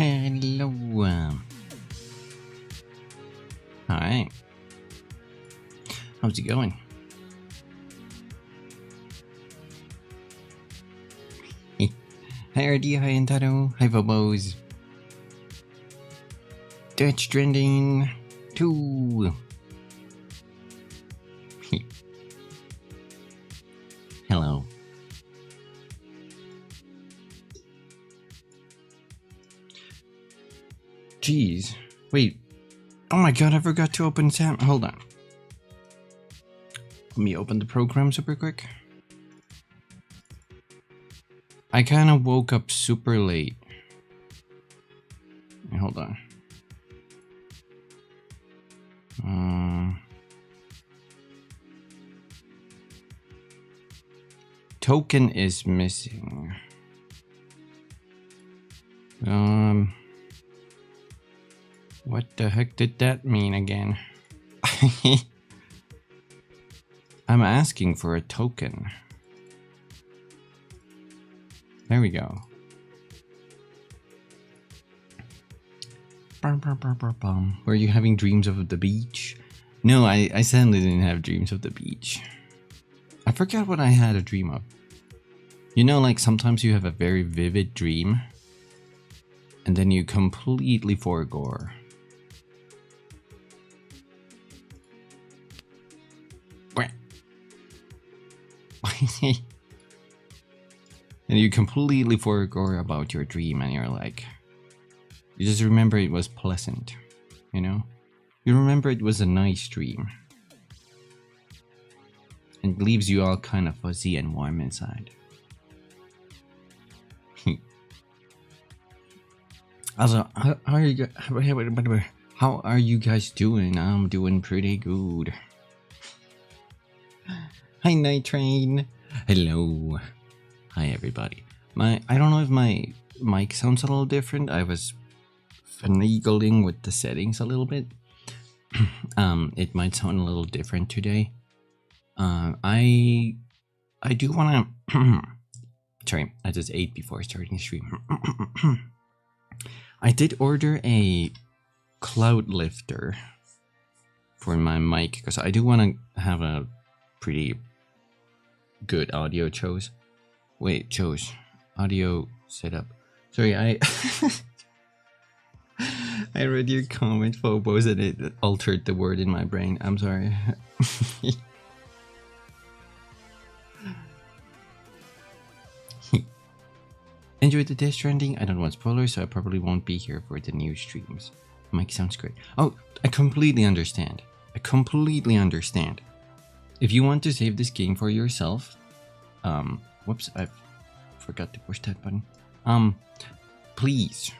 Hello. Hi. How's it going? Hi RD, hi Entaro, hi Bobos. That's Stranding 2. Hello. Jeez. Wait. Oh my god, I forgot to open Sam. Hold on. Let me open the program super quick. I kind of woke up super late. Hold on. Token is missing. What the heck did that mean again? I'm asking for a token. There we go. Were you having dreams of the beach? No, I sadly didn't have dreams of the beach. I forgot what I had a dream of. You know, like sometimes you have a very vivid dream and then you completely forego. And you completely forego about your dream and you're like, you just remember it was pleasant, you know? You remember it was a nice dream. And it leaves you all kind of fuzzy and warm inside. Also, how are you guys doing? I'm doing pretty good. Hi Night Train. Hello. Hi everybody. I don't know if my mic sounds a little different. I was finagling with the settings a little bit. It might sound a little different today. I do wanna sorry, I just ate before starting the stream. I did order a cloud lifter for my mic because I do want to have a pretty good audio chose. Wait, chose audio setup. Sorry, I I read your comment, Phobos, and it altered the word in my brain. I'm sorry. Enjoyed the Death Stranding. I don't want spoilers, so I probably won't be here for the new streams. Mike sounds great. Oh, I completely understand. I completely understand. If you want to save this game for yourself, whoops, I forgot to push that button. Please,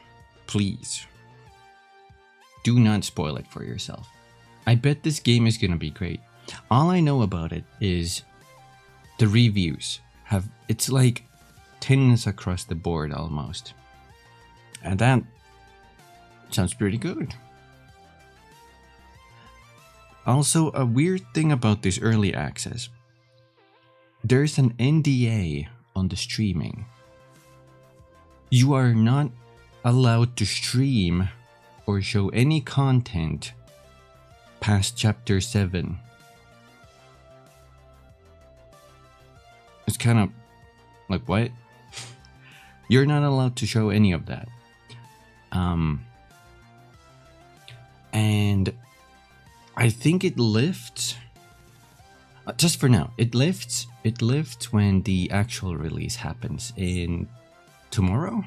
do not spoil it for yourself. I bet this game is gonna be great. All I know about it is the reviews it's like 10s across the board almost. And that sounds pretty good. Also, a weird thing about this early access. There's an NDA on the streaming. You are not allowed to stream or show any content past chapter 7. It's kind of like, what? You're not allowed to show any of that. And I think it lifts just for now. It lifts when the actual release happens in tomorrow.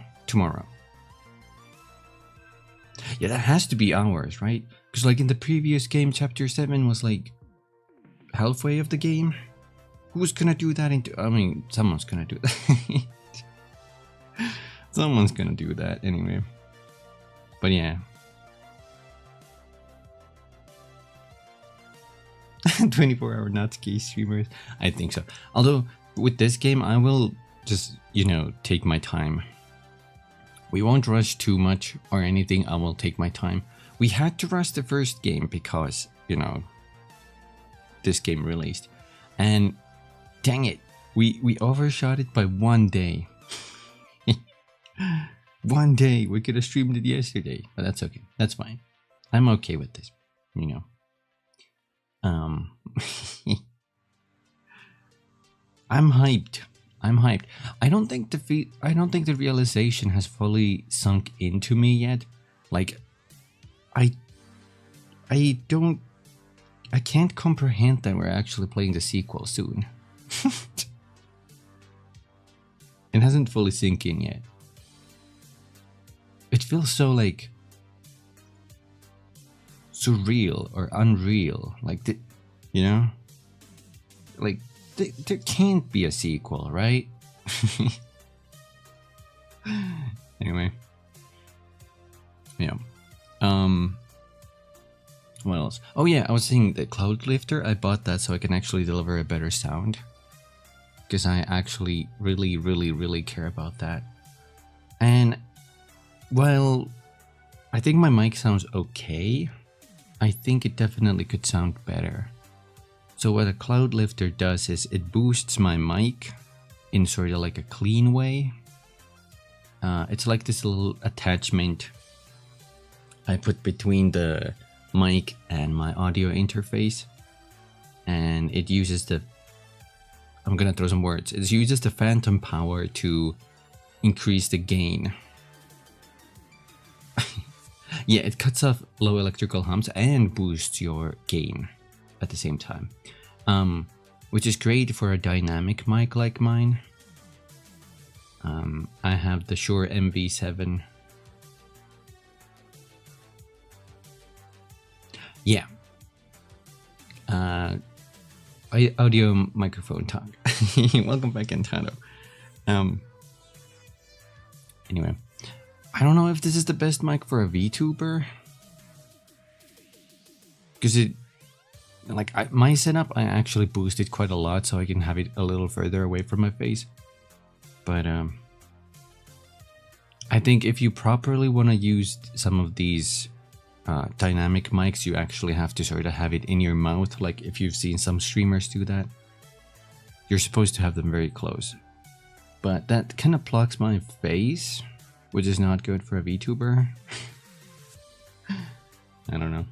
Yeah, that has to be hours, right? Because like in the previous game, chapter 7 was like halfway of the game. Who's gonna do that I mean, someone's gonna do that. Someone's gonna do that anyway. But yeah. 24-hour Natsuki streamers. I think so. Although with this game, I will just, you know, take my time. We won't rush too much or anything. I will take my time. We had to rush the first game because, you know, this game released. And dang it, we overshot it by 1 day. One day we could have streamed it yesterday, but that's okay. That's fine. I'm okay with this, you know. I'm hyped. I'm hyped. I don't think the realization has fully sunk into me yet. Like, I can't comprehend that we're actually playing the sequel soon. It hasn't fully sunk in yet. It feels so like surreal or unreal, like you know, like there can't be a sequel, right? Anyway, yeah. What else? Oh yeah, I was saying the cloud lifter. I bought that so I can actually deliver a better sound, because I actually really care about that. And while I think my mic sounds okay, I think it definitely could sound better. So what a cloud lifter does is it boosts my mic in sort of like a clean way. It's like this little attachment I put between the mic and my audio interface, and it uses the, I'm gonna throw some words, it uses the phantom power to increase the gain. Yeah, it cuts off low electrical hums and boosts your gain at the same time, which is great for a dynamic mic like mine. I have the Shure MV7. Yeah. Audio microphone talk. Welcome back, Antano. Anyway, I don't know if this is the best mic for a VTuber, because it, like, my setup, I actually boosted quite a lot so I can have it a little further away from my face. But I think if you properly want to use some of these dynamic mics, you actually have to sort of have it in your mouth. Like if you've seen some streamers do that, you're supposed to have them very close. But that kind of blocks my face, which is not good for a VTuber. I don't know.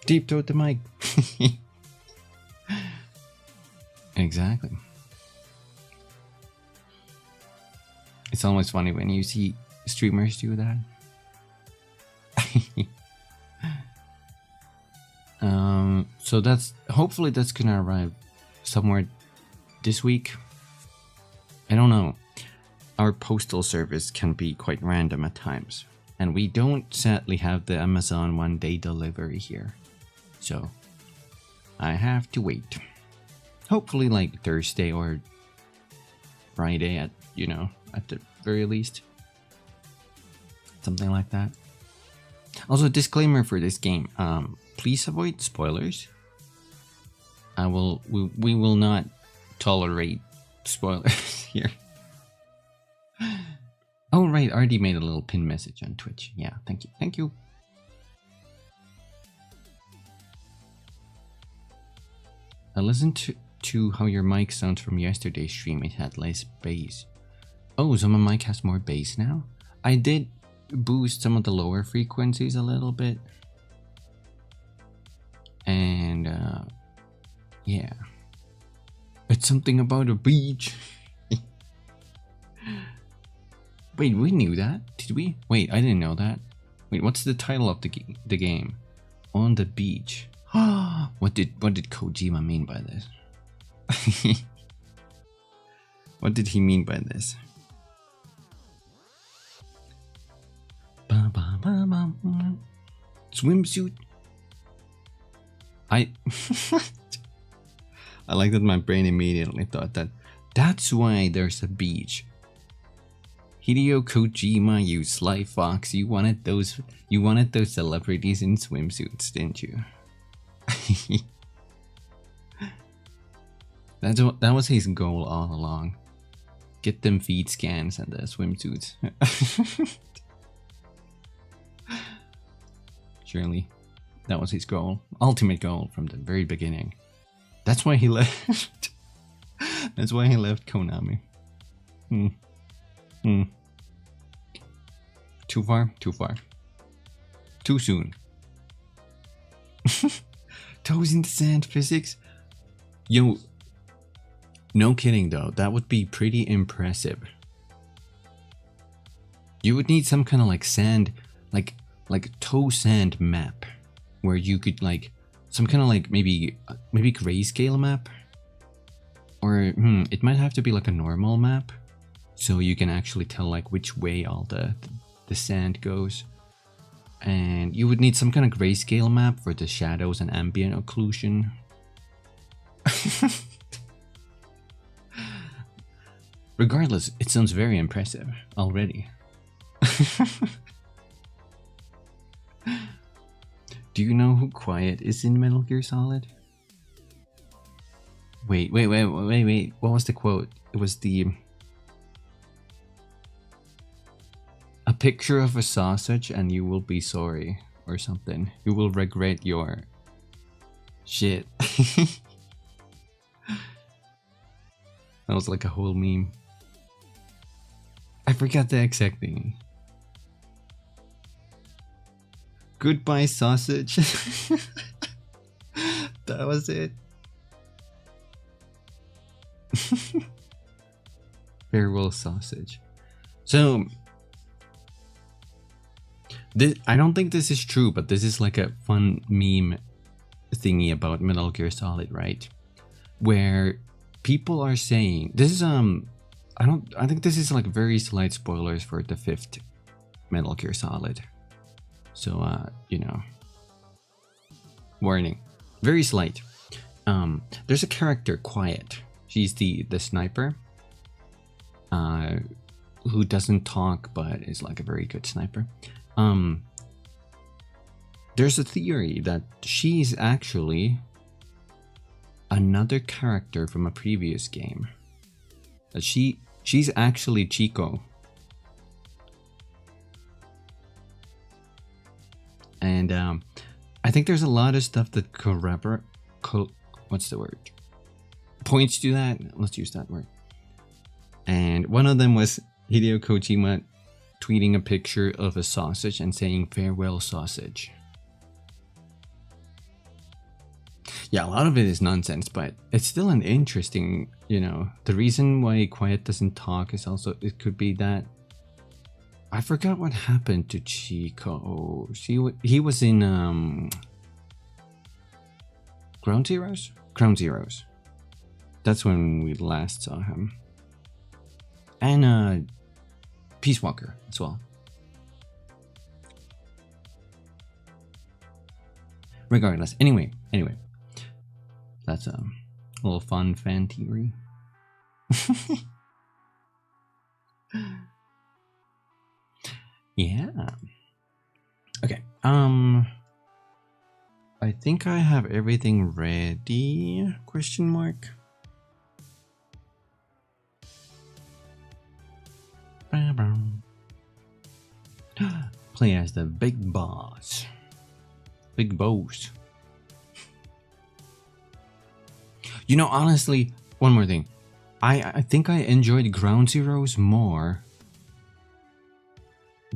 Deep throat the mic. Exactly. It's always funny when you see streamers do that. So that's, hopefully that's gonna arrive somewhere this week. I don't know. Our postal service can be quite random at times, and we don't sadly have the Amazon one-day delivery here, so I have to wait. Hopefully like Thursday or Friday at, you know, at the very least. Something like that. Also, disclaimer for this game, please avoid spoilers. We will not tolerate spoilers here. Oh right, already made a little pin message on Twitch. Yeah, thank you. I listened to how your mic sounds from yesterday's stream. It had less bass. Oh, so my mic has more bass now? I did boost some of the lower frequencies a little bit. And yeah. It's something about a beach. Wait, we knew that? Did we? Wait, I didn't know that. Wait, what's the title of the game? On the beach. What did Kojima mean by this? What did he mean by this? Swimsuit. I like that my brain immediately thought that's why there's a beach. Hideo Kojima, you sly fox, you wanted those celebrities in swimsuits, didn't you? That was his goal all along. Get them feet scans and the swimsuits. Surely, that was his goal, ultimate goal from the very beginning. That's why he left. That's why he left Konami. Hmm. Hmm. Too far? Too far. Too soon. Toes in the sand physics? Yo, no kidding though, that would be pretty impressive. You would need some kind of like sand, like toe sand map, where you could like some kind of like maybe grayscale map, or it might have to be like a normal map, so you can actually tell like which way all the sand goes. And you would need some kind of grayscale map for the shadows and ambient occlusion. Regardless, it sounds very impressive already. Do you know who Quiet is in Metal Gear Solid? Wait. What was the quote? It was a picture of a sausage and you will be sorry, or something. You will regret your shit. That was like a whole meme. I forgot the exact thing. Goodbye, sausage. That was it. Farewell, sausage. So, I don't think this is true, but this is like a fun meme thingy about Metal Gear Solid, right? Where people are saying this is I think this is like very slight spoilers for the 5th Metal Gear Solid. So you know, warning, very slight. There's a character, Quiet. She's the sniper, who doesn't talk but is like a very good sniper. There's a theory that she's actually another character from a previous game. That she's actually Chico. And I think there's a lot of stuff that what's the word? Points to that. Let's use that word. And one of them was Hideo Kojima tweeting a picture of a sausage and saying farewell, sausage. Yeah, a lot of it is nonsense, but it's still an interesting, you know, the reason why Quiet doesn't talk is also, it could be that I forgot what happened to Chico. He was in Ground Zeroes? Ground Zeroes. That's when we last saw him. And Peace Walker as well. Regardless, anyway, that's a little fun fan theory. Yeah. Okay. I think I have everything ready? Question mark. Play as the big boss. Big boss. You know, honestly, one more thing. I think I enjoyed Ground Zeroes more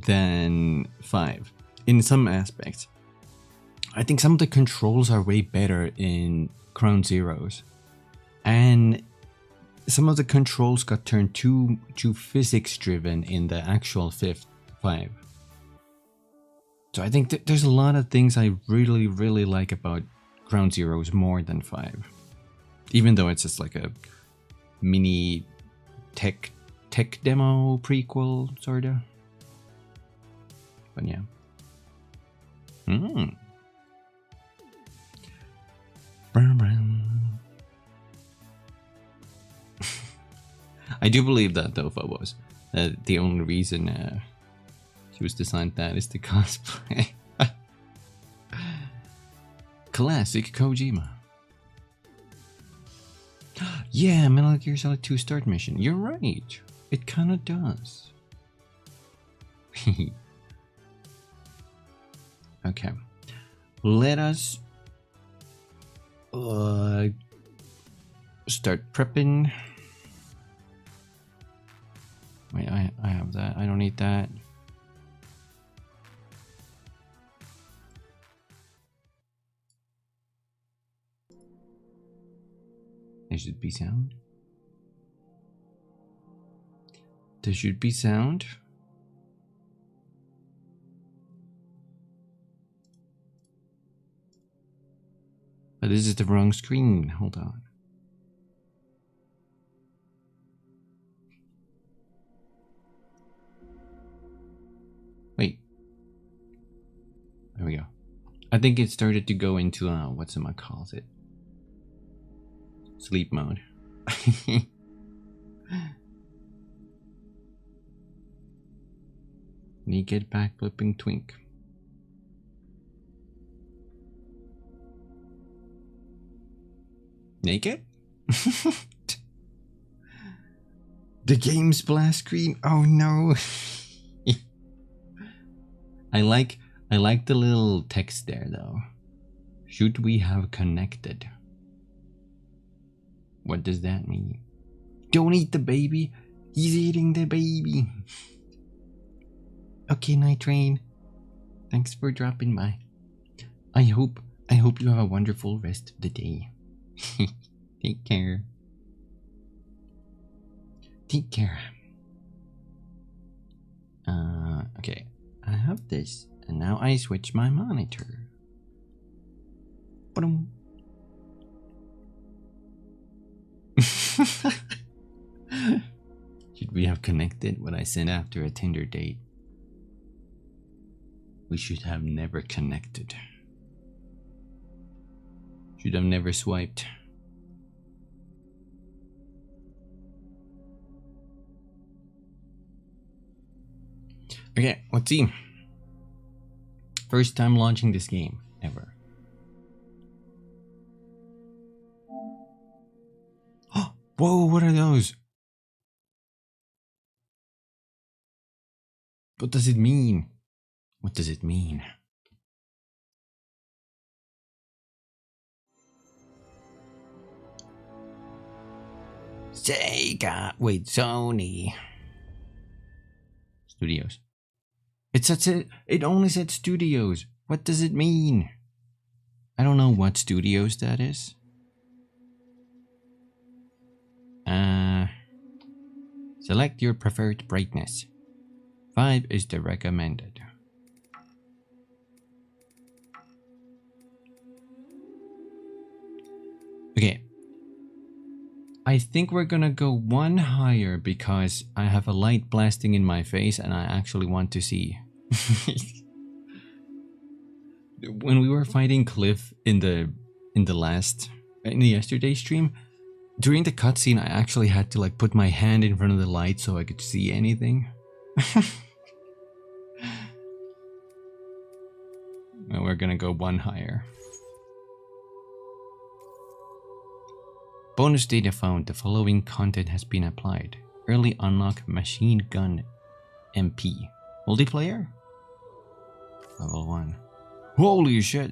than 5 in some aspects. I think some of the controls are way better in Ground Zeroes, and some of the controls got turned too physics driven in the actual 5. So I think there's a lot of things I really like about Ground Zeroes more than 5, even though it's just like a mini tech demo prequel sorta. But yeah. I do believe that though, Phobos. The only reason she was designed that is to cosplay. Classic Kojima. Yeah, Metal Gear Solid 2 start mission. You're right. It kinda does. Okay. Let us start prepping. with that. There should be sound. There should be sound. But this is the wrong screen. Hold on. Wait. There we go. I think it started to go into calls it? Sleep mode. Naked backflipping twink. Naked? The game splash screen. Oh no. I like the little text there though. Should we have connected? What does that mean? Don't eat the baby. He's eating the baby. Okay, Night Train. Thanks for dropping by. I hope you have a wonderful rest of the day. Take care. Take care. Okay. I have this, and now I switch my monitor. Ba-dum. Should we have connected what I said after a Tinder date? We should have never connected. Should have never swiped. Okay, let's see. First time launching this game ever. Whoa, what are those? What does it mean? What does it mean? Sega. Wait, Sony. Studios. It only said studios. What does it mean? I don't know what studios that is. Select your preferred brightness. 5 is the recommended. Okay. I think we're gonna go one higher because I have a light blasting in my face and I actually want to see. When we were fighting Cliff in the yesterday stream, during the cutscene I actually had to like put my hand in front of the light so I could see anything. Well, we're gonna go one higher. Bonus data found. The following content has been applied. Early unlock machine gun MP. Multiplayer? Level 1. Holy shit!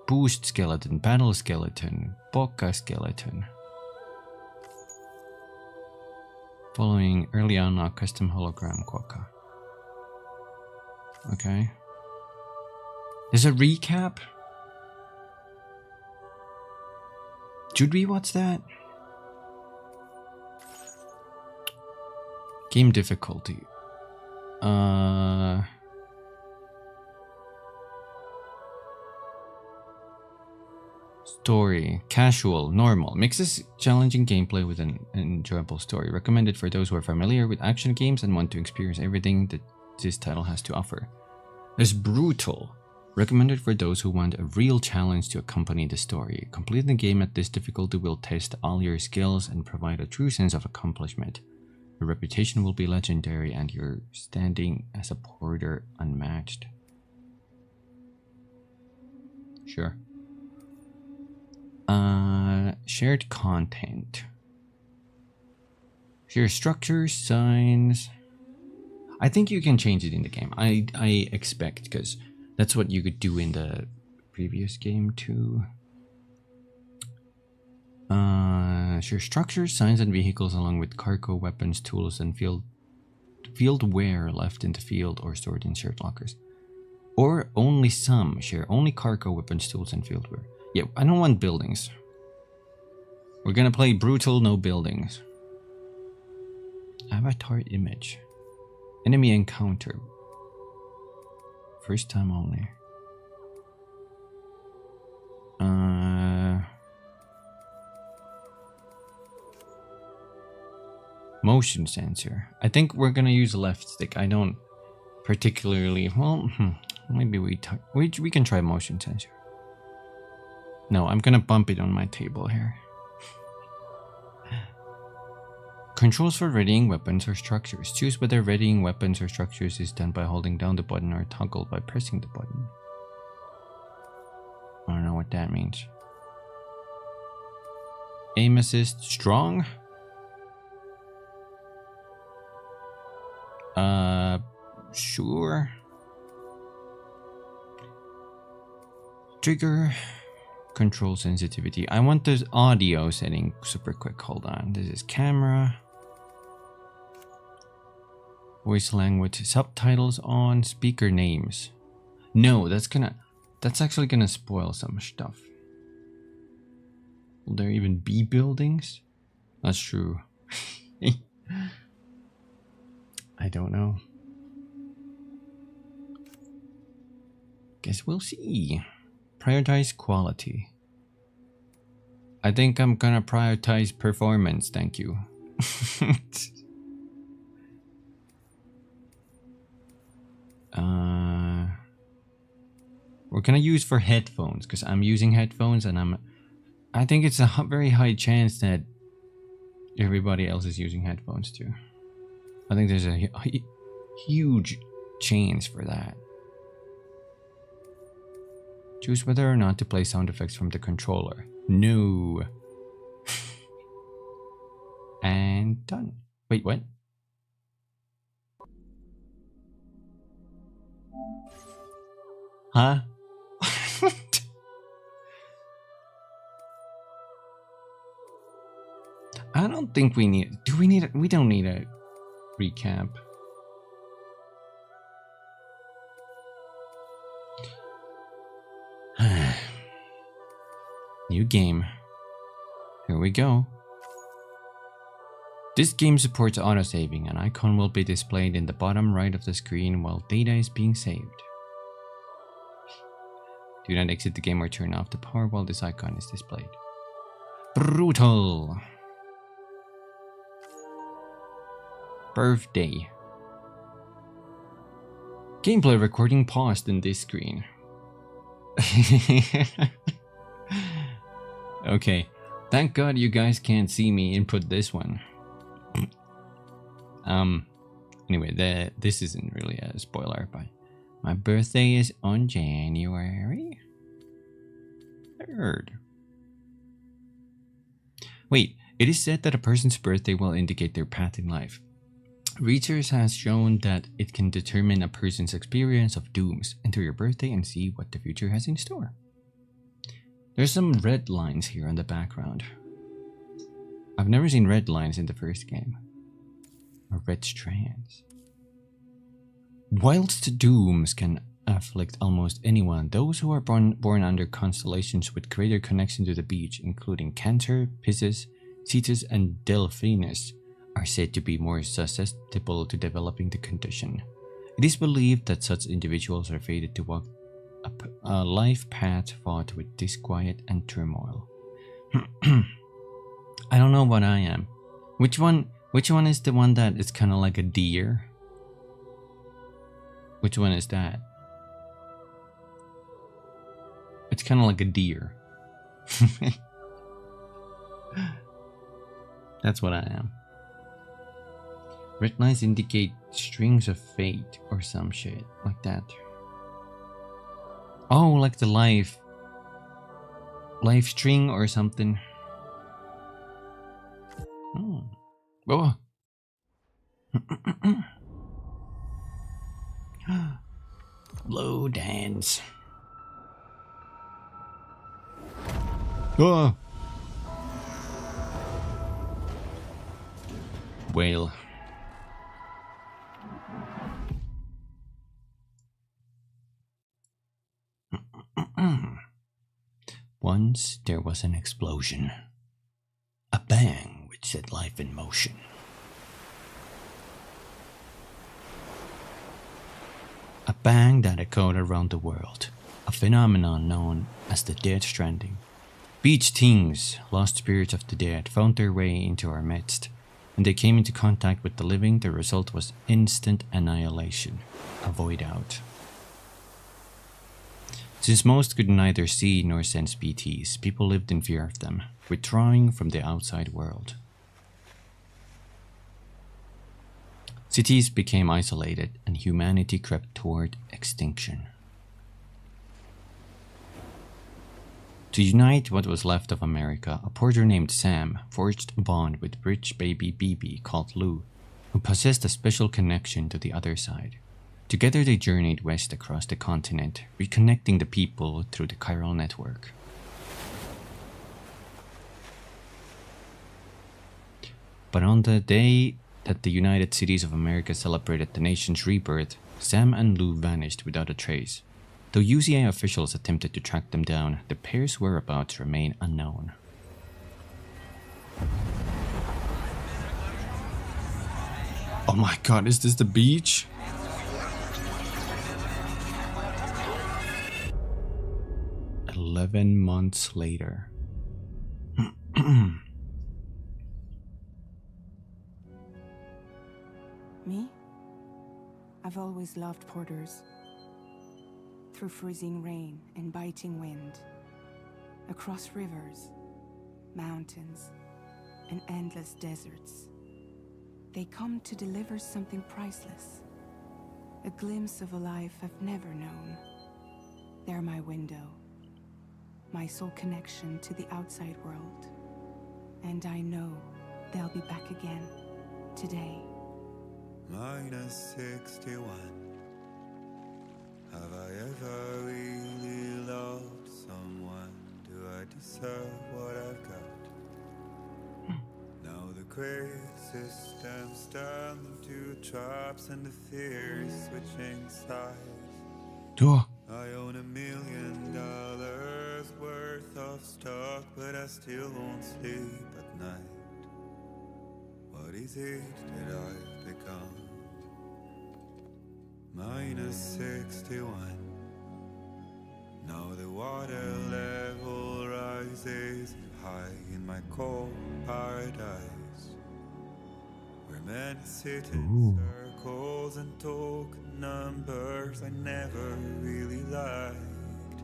Boost skeleton, battle skeleton, Boca skeleton. Following early unlock custom hologram quokka. Okay. There's a recap? Should we watch that? Game difficulty. Story. Casual. Normal. Mixes challenging gameplay with an enjoyable story. Recommended for those who are familiar with action games and want to experience everything that this title has to offer. There's brutal. Recommended for those who want a real challenge to accompany the story. Completing the game at this difficulty will test all your skills and provide a true sense of accomplishment. Your reputation will be legendary and your standing as a porter unmatched. Sure. Shared content. Share structures, signs. I think you can change it in the game. I expect, because that's what you could do in the previous game too. Share structures, signs, and vehicles along with cargo, weapons, tools, and field wear left in the field or stored in shared lockers. Or only some. Share only cargo, weapons, tools, and field wear. Yeah, I don't want buildings. We're gonna play brutal, no buildings. Avatar image. Enemy encounter. First time only. Motion sensor. I think we're gonna use left stick. I don't particularly. Well, maybe we can try motion sensor. No, I'm gonna bump it on my table here. Controls for readying weapons or structures. Choose whether readying weapons or structures is done by holding down the button or toggle by pressing the button. I don't know what that means. Aim assist strong. Sure. Trigger. Control sensitivity. I want this audio setting super quick. Hold on. This is camera. Voice language. Subtitles on. Speaker names. No, that's actually gonna spoil some stuff. Will there even be buildings? That's true. I don't know. Guess we'll see. Prioritize quality. I think I'm gonna prioritize performance, thank you. We're gonna use for headphones because I'm using headphones and I think it's a very high chance that everybody else is using headphones too. I think there's a huge chance for that. Choose whether or not to play sound effects from the controller. No. And done. Wait, what? Huh? I don't think we need. Do we need it? We don't need a recap. New game. Here we go. This game supports autosaving. An icon will be displayed in the bottom right of the screen while data is being saved. Do not exit the game or turn off the power while this icon is displayed. Brutal. Birthday. Gameplay recording paused in this screen. Okay, thank God you guys can't see me input this one. Anyway, this isn't really a spoiler, but my birthday is on January 3rd. Wait, it is said that a person's birthday will indicate their path in life. Research has shown that it can determine a person's experience of dooms. Enter your birthday and see what the future has in store. There's some red lines here in the background. I've never seen red lines in the first game. Or red strands. Whilst dooms can afflict almost anyone, those who are born under constellations with greater connection to the beach, including Cancer, Pisces, Cetus, and Delphinus, are said to be more susceptible to developing the condition. It is believed that such individuals are fated to walk a life path fraught with disquiet and turmoil. I don't know what I am. Which one is the one that is kind of like a deer? Which one is that? It's kind of like a deer. That's what I am. Red lines indicate strings of fate or some shit like that. Oh, like the life string or something. Oh. Blow dance. Oh. whale. Once there was an explosion. A bang which set life in motion. A bang that echoed around the world. A phenomenon known as the Dead Stranding. Beach things, lost spirits of the dead, found their way into our midst. When they came into contact with the living, the result was instant annihilation. A void out. Since most could neither see nor sense BTs, people lived in fear of them, withdrawing from the outside world. Cities became isolated and humanity crept toward extinction. To unite what was left of America, a porter named Sam forged a bond with rich baby BB called Lou, who possessed a special connection to the other side. Together they journeyed west across the continent, reconnecting the people through the chiral network. But on the day that the United Cities of America celebrated the nation's rebirth, Sam and Lou vanished without a trace. Though UCA officials attempted to track them down, the pair's whereabouts remain unknown. Oh my god, is this the beach? "11 months later." Me? I've always loved porters. Through freezing rain and biting wind, across rivers, mountains, and endless deserts, they come to deliver something priceless, a glimpse of a life I've never known. They're my window, my sole connection to the outside world, and I know they'll be back again today. -61. Have I ever really loved someone? Do I deserve what I've got? Now the crazy system's turned into traps and the fear is switching sides. I own $1 million worth of stock, but I still won't sleep at night. What is it that I've become? -61. Now the water level rises high in my cold paradise, where men sit in circles and talk numbers I never really liked.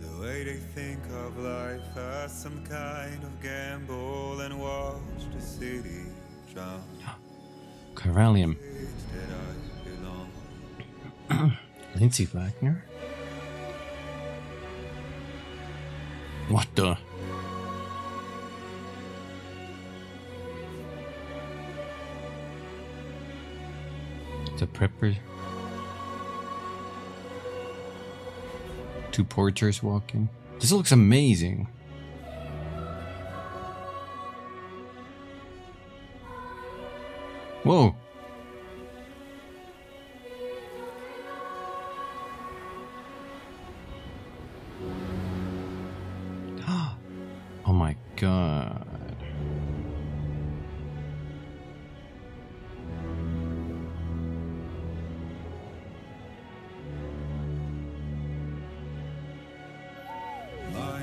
The way they think of life as some kind of gamble and watch the city drown. Corallium. Lindsay Wagner? What the? The prepper. Two porters walking. This looks amazing. Whoa. Oh my god.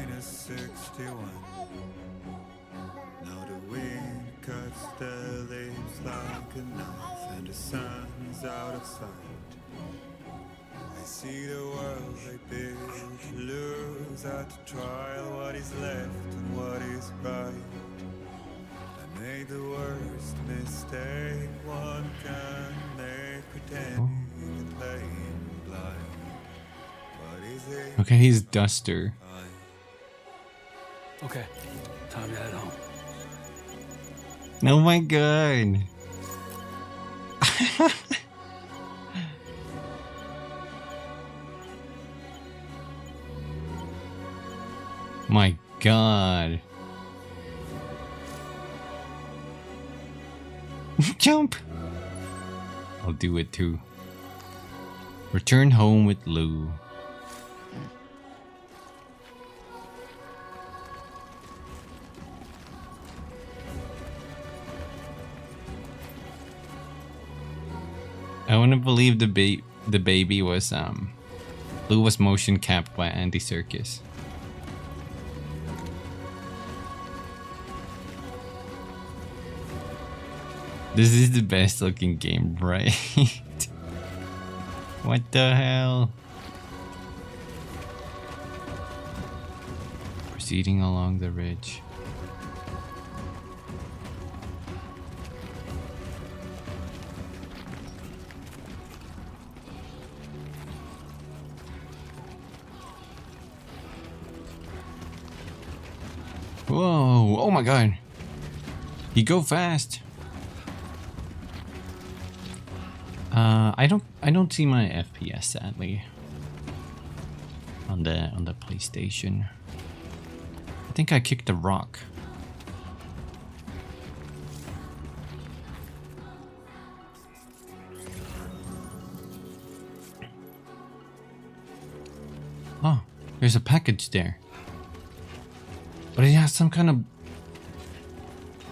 -61. Now the wind cuts the leaves like a knife and the sun's out of sight. I see the world they build to lose at the trial, what is left and what is right. I made the worst mistake one can make, pretending and playing blind. What is it? Okay, he's Duster. Okay, time to head home. Oh my god. My god. Jump! I'll do it too. Return home with Lou. I want to believe the baby was Lou was motion capped by Andy Serkis. This is the best looking game, right? What the hell? Proceeding along the ridge. Whoa! Oh my god! He go fast. I don't see my FPS sadly on the PlayStation. I think I kicked a rock. Oh, there's a package there. But it has some kind of...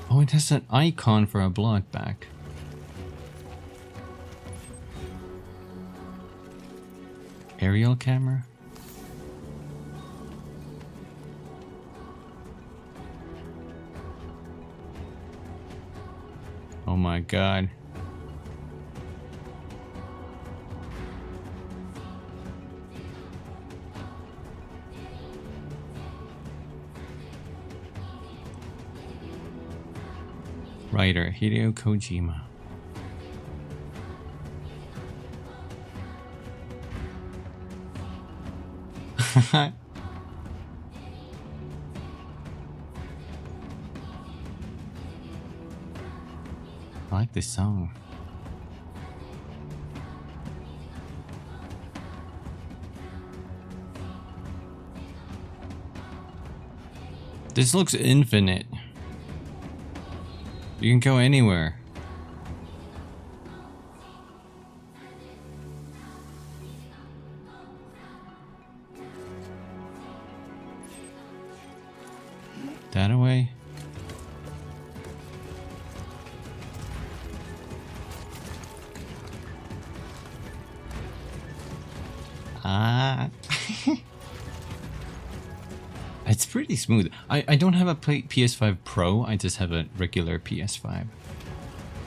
Oh, it has an icon for a blood bag. Aerial camera? Oh my god. Writer Hideo Kojima. I like this song. This looks infinite. You can go anywhere. That away. Ah. It's pretty smooth. I don't have a PS5 Pro, I just have a regular PS5.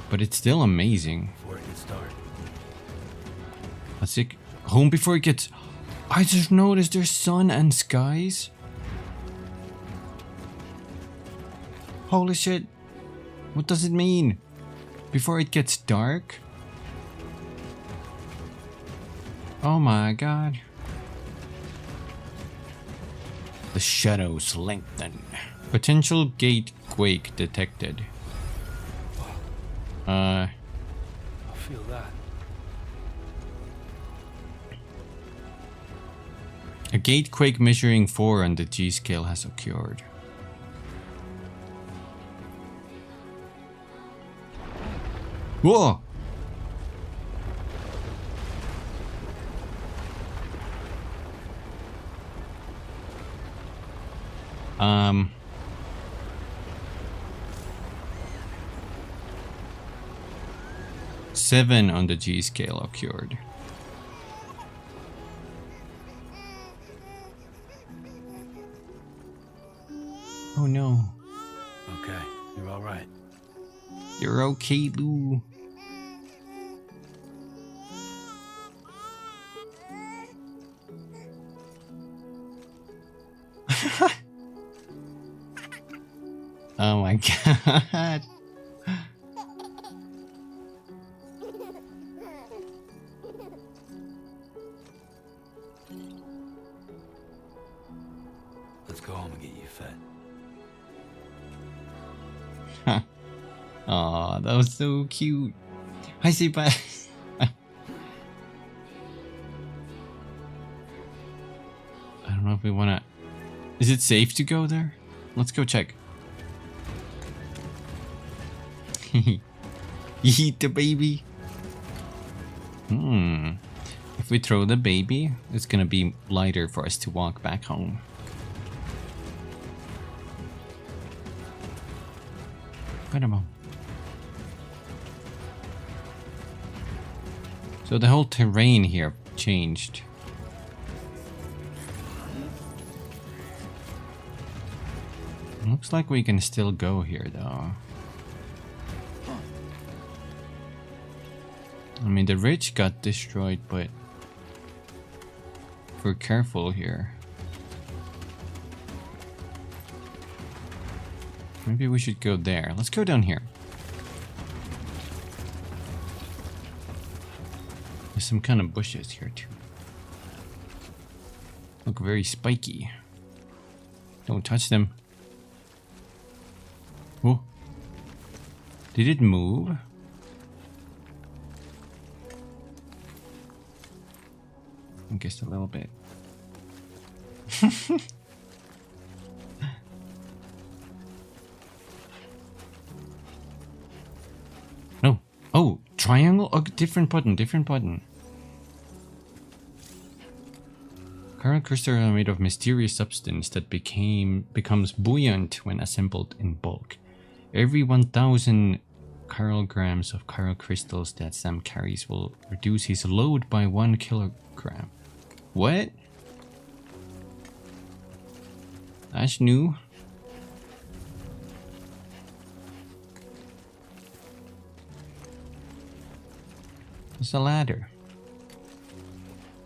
But it's still amazing. Before it gets dark. Let's see. Home before it gets... I just noticed there's sun and skies. Holy shit. What does it mean? Before it gets dark? Oh my god. The shadows lengthen. Potential gate quake detected. I feel that. A gate quake measuring 4 on the G scale has occurred. Whoa! Seven on the G scale occurred. Oh no. Okay, you're all right. You're okay, Lou. Oh my god. Let's go home and get you fed. Aw, that was so cute. Hi, Sipa. I don't know if we wanna... Is it safe to go there? Let's go check. Eat the baby. If we throw the baby, it's gonna be lighter for us to walk back home. So the whole terrain here changed. Looks like we can still go here though. I mean, the ridge got destroyed, but we're careful here. Maybe we should go there. Let's go down here. There's some kind of bushes here too. Look very spiky. Don't touch them. Oh. Did it move? I guess a little bit. No. Oh, triangle? Oh, different button, different button. Chiral crystals are made of mysterious substance that becomes buoyant when assembled in bulk. Every 1,000 chiral grams of chiral crystals that Sam carries will reduce his load by 1 kilogram. What? That's new. It's a ladder.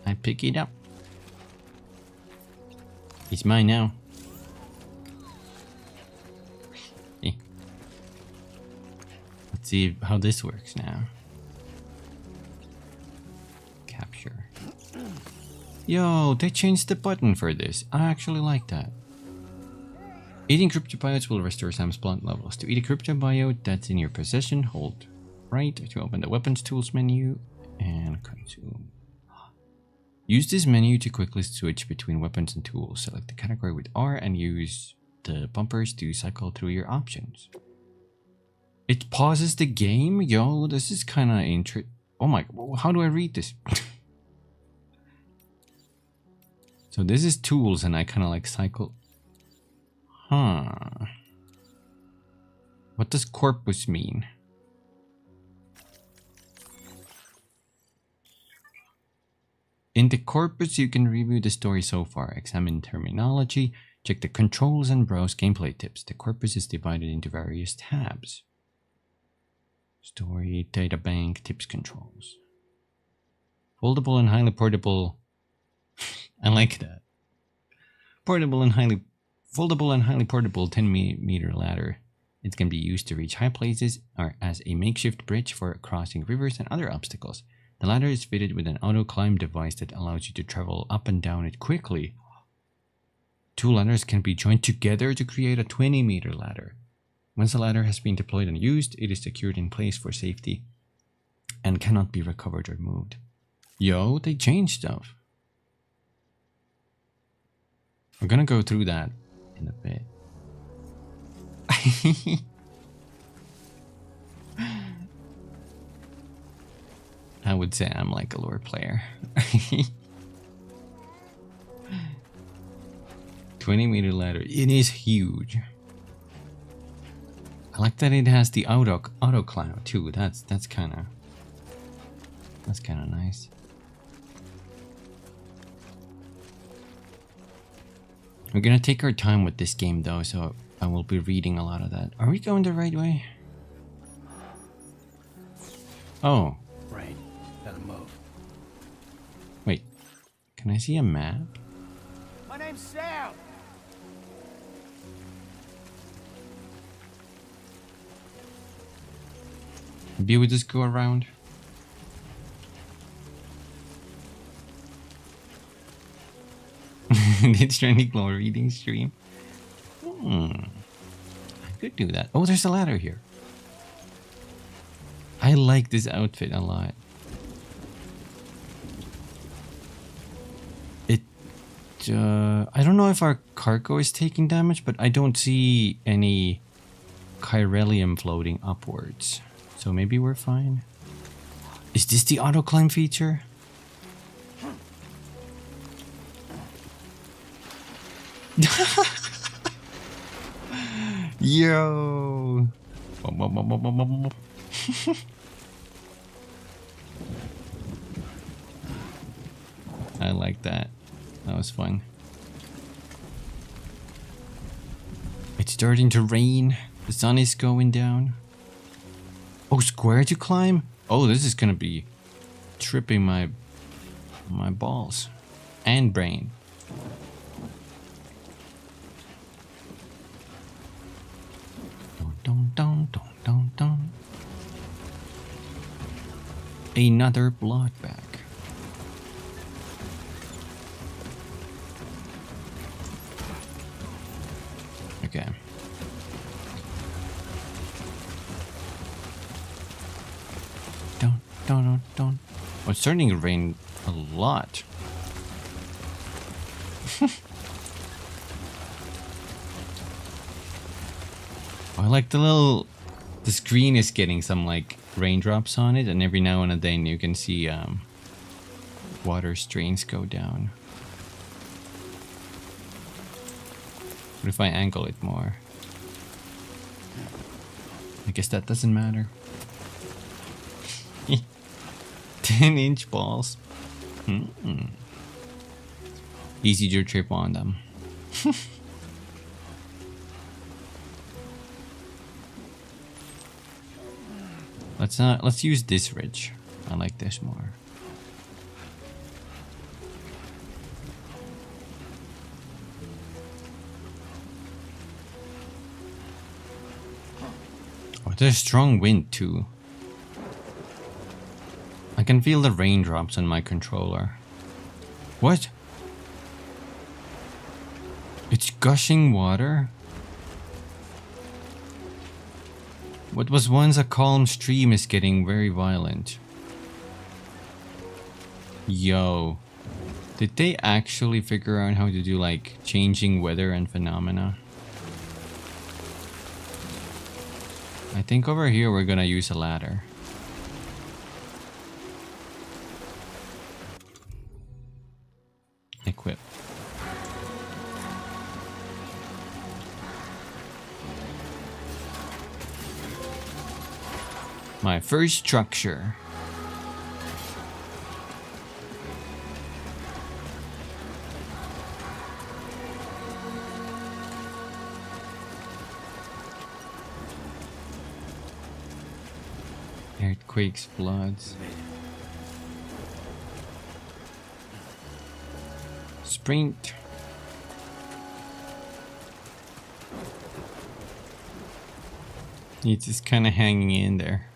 I pick it up. It's mine now. Let's see how this works now. Capture. Yo, they changed the button for this. I actually like that. Eating cryptobiotes will restore Sam's blunt levels. To eat a cryptobiote that's in your possession, hold right to open the weapons tools menu and consume. Use this menu to quickly switch between weapons and tools. Select the category with R and use the bumpers to cycle through your options. It pauses the game? Yo, this is kind of interesting. Oh my, how do I read this? So this is tools and I kind of like cycle. Huh. What does corpus mean? In the corpus, you can review the story so far, examine terminology, check the controls, and browse gameplay tips. The corpus is divided into various tabs. Story, data bank, tips, controls. Foldable and highly portable. I like that. Foldable and highly portable 10-meter ladder. It can be used to reach high places or as a makeshift bridge for crossing rivers and other obstacles. The ladder is fitted with an auto-climb device that allows you to travel up and down it quickly. 2 ladders can be joined together to create a 20-meter ladder. Once the ladder has been deployed and used, it is secured in place for safety and cannot be recovered or moved. Yo, they changed stuff. We're gonna go through that in a bit. I would say I'm like a lore player. 20-meter ladder. It is huge. I like that it has the auto climb too. That's kind of nice. We're gonna take our time with this game though, so I will be reading a lot of that. Are we going the right way? Oh. Right. Gotta move. Wait. Can I see a map? My name's Sam. Maybe we just go around. Did Stranding lore reading stream? I could do that. Oh, there's a ladder here. I like this outfit a lot. I don't know if our cargo is taking damage, but I don't see any chiralium floating upwards. So maybe we're fine. Is this the auto climb feature? Yo! I like that. That was fun. It's starting to rain. The sun is going down. Oh, square to climb? Oh, this is gonna be tripping my balls and brain. Dun. Another blood bag. Okay. Don't. Oh, it's starting to rain a lot. I like the screen is getting some like raindrops on it, and every now and then you can see water strains go down. What if I angle it more? I guess that doesn't matter. 10-inch balls. Easy to trip on them. Let's use this ridge. I like this more. Oh, there's strong wind too. I can feel the raindrops on my controller. What? It's gushing water? What was once a calm stream is getting very violent. Yo. Did they actually figure out how to do like changing weather and phenomena? I think over here we're gonna use a ladder. Equip. My first structure. Earthquakes, floods. Sprint. It's just kind of hanging in there.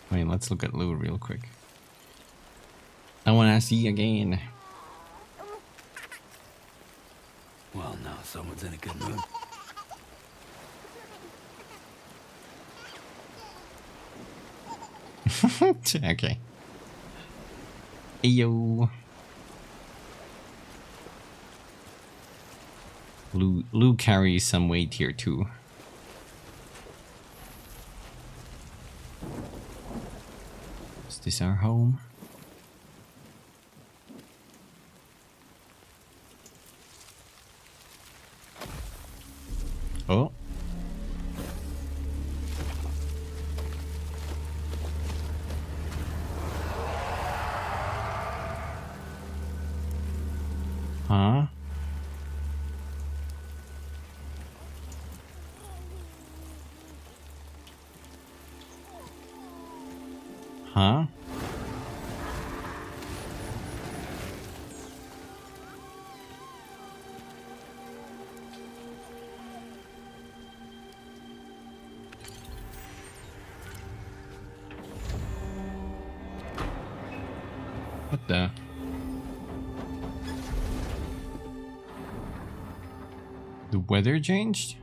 Wait, let's look at Lou real quick. I want to see again. Well, now someone's in a good mood. Okay. Ayo. Lou carries some weight here too. Is this our home? Oh. Huh? Huh? What the? The weather changed?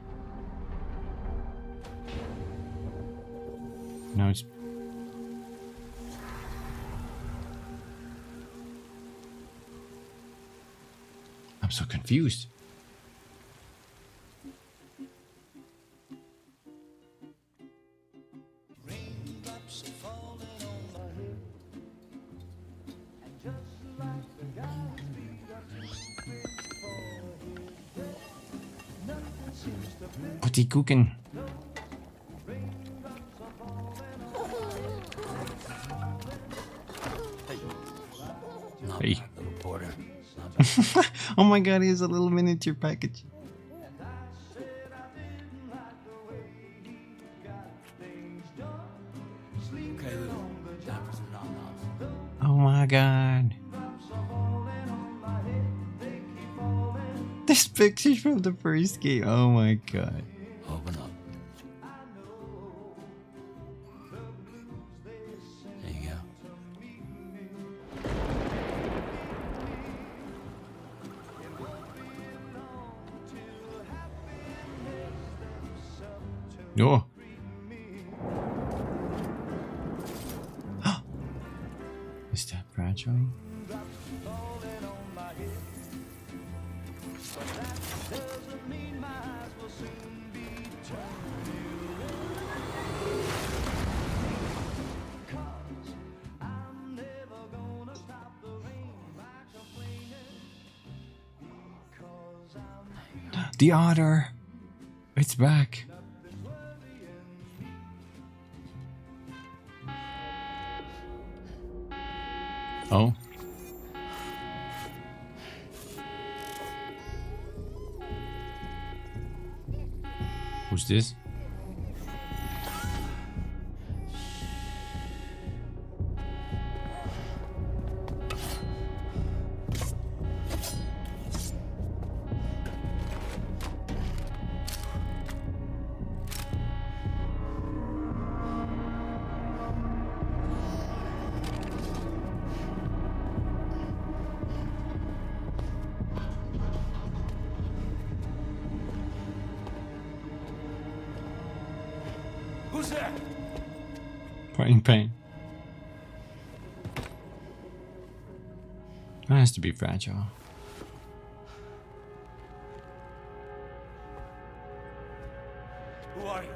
Now it's... so confused. What's he cooking? Hey. Little porter. Oh my god, he has a little miniature package. Okay, little. Time for some nom-noms. Oh my god. This picture from the first game. Oh my god. Open up. There you go. No. Is that fragile? The otter! It's back! Oh? Who's this? Who's there? Frying pan. That has to be fragile. Who are you?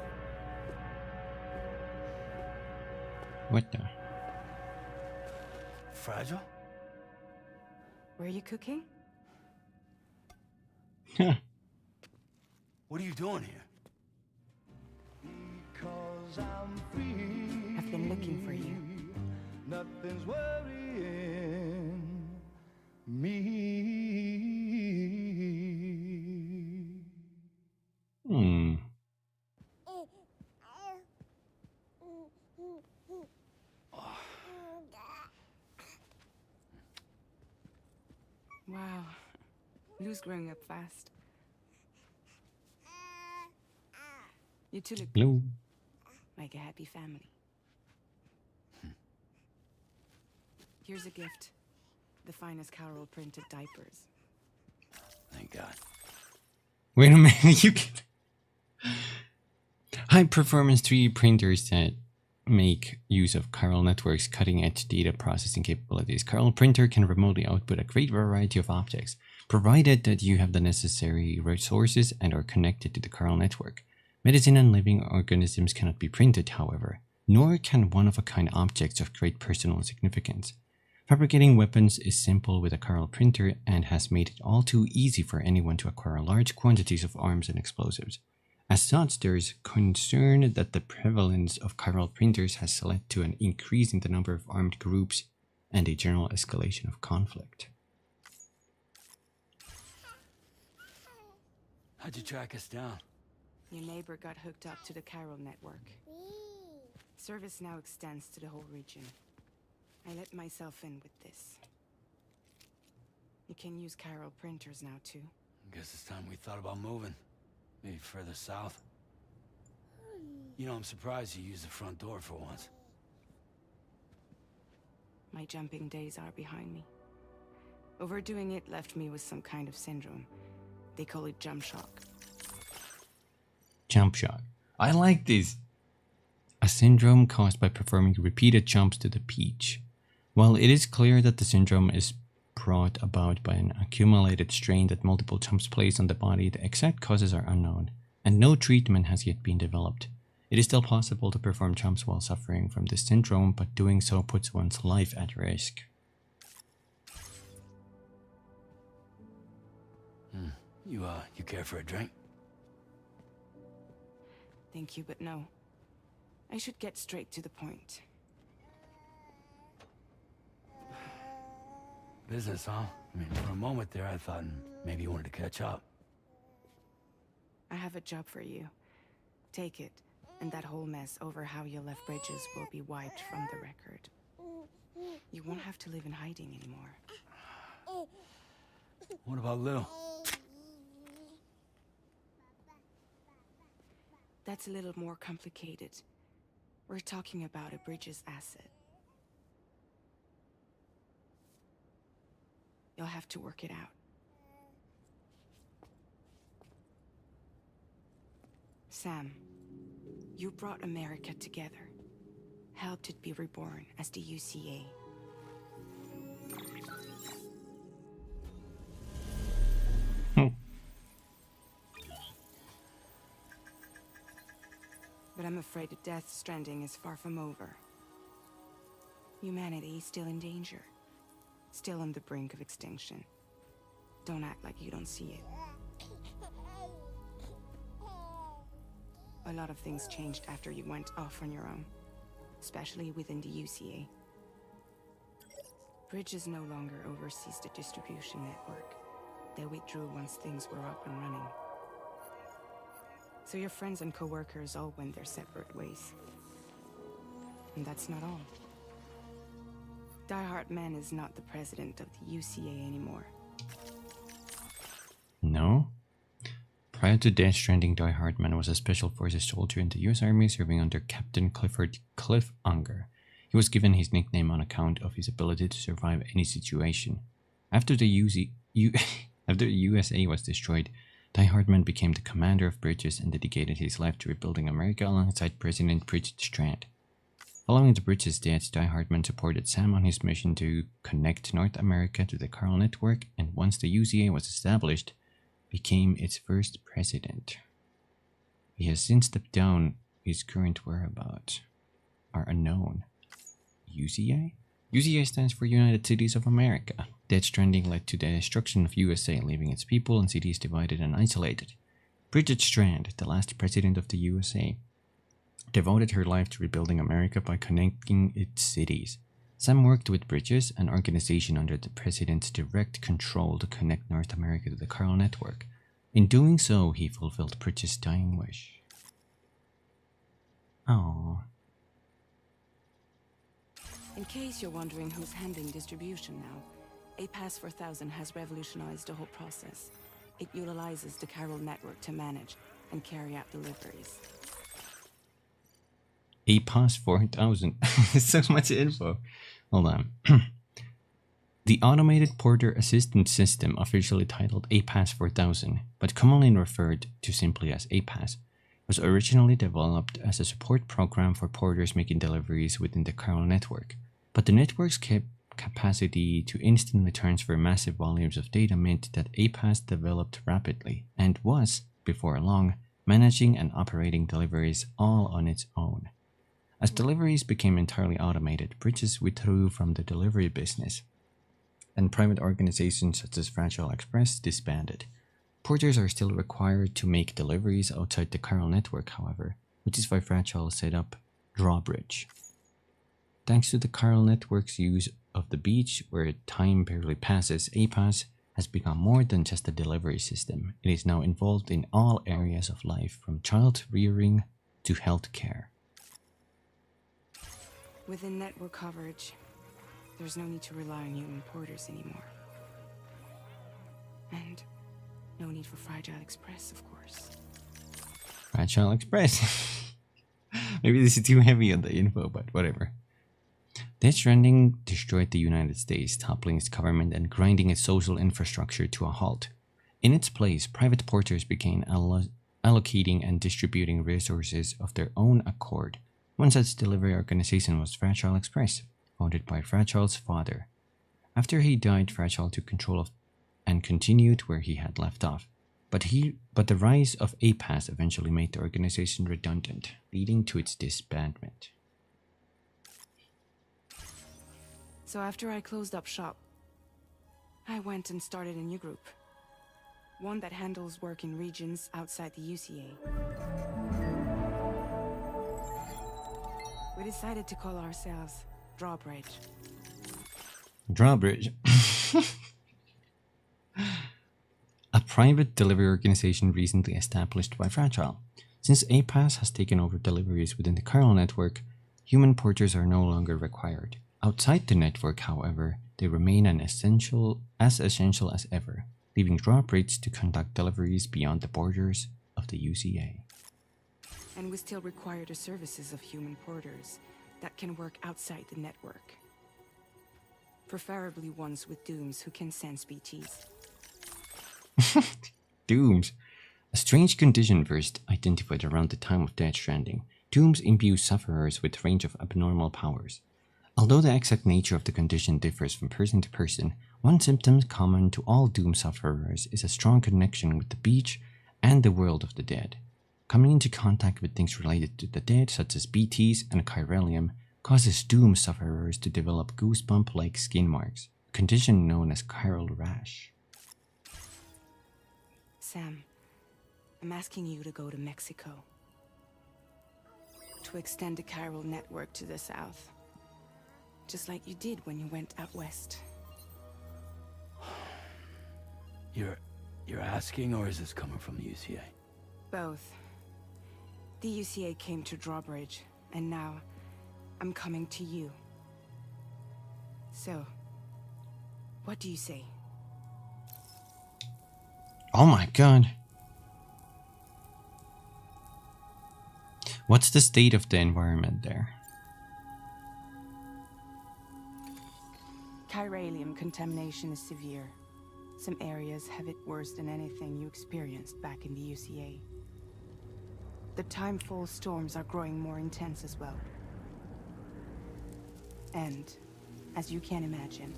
What the? Fragile? Were you cooking? Huh. What are you doing here? I've been looking for you. Nothing's worrying me. Hmm. Wow. Lou's growing up fast. You two look Hello. like a happy family. Here's a gift. The finest Carol printed diapers. Thank God. Wait a minute, you can... High performance 3D printers that make use of chiral networks' cutting-edge data processing capabilities. Chiral printer can remotely output a great variety of objects, provided that you have the necessary resources and are connected to the chiral network. Medicine and living organisms cannot be printed, however, nor can one-of-a-kind objects of great personal significance. Fabricating weapons is simple with a chiral printer and has made it all too easy for anyone to acquire large quantities of arms and explosives. As such, there is concern that the prevalence of chiral printers has led to an increase in the number of armed groups and a general escalation of conflict. How'd you track us down? Your neighbor got hooked up to the Carol network. Service now extends to the whole region. I let myself in with this. You can use Carol printers now too. Guess it's time we thought about moving. Maybe further south. You know, I'm surprised you used the front door for once. My jumping days are behind me. Overdoing it left me with some kind of syndrome. They call it jump shock. Jump shot. I like this. A syndrome caused by performing repeated jumps to the beach. While it is clear that the syndrome is brought about by an accumulated strain that multiple jumps place on the body. The exact causes are unknown, and no treatment has yet been developed. It is still possible to perform jumps while suffering from this syndrome, but doing so puts one's life at risk. You care for a drink? Thank you, but no. I should get straight to the point. Business, huh? I mean, for a moment there I thought maybe you wanted to catch up. I have a job for you. Take it, and that whole mess over how you left Bridges will be wiped from the record. You won't have to live in hiding anymore. What about Lou? That's a little more complicated. We're talking about a Bridges asset. You'll have to work it out. Sam, you brought America together. Helped it be reborn as the UCA. But I'm afraid that Death Stranding is far from over. Humanity is still in danger. Still on the brink of extinction. Don't act like you don't see it. A lot of things changed after you went off on your own. Especially within the UCA. Bridges no longer oversees the distribution network. They withdrew once things were up and running. So your friends and co-workers all went their separate ways. And that's not all. Die Hardman is not the president of the UCA anymore. No? Prior to Death Stranding, Die Hardman was a Special Forces soldier in the US Army serving under Captain Clifford Cliff Unger. He was given his nickname on account of his ability to survive any situation. After the USA was destroyed, Die Hardman became the commander of Bridges and dedicated his life to rebuilding America alongside President Bridget Strand. Following the Bridges' death, Die Hardman supported Sam on his mission to connect North America to the Carl Network, and once the UCA was established, became its first president. He has since stepped down. His current whereabouts are unknown. UCA? UCA stands for United Cities of America. Death Stranding led to the destruction of USA, leaving its people and cities divided and isolated. Bridget Strand, the last president of the USA, devoted her life to rebuilding America by connecting its cities. Sam worked with Bridges, an organization under the president's direct control, to connect North America to the Carl Network. In doing so, he fulfilled Bridges' dying wish. Oh. In case you're wondering who's handling distribution now, APAS 4000 has revolutionized the whole process. It utilizes the Carol network to manage and carry out deliveries. APAS 4000. So much info. Hold on. The Automated Porter Assistance System, officially titled APAS 4000, but commonly referred to simply as APAS, was originally developed as a support program for porters making deliveries within the Carol network. But the network's capacity to instantly transfer massive volumes of data meant that APAS developed rapidly and was, before long, managing and operating deliveries all on its own. As deliveries became entirely automated, Bridges withdrew from the delivery business, and private organizations such as Fragile Express disbanded. Porters are still required to make deliveries outside the Carol network, however, which is why Fragile set up Drawbridge. Thanks to the Carol network's use of the beach, where time barely passes, APAS has become more than just a delivery system. It is now involved in all areas of life, from child rearing to healthcare. Within network coverage, there's no need to rely on human porters anymore. And no need for Fragile Express, of course. Fragile Express. Maybe this is too heavy on the info, but whatever. Death Stranding destroyed the United States, toppling its government and grinding its social infrastructure to a halt. In its place, private porters began allocating and distributing resources of their own accord. One such delivery organization was Fragile Express, founded by Fragile's father. After he died, Fragile took control of and continued where he had left off. But the rise of APAS eventually made the organization redundant, leading to its disbandment. So after I closed up shop, I went and started a new group. One that handles work in regions outside the UCA. We decided to call ourselves Drawbridge. Drawbridge. A private delivery organization recently established by Fragile. Since APAS has taken over deliveries within the chiral network, human porters are no longer required. Outside the network, however, they remain as essential as ever, leaving Drawbridge to conduct deliveries beyond the borders of the UCA. And we still require the services of human porters that can work outside the network. Preferably ones with dooms who can sense BTs. Dooms. A strange condition first identified around the time of Death Stranding. Dooms imbue sufferers with a range of abnormal powers. Although the exact nature of the condition differs from person to person, one symptom common to all Doom sufferers is a strong connection with the beach and the world of the dead. Coming into contact with things related to the dead, such as BTs and chiralium, causes Doom sufferers to develop goosebump-like skin marks, a condition known as chiral rash. Sam, I'm asking you to go to Mexico. To extend the chiral network to the south. Just like you did when you went out west. You're asking, or is this coming from the UCA? Both. The UCA came to Drawbridge, and now I'm coming to you. So, what do you say? Oh my god. What's the state of the environment there? Chiralium contamination is severe. Some areas have it worse than anything you experienced back in the UCA. The timefall storms are growing more intense as well. And, as you can imagine,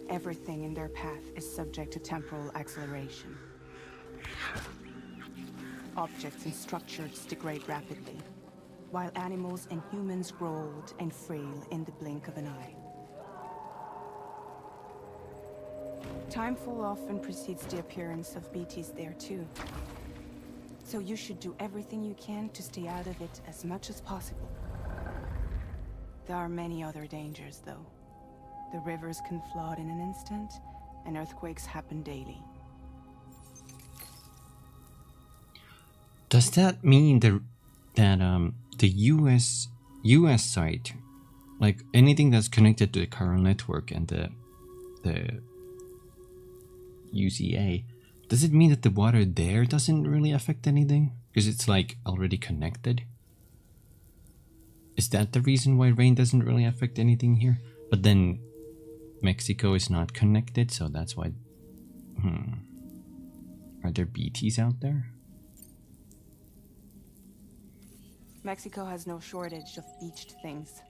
everything in their path is subject to temporal acceleration. Objects and structures degrade rapidly, while animals and humans grow old and frail in the blink of an eye. Timefall often precedes the appearance of BTs there too. So you should do everything you can to stay out of it as much as possible. There are many other dangers though. The rivers can flood in an instant, and earthquakes happen daily. Does that mean that the US side, like anything that's connected to the chiral network and the UCA, does it mean that the water there doesn't really affect anything because it's like already connected? Is that the reason why rain doesn't really affect anything here? But then Mexico is not connected, so that's why. Are there BTs out there? Mexico has no shortage of beached things.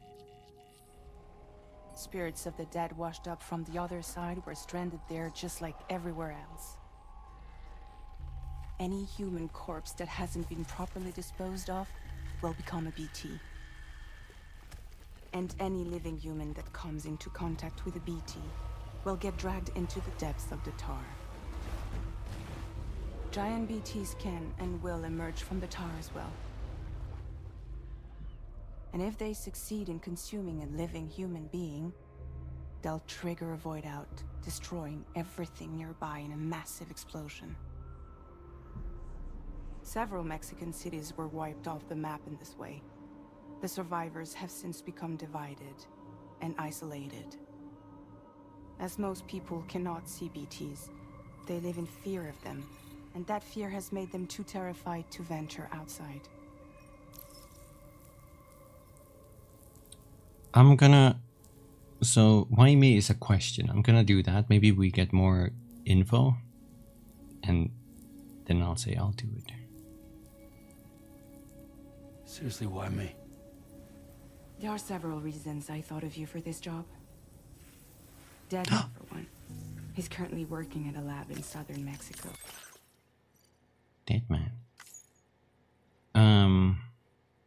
Spirits of the dead washed up from the other side were stranded there just like everywhere else. Any human corpse that hasn't been properly disposed of will become a BT. And any living human that comes into contact with a BT will get dragged into the depths of the tar. Giant BTs can and will emerge from the tar as well. And if they succeed in consuming a living human being, they'll trigger a void out, destroying everything nearby in a massive explosion. Several Mexican cities were wiped off the map in this way. The survivors have since become divided and isolated. As most people cannot see BTs, they live in fear of them, and that fear has made them too terrified to venture outside. So why me is a question. I'm gonna do that. Maybe we get more info and then I'll say I'll do it. Seriously, why me? There are several reasons I thought of you for this job. Dead for one. He's currently working at a lab in southern Mexico. Dead man.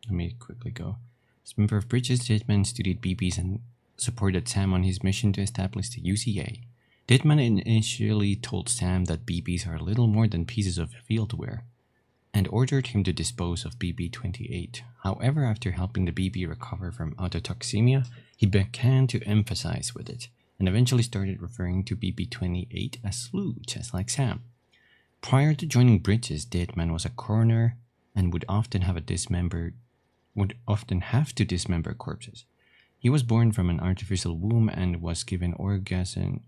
Let me quickly go. As a member of Bridges, Deadman studied BBs and supported Sam on his mission to establish the UCA. Deadman initially told Sam that BBs are little more than pieces of fieldware, and ordered him to dispose of BB-28. However, after helping the BB recover from autotoxemia, he began to emphasize with it, and eventually started referring to BB-28 as Sloo, just like Sam. Prior to joining Bridges, Deadman was a coroner and would often have to dismember corpses. He was born from an artificial womb and was given orgasm.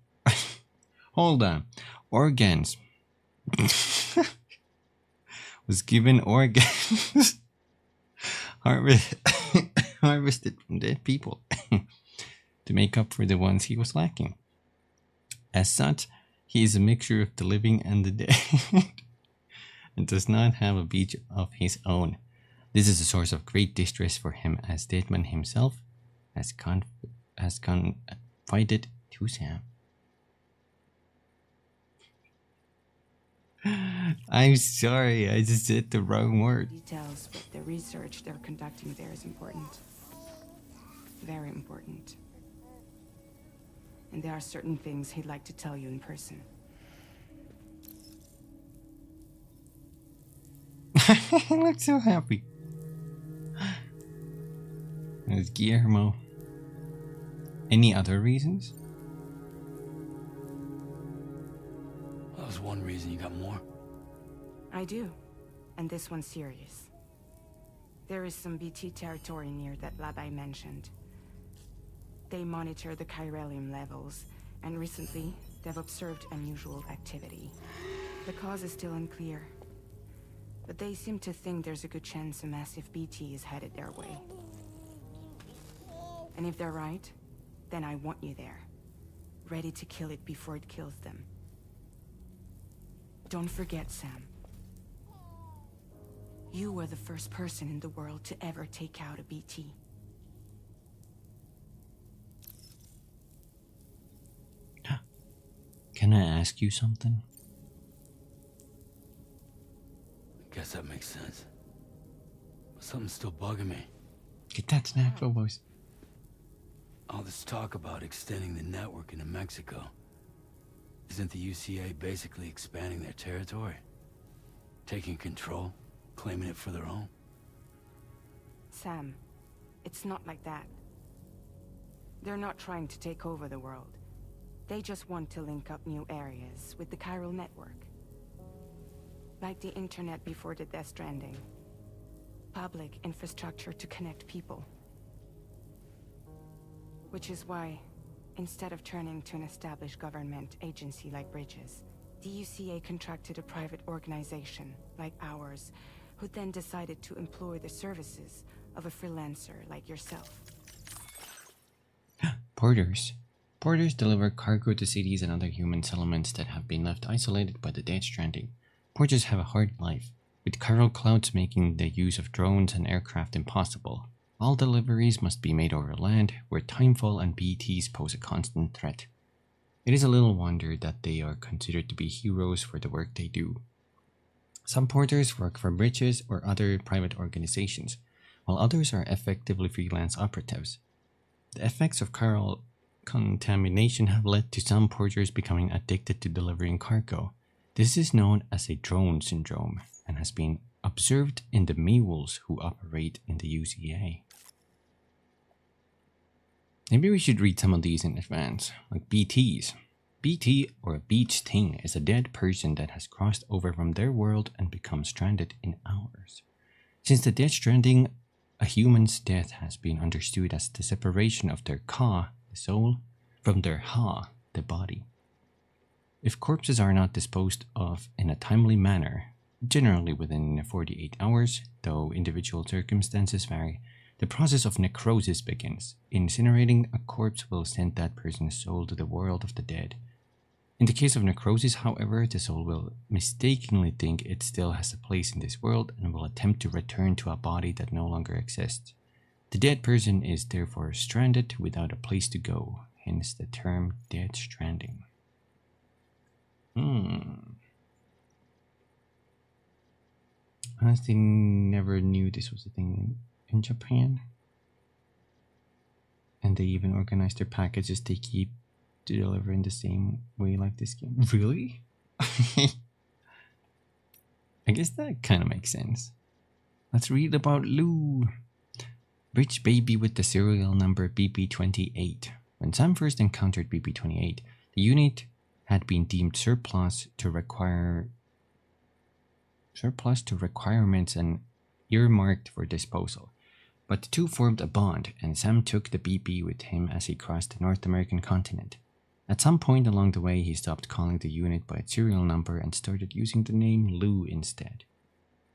Hold on, organs. Was given organs harvested from dead people to make up for the ones he was lacking. As such, he is a mixture of the living and the dead, and does not have a beach of his own. This is a source of great distress for him, as Deadman himself has confided to Sam. I'm sorry, I just said the wrong word. Details, but the research they're conducting there is important. Very important. And there are certain things he'd like to tell you in person. He looks so happy. There's Guillermo. Any other reasons? That was one reason. You got more? I do. And this one's serious. There is some BT territory near that lab I mentioned. They monitor the chiralium levels, and recently, they've observed unusual activity. The cause is still unclear, but they seem to think there's a good chance a massive BT is headed their way. And if they're right, then I want you there, ready to kill it before it kills them. Don't forget, Sam. You were the first person in the world to ever take out a BT. Can I ask you something? Guess that makes sense. But something's still bugging me. Get that snackful voice. All this talk about extending the network into Mexico. Isn't the UCA basically expanding their territory? Taking control? Claiming it for their own? Sam, it's not like that. They're not trying to take over the world. They just want to link up new areas with the chiral network. Like the internet before the Stranding. Public infrastructure to connect people. Which is why, instead of turning to an established government agency like Bridges, the UCA contracted a private organization like ours, who then decided to employ the services of a freelancer like yourself. Porters. Porters deliver cargo to cities and other human settlements that have been left isolated by the Dead Stranding. Porters have a hard life, with chiral clouds making the use of drones and aircraft impossible. All deliveries must be made over land, where timefall and BTs pose a constant threat. It is a little wonder that they are considered to be heroes for the work they do. Some porters work for Bridges or other private organizations, while others are effectively freelance operatives. The effects of chiral contamination have led to some porters becoming addicted to delivering cargo. This is known as a drone syndrome and has been observed in the mules who operate in the UCA. Maybe we should read some of these in advance, like BTs. BT, or a beach thing, is a dead person that has crossed over from their world and become stranded in ours. Since the Dead Stranding, a human's death has been understood as the separation of their ka, the soul, from their ha, the body. If corpses are not disposed of in a timely manner, generally within 48 hours, though individual circumstances vary, the process of necrosis begins. Incinerating a corpse will send that person's soul to the world of the dead. In the case of necrosis, however, the soul will mistakenly think it still has a place in this world and will attempt to return to a body that no longer exists. The dead person is therefore stranded without a place to go. hence the term dead stranding. Honestly, never knew this was a thing in Japan. And they even organize their packages they keep to deliver in the same way like this game. Really? I guess that kind of makes sense. Let's read about Lou. Rich baby with the serial number BB28. When Sam first encountered BB28, the unit had been deemed surplus to requirements and earmarked for disposal. But the two formed a bond, and Sam took the BB with him as he crossed the North American continent. At some point along the way, he stopped calling the unit by its serial number and started using the name Lou instead.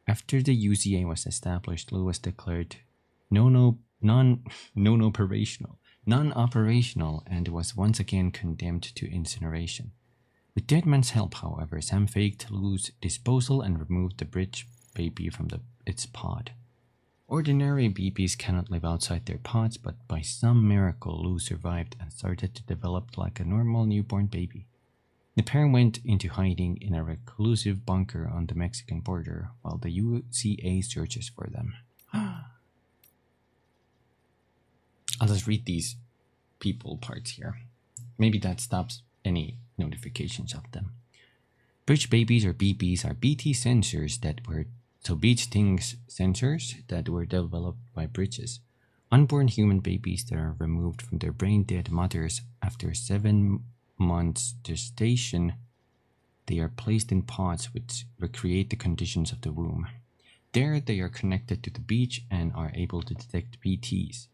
After the UCA was established, Lou was declared non-operational and was once again condemned to incineration. With Deadman's help, however, Sam faked Lou's disposal and removed the bridge baby from its pod. Ordinary BBs cannot live outside their pods, but by some miracle, Lou survived and started to develop like a normal newborn baby. The pair went into hiding in a reclusive bunker on the Mexican border while the UCA searches for them. I'll just read these people parts here. Maybe that stops any notifications of them. Bridge babies or BBs are BT sensors that were beach things sensors that were developed by bridges. Unborn human babies that are removed from their brain-dead mothers after 7 months gestation, they are placed in pods which recreate the conditions of the womb. There they are connected to the beach and are able to detect BTs.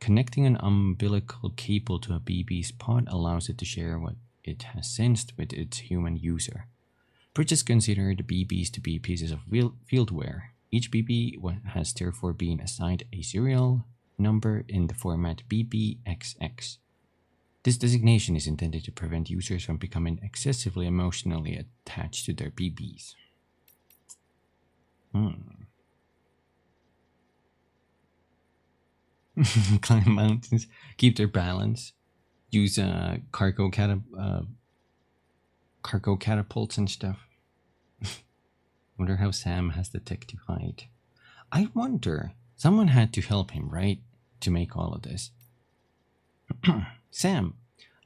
Connecting an umbilical cable to a BB's pod allows it to share what it has sensed with its human user. Bridges consider the BBs to be pieces of fieldware. Each BB has therefore been assigned a serial number in the format BBXX. This designation is intended to prevent users from becoming excessively emotionally attached to their BBs. Climb mountains, keep their balance, use cargo catapults and stuff. Wonder how Sam has the tech to hide. I wonder, someone had to help him, right, to make all of this. Sam,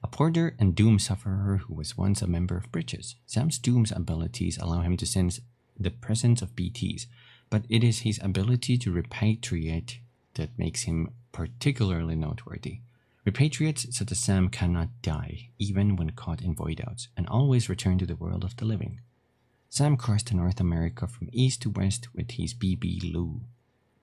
a porter and doom sufferer who was once a member of Bridges. Sam's doom's abilities allow him to sense the presence of BTs, but it is his ability to repatriate that makes him particularly noteworthy. Repatriates such as Sam cannot die, even when caught in voidouts, and always return to the world of the living. Sam crossed North America from east to west with his BB Lou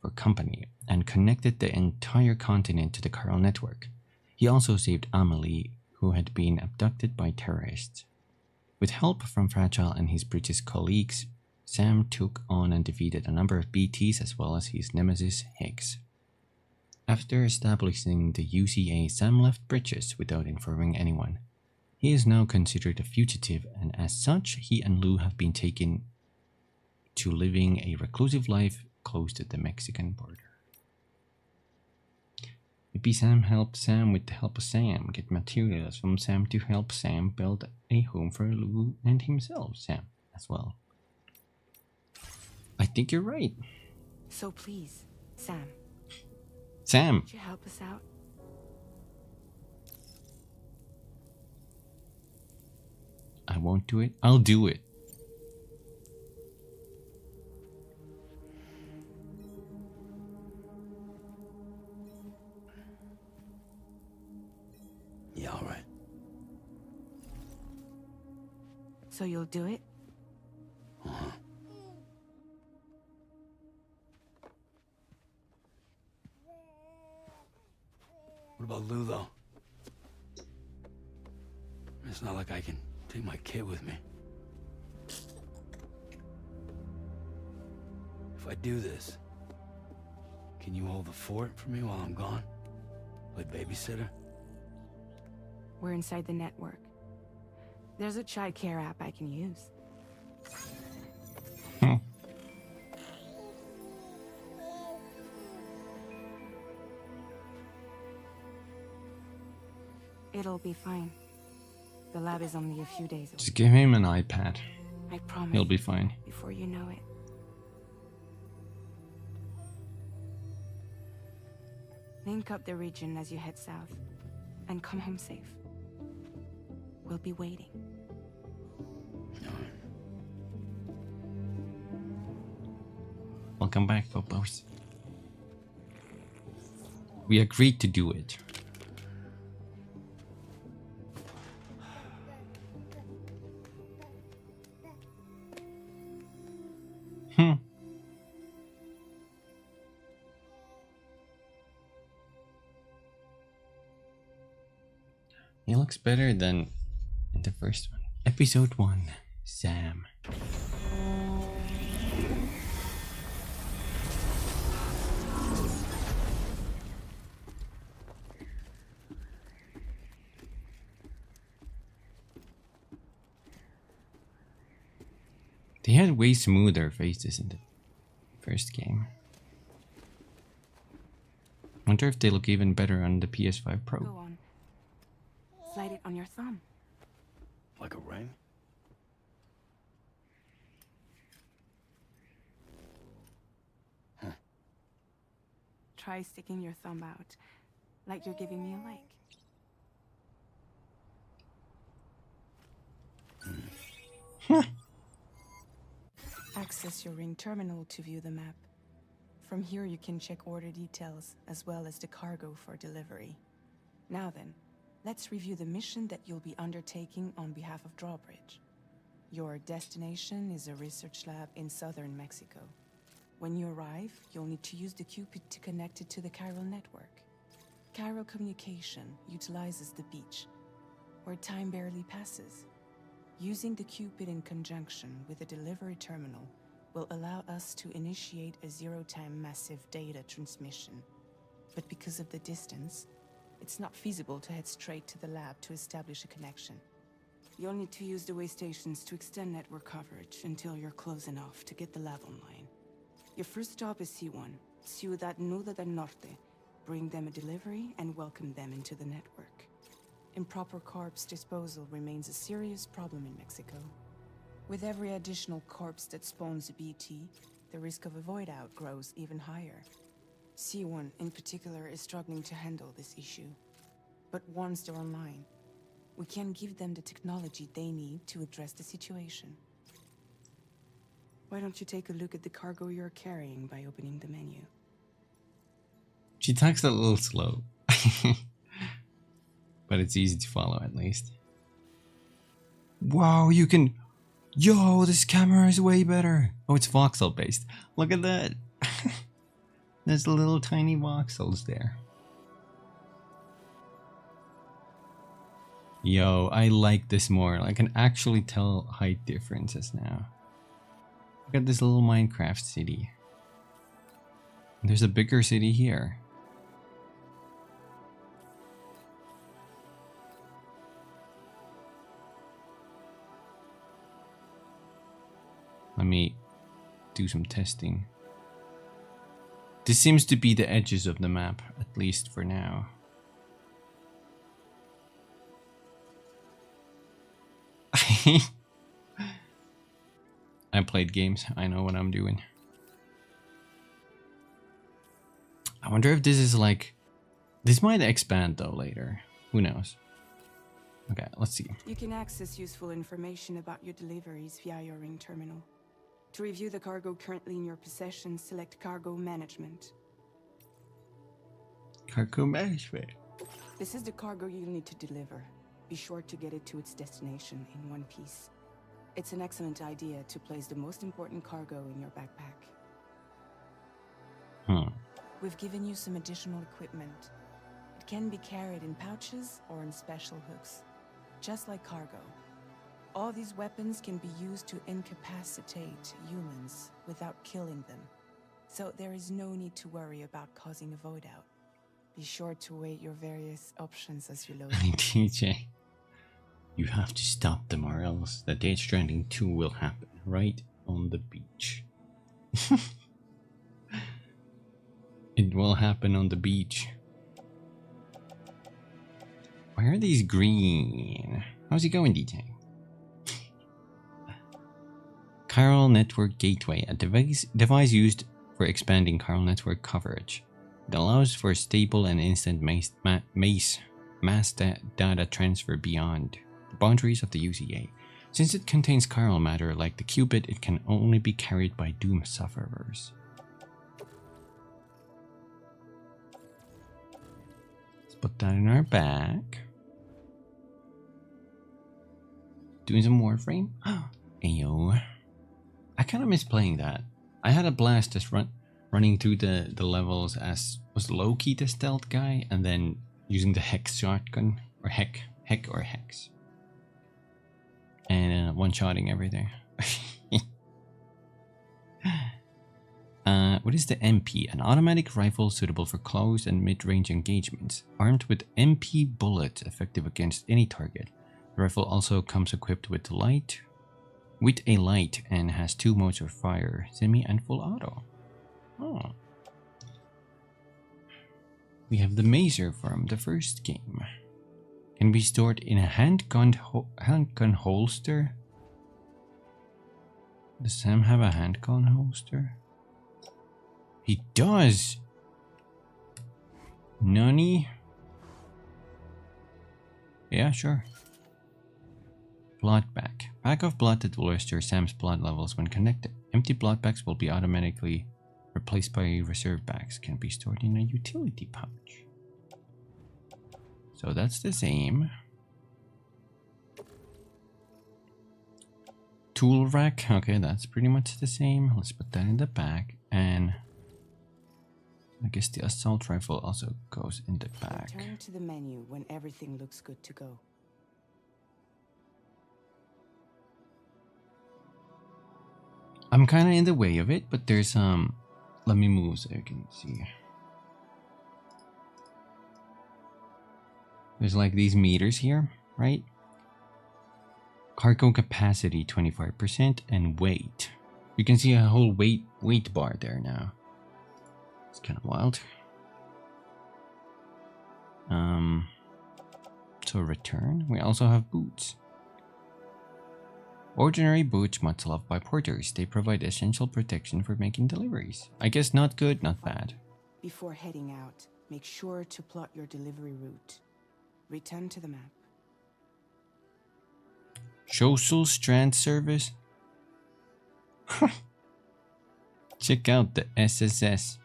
for company, and connected the entire continent to the Carl network. He also saved Amelie, who had been abducted by terrorists. With help from Fragile and his British colleagues, Sam took on and defeated a number of BTs as well as his nemesis Higgs. After establishing the UCA, Sam left Bridges without informing anyone. He is now considered a fugitive, and as such, he and Lou have been taken to living a reclusive life close to the Mexican border. Maybe Sam helped Sam with the help of Sam get materials from Sam to help Sam build a home for Lou and himself, Sam, as well. I think you're right. So please, Sam. Sam! Would you help us out? I won't do it. I'll do it. Yeah, all right. So you'll do it? Uh-huh. What about Lou, though? It's not like I can take my kid with me. If I do this, can you hold the fort for me while I'm gone? Play babysitter? We're inside the network. There's a child care app I can use. It'll be fine. The lab is only a few days away. Just give him an iPad. I promise. He'll be fine. Before you know it. Link up the region as you head south, and come home safe. We'll be waiting. Welcome back, Popos. We agreed to do it. He looks better than in the first one. Episode 1, Sam. They had way smoother faces in the first game. Wonder if they look even better on the PS5 Pro. Go on. Slide it on your thumb. Like a ring? Huh. Try sticking your thumb out, like you're giving me a like. Access your ring terminal to view the map. From here you can check order details, as well as the cargo for delivery. Now then, let's review the mission that you'll be undertaking on behalf of Drawbridge. Your destination is a research lab in southern Mexico. When you arrive, you'll need to use the Cupid to connect it to the chiral network. Chiral communication utilizes the beach, where time barely passes. Using the Cupid in conjunction with a delivery terminal will allow us to initiate a zero-time massive data transmission. But because of the distance, it's not feasible to head straight to the lab to establish a connection. You'll need to use the way stations to extend network coverage until you're close enough to get the lab online. Your first stop is C1, Ciudad Nuda del Norte. Bring them a delivery and welcome them into the network. Improper corpse disposal remains a serious problem in Mexico. With every additional corpse that spawns a BT, the risk of a void out grows even higher. C1 in particular is struggling to handle this issue. But once they're online, we can give them the technology they need to address the situation. Why don't you take a look at the cargo you're carrying by opening the menu? She talks a little slow. But it's easy to follow at least. Wow, you can... Yo, this camera is way better. Oh, it's voxel based. Look at that. There's little tiny voxels there. Yo, I like this more. I can actually tell height differences now. Look at this little Minecraft city. There's a bigger city here. Let me do some testing. This seems to be the edges of the map, at least for now. I played games, I know what I'm doing. I wonder if this is like... This might expand though later. Who knows? Okay, let's see. You can access useful information about your deliveries via your ring terminal. To review the cargo currently in your possession, select Cargo Management. Cargo management. This is the cargo you'll need to deliver. Be sure to get it to its destination in one piece. It's an excellent idea to place the most important cargo in your backpack. We've given you some additional equipment. It can be carried in pouches or in special hooks, just like cargo. All these weapons can be used to incapacitate humans without killing them. So there is no need to worry about causing a void out. Be sure to weigh your various options as you load. TJ, you have to stop them or else the Death Stranding 2 will happen right on the beach. It will happen on the beach. Why are these green? How's it going, DJ? Chiral Network Gateway, a device used for expanding chiral network coverage. It allows for stable and instant mass data transfer beyond the boundaries of the UCA. Since it contains chiral matter like the qubit, it can only be carried by doom sufferers. Let's put that in our bag. Doing some Warframe? Ayo. I kind of miss playing that. I had a blast just running through the levels as was Loki the stealth guy, and then using the hex shotgun or hex, and one-shotting everything. What is the MP? An automatic rifle suitable for close and mid-range engagements, armed with MP bullets effective against any target. The rifle also comes equipped with a light and has 2 modes of fire, semi and full auto. Oh. We have the Mazer from the first game. Can be stored in a handgun holster. Does Sam have a handgun holster? He does! Nani? Yeah, sure. Blood bag. Bag of blood that will restore Sam's blood levels when connected. Empty blood bags will be automatically replaced by reserve bags. Can be stored in a utility pouch. So that's the same. Tool rack. Okay, that's pretty much the same. Let's put that in the bag. And I guess the assault rifle also goes in the bag. Return to the menu when everything looks good to go. I'm kind of in the way of it, but there's let me move so you can see. There's like these meters here, right? Cargo capacity 25% and weight. You can see a whole weight bar there now. It's kind of wild. So return. We also have boots. Ordinary boots much loved by porters. They provide essential protection for making deliveries. I guess not good, not bad. Before heading out, make sure to plot your delivery route. Return to the map. Social Strand Service. Check out the SSS.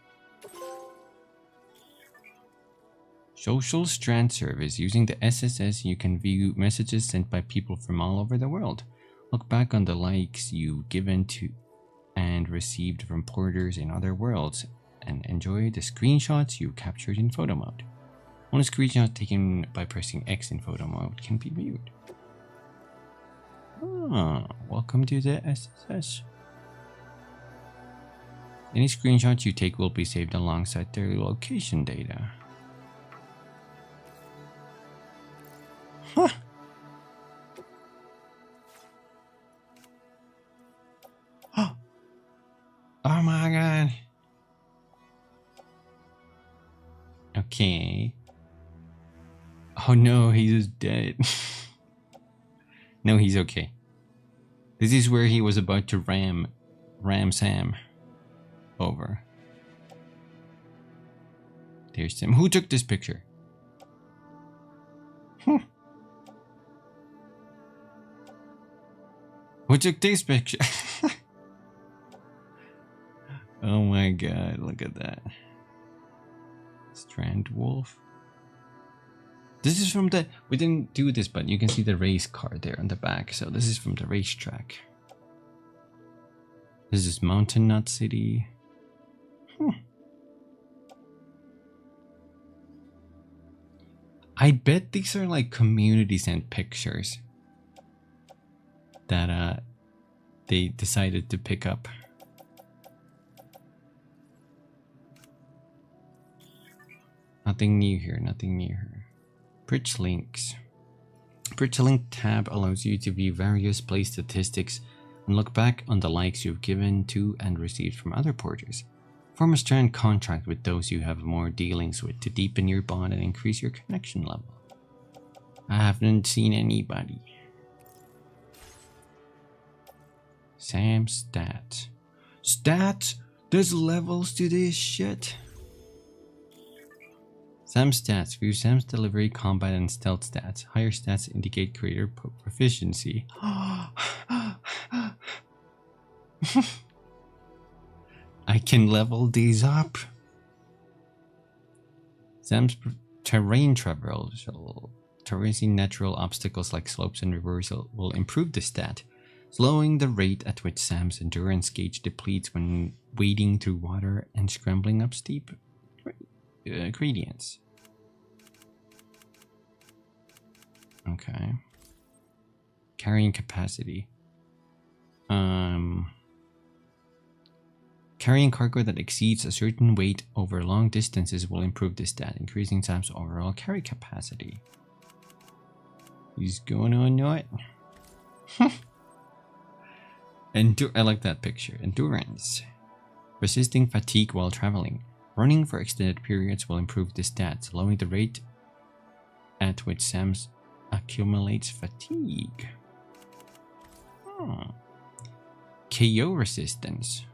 Social Strand Service. Using the SSS, you can view messages sent by people from all over the world. Look back on the likes you've given to and received from porters in other worlds and enjoy the screenshots you captured in photo mode. One screenshot taken by pressing X in photo mode can be viewed. Ah, welcome to the SSS. Any screenshots you take will be saved alongside their location data. Huh. Oh my god. Okay. Oh no, he's dead. No, he's okay. This is where he was about to ram Sam over. There's Sam. Who took this picture? Who took this picture? Oh my god, look at that. Strand Wolf. This is from the... We didn't do this, but you can see the race car there on the back. So this is from the racetrack. This is Mountain Nut City. I bet these are like community sent pictures that they decided to pick up. Nothing new here, nothing new here. Bridge links. Bridge link tab allows you to view various play statistics and look back on the likes you've given to and received from other porters. Form a strand contract with those you have more dealings with to deepen your bond and increase your connection level. I haven't seen anybody. Sam's stats. Stats? There's levels to this shit. Sam's stats. View Sam's delivery, combat, and stealth stats. Higher stats indicate greater proficiency. I can level these up. Sam's terrain traversal. Traversing natural obstacles like slopes and rivers will improve the stat, slowing the rate at which Sam's endurance gauge depletes when wading through water and scrambling up steep gradients. Okay. Carrying capacity. Carrying cargo that exceeds a certain weight over long distances will improve this stat, increasing Sam's overall carry capacity. He's going on nut. I like that picture. Endurance. Resisting fatigue while traveling. Running for extended periods will improve this stat, slowing the rate at which Sam's accumulates fatigue. KO resistance.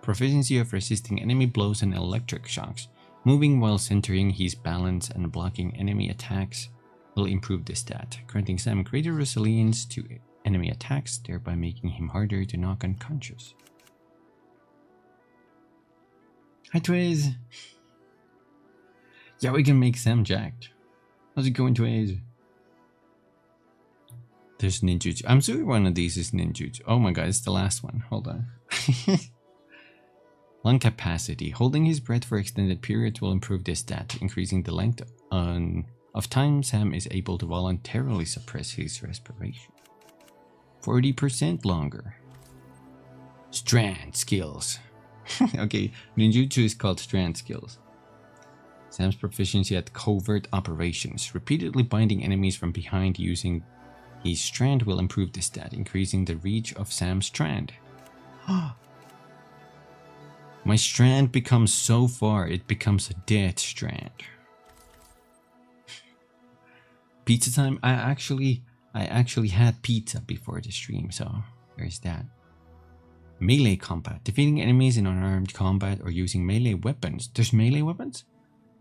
Proficiency of resisting enemy blows and electric shocks. Moving while centering his balance and blocking enemy attacks will improve this stat, granting Sam greater resilience to enemy attacks, thereby making him harder to knock unconscious. Hi Twiz! Yeah, we can make Sam jacked. How's it going, Twiz? There's ninjutsu. I'm sure one of these is ninjutsu. Oh my god, it's the last one. Hold on. Lung capacity. Holding his breath for extended periods will improve this stat, increasing the length of time Sam is able to voluntarily suppress his respiration. 40% longer. Strand skills. Okay, ninjutsu is called strand skills. Sam's proficiency at covert operations. Repeatedly binding enemies from behind using his strand will improve this stat, increasing the reach of Sam's strand. My strand becomes so far, it becomes a dead strand. Pizza time? I actually had pizza before the stream, so there's that. Melee combat. Defeating enemies in unarmed combat or using melee weapons. There's melee weapons?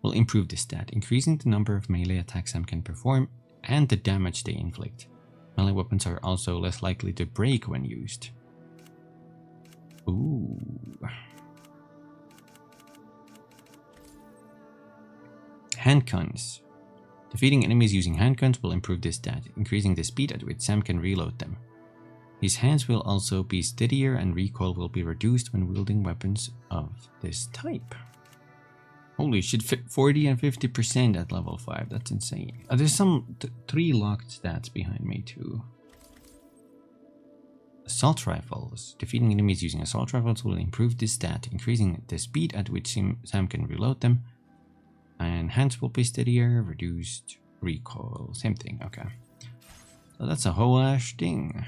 Will improve this stat, increasing the number of melee attacks Sam can perform and the damage they inflict. Melee weapons are also less likely to break when used. Ooh. Handguns. Defeating enemies using handguns will improve this stat, increasing the speed at which Sam can reload them. His hands will also be steadier and recoil will be reduced when wielding weapons of this type. Holy shit, 40 and 50% at level 5, that's insane. There's some 3 locked stats behind me too. Assault rifles. Defeating enemies using assault rifles will improve this stat, increasing the speed at which Sam can reload them. And hands will be steadier, reduced recoil, same thing, okay. So that's a whole ass thing.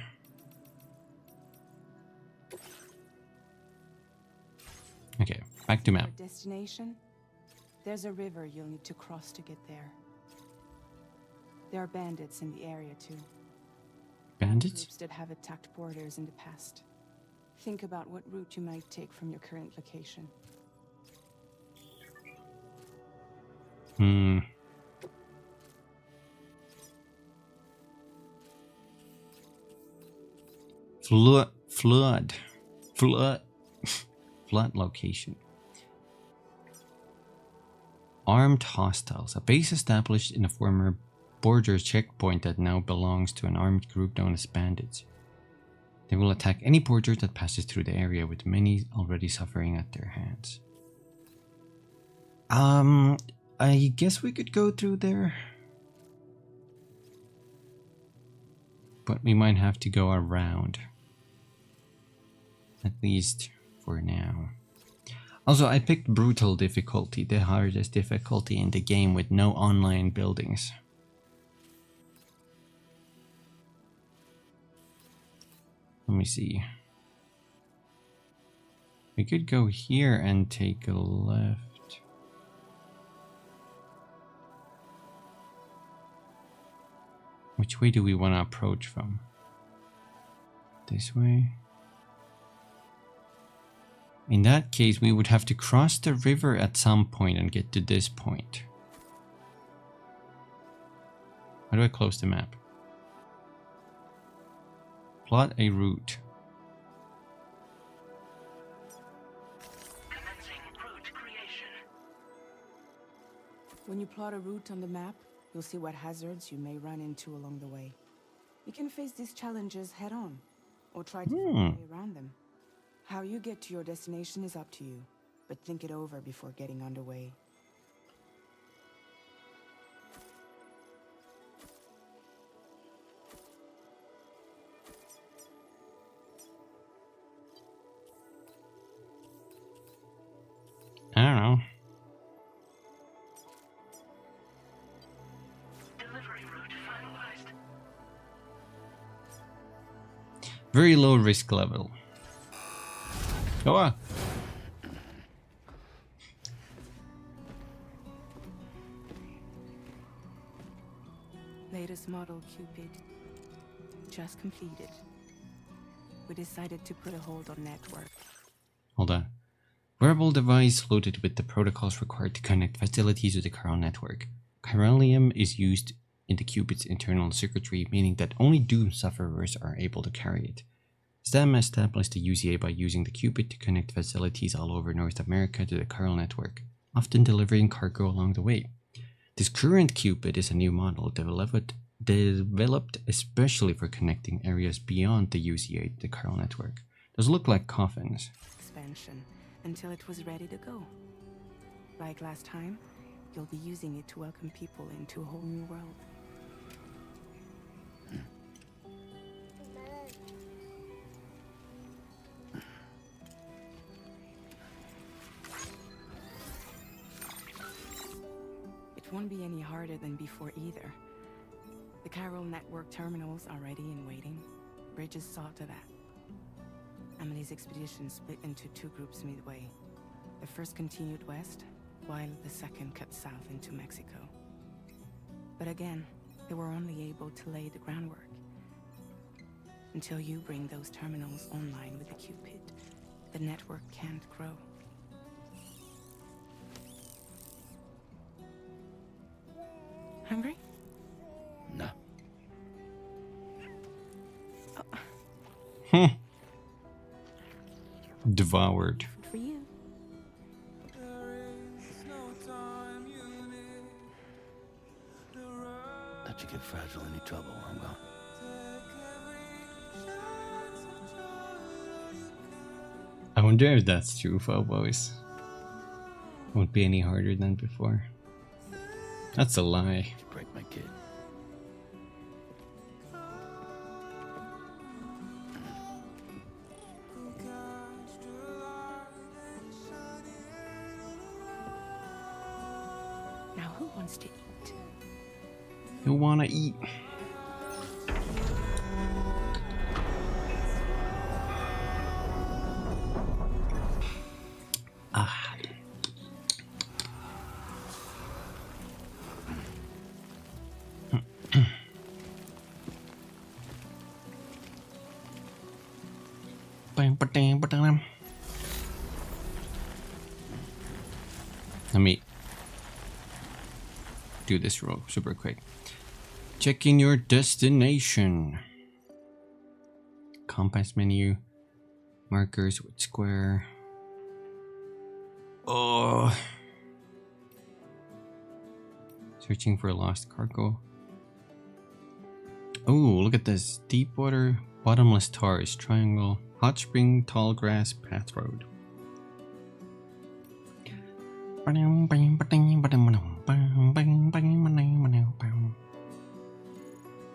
Okay, back to map. Destination? There's a river you'll need to cross to get there. There are bandits in the area too. Bandits? Groups that have attacked borders in the past. Think about what route you might take from your current location. Flood location. Armed hostiles. A base established in a former border checkpoint that now belongs to an armed group known as bandits. They will attack any border that passes through the area, with many already suffering at their hands. I guess we could go through there. But we might have to go around. At least for now. Also, I picked brutal difficulty, the hardest difficulty in the game with no online buildings. Let me see. We could go here and take a left. Which way do we want to approach from? This way? In that case, we would have to cross the river at some point and get to this point. How do I close the map? Plot a route. Commencing route creation. When you plot a route on the map, you'll see what hazards you may run into along the way. You can face these challenges head on, or try to find a way around them. How you get to your destination is up to you, but think it over before getting underway. I don't know. Delivery route finalized. Very low risk level. Oh, Latest model Cupid. Just completed. We decided to put a hold on network. hold on. Wearable device loaded with the protocols required to connect facilities to the chiral network. Chiralium is used in the Cupid's internal circuitry, meaning that only Doom sufferers are able to carry it. STEM established the UCA by using the Cupid to connect facilities all over North America to the chiral network, often delivering cargo along the way. This current Cupid is a new model developed especially for connecting areas beyond the UCA to the chiral network. Those look like coffins. Expansion until it was ready to go. Like last time, you'll be using it to welcome people into a whole new world. It won't be any harder than before either. The chiral network terminals are ready and waiting. Bridges saw to that. Emily's expedition split into two groups midway. The first continued west, while the second cut south into Mexico. But again, they were only able to lay the groundwork. Until you bring those terminals online with the Cupid, the network can't grow. Hungry? No. Devoured. Food for you. Let you get fragile any trouble, I'm gone. I wonder if that's true, Phobos. Won't be any harder than before. That's a lie. You break my kid. Now who wants to eat? You wanna eat? Ah. Let me do this roll super quick. Checking your destination. Compass menu. Markers with square. Oh. Searching for lost cargo. Oh, look at this. Deep water, bottomless tars, triangle, hot spring, tall grass, path road.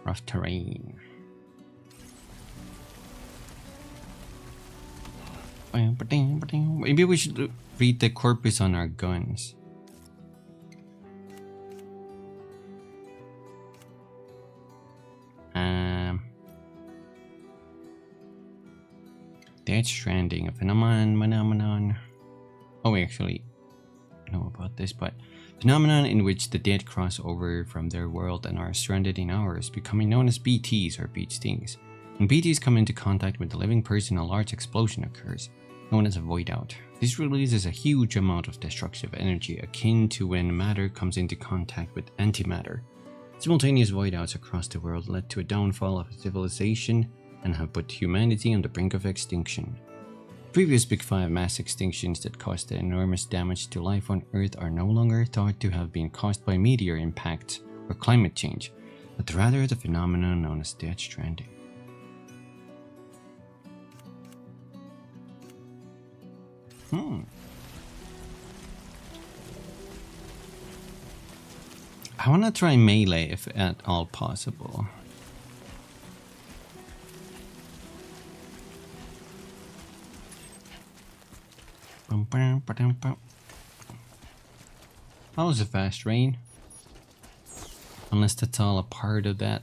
Rough terrain. Maybe we should read the corpus on our guns. That's Stranding, a phenomenon. Oh, we actually know about about this, but phenomenon in which the dead cross over from their world and are stranded in ours, becoming known as BTs or beach stings. When BTs come into contact with a living person, a large explosion occurs, known as a void out. This releases a huge amount of destructive energy, akin to when matter comes into contact with antimatter. Simultaneous void outs across the world led to a downfall of civilization and have put humanity on the brink of extinction. Previous Big Five mass extinctions that caused enormous damage to life on Earth are no longer thought to have been caused by meteor impacts or climate change, but rather the phenomenon known as Death Stranding. I wanna try melee if at all possible. That was a fast rain. Unless that's all a part of that.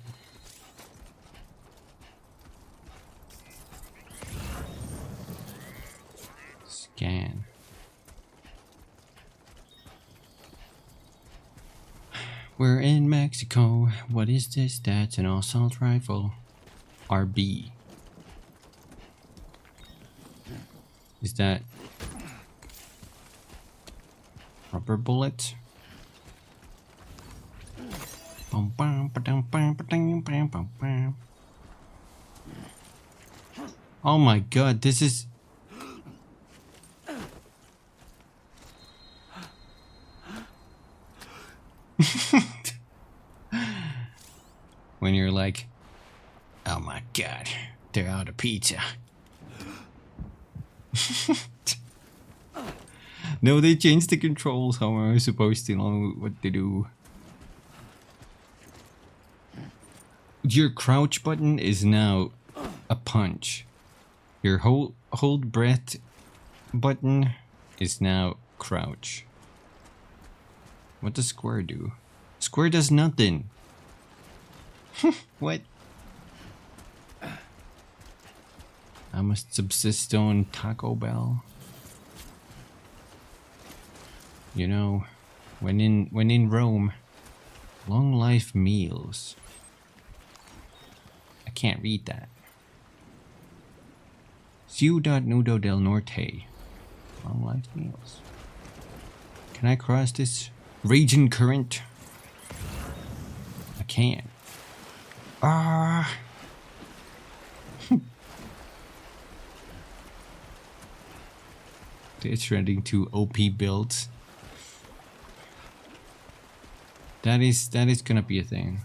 Scan. We're in Mexico. What is this? That's an assault rifle. RB. Is that rubber bullet? Oh my god, this is... When you're like, oh my god, they're out of pizza. No, they changed the controls. How am I supposed to know what to do? Your crouch button is now a punch. Your hold breath button is now crouch. What does square do? Square does nothing. What? I must subsist on Taco Bell. You know, when in Rome, long life meals. I can't read that. Ciudad Nudo del Norte. Long life meals. Can I cross this raging current? I can't. Ah. It's trending to OP builds. That is gonna be a thing.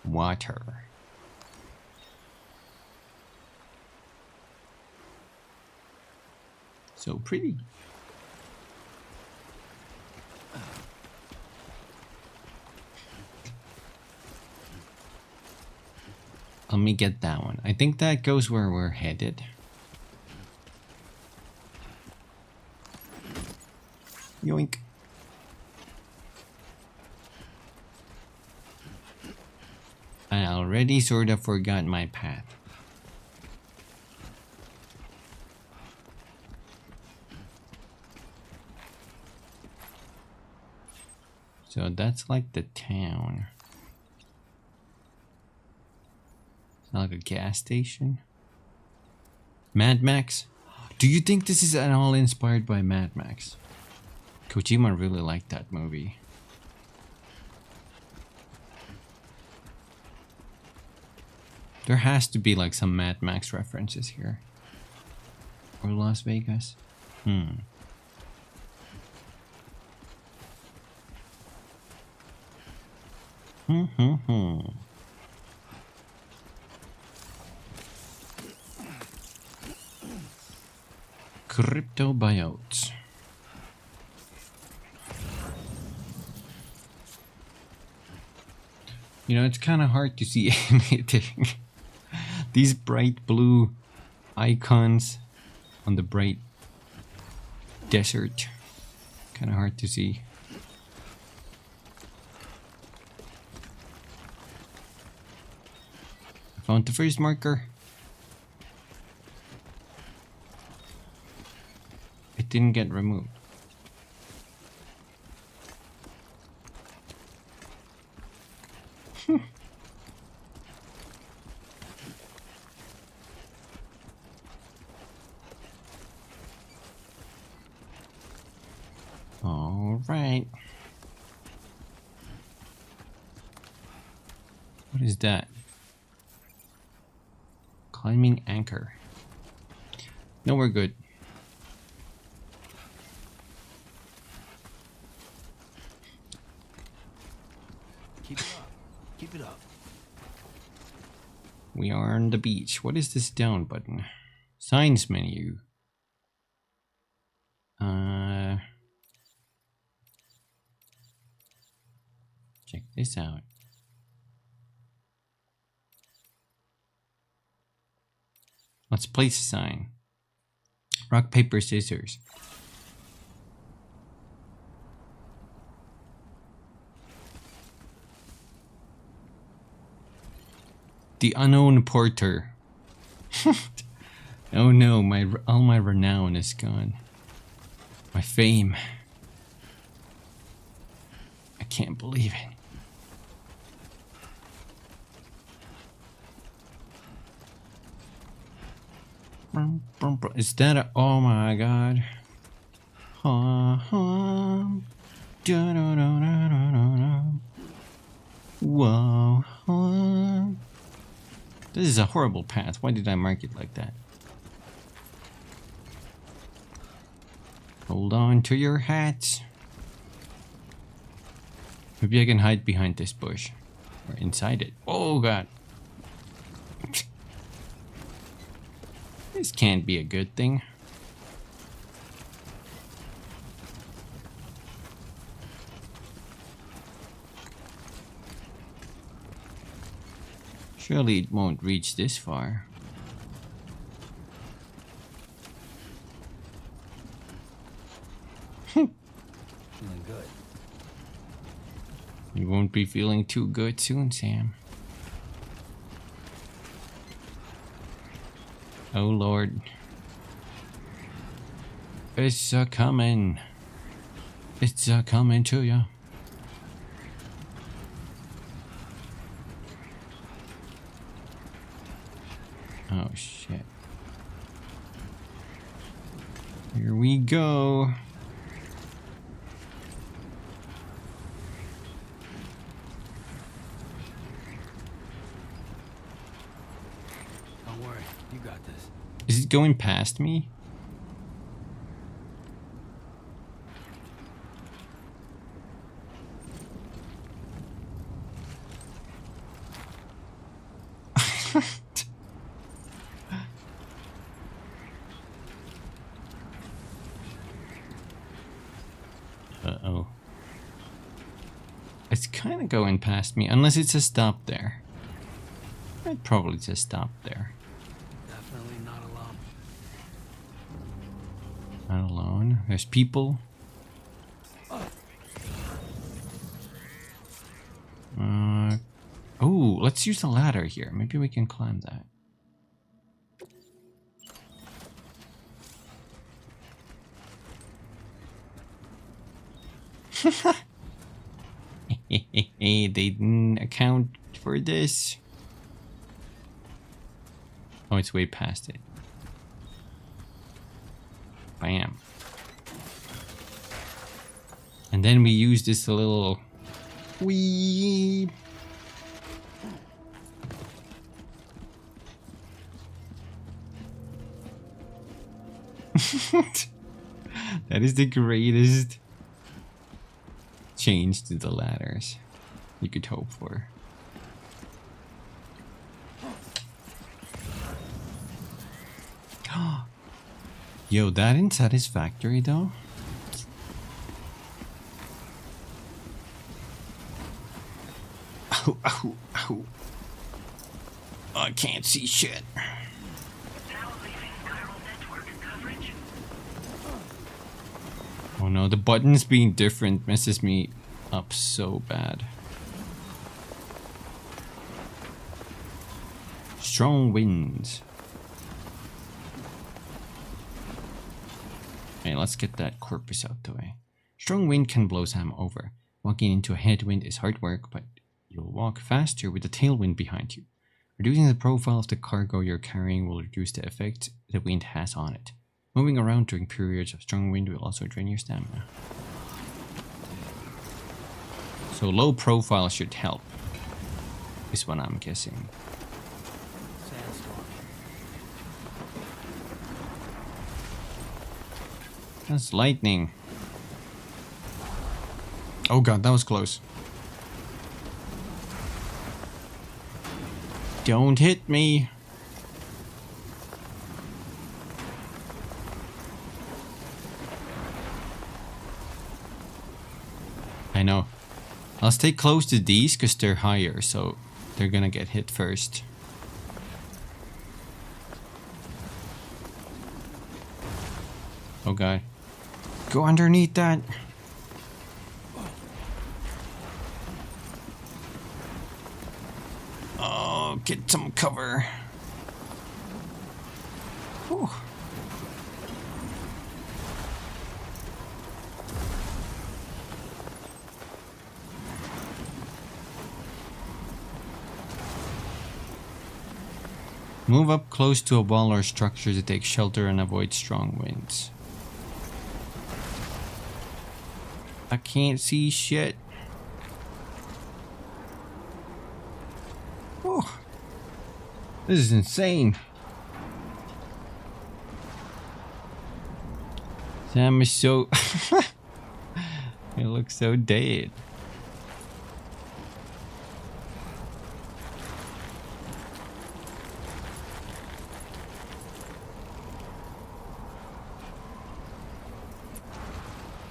Water. So pretty. Let me get that one. I think that goes where we're headed. Yoink. I already sort of forgot my path. So that's like the town. It's not like a gas station. Mad Max? Do you think this is at all inspired by Mad Max? Kojima really liked that movie. There has to be like some Mad Max references here. Or Las Vegas. Crypto buyouts. You know, it's kind of hard to see anything. These bright blue icons on the bright desert. Kind of hard to see. I found the first marker. didn't get removed? All right. What is that? Climbing anchor. No, we're good. Keep it up. Keep it up. We are on the beach. What is this down button? Signs menu. Check this out. Let's place a sign. Rock, paper, scissors. The unknown porter. Oh no, all my renown is gone. My fame. I can't believe it. Is that a... Oh my god. Whoa. This is a horrible path. Why did I mark it like that? Hold on to your hats. Maybe I can hide behind this bush. Or inside it. Oh god. This can't be a good thing. Surely it won't reach this far. Feeling good. You won't be feeling too good soon, Sam. Oh Lord. It's a coming. It's a coming to ya. Oh shit. Here we go. Don't worry, you got this. Is it going past me? Uh-oh. It's kind of going past me, unless it's a stop there. It probably just stopped there. Definitely not alone. Not alone. There's people. Oh, let's use the ladder here. Maybe we can climb that. They didn't account for this. Oh, it's way past it. Bam. And then we use this little... Wee. That is the greatest change to the ladders you could hope for. Yo, that ain't satisfactory though. Ow, ow, ow. I can't see shit. Now leaving chiral network coverage. Oh no, the buttons being different messes me up so bad. Strong winds. Okay, let's get that corpus out the way. Strong wind can blow Sam over. Walking into a headwind is hard work, but you'll walk faster with a tailwind behind you. Reducing the profile of the cargo you're carrying will reduce the effect the wind has on it. Moving around during periods of strong wind will also drain your stamina. So low profile should help, is what I'm guessing. That's lightning. Oh god, that was close. Don't hit me. I know. I'll stay close to these because they're higher, so they're gonna get hit first. Oh god. Go underneath that. Oh, get some cover. Whew. Move up close to a wall or structure to take shelter and avoid strong winds. I can't see shit. Oh, this is insane. Sam is so... It looks so dead.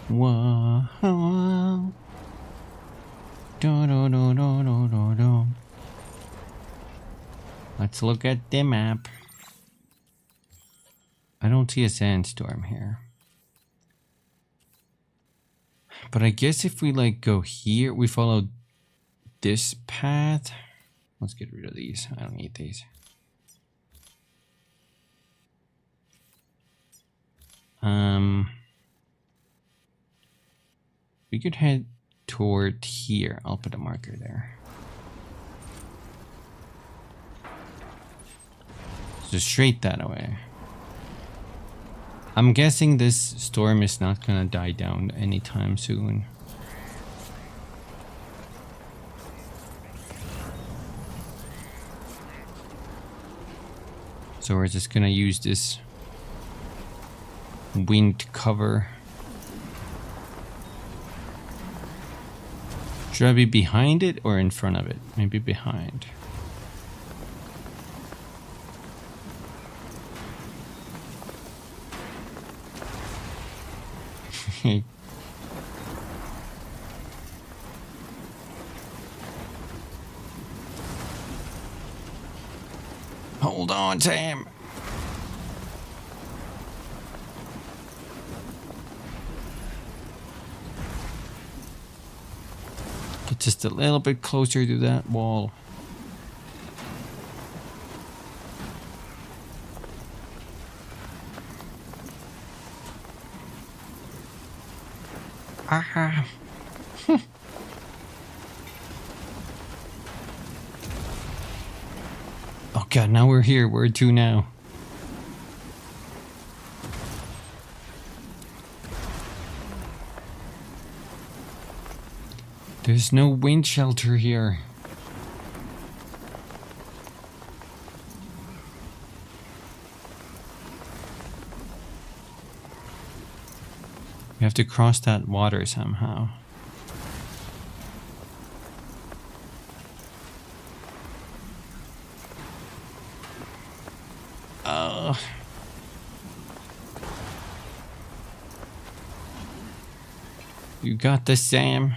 Whoa. Do, do, do, do, do, do, do. Let's look at the map. I don't see a sandstorm here. But I guess if we like go here, we follow this path. Let's get rid of these. I don't need these. We could head toward here. I'll put a marker there. So straight that way. I'm guessing this storm is not gonna die down anytime soon. So we're just gonna use this wind cover. Should I be behind it or in front of it? Maybe behind. Hold on, Sam. Get just a little bit closer to that wall. Aha. Oh god, now we're here. Where to now? There's no wind shelter here. We have to cross that water somehow. You got this, Sam.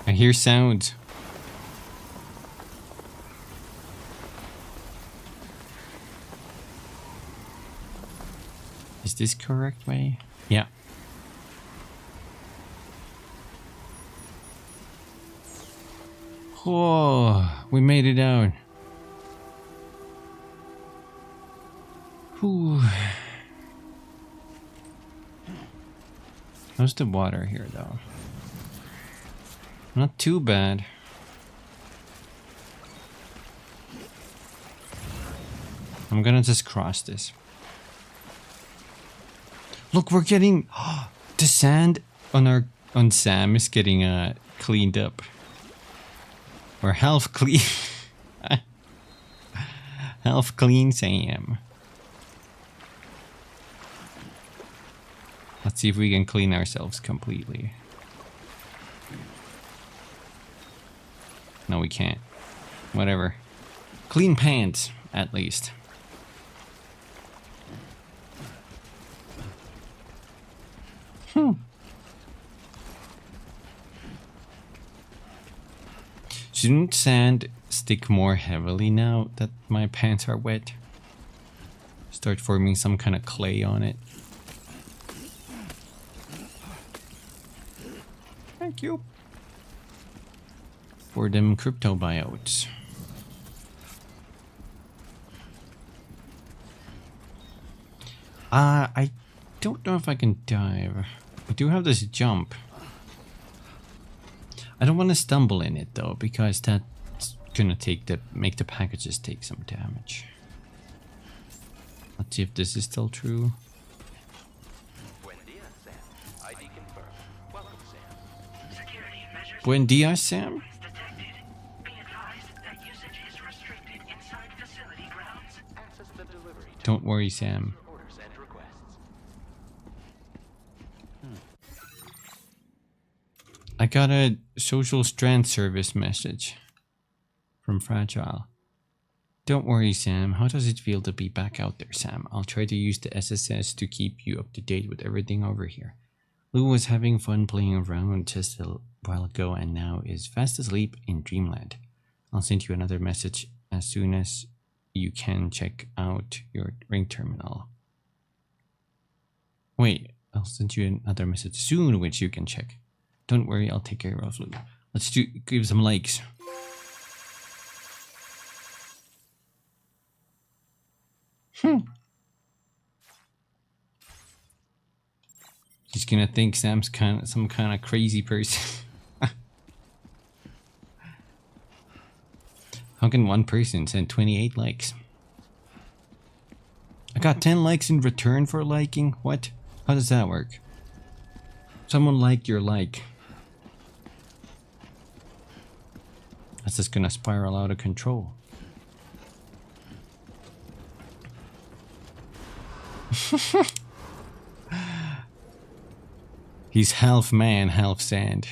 I hear sounds. Is this correct way? Yeah. Oh, we made it out. Whew. How's the water here, though? Not too bad. I'm gonna just cross this. Look, we're getting the sand on Sam is getting cleaned up. Or half clean. Half clean Sam. Let's see if we can clean ourselves completely. No, we can't. Whatever. Clean pants, at least. Shouldn't sand stick more heavily now that my pants are wet? Start forming some kind of clay on it. Thank you. For them cryptobiotes. I don't know if I can dive. I do have this jump. I don't want to stumble in it though, because that's gonna make the packages take some damage. Let's see if this is still true. Buen dia, Sam. Detected. Be advised that usage is restricted inside facility grounds. Access the delivery. Don't worry, Sam. Orders and requests. I got a social strand service message from Fragile. Don't worry, Sam. How does it feel to be back out there, Sam? I'll try to use the SSS to keep you up to date with everything over here. Lou was having fun playing around just a while ago and now is fast asleep in Dreamland. I'll send you another message as soon as you can check out your ring terminal. Wait, I'll send you another message soon which you can check. Don't worry, I'll take care of Lou. Let's give some likes. He's gonna think Sam's some kind of crazy person. How can one person send 28 likes? I got 10 likes in return for liking? What? How does that work? Someone liked your like. That's just gonna spiral out of control. He's half man, half sand.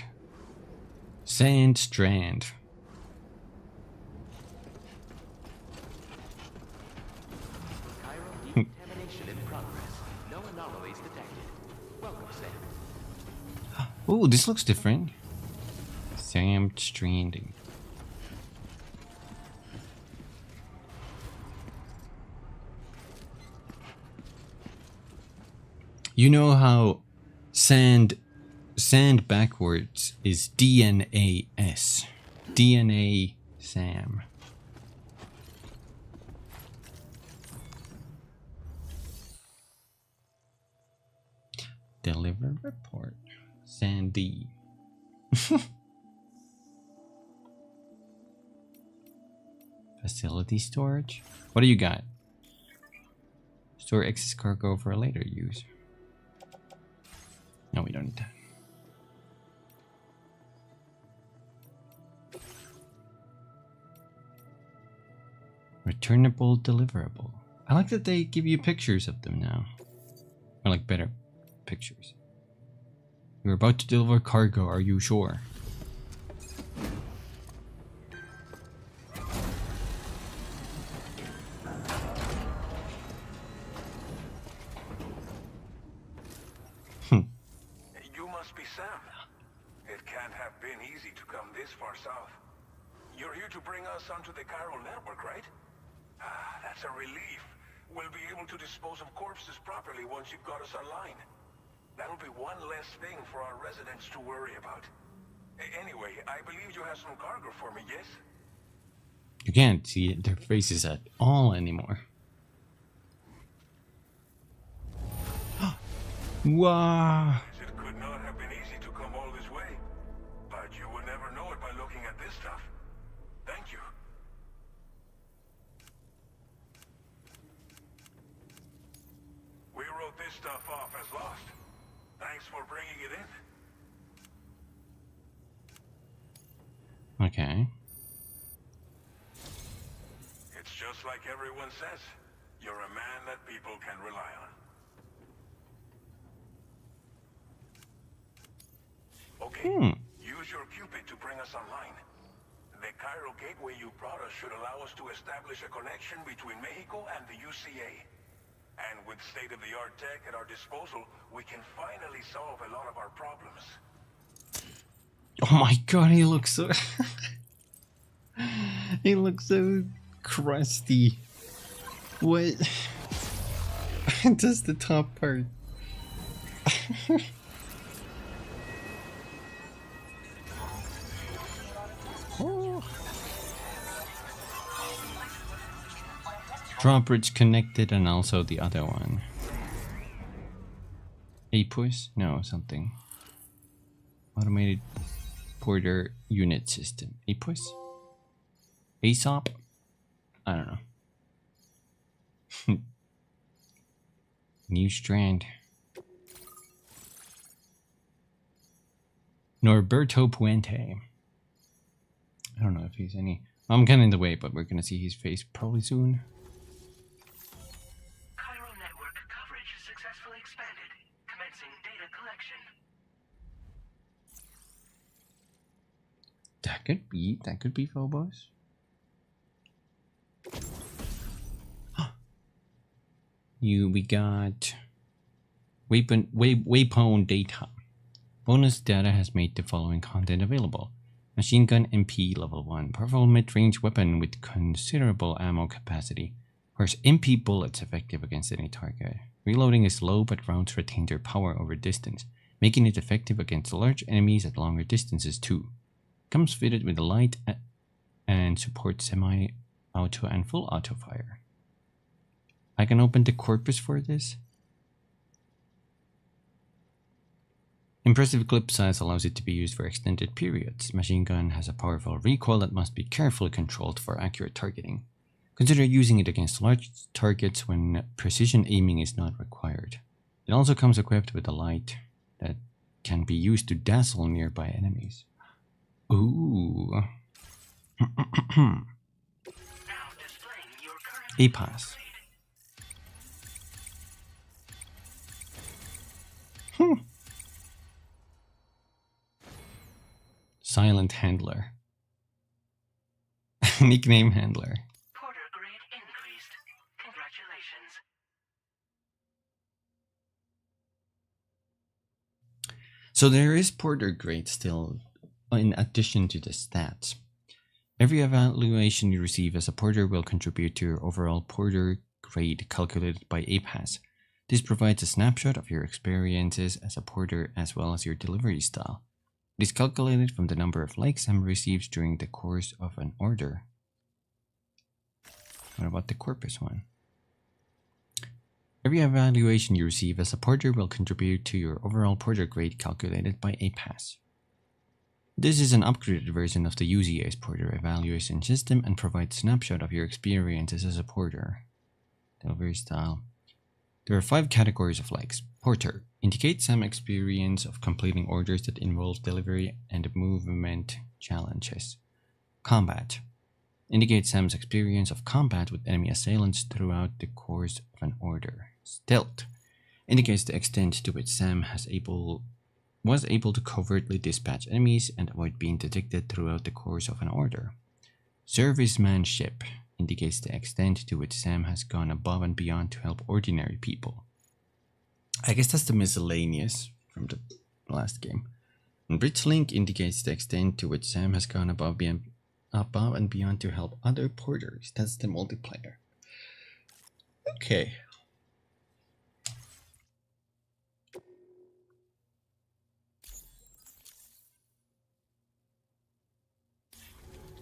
Sand strand. Decontamination in progress. No anomalies detected. Welcome, Sam. Oh, this looks different. Sam Stranding. You know how sand backwards is DNAS. DNA Sam. Deliver report. Sandy. Facility storage. What do you got? Store excess cargo for later use. No, we don't need that. Returnable deliverable. I like that they give you pictures of them now. Or like better pictures. You're about to deliver cargo, are you sure? You must be Sam. It can't have been easy to come this far south. You're here to bring us onto the chiral network, right? Ah, that's a relief. We'll be able to dispose of corpses properly once you've got us online. That'll be one less thing for our residents to worry about. Anyway, I believe you have some cargo for me, yes? You can't see their faces at all anymore. Wow. It could not stuff. Thank you. We wrote this stuff off as lost. Thanks for bringing it in. Okay. It's just like everyone says. You're a man that people can rely on. Okay, use your Cupid to bring us online. The Cairo gateway you brought us should allow us to establish a connection between Mexico and the UCA. And with state-of-the-art tech at our disposal, we can finally solve a lot of our problems. Oh my god, he looks so... he looks so crusty. What? Just the top part. Oh. Drawbridge connected, and also the other one. APUS? No, something. Automated Porter Unit System. APUS? ASOP? I don't know. New Strand. Norberto Puente. I don't know if he's any... I'm kind of in the way, but we're gonna see his face probably soon. Chiral network coverage successfully expanded. Commencing data collection. That could be Phobos. We got waypoint data. Bonus data has made the following content available. Machine gun MP level 1. Powerful mid-range weapon with considerable ammo capacity. Fires MP bullets effective against any target. Reloading is low, but rounds retain their power over distance, making it effective against large enemies at longer distances too. Comes fitted with a light and supports semi-auto and full auto fire. I can open the corpus for this. Impressive clip size allows it to be used for extended periods. Machine gun has a powerful recoil that must be carefully controlled for accurate targeting. Consider using it against large targets when precision aiming is not required. It also comes equipped with a light that can be used to dazzle nearby enemies. Ooh. A-Pass. Silent Handler. Nickname Handler. Porter grade increased. Congratulations. So there is Porter grade still, in addition to the stats. Every evaluation you receive as a Porter will contribute to your overall Porter grade calculated by A-Pass. This provides a snapshot of your experiences as a Porter as well as your delivery style. It is calculated from the number of likes Sam receives during the course of an order. What about the corpus one? Every evaluation you receive as a Porter will contribute to your overall Porter grade calculated by A-Pass. This is an upgraded version of the UCA's Porter evaluation system and provides a snapshot of your experiences as a Porter. Delivery style. There are 5 categories of likes. Porter indicates some experience of completing orders that involve delivery and movement challenges. Combat indicates Sam's experience of combat with enemy assailants throughout the course of an order. Stealth indicates the extent to which Sam was able to covertly dispatch enemies and avoid being detected throughout the course of an order. Servicemanship indicates the extent to which Sam has gone above and beyond to help ordinary people. I guess that's the miscellaneous from the last game. And Bridgelink indicates the extent to which Sam has gone above and beyond to help other porters. That's the multiplayer. Okay.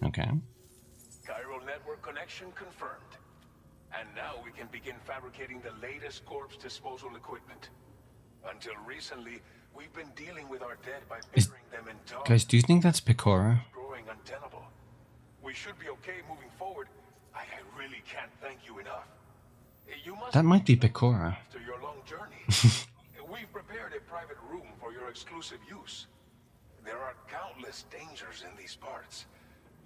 Okay. Chiral network connection confirmed. And now we can begin fabricating the latest corpse disposal equipment. Until recently, we've been dealing with our dead by burying them in dogs. Guys, do you think that's Pecora? growing untenable. We should be okay moving forward. I really can't thank you enough. You must That might be Pecora. after your long journey. We've prepared a private room for your exclusive use. There are countless dangers in these parts.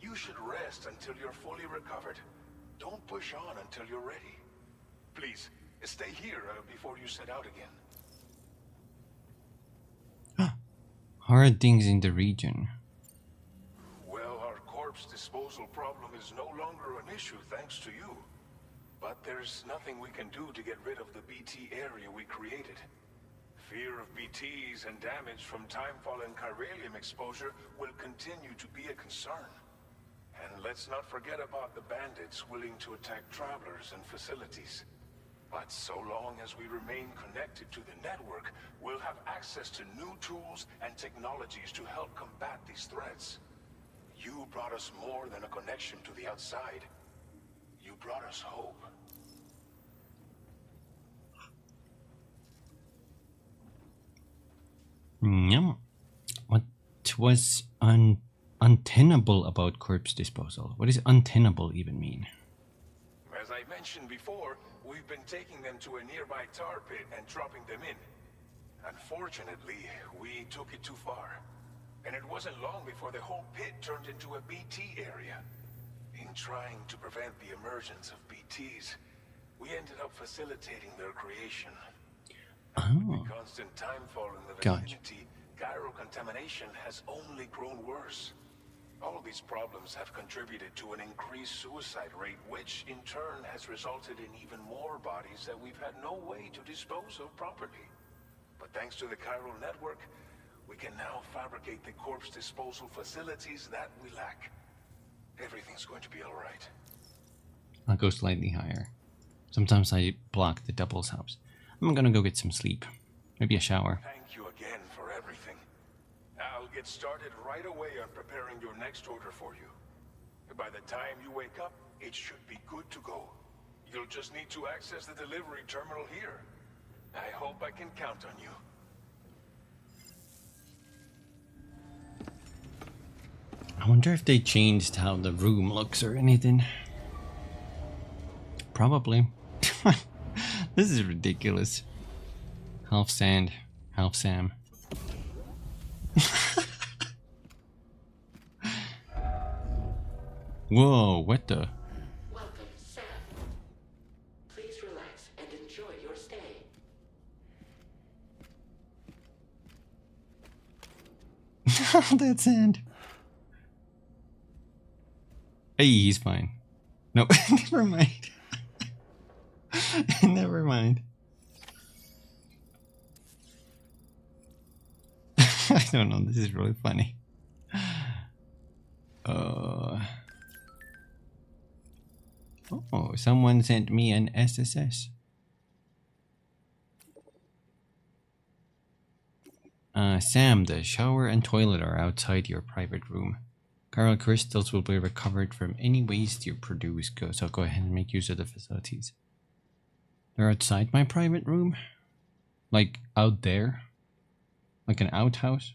You should rest until you're fully recovered. Don't push on until you're ready. Please, stay here before you set out again. Hard things in the region. Well, our corpse disposal problem is no longer an issue thanks to you. But there's nothing we can do to get rid of the BT area we created. Fear of BTs and damage from timefall and chiralium exposure will continue to be a concern. And let's not forget about the bandits willing to attack travelers and facilities. But so long as we remain connected to the network, we'll have access to new tools and technologies to help combat these threats. You brought us more than a connection to the outside. You brought us hope. Yeah. What was untenable about corpse disposal? What does untenable even mean? As I mentioned before, we've been taking them to a nearby tar pit and dropping them in. Unfortunately, we took it too far. And it wasn't long before the whole pit turned into a BT area. In trying to prevent the emergence of BTs, we ended up facilitating their creation. With the constant timefall in the vicinity, gyro contamination has only grown worse. All of these problems have contributed to an increased suicide rate, which in turn has resulted in even more bodies that we've had no way to dispose of properly. But thanks to the chiral network, we can now fabricate the corpse disposal facilities that we lack. Everything's going to be all right. I'll go slightly higher. Sometimes I block the double's house. I'm gonna go get some sleep. Maybe a shower. Thank you again for everything. I'll get started right away on preparing your next order for you. By the time you wake up, it should be good to go. You'll just need to access the delivery terminal here. I hope I can count on you. I wonder if they changed how the room looks or anything. Probably. This is ridiculous. Half sand, half Sam. Whoa, what the? Welcome, Sam. Please relax and enjoy your stay. That sand. Hey, he's fine. No, never mind. Never mind. I don't know, this is really funny. Oh, someone sent me an SSS. Sam, the shower and toilet are outside your private room. Chiral crystals will be recovered from any waste you produce, so go ahead and make use of the facilities. They're outside my private room? Like out there? Like an outhouse?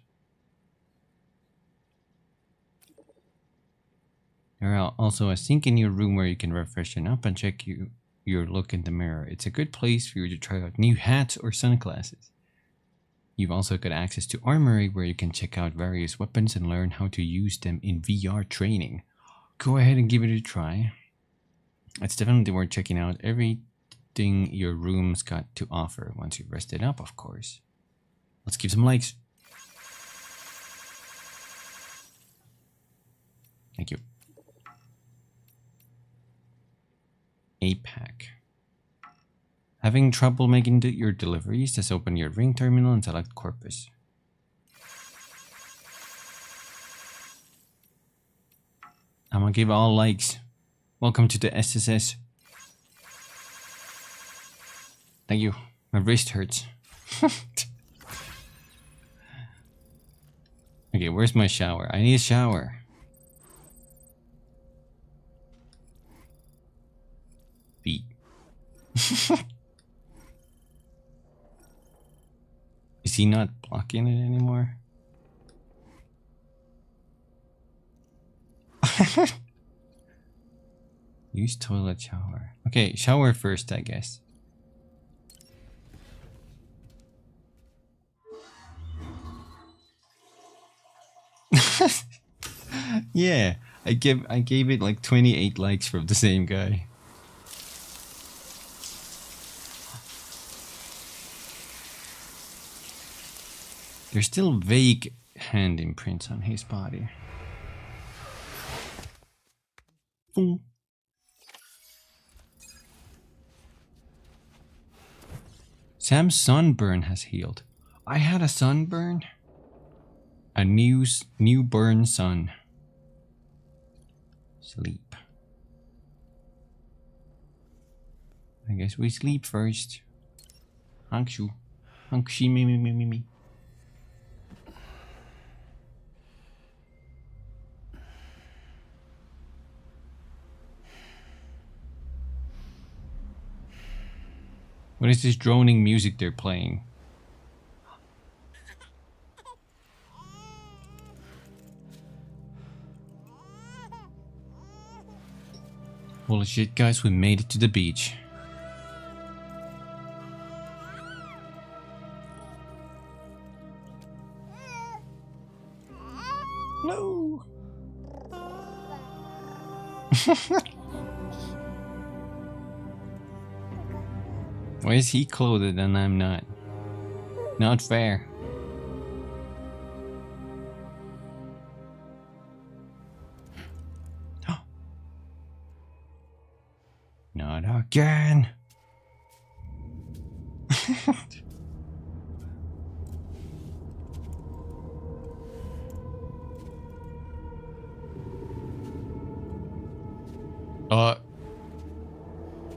There are also a sink in your room where you can refreshen up and check your look in the mirror. It's a good place for you to try out new hats or sunglasses. You've also got access to Armory where you can check out various weapons and learn how to use them in VR training. Go ahead and give it a try. It's definitely worth checking out everything your room's got to offer once you've rested up, of course. Let's give some likes. Thank you. APAC. Having trouble making your deliveries? Just open your ring terminal and select Corpus. I'm gonna give all likes. Welcome to the SSS. Thank you. My wrist hurts. Okay, where's my shower? I need a shower. Feet. Is he not blocking it anymore? Use toilet shower. Okay, shower first, I guess. Yeah, I gave it like 28 likes from the same guy. There's still vague hand imprints on his body. Boom. Sam's sunburn has healed. I had a sunburn. A newborn son. Sleep. I guess we sleep first. Hankshu. Hankshi me. What is this droning music they're playing? Holy shit, guys, we made it to the beach. No. Why is he clothed and I'm not? Not fair. Not again.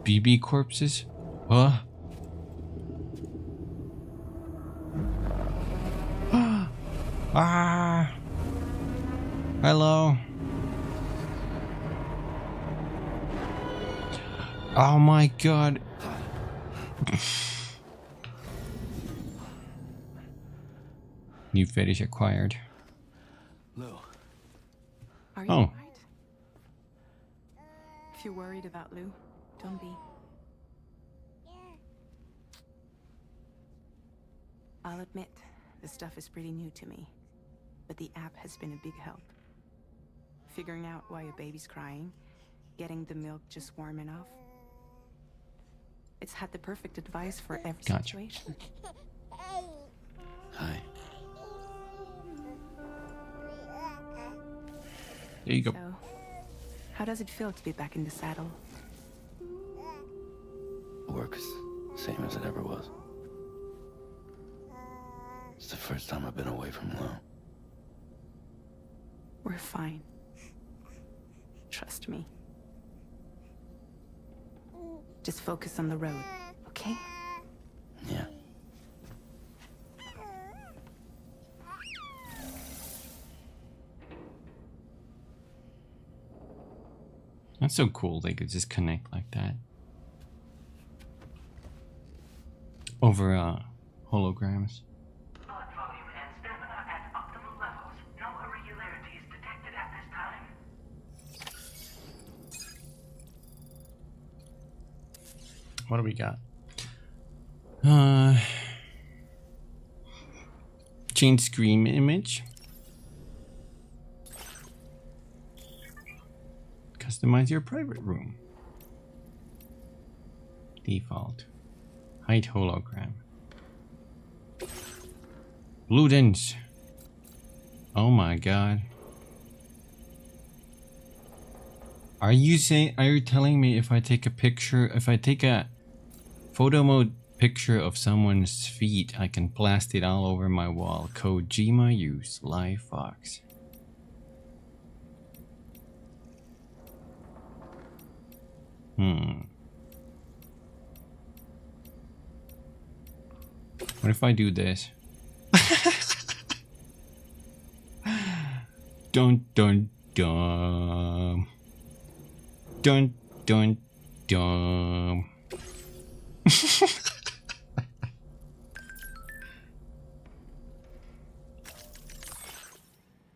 BB corpses? Huh? Ah! Hello. Oh my god. New fetish acquired. Lou. Are you Oh. alright? If you're worried about Lou, don't be. I'll admit, this stuff is pretty new to me, but the app has been a big help. Figuring out why a baby's crying, getting the milk just warm enough. It's had the perfect advice for every Gotcha. situation. Hi. There you go. So, how does it feel to be back in the saddle? Work's same as it ever was. It's the first time I've been away from Lou. We're fine. Trust me. Just focus on the road, okay? Yeah. That's so cool they could just connect like that. Over holograms. Blood volume and stamina at optimal levels. No irregularities detected at this time. What do we got? Change screen image. Customize your private room. Default. Height hologram. Ludens. Oh my god. Are you telling me if I take a photo mode picture of someone's feet, I can blast it all over my wall? Kojima use live fox. What if I do this? Dun dun dun. Dun dun dun.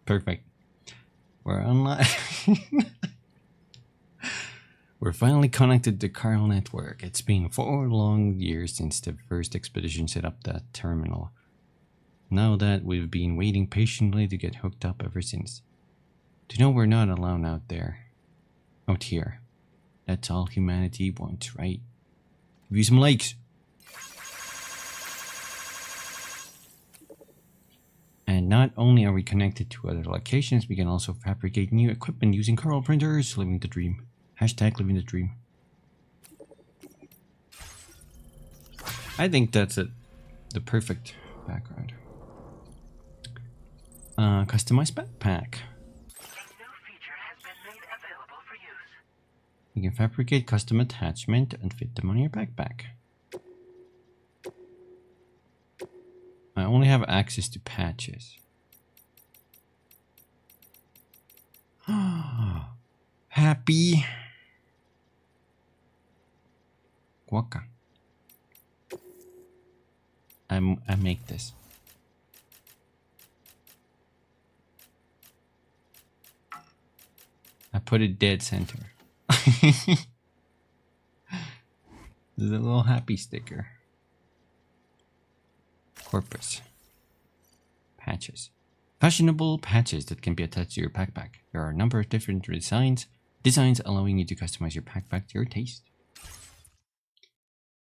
Perfect. We're online. We're finally connected to the Carl network. It's been 4 long years since the first expedition set up that terminal. Now that we've been waiting patiently to get hooked up ever since. To know we're not alone out there. Out here. That's all humanity wants, right? Give you some likes. And not only are we connected to other locations, we can also fabricate new equipment using Carl printers. Living the dream. Hashtag living the dream. I think that's it. The perfect background. Customized backpack. A new feature has been made available for use. You can fabricate custom attachment and fit them on your backpack. I only have access to patches. Happy. Guaca. I make this. I put it dead center. There's a little happy sticker. Corpus. Patches. Fashionable patches that can be attached to your backpack. There are a number of different designs allowing you to customize your backpack to your taste.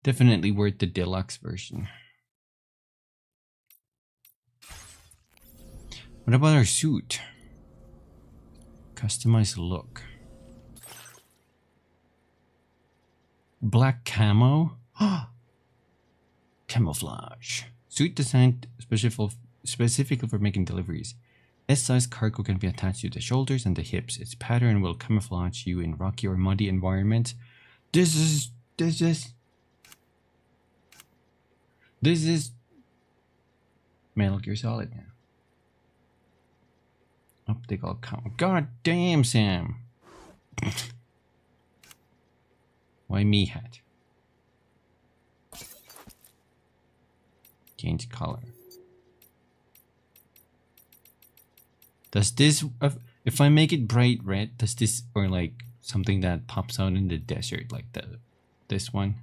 Definitely worth the deluxe version. What about our suit? Customized look. Black camo. Camouflage. Suit designed specifically for making deliveries. S-size cargo can be attached to the shoulders and the hips. Its pattern will camouflage you in rocky or muddy environments. This is Metal Gear Solid now. Optical camo. God damn, Sam. Why me hat? Change color. Does this, if I make it bright red, does this, or like something that pops out in the desert, like this one,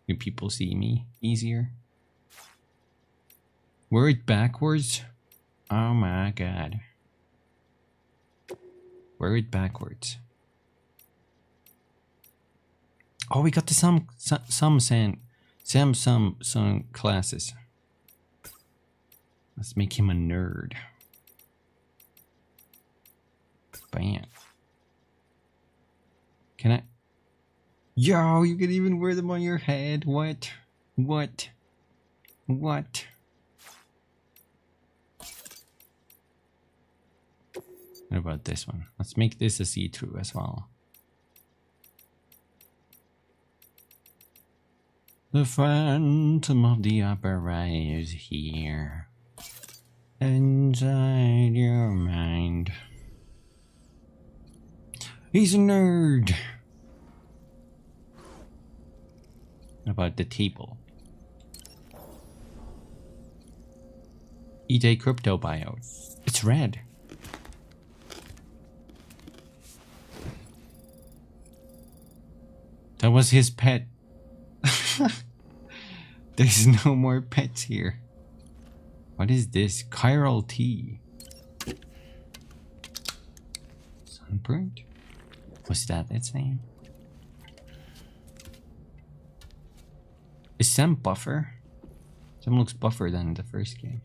do people see me easier? Wear it backwards? Oh my god. Wear it backwards. Oh, we got the some classes. Let's make him a nerd. Bam. Can I? Yo, you can even wear them on your head. What? What? What? What about this one? Let's make this a see-through as well. The Phantom of the Opera is here. Inside your mind. He's a nerd. What about the table? Eat a crypto buyout. It's red. That was his pet. There's no more pets here. What is this? Chiral tea. Sunburnt? Was that its name? Is Sam buffer? Sam looks buffer than the first game.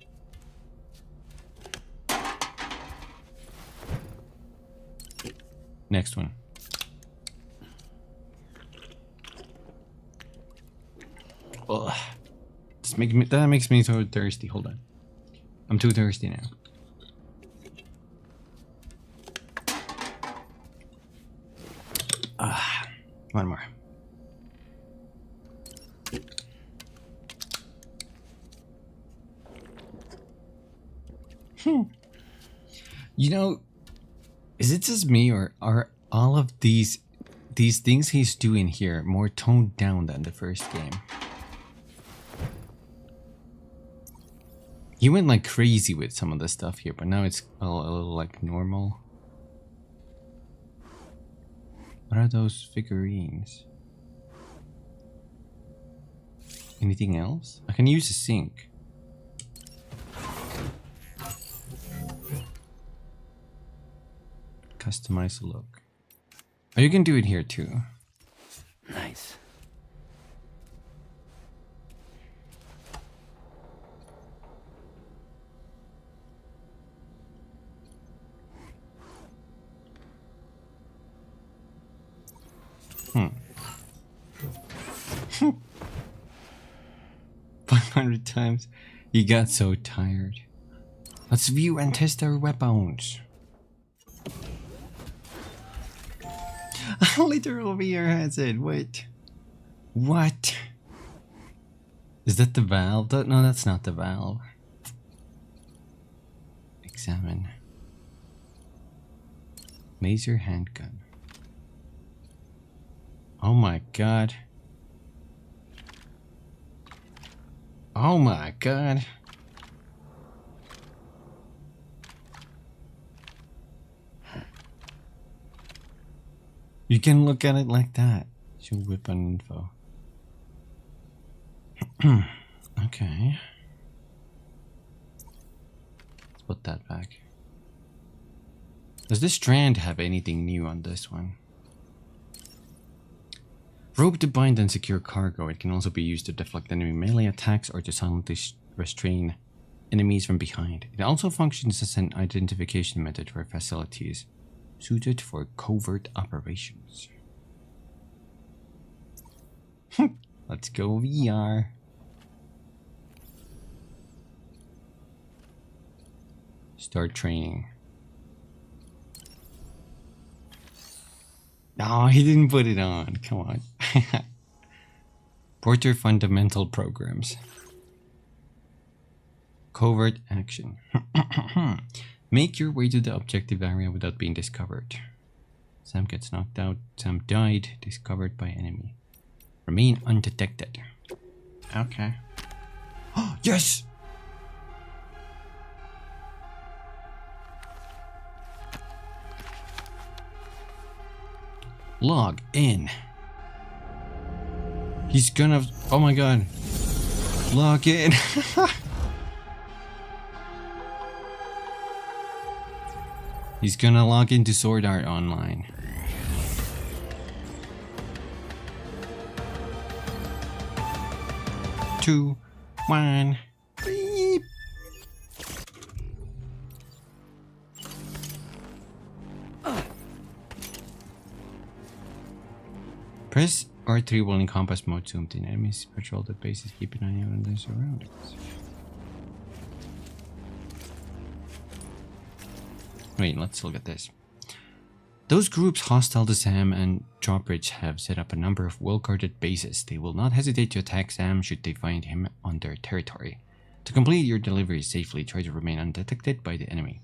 Next one. Ugh. That makes me so thirsty. Hold on. I'm too thirsty now. One more. You know, is it just me, or are all of these things he's doing here more toned down than the first game? He went like crazy with some of the stuff here, but now it's a little like normal. What are those figurines? Anything else? I can use a sink. Customize the look. Oh, you can do it here too. Nice. Hmm. 500 times. You got so tired. Let's view and test our weapons. Literal VR headset. Wait. What? Is that the valve? No, that's not the valve. Examine. Laser handgun. Oh my god. Oh my god. You can look at it like that. Show weapon info. Okay. Let's put that back. Does this strand have anything new on this one? Rope to bind and secure cargo. It can also be used to deflect enemy melee attacks or to silently restrain enemies from behind. It also functions as an identification method for facilities suited for covert operations. Let's go VR. Start training. No, he didn't put it on. Come on. Porter fundamental programs. Covert action. Make your way to the objective area without being discovered. Sam gets knocked out. Sam died. Discovered by enemy. Remain undetected. Okay. Yes! Log in. He's gonna... Oh my god. Log in. He's gonna log into Sword Art Online. Two, one. Beep. Press R3 while in compass mode zoomed in. Enemies patrol the bases. Keep an eye out on their surroundings. Wait, let's look at this. Those groups hostile to Sam and Drawbridge have set up a number of well-guarded bases. They will not hesitate to attack Sam should they find him on their territory. To complete your delivery safely, try to remain undetected by the enemy.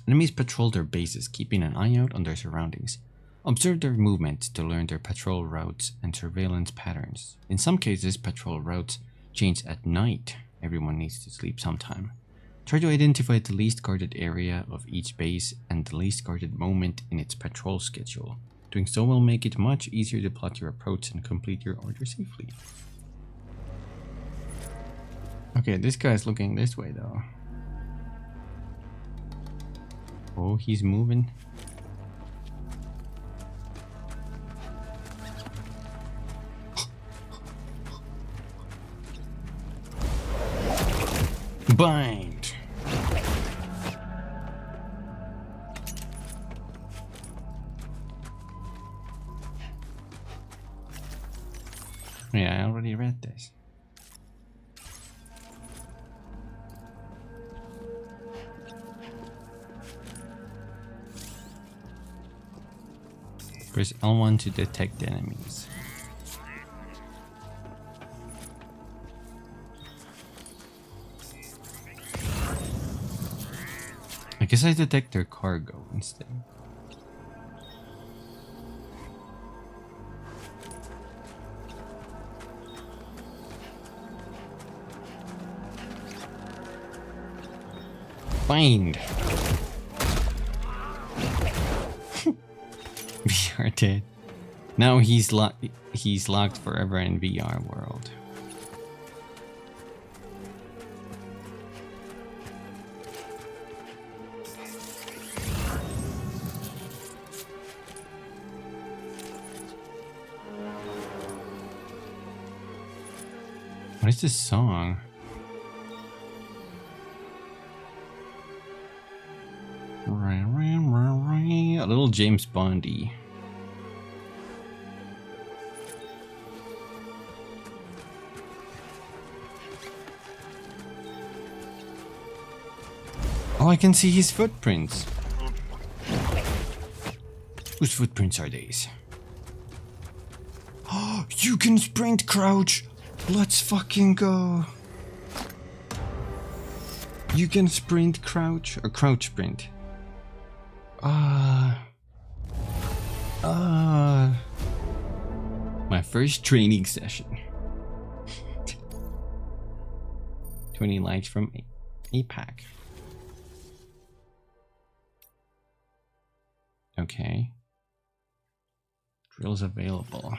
Enemies patrol their bases, keeping an eye out on their surroundings. Observe their movements to learn their patrol routes and surveillance patterns. In some cases, patrol routes change at night. Everyone needs to sleep sometime. Try to identify the least guarded area of each base and the least guarded moment in its patrol schedule. Doing so will make it much easier to plot your approach and complete your order safely. Okay, this guy's looking this way though. Oh, he's moving. Bind. Yeah, I already read this. Press L1 to detect enemies. I guess I detect their cargo instead. Find. are dead. Now he's locked forever in VR world. What is this song? A little James Bondy. Oh, I can see his footprints. Whose footprints are these? Oh, you can sprint, crouch. Let's fucking go. You can sprint, crouch, or crouch sprint. My first training session. 20 likes from APAC. Okay. Drills available.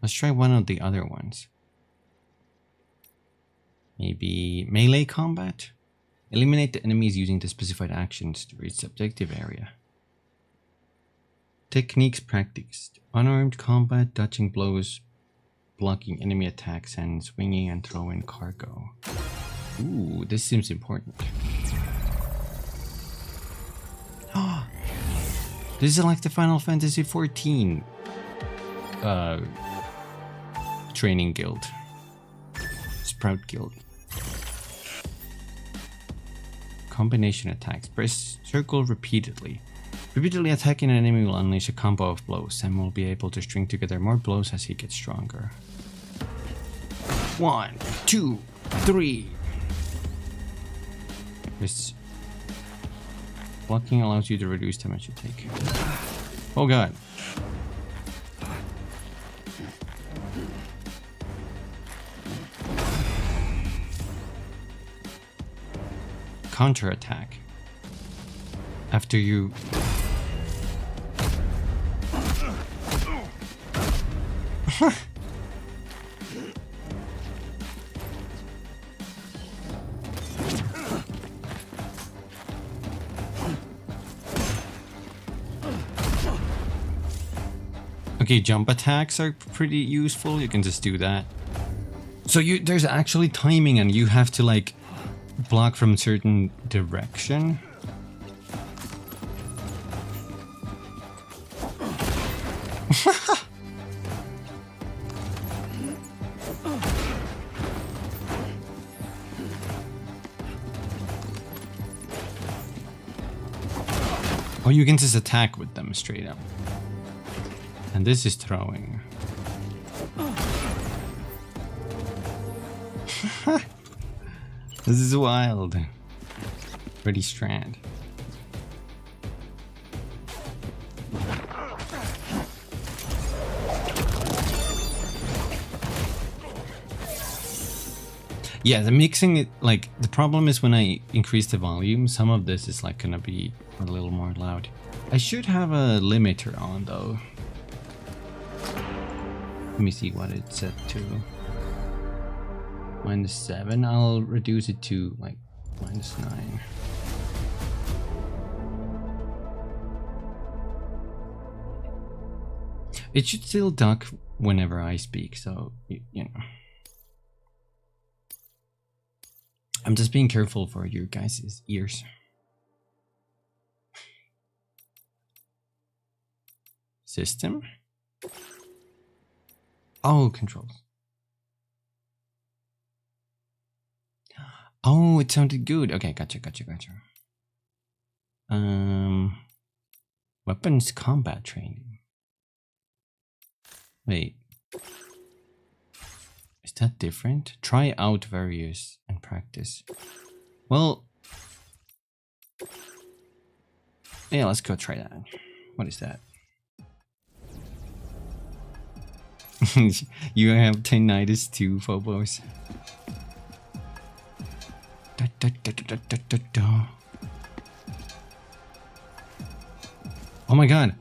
Let's try one of the other ones. Maybe melee combat? Eliminate the enemies using the specified actions to reach the objective area. Techniques practiced. Unarmed combat, dodging blows, blocking enemy attacks, and swinging and throwing cargo. Ooh, this seems important. This is like the Final Fantasy XIV training guild. Sprout guild. Combination attacks. Press circle repeatedly. Repeatedly attacking an enemy will unleash a combo of blows. Sam will be able to string together more blows as he gets stronger. 1, 2, 3. This blocking allows you to reduce damage you take. Oh god. Counterattack. After you Okay, jump attacks are pretty useful. You can just do that. So there's actually timing and you have to like block from a certain direction. Or you can just attack with them straight up. And this is throwing. This is wild. Ready Strand. Yeah, the mixing, like, the problem is when I increase the volume, some of this is like gonna be a little more loud. I should have a limiter on though. Let me see what it's set to. -7. I'll reduce it to like -9. It should still duck whenever I speak, so you know. I'm just being careful for you guys' ears. System? Oh, controls. Oh, it sounded good. Okay, gotcha. Weapons combat training. Wait. Is that different? Try out various and practice. Well, yeah, let's go try that. What is that? You have tinnitus too, Phobos. Oh my god.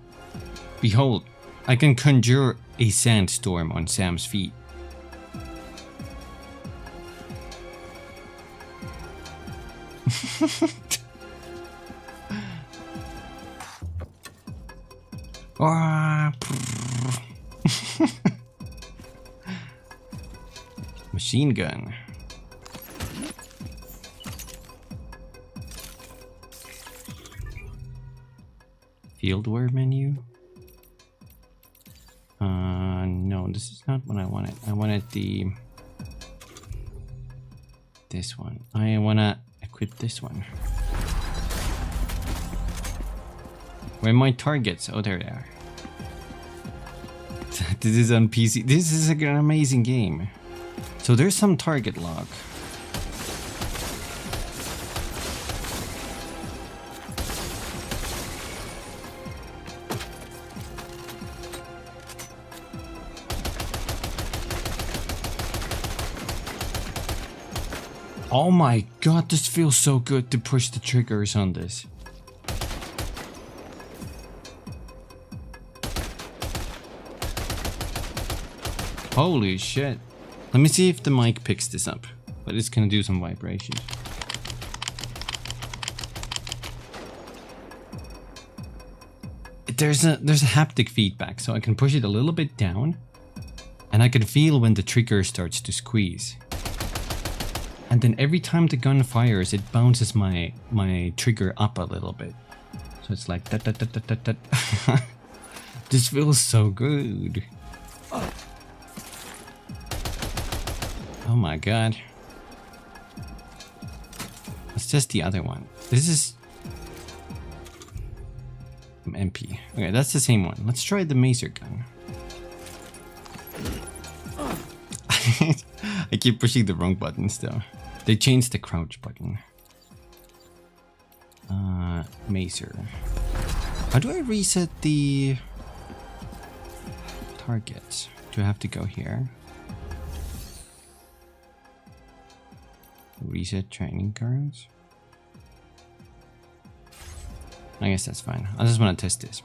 Behold, I can conjure a sandstorm on Sam's feet. Machine gun. Fieldware menu. No, this is not what I wanted. I wanted this one. I wanna equip this one. Where are my targets? Oh, there they are. This is on PC. This is an amazing game. So there's some target log. Oh my god, this feels so good to push the triggers on this. Holy shit. Let me see if the mic picks this up, but it's gonna do some vibrations. There's a haptic feedback, so I can push it a little bit down, and I can feel when the trigger starts to squeeze. And then every time the gun fires, it bounces my trigger up a little bit. So it's like that. This feels so good. Oh my god. Let's test the other one. This is MP. Okay, that's the same one. Let's try the maser gun. I keep pushing the wrong buttons though. They changed the crouch button. Maser. How do I reset the targets? Do I have to go here? Reset training cards? I guess that's fine. I just want to test this.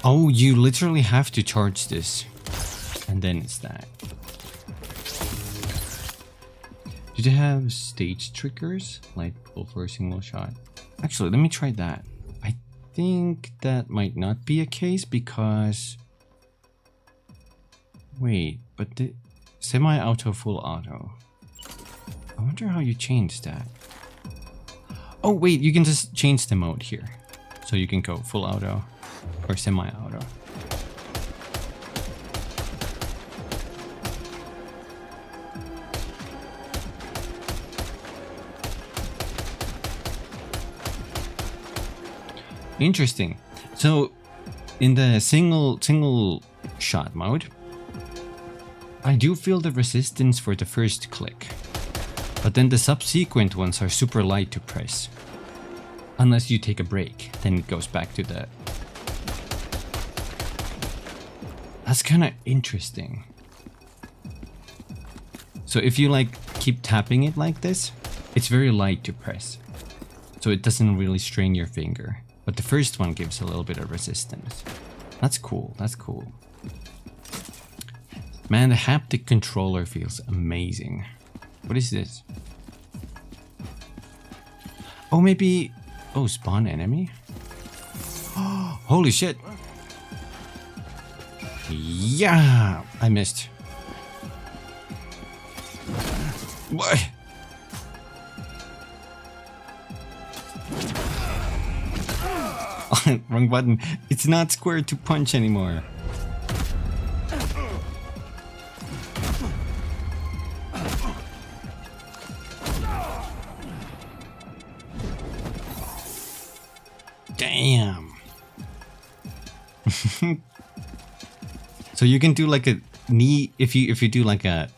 Oh, you literally have to charge this. And then it's that. Do they have stage triggers? Like pull for a single shot? Actually, let me try that. I think that might not be a case because... Wait, but the semi-auto, full auto. I wonder how you change that. Oh wait, you can just change the mode here. So you can go full auto or semi-auto. Interesting. So in the single shot mode, I do feel the resistance for the first click, but then the subsequent ones are super light to press. Unless you take a break, then it goes back to the... That's kind of interesting. So if you like keep tapping it like this, it's very light to press. So it doesn't really strain your finger. But the first one gives a little bit of resistance. That's cool, that's cool. Man, the haptic controller feels amazing. What is this? Oh, maybe... Oh, spawn enemy? Oh, holy shit! Yeah! I missed. What? Wrong button. It's not square to punch anymore. Damn. So you can do like a knee if you do like a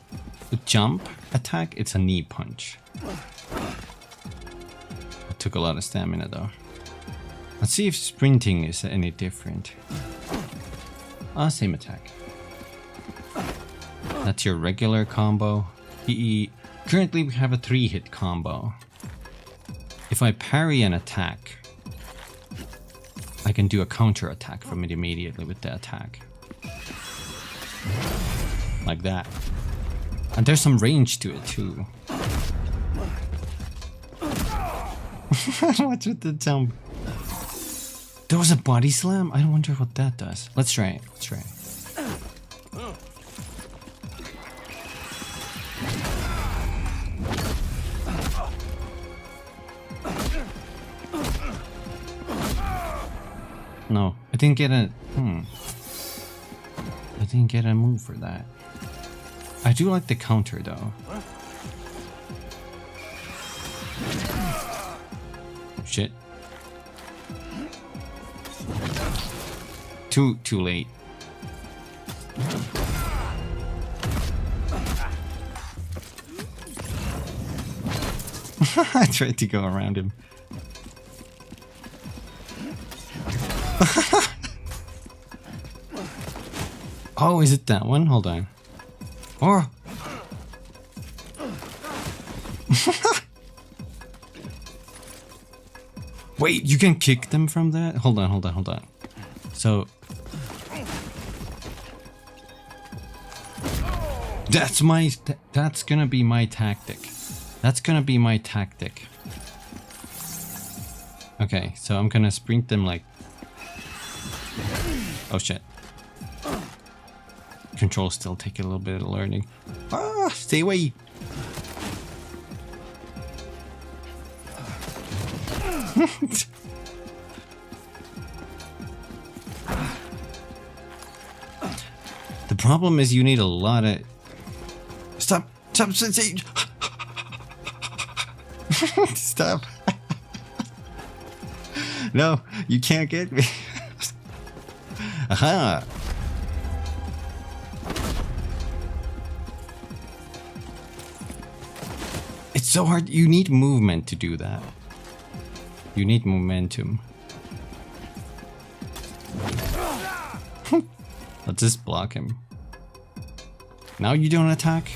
jump attack, it's a knee punch. It took a lot of stamina though. Let's see if sprinting is any different. Same attack. That's your regular combo. Currently we have a 3-hit combo. If I parry an attack, I can do a counter attack from it immediately with the attack. Like that. And there's some range to it too. What's with the jump? There was a body slam? I wonder what that does. Let's try it. Let's try it. No, I didn't get a... I didn't get a move for that. I do like the counter though. Shit. Too late. I tried to go around him. Oh, is it that one? Hold on. Oh! Wait, you can kick them from that? Hold on, hold on, hold on. So... That's gonna be my tactic. That's gonna be my tactic. Okay, so I'm gonna sprint them like... Oh shit. Controls still take a little bit of learning. Ah, stay away! The problem is you need a lot of... Stop! Stop! Stop! No, you can't get me. Aha! It's so hard. You need movement to do that. You need momentum. Let's just block him. Now you don't attack?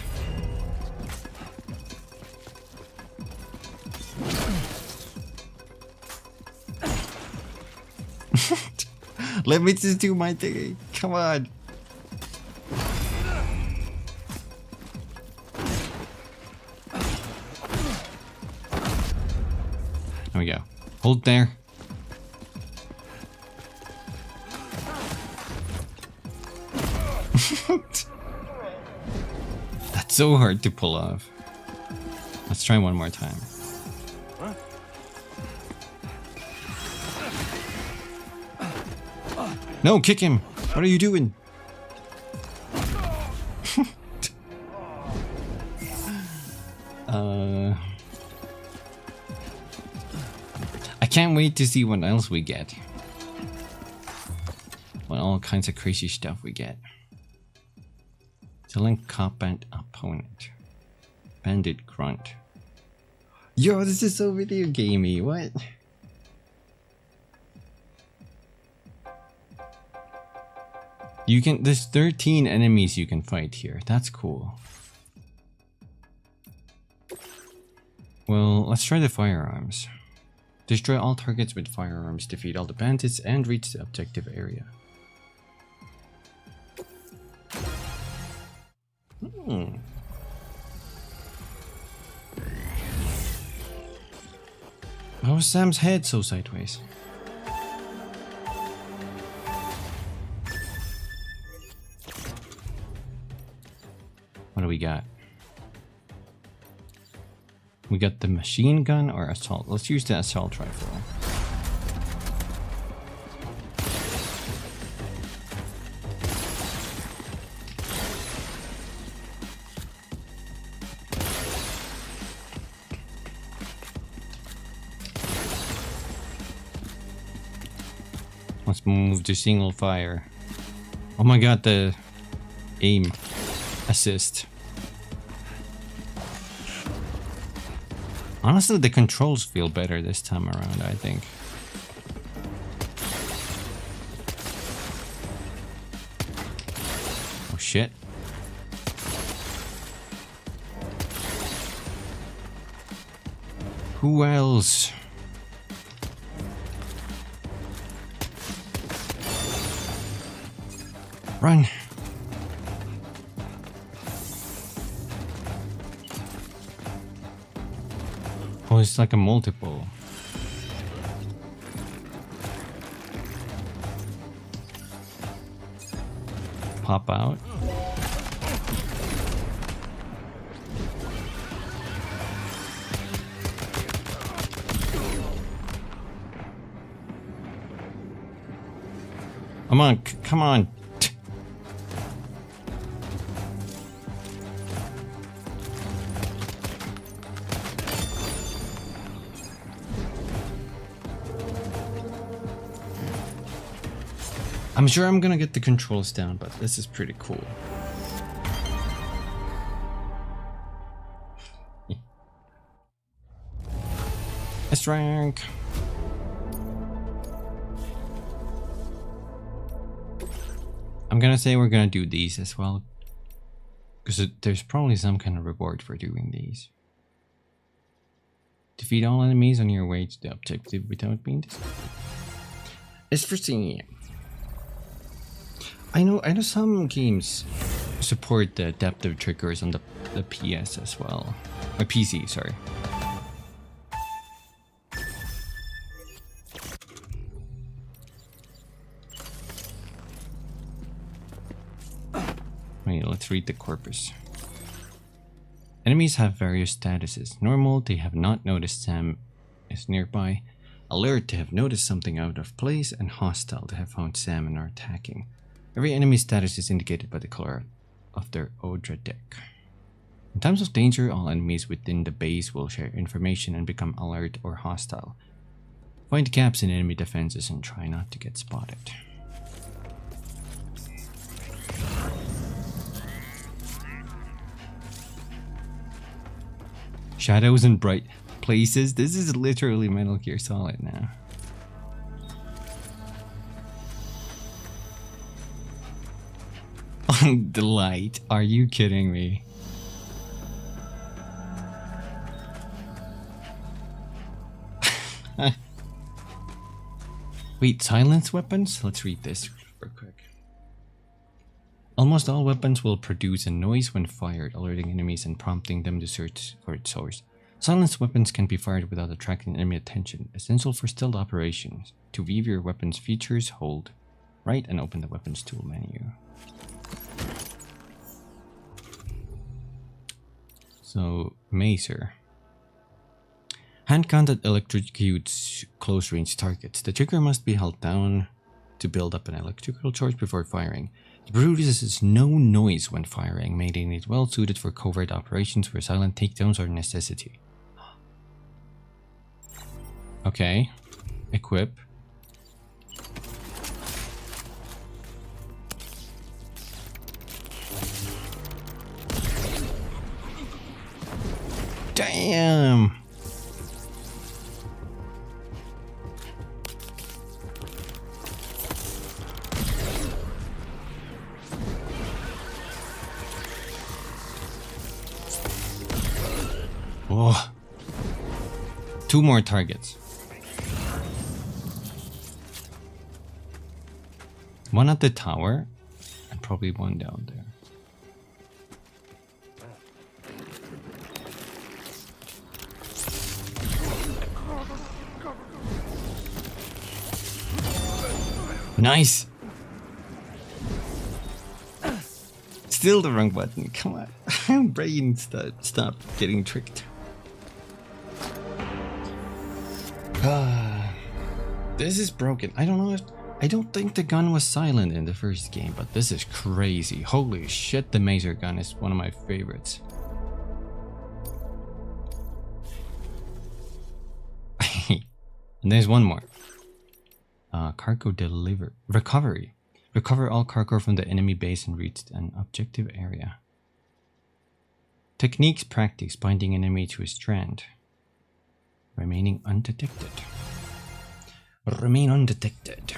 Let me just do my thing. Come on. There we go. Hold there. That's so hard to pull off. Let's try one more time. No, kick him! What are you doing? I can't wait to see what else we get. What all kinds of crazy stuff we get. Selling combat opponent. Bandit grunt. Yo, this is so video gamey. What? You can, there's 13 enemies you can fight here. That's cool. Well, let's try the firearms. Destroy all targets with firearms, defeat all the bandits, and reach the objective area. How is Sam's head so sideways? What do we got? We got the machine gun or assault. Let's use the assault rifle. Let's move to single fire. Oh my god, the aim assist. Honestly, the controls feel better this time around, I think. Oh shit. Who else? Run! Oh, it's like a multiple. Pop out. Come on, come on. I'm sure I'm gonna get the controls down, but this is pretty cool. S rank. I'm gonna say we're gonna do these as well, because there's probably some kind of reward for doing these. Defeat all enemies on your way to the objective without being discovered. It's for seeing. I know some games support the adaptive triggers on the PS as well. Or PC, sorry. Wait, let's read the corpus. Enemies have various statuses. Normal, they have not noticed Sam is nearby. Alert, they have noticed something out of place. And hostile, they have found Sam and are attacking. Every enemy status is indicated by the color of their Odra deck. In times of danger, all enemies within the base will share information and become alert or hostile. Find gaps in enemy defenses and try not to get spotted. Shadows in bright places. This is literally Metal Gear Solid now. The light. Are you kidding me? Wait, silence weapons? Let's read this real quick. Almost all weapons will produce a noise when fired, alerting enemies and prompting them to search for its source. Silenced weapons can be fired without attracting enemy attention, essential for stealth operations. To view your weapon's features, hold right and open the weapons tool menu. So, Macer. Handgun that electrocutes close-range targets. The trigger must be held down to build up an electrical charge before firing. It produces no noise when firing, making it well suited for covert operations where silent takedowns are a necessity. Okay. Equip. Damn! Oh. 2 more targets. One at the tower, and probably one down there. Nice! Still the wrong button, come on. Brain, stop getting tricked. This is broken. I don't think the gun was silent in the first game, but this is crazy. Holy shit, the Macer gun is one of my favorites. And there's one more. Cargo recovery. Recover all cargo from the enemy base and reach an objective area. Techniques practice binding enemy to a strand. Remaining undetected. Remain undetected.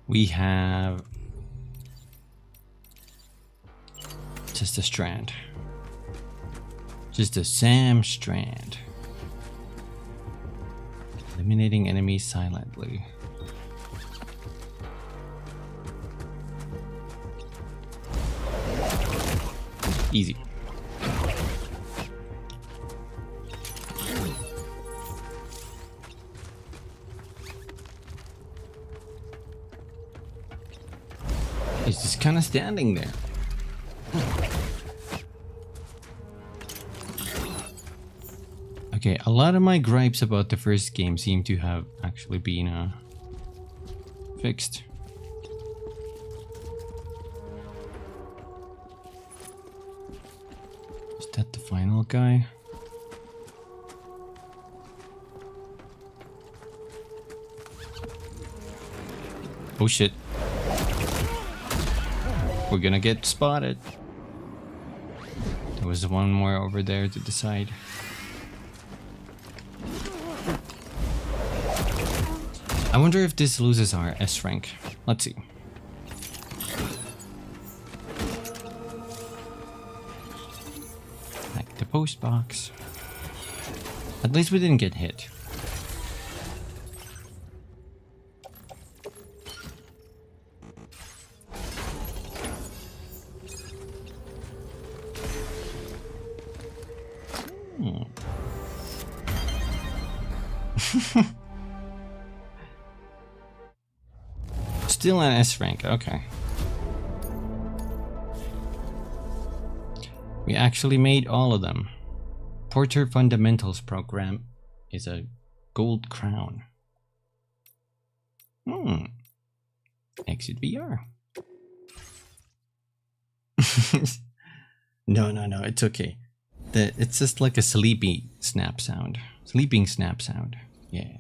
We have just a strand. Just a Sam strand. Eliminating enemies silently. Easy. He's just kind of standing there. Okay, a lot of my gripes about the first game seem to have actually been fixed. Is that the final guy? Oh shit. We're gonna get spotted. There was one more over there to the side. I wonder if this loses our S rank. Let's see. Like the post box. At least we didn't get hit. Still an S rank, okay. We actually made all of them. Porter Fundamentals program is a gold crown. Exit VR. No, it's okay. It's just like a sleepy snap sound. Sleeping snap sound. Yeah.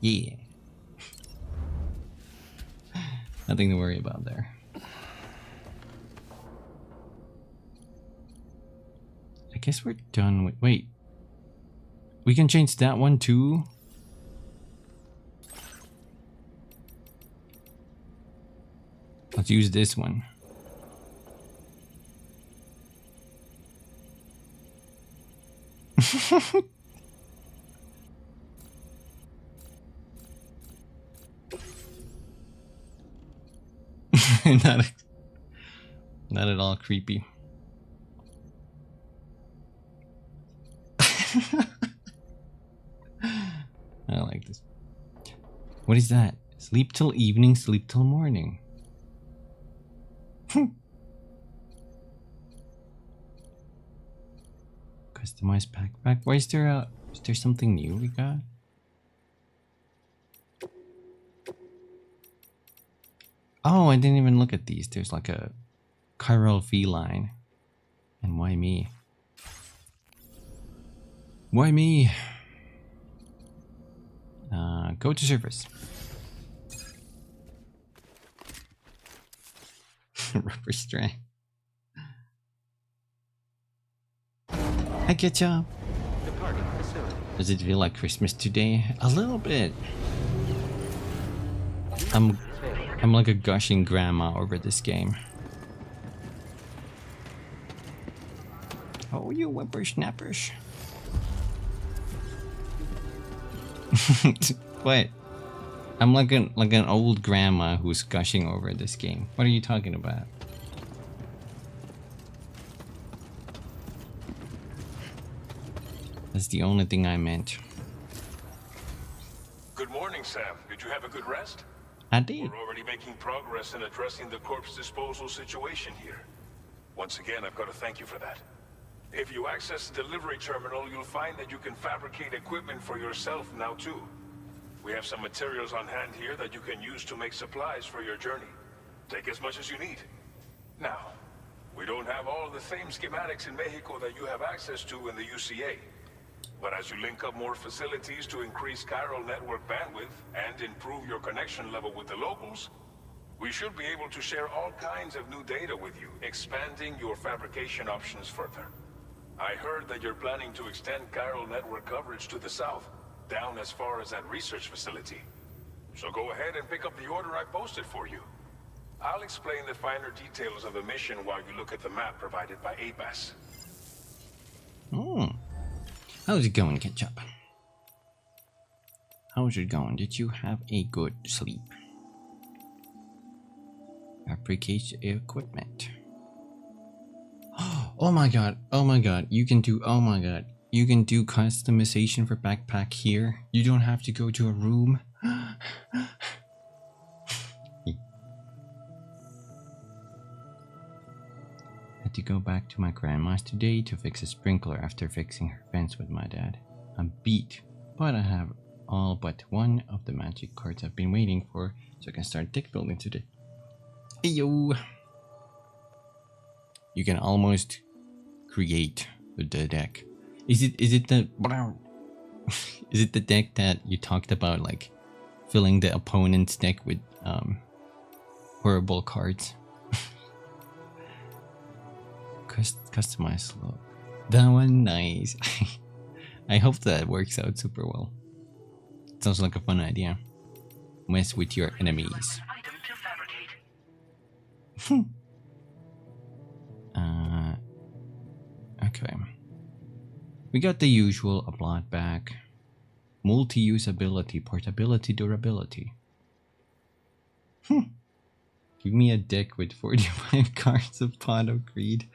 Yeah. Nothing to worry about there. I guess we're done with... Wait. We can change that one too? Let's use this one. Not at all creepy. I like this. What is that? Sleep till evening, sleep till morning. Customized backpack. Why is there something new we got? Oh, I didn't even look at these. There's like a chiral feline. And why me? Why me? Go to service. Rubber strand. I get ya. Does it feel like Christmas today? A little bit. I'm like a gushing grandma over this game. Oh, you whippersnappers. What? I'm like an old grandma who's gushing over this game. What are you talking about? That's the only thing I meant. Good morning, Sam. Did you have a good rest? I did. We're already making progress in addressing the corpse disposal situation here. Once again, I've got to thank you for that. If you access the delivery terminal, you'll find that you can fabricate equipment for yourself now too. We have some materials on hand here that you can use to make supplies for your journey. Take as much as you need. Now, we don't have all the same schematics in Mexico that you have access to in the UCA. But as you link up more facilities to increase chiral network bandwidth and improve your connection level with the locals, we should be able to share all kinds of new data with you, expanding your fabrication options further. I heard that you're planning to extend chiral network coverage to the south, down as far as that research facility. So go ahead and pick up the order I posted for you. I'll explain the finer details of the mission while you look at the map provided by ABAS. How's it going, Ketchup? How's it going? Did you have a good sleep? Fabricate equipment. Oh my god, you can do, you can do customization for backpack here. You don't have to go to a room. Had to go back to my grandma's today to fix a sprinkler after fixing her fence with my dad. I'm beat, but I have all but one of the magic cards I've been waiting for, so I can start deck building today. Hey yo! You can almost create the deck. Is it the is it the deck that you talked about, like filling the opponent's deck with horrible cards? Customize look. That one nice. I hope that works out super well. Sounds like a fun idea. Mess with your enemies. Item to fabricate. Okay. We got the usual: a blood bag, multi-use ability, portability, durability. Give me a deck with 45 cards of Pot of Greed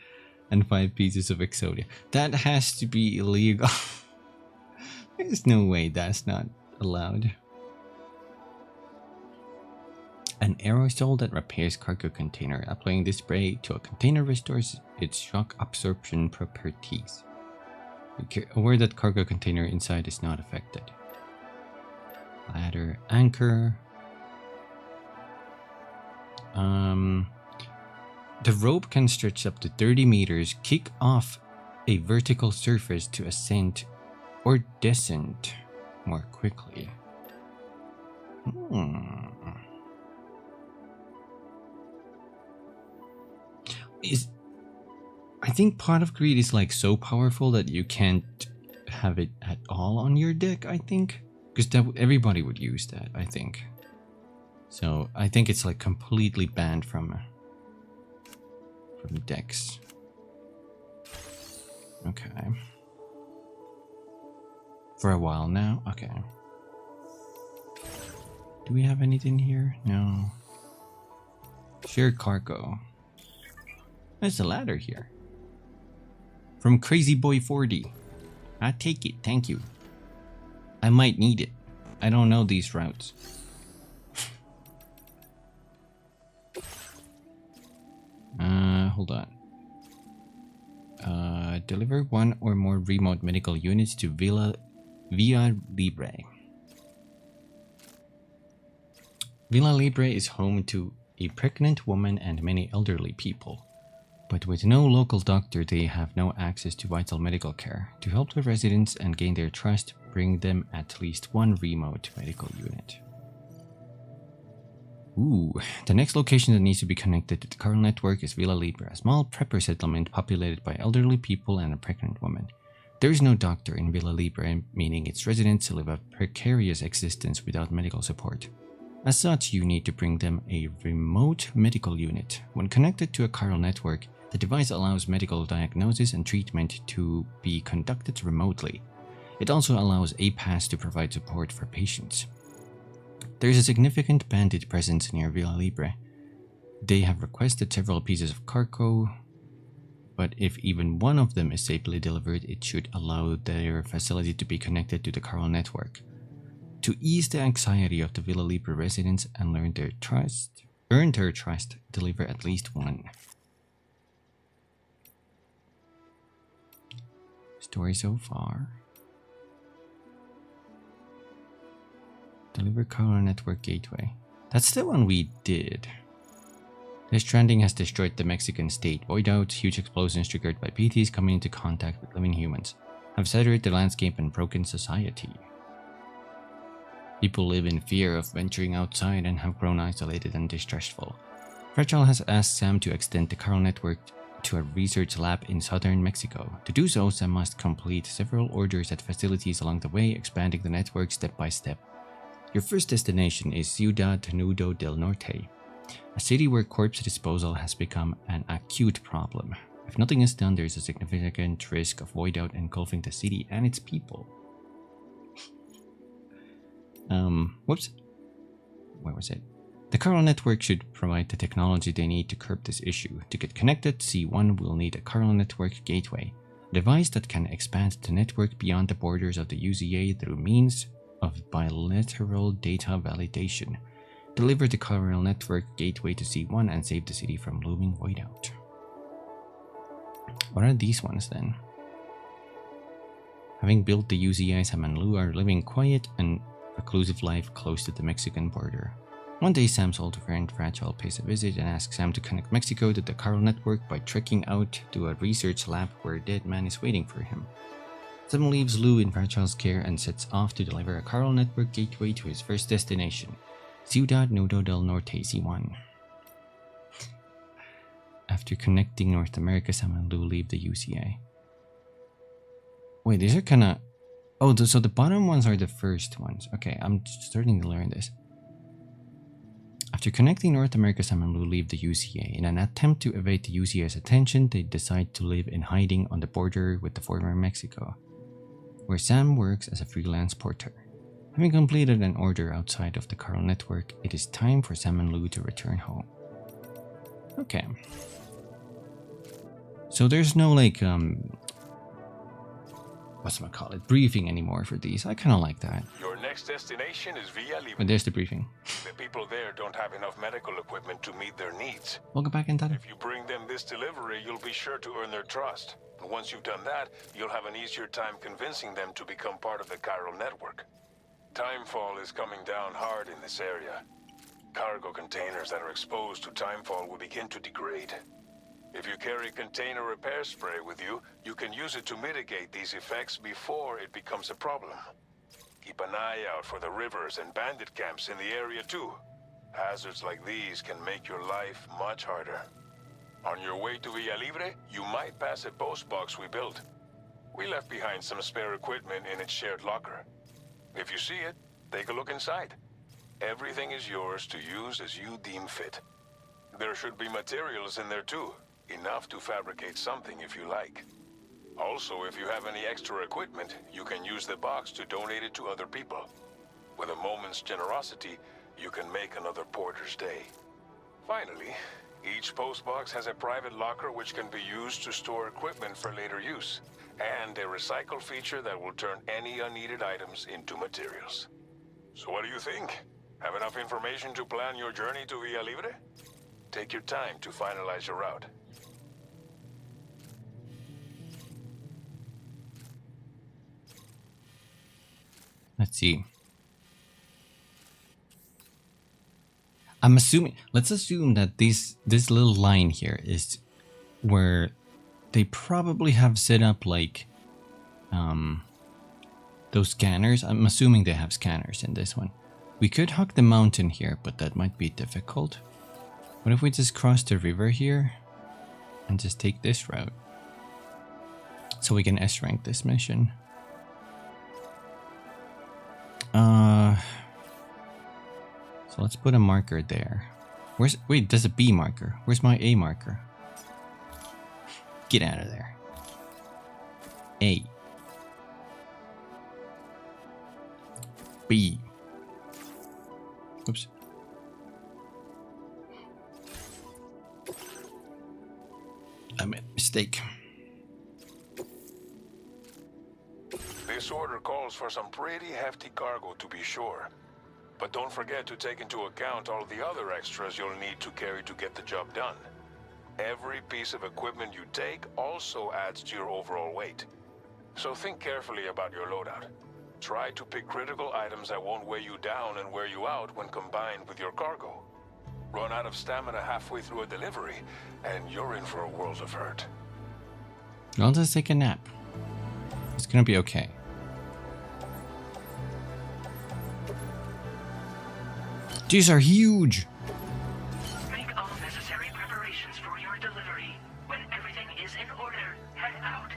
and 5 pieces of Exodia. That has to be illegal. There's no way that's not allowed. An aerosol that repairs cargo container. Applying this spray to a container restores its shock absorption properties. Be aware that cargo container inside is not affected. Ladder, anchor. The rope can stretch up to 30 meters, kick off a vertical surface to ascend or descend more quickly. I think Pot of Greed is like so powerful that you can't have it at all on your deck, I think. Because everybody would use that, I think. So I think it's like completely banned from decks. Okay. For a while now? Okay. Do we have anything here? No. Share cargo. There's a ladder here. From Crazy Boy 40. I take it, thank you. I might need it. I don't know these routes. Hold on. Deliver one or more remote medical units to Villa Libre. Villa Libre is home to a pregnant woman and many elderly people. But with no local doctor, they have no access to vital medical care. To help the residents and gain their trust, bring them at least one remote medical unit. Ooh, the next location that needs to be connected to the Carl network is Villa Libre, a small prepper settlement populated by elderly people and a pregnant woman. There is no doctor in Villa Libre, meaning its residents live a precarious existence without medical support. As such, you need to bring them a remote medical unit. When connected to a Carl network, the device allows medical diagnosis and treatment to be conducted remotely. It also allows APAS to provide support for patients. There is a significant bandit presence near Villa Libre. They have requested several pieces of cargo, but if even one of them is safely delivered, it should allow their facility to be connected to the Carl network. To ease the anxiety of the Villa Libre residents and earn their trust, deliver at least one. Story so far. Deliver Carl network gateway. That's the one we did. The Stranding has destroyed the Mexican state. Void out, huge explosions triggered by PTs coming into contact with living humans have saturated the landscape and broken society. People live in fear of venturing outside and have grown isolated and distrustful. Fragile has asked Sam to extend the Carl network to a research lab in southern Mexico. To do so, Sam must complete several orders at facilities along the way, expanding the network step by step. Your first destination is Ciudad Nudo del Norte, a city where corpse disposal has become an acute problem. If nothing is done, there is a significant risk of void out engulfing the city and its people. Whoops. Where was it? The Chiral network should provide the technology they need to curb this issue. To get connected, C1 will need a Chiral network gateway, a device that can expand the network beyond the borders of the UZA through means of bilateral data validation. Deliver the Chiral network gateway to C1 and save the city from looming void out. What are these ones then? Having built the UZA, Sam and Lou are living quiet and reclusive life close to the Mexican border. One day, Sam's old friend Fragile pays a visit and asks Sam to connect Mexico to the Chiral network by trekking out to a research lab where a dead man is waiting for him. Sam leaves Lou in Fragile's care and sets off to deliver a Chiral network gateway to his first destination, Ciudad Nudo del Norte C1. After connecting North America, Sam and Lou leave the UCA. Wait, these are kinda... Oh, so the bottom ones are the first ones. Okay, I'm starting to learn this. After connecting North America, Sam and Lou leave the UCA. In an attempt to evade the UCA's attention, they decide to live in hiding on the border with the former Mexico, where Sam works as a freelance porter. Having completed an order outside of the Chiral network, it is time for Sam and Lou to return home. Okay. So there's no like whatchamacallit, briefing anymore for these. I kinda like that. Your next destination is Villa Libre. But there's the briefing. The people there don't have enough medical equipment to meet their needs. Welcome back in, Tata. If you bring them this delivery, you'll be sure to earn their trust. And once you've done that, you'll have an easier time convincing them to become part of the Chiral network. Timefall is coming down hard in this area. Cargo containers that are exposed to timefall will begin to degrade. If you carry container repair spray with you, you can use it to mitigate these effects before it becomes a problem. Keep an eye out for the rivers and bandit camps in the area too. Hazards like these can make your life much harder. On your way to Villa Libre, you might pass a post box we built. We left behind some spare equipment in its shared locker. If you see it, take a look inside. Everything is yours to use as you deem fit. There should be materials in there too, enough to fabricate something if you like. Also, if you have any extra equipment, you can use the box to donate it to other people. With a moment's generosity, you can make another porter's day. Finally, each postbox has a private locker which can be used to store equipment for later use, and a recycle feature that will turn any unneeded items into materials. So what do you think? Have enough information to plan your journey to Villa Libre? Take your time to finalize your route. Let's see. I'm assuming, let's assume that this little line here is where they probably have set up like those scanners. I'm assuming they have scanners in this one. We could hug the mountain here, but that might be difficult. What if we just cross the river here and just take this route so we can S-rank this mission? So let's put a marker there. Wait, there's a B marker. Where's my A marker? Get out of there. A. B. Oops. I made a mistake. This order calls for some pretty hefty cargo to be sure. But don't forget to take into account all the other extras you'll need to carry to get the job done. Every piece of equipment you take also adds to your overall weight. So think carefully about your loadout. Try to pick critical items that won't weigh you down and wear you out when combined with your cargo. Run out of stamina halfway through a delivery, and you're in for a world of hurt. I'll just take a nap. It's gonna be okay. These are huge! Make all necessary preparations for your delivery. When everything is in order, head out.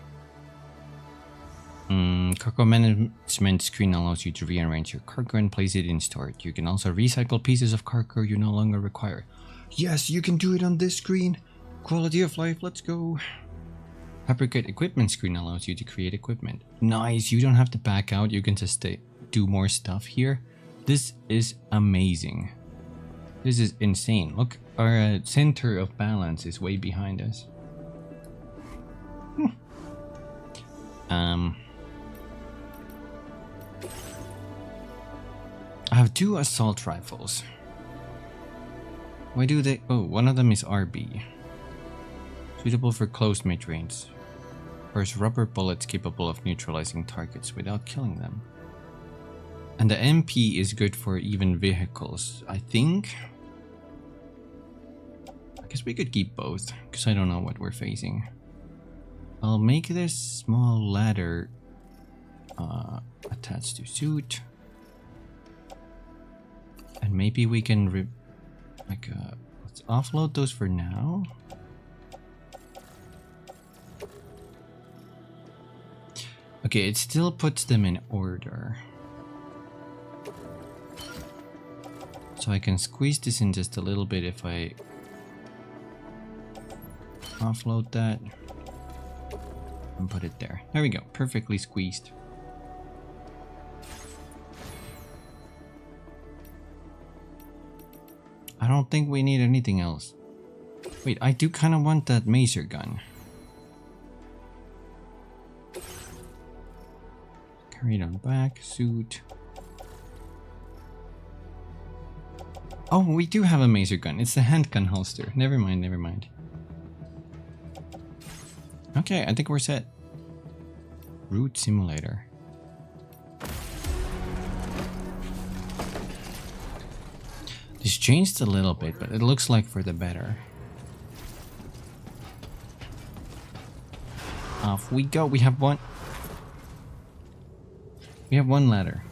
Cargo management screen allows you to rearrange your cargo and place it in storage. You can also recycle pieces of cargo you no longer require. Yes, you can do it on this screen. Quality of life, let's go. Fabricate equipment screen allows you to create equipment. Nice, you don't have to back out. You can just do more stuff here. This is amazing. This is insane. Look, our center of balance is way behind us. I have 2 assault rifles. Why do they? Oh, one of them is RB. Suitable for close mid-range. Fires rubber bullets capable of neutralizing targets without killing them. And the MP is good for even vehicles, I think. I guess we could keep both, because I don't know what we're facing. I'll make this small ladder attached to suit. And maybe we can let's offload those for now. Okay, it still puts them in order. So I can squeeze this in just a little bit if I offload that and put it there. There we go, perfectly squeezed. I don't think we need anything else. Wait, I do kind of want that maser gun. Carry it on back, suit. Oh, we do have a maser gun. It's the handgun holster. Never mind, never mind. Okay, I think we're set. Route simulator. This changed a little bit, but it looks like for the better. Off we go. We have one. We have one ladder.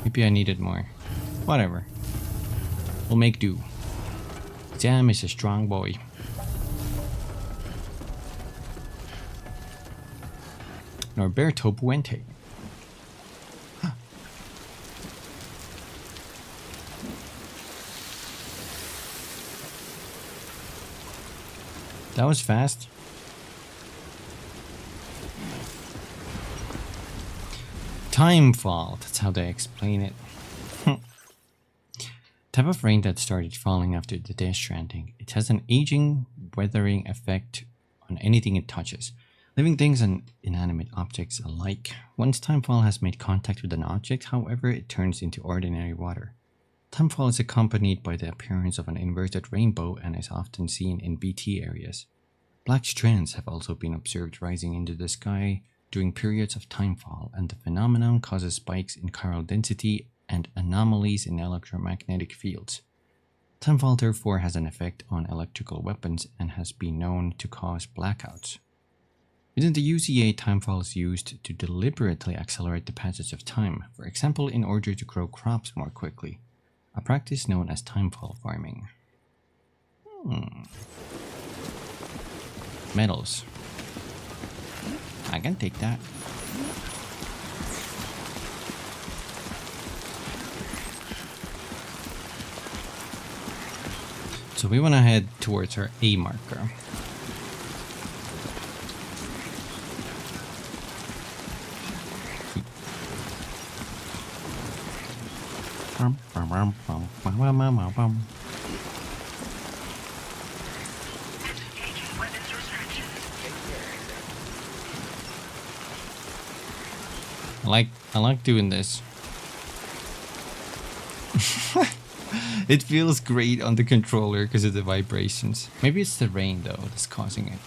Maybe I needed more. Whatever. We'll make do. Sam is a strong boy. Norberto Puente. Huh. That was fast. Timefall, that's how they explain it. Type of rain that started falling after the Death Stranding. It has an aging, weathering effect on anything it touches. Living things and inanimate objects alike. Once timefall has made contact with an object, however, it turns into ordinary water. Timefall is accompanied by the appearance of an inverted rainbow and is often seen in BT areas. Black strands have also been observed rising into the sky during periods of timefall, and the phenomenon causes spikes in chiral density and anomalies in electromagnetic fields. Timefall therefore has an effect on electrical weapons and has been known to cause blackouts. Within the UCA, timefall is used to deliberately accelerate the passage of time, for example in order to grow crops more quickly, a practice known as timefall farming. Metals. I can take that. So we want to head towards our A marker. I like doing this. It feels great on the controller because of the vibrations. Maybe it's the rain though that's causing it.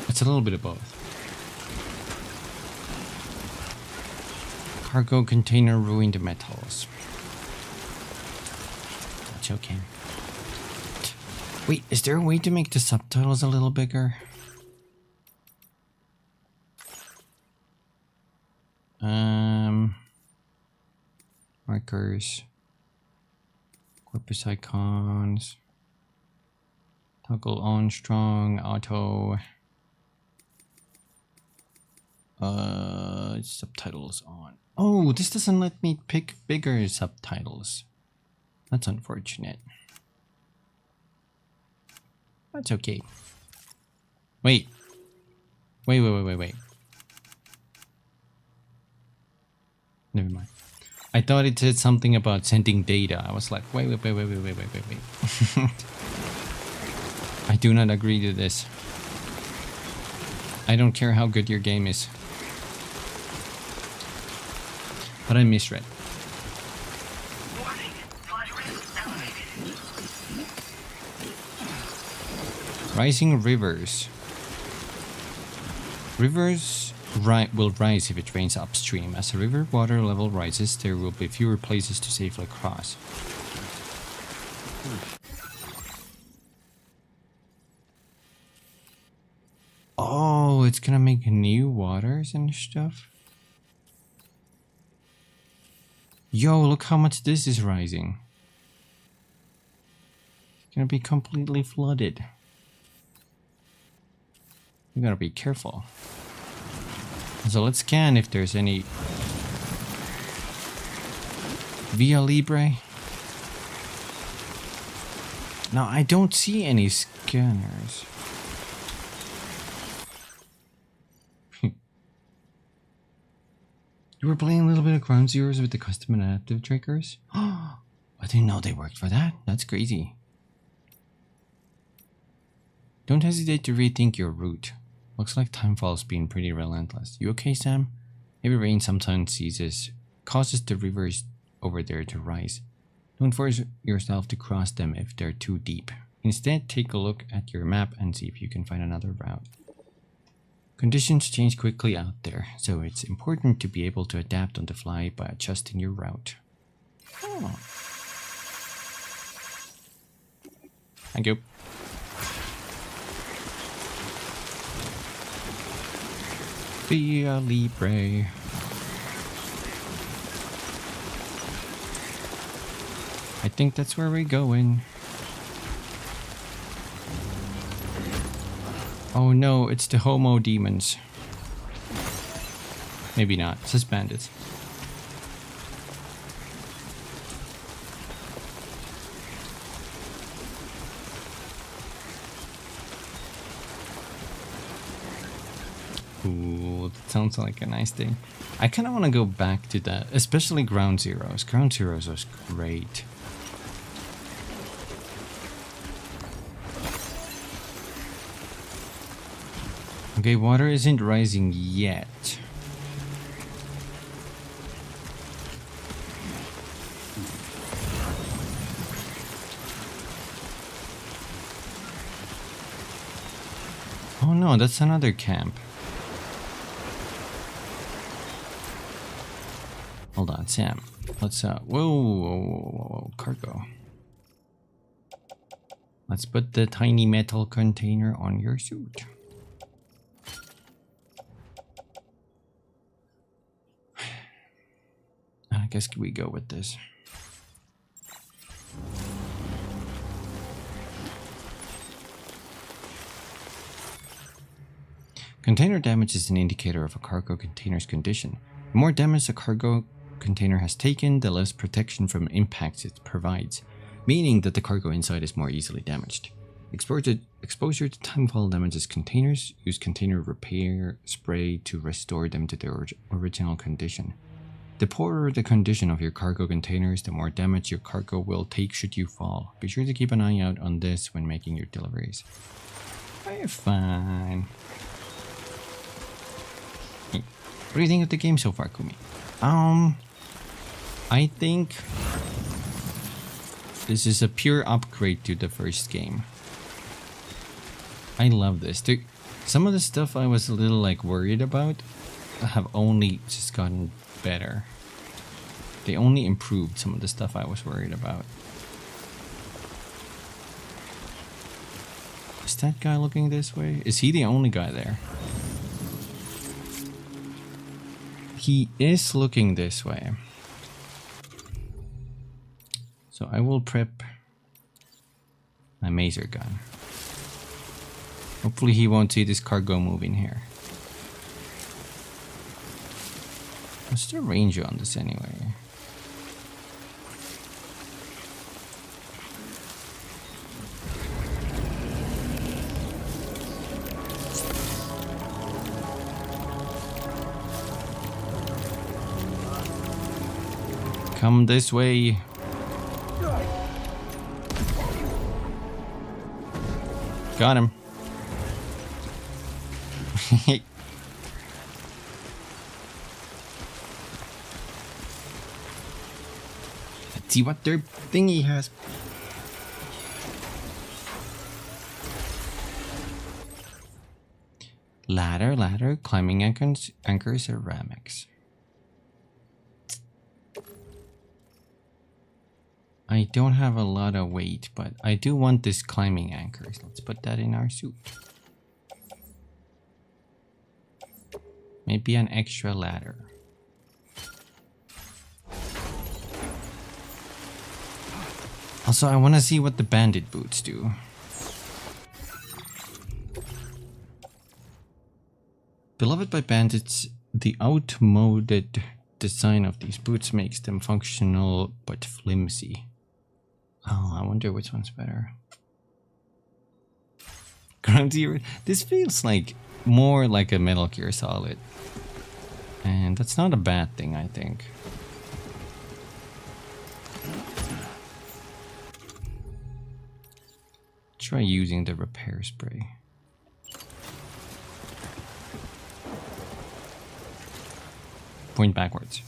It's a little bit of both. Cargo container ruined metals. That's okay. Wait, is there a way to make the subtitles a little bigger? Markers. Corpus icons. Toggle on strong, auto. Subtitles on. Oh, this doesn't let me pick bigger subtitles. That's unfortunate. That's okay. Wait. Wait. Never mind. I thought it said something about sending data. I was like, wait. I do not agree to this. I don't care how good your game is. But I misread. Warning, flood risk elevated. Rising rivers. Rivers will rise if it rains upstream. As the river water level rises, there will be fewer places to safely cross. Oh, it's gonna make new waters and stuff? Yo, look how much this is rising. It's gonna be completely flooded. You gotta be careful. So let's scan if there's any Via Libre. No, I don't see any scanners. You were playing a little bit of Ground Zeroes with the custom and adaptive triggers? I didn't know they worked for that. That's crazy. Don't hesitate to rethink your route. Looks like Timefall's been pretty relentless. You okay, Sam? Heavy rain sometimes causes the rivers over there to rise. Don't force yourself to cross them if they're too deep. Instead, take a look at your map and see if you can find another route. Conditions change quickly out there, so it's important to be able to adapt on the fly by adjusting your route. Oh. Thank you. Via Libre. I think that's where we're going. Oh no, it's the homo demons. Maybe not. It's just bandits. Ooh, that sounds like a nice thing. I kind of want to go back to that, especially Ground Zeroes. Ground Zeroes was great. Okay, water isn't rising yet. Oh no, that's another camp. Hold on, Sam. Let's whoa, cargo. Let's put the tiny metal container on your suit. I guess we go with this. Container damage is an indicator of a cargo container's condition. The more damage a cargo container has taken, the less protection from impacts it provides, meaning that the cargo inside is more easily damaged. Exposure to timefall damages containers. Use container repair spray to restore them to their original condition. The poorer the condition of your cargo containers, the more damage your cargo will take should you fall. Be sure to keep an eye out on this when making your deliveries. We're fine. Hey, what do you think of the game so far, Kumi? I think this is a pure upgrade to the first game. I love this. Some of the stuff I was a little worried about have only just gotten better. They only improved some of the stuff I was worried about. Is that guy looking this way? Is he the only guy there? He is looking this way. So I will prep my maser gun. Hopefully he won't see this cargo moving here. What's the range on this anyway? Come this way. Got him. Let's see what their thingy has. Ladder, climbing anchors, ceramics. I don't have a lot of weight, but I do want this climbing anchors. Let's put that in our suit. Maybe an extra ladder. Also, I want to see what the bandit boots do. Beloved by bandits, the outmoded design of these boots makes them functional but flimsy. Oh, I wonder which one's better. Ground Zero. This feels like more like a Metal Gear Solid. And that's not a bad thing, I think. Try using the repair spray. Point backwards.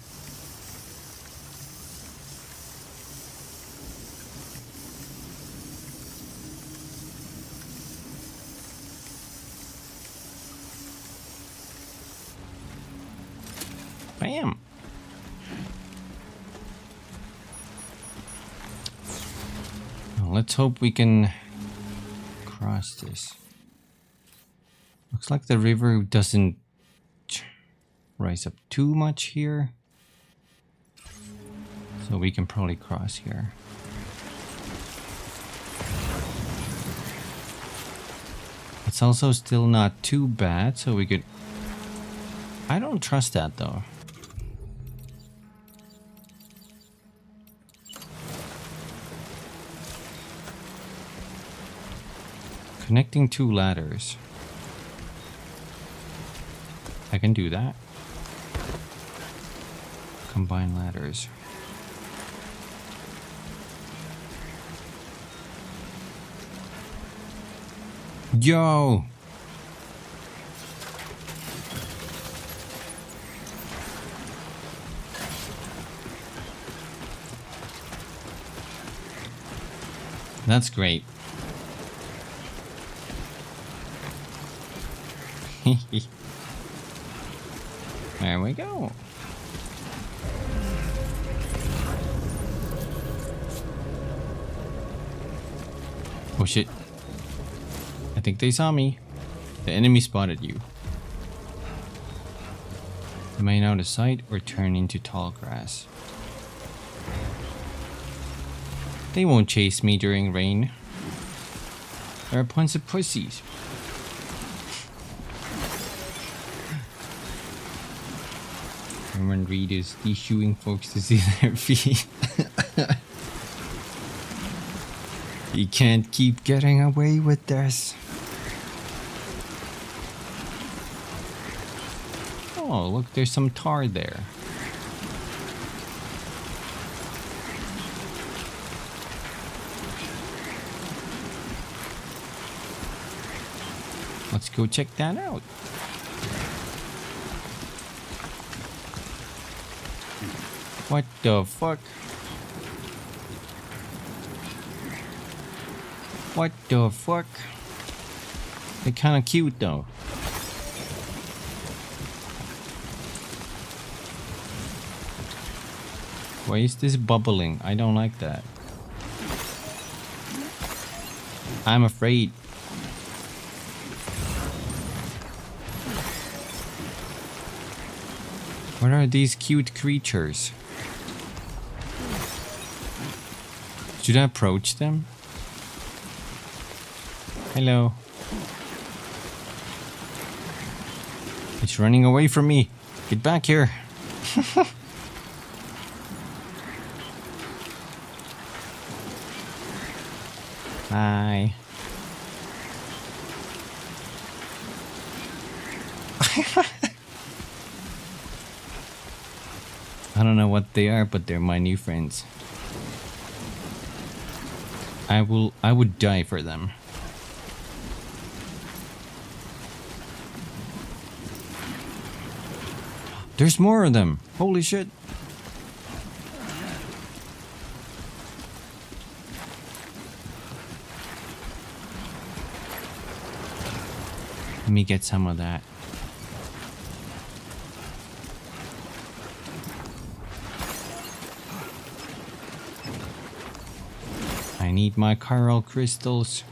Bam! Well, let's hope we can cross this. Looks like the river doesn't rise up too much here. So we can probably cross here. It's also still not too bad, so we could... I don't trust that though. Connecting two ladders. I can do that. Combine ladders. Yo! That's great. There we go. Oh shit. I think they saw me. The enemy spotted you. Remain out of sight or turn into tall grass. They won't chase me during rain. They're a bunch of pussies. Roman readers issuing folks to see their feet. You can't keep getting away with this. Oh, look, there's some tar there. Let's go check that out. What the fuck? What the fuck? They're kind of cute though. Why is this bubbling? I don't like that. I'm afraid. What are these cute creatures? Should I approach them? Hello. It's running away from me. Get back here. Hi. I don't know what they are, but they're my new friends. I would die for them. There's more of them. Holy shit. Let me get some of that. I need my coral crystals.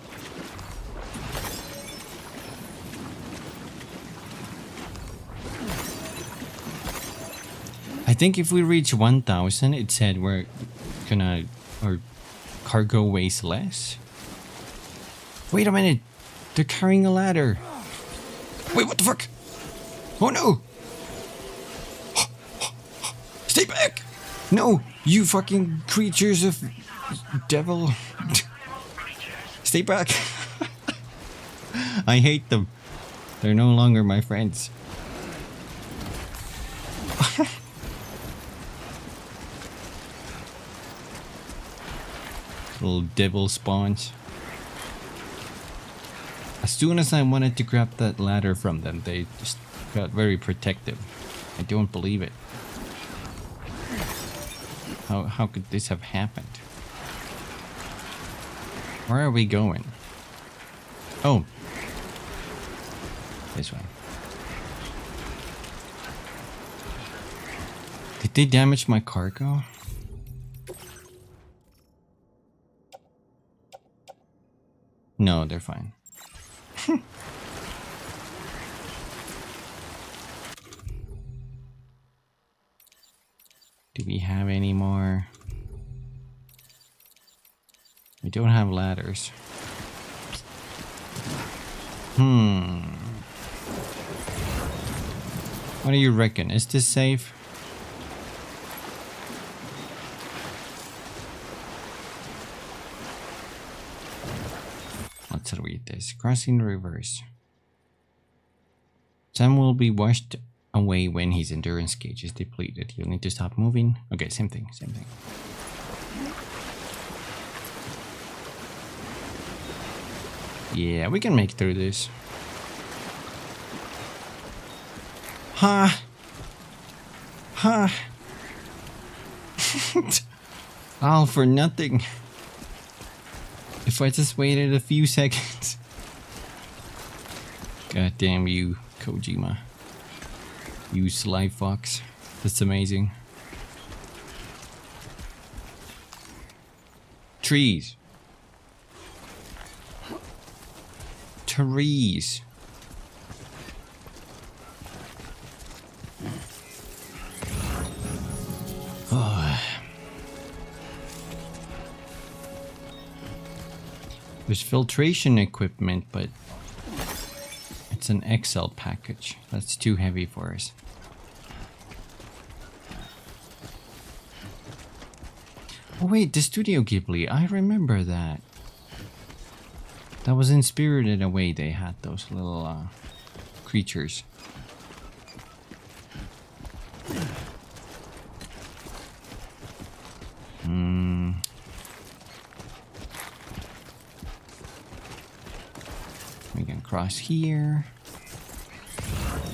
I think if we reach 1,000, it said we're gonna, our cargo weighs less. Wait a minute, they're carrying a ladder. Wait, what the fuck? Oh no! Stay back! No, you fucking creatures of devil. Stay back. I hate them. They're no longer my friends. Little devil spawns. As soon as I wanted to grab that ladder from them, they just got very protective. I don't believe it. How could this have happened? Where are we going? Oh. This way. Did they damage my cargo? No, they're fine. Do we have any more? We don't have ladders. What do you reckon? Is this safe? Let's read this. Crossing rivers. Sam will be washed away when his endurance gauge is depleted. You'll need to stop moving. Okay, same thing, same thing. Yeah, we can make through this. Ha! Ha! All for nothing. If I just waited a few seconds. God damn you, Kojima. You sly fox. That's amazing. Trees. Trees. Oh. There's filtration equipment, but it's an XL package. That's too heavy for us. Oh wait, the Studio Ghibli. I remember that. That was in Spirited Away. They had those little creatures. We can cross here.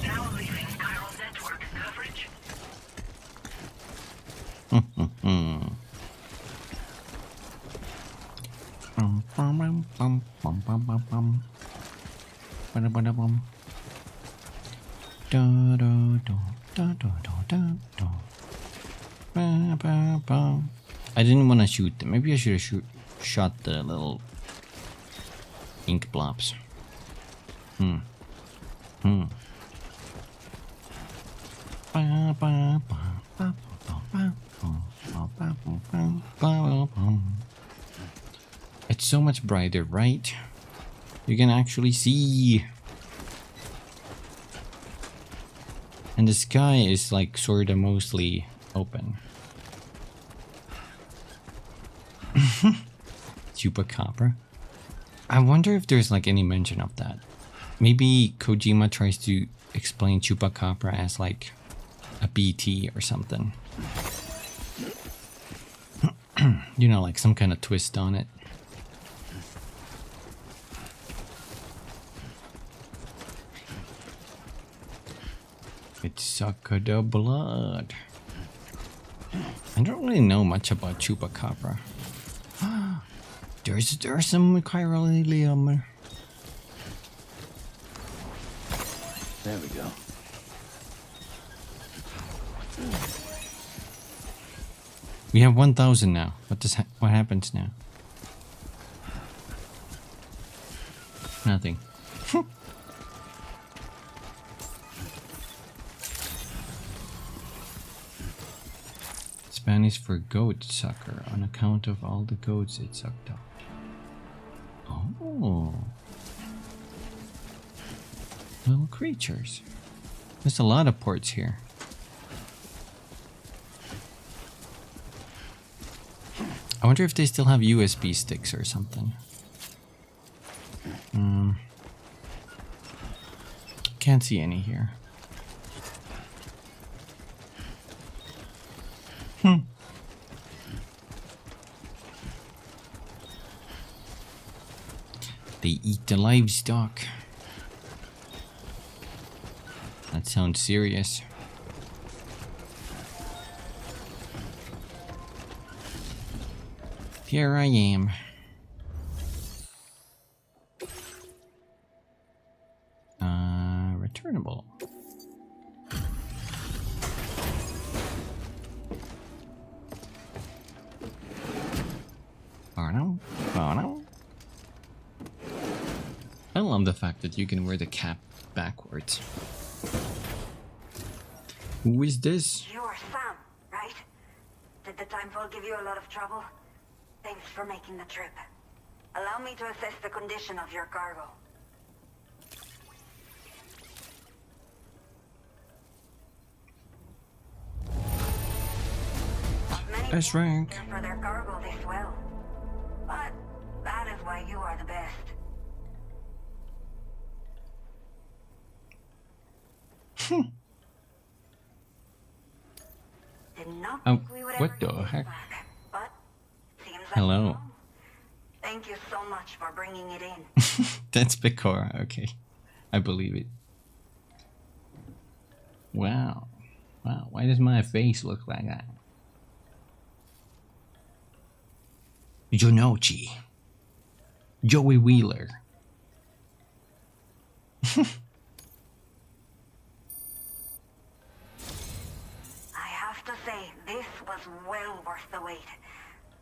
Now leaving chiral network coverage. I didn't want to shoot them. Maybe I should have shot the little ink blobs. It's so much brighter, right? You can actually see. And the sky is like sort of mostly open. Chupacabra. I wonder if there's like any mention of that. Maybe Kojima tries to explain Chupacabra as like a BT or something. You know, like some kind of twist on it. It sucked the blood. I don't really know much about Chupacabra. There's some chiralium. There we go. We have 1,000 now. What happens now? Nothing. Spanish for goat sucker on account of all the goats it sucked up. Oh. Little creatures. There's a lot of ports here. I wonder if they still have USB sticks or something. Can't see any here. They eat the livestock. That sounds serious. Here I am. Returnable. I love the fact that you can wear the cap backwards. Who is this? You're Sam, right? Did the timefall give you a lot of trouble? Thanks for making the trip. Allow me to assess the condition of your cargo. S rank. For their cargo this well. But that is why you are the best. Did not think we would what ever the get heck? back, but seems like Hello. we're wrong. Thank you so much for bringing it in. That's Picora, okay. I believe it. Wow. Wow, why does my face look like that? Jonochi. Joey Wheeler. I have to say, this was well worth the wait.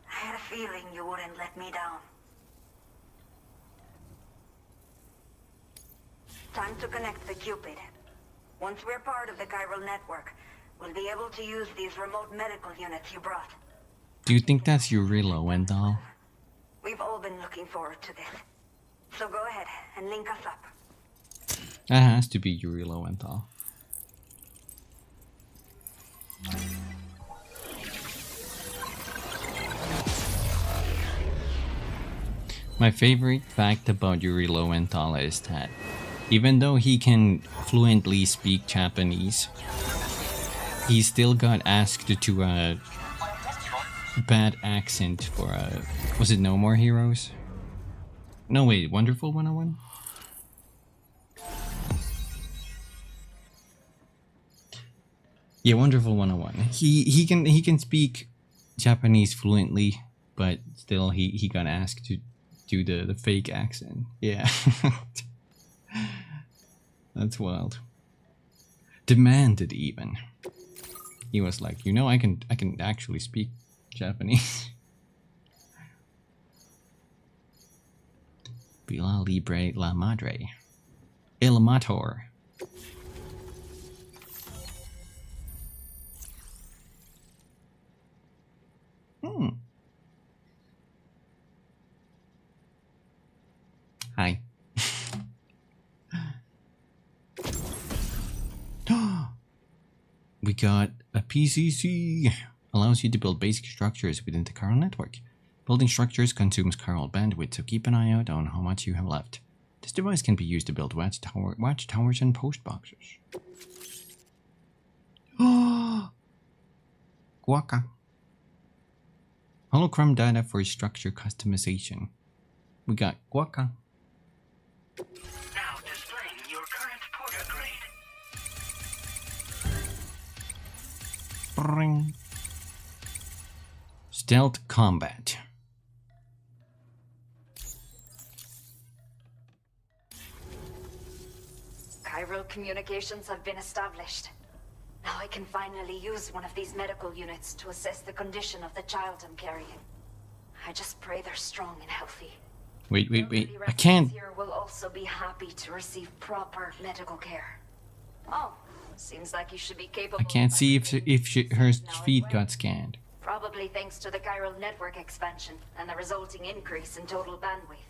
I had a feeling you wouldn't let me down. Time to connect the Cupid. Once we're part of the chiral network, we'll be able to use these remote medical units you brought. Do you think that's Urilla Wendell? We've all been looking forward to this. So go ahead and link us up. That has to be Urilla Wendell. My favorite fact about Yuri Lowenthal is that even though he can fluently speak Japanese, he still got asked to do a bad accent for was it No More Heroes? No, wait, Wonderful 101? Yeah, Wonderful 101. He can speak Japanese fluently, but still he got asked to do the fake accent. Yeah. That's wild. Demanded even. He was like, you know, I can actually speak Japanese. Vila Libre La Madre. El Mator. Hi. We got a PCC. Allows you to build basic structures within the chiral network. Building structures consumes chiral bandwidth, so keep an eye out on how much you have left. This device can be used to build watchtowers and post boxes. Guaca. Hologram data for structure customization. We got Guaca. Now displaying your current porter grade. Bring. Stealth combat. Chiral communications have been established. Now I can finally use one of these medical units to assess the condition of the child I'm carrying. I just pray they're strong and healthy. Wait. Elderly I residents can't. here will also be happy to receive proper medical care. Oh, seems like you should be capable. I can't of see if her now feed as well. got scanned. Probably thanks to the chiral network expansion and the resulting increase in total bandwidth.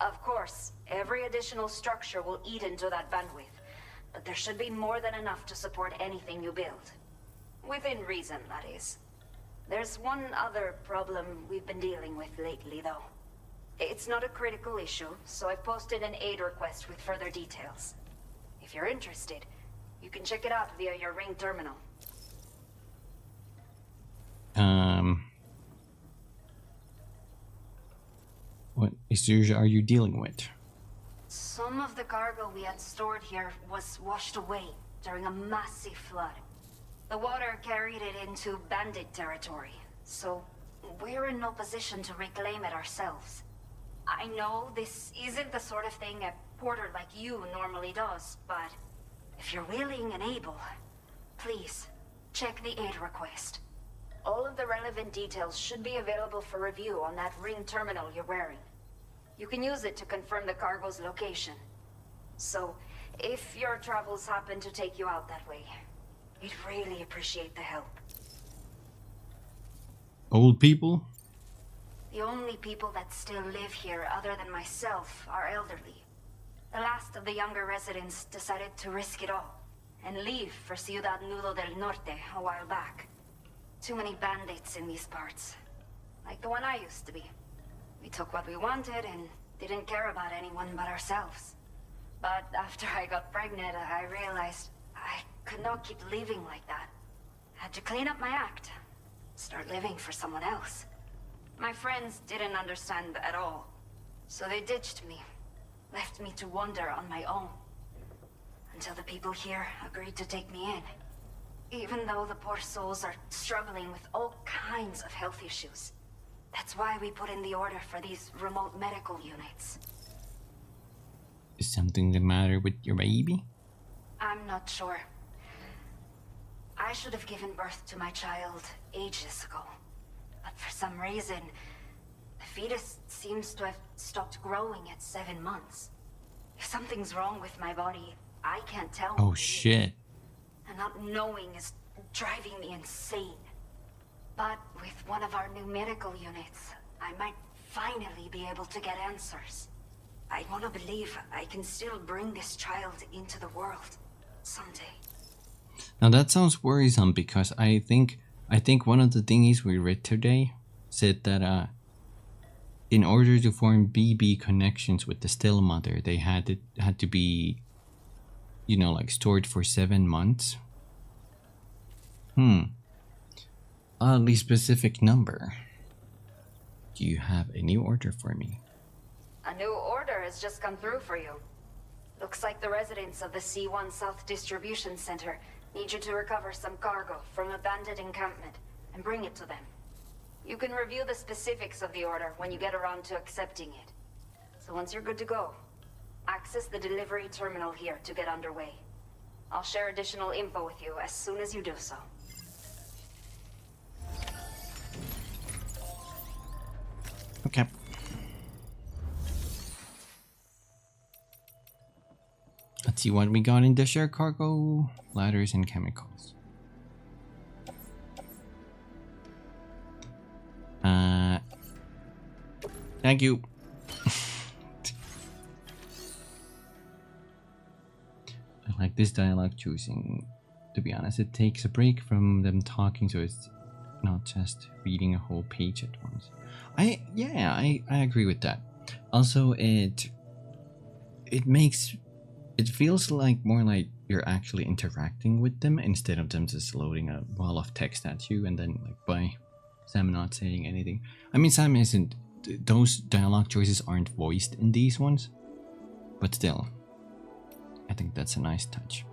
Of course, every additional structure will eat into that bandwidth, but there should be more than enough to support anything you build. Within reason, that is. There's one other problem we've been dealing with lately, though. It's not a critical issue, so I posted an aid request with further details. If you're interested, you can check it out via your Ring terminal. What issues are you dealing with? Some of the cargo we had stored here was washed away during a massive flood. The water carried it into bandit territory, so we're in no position to reclaim it ourselves. I know this isn't the sort of thing a porter like you normally does, but if you're willing and able, please check the aid request. All of the relevant details should be available for review on that Ring terminal you're wearing. You can use it to confirm the cargo's location. So, if your travels happen to take you out that way, we'd really appreciate the help. Old people? The only people that still live here other than myself are elderly. The last of the younger residents decided to risk it all and leave for Ciudad Nudo del Norte a while back. Too many bandits in these parts. Like the one I used to be. We took what we wanted and didn't care about anyone but ourselves. But after I got pregnant, I realized I could not keep living like that. Had to clean up my act. Start living for someone else. My friends didn't understand at all. So they ditched me. Left me to wander on my own. Until the people here agreed to take me in. Even though the poor souls are struggling with all kinds of health issues. That's why we put in the order for these remote medical units. Is something the matter with your baby? I'm not sure. I should have given birth to my child ages ago. But for some reason, the fetus seems to have stopped growing at 7 months. If something's wrong with my body, I can't tell. Oh what it is. shit. And not knowing is driving me insane. But with one of our new medical units, I might finally be able to get answers. I want to believe I can still bring this child into the world someday. Now that sounds worrisome because I think one of the thingies we read today said that in order to form BB connections with the still mother, they had to be, you know, like stored for 7 months. Oddly specific number. Do you have a new order for me? A new order has just come through for you. Looks like the residents of the C1 South Distribution Center need you to recover some cargo from a bandit encampment and bring it to them. You can review the specifics of the order when you get around to accepting it. So once you're good to go, access the delivery terminal here to get underway. I'll share additional info with you as soon as you do so. Okay. Let's see what we got in the share cargo. Ladders and chemicals. Thank you. I like this dialogue choosing to be honest. It takes a break from them talking, so it's not just reading a whole page at once. I agree with that. Also, it feels like more like you're actually interacting with them instead of them just loading a wall of text at you and then like by Sam not saying anything. I mean, Sam isn't, those dialogue choices aren't voiced in these ones, but still, I think that's a nice touch.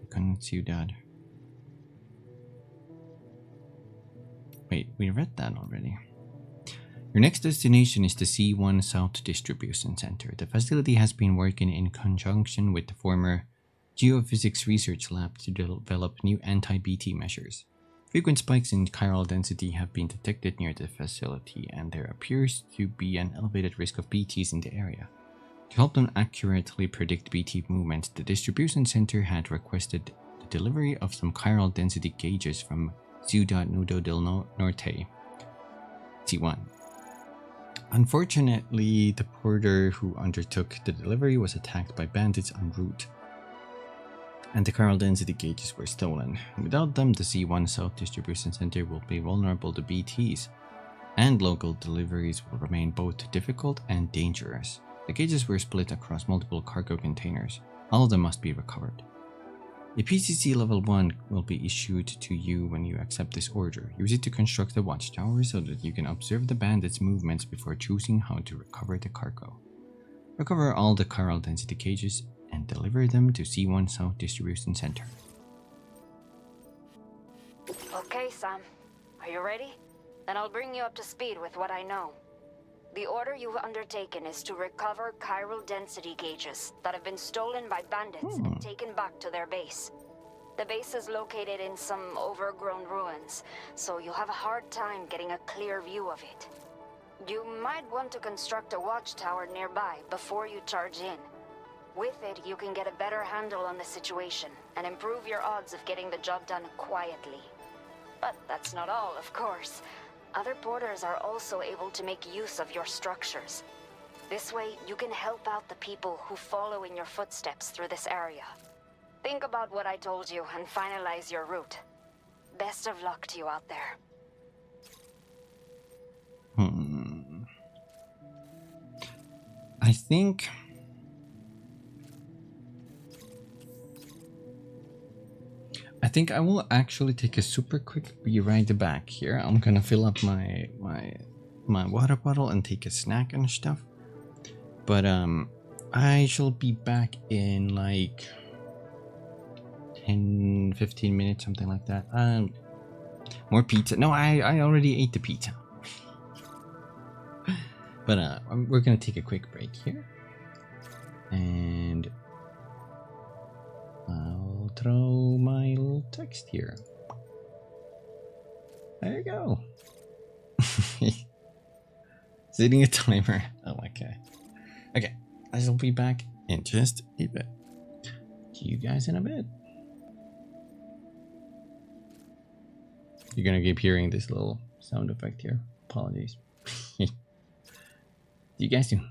Con Ciudad. Wait, we read that already. Your next destination is the C1 South Distribution Center. The facility has been working in conjunction with the former Geophysics Research Lab to develop new anti-BT measures. Frequent spikes in chiral density have been detected near the facility, and there appears to be an elevated risk of BTs in the area. To help them accurately predict BT movements, the distribution center had requested the delivery of some chiral density gauges from Ciudad Nudo del Norte, C1. Unfortunately, the porter who undertook the delivery was attacked by bandits en route, and the chiral density gauges were stolen. Without them, the C1 South Distribution Center will be vulnerable to BTs, and local deliveries will remain both difficult and dangerous. The gauges were split across multiple cargo containers. All of them must be recovered. A PCC Level 1 will be issued to you when you accept this order. Use it to construct the watchtower so that you can observe the bandits' movements before choosing how to recover the cargo. Recover all the chiral density gauges and deliver them to C1 South Distribution Center. Okay, Sam. Are you ready? Then I'll bring you up to speed with what I know. The order you've undertaken is to recover chiral density gauges that have been stolen by bandits and taken back to their base. The base is located in some overgrown ruins, so you'll have a hard time getting a clear view of it. You might want to construct a watchtower nearby before you charge in. With it, you can get a better handle on the situation and improve your odds of getting the job done quietly. But that's not all, of course. Other porters are also able to make use of your structures. This way, you can help out the people who follow in your footsteps through this area. Think about what I told you and finalize your route. Best of luck to you out there. I think I will actually take a super quick be right back here. I'm gonna fill up my water bottle and take a snack and stuff. But I shall be back in like 10-15 minutes, something like that. More pizza. No, I already ate the pizza. But we're gonna take a quick break here, and I'll throw my little text here. There you go. Setting a timer. Oh my god. Okay, I shall be back in just a bit. See you guys in a bit. You're gonna keep hearing this little sound effect here. Apologies. See you guys soon.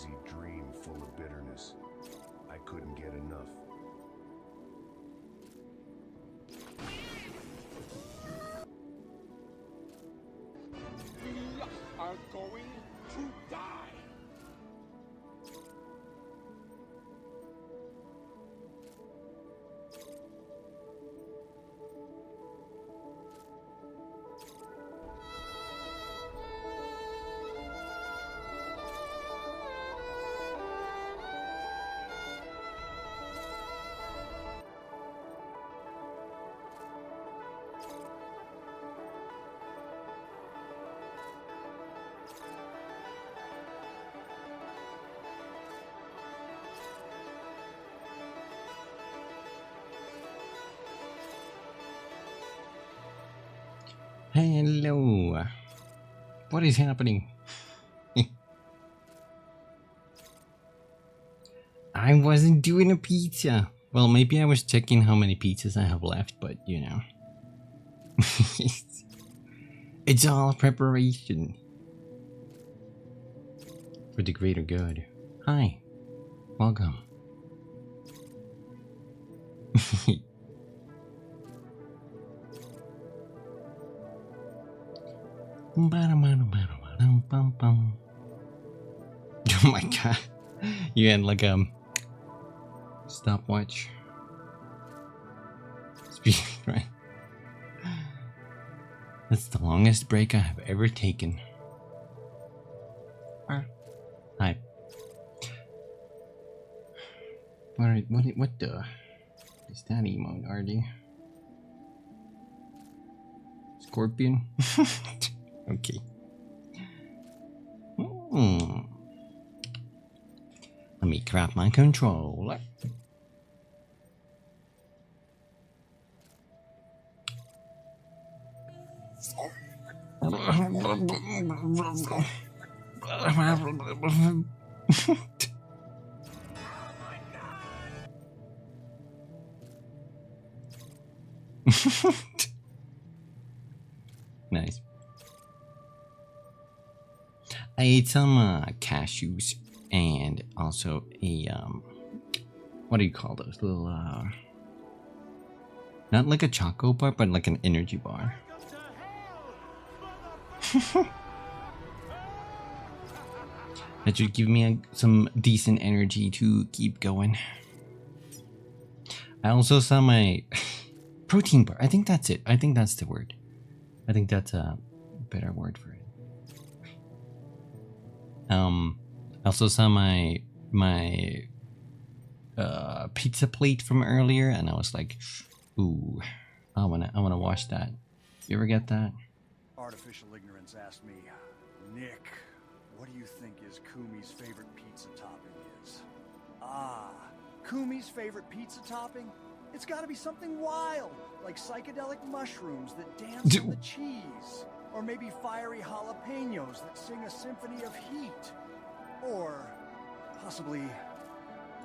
crazy dream full of bitterness. I couldn't get enough. We are going to die. Hello. What is happening? I wasn't doing a pizza. Well, maybe I was checking how many pizzas I have left, but you know. It's all preparation. For the greater good. Hi. Welcome. Oh my god. You had like a stopwatch. Speed, right? That's the longest break I have ever taken. Hi. What the? Is that emote, RD? Scorpion? Okay. Let me grab my controller. Nice. I ate some cashews and also a what do you call those little not like a choco bar but like an energy bar. That should give me some decent energy to keep going. I also saw my protein bar. I think that's it. I think that's the word. I think that's a better word for it. I also saw my pizza plate from earlier, and I was like, ooh, I wanna watch that. You ever get that? Artificial Ignorance asked me, Nick, what do you think is Kumi's favorite pizza topping is? Ah, Kumi's favorite pizza topping? It's gotta be something wild, like psychedelic mushrooms that dance on the cheese. Or maybe fiery jalapenos that sing a symphony of heat. Or possibly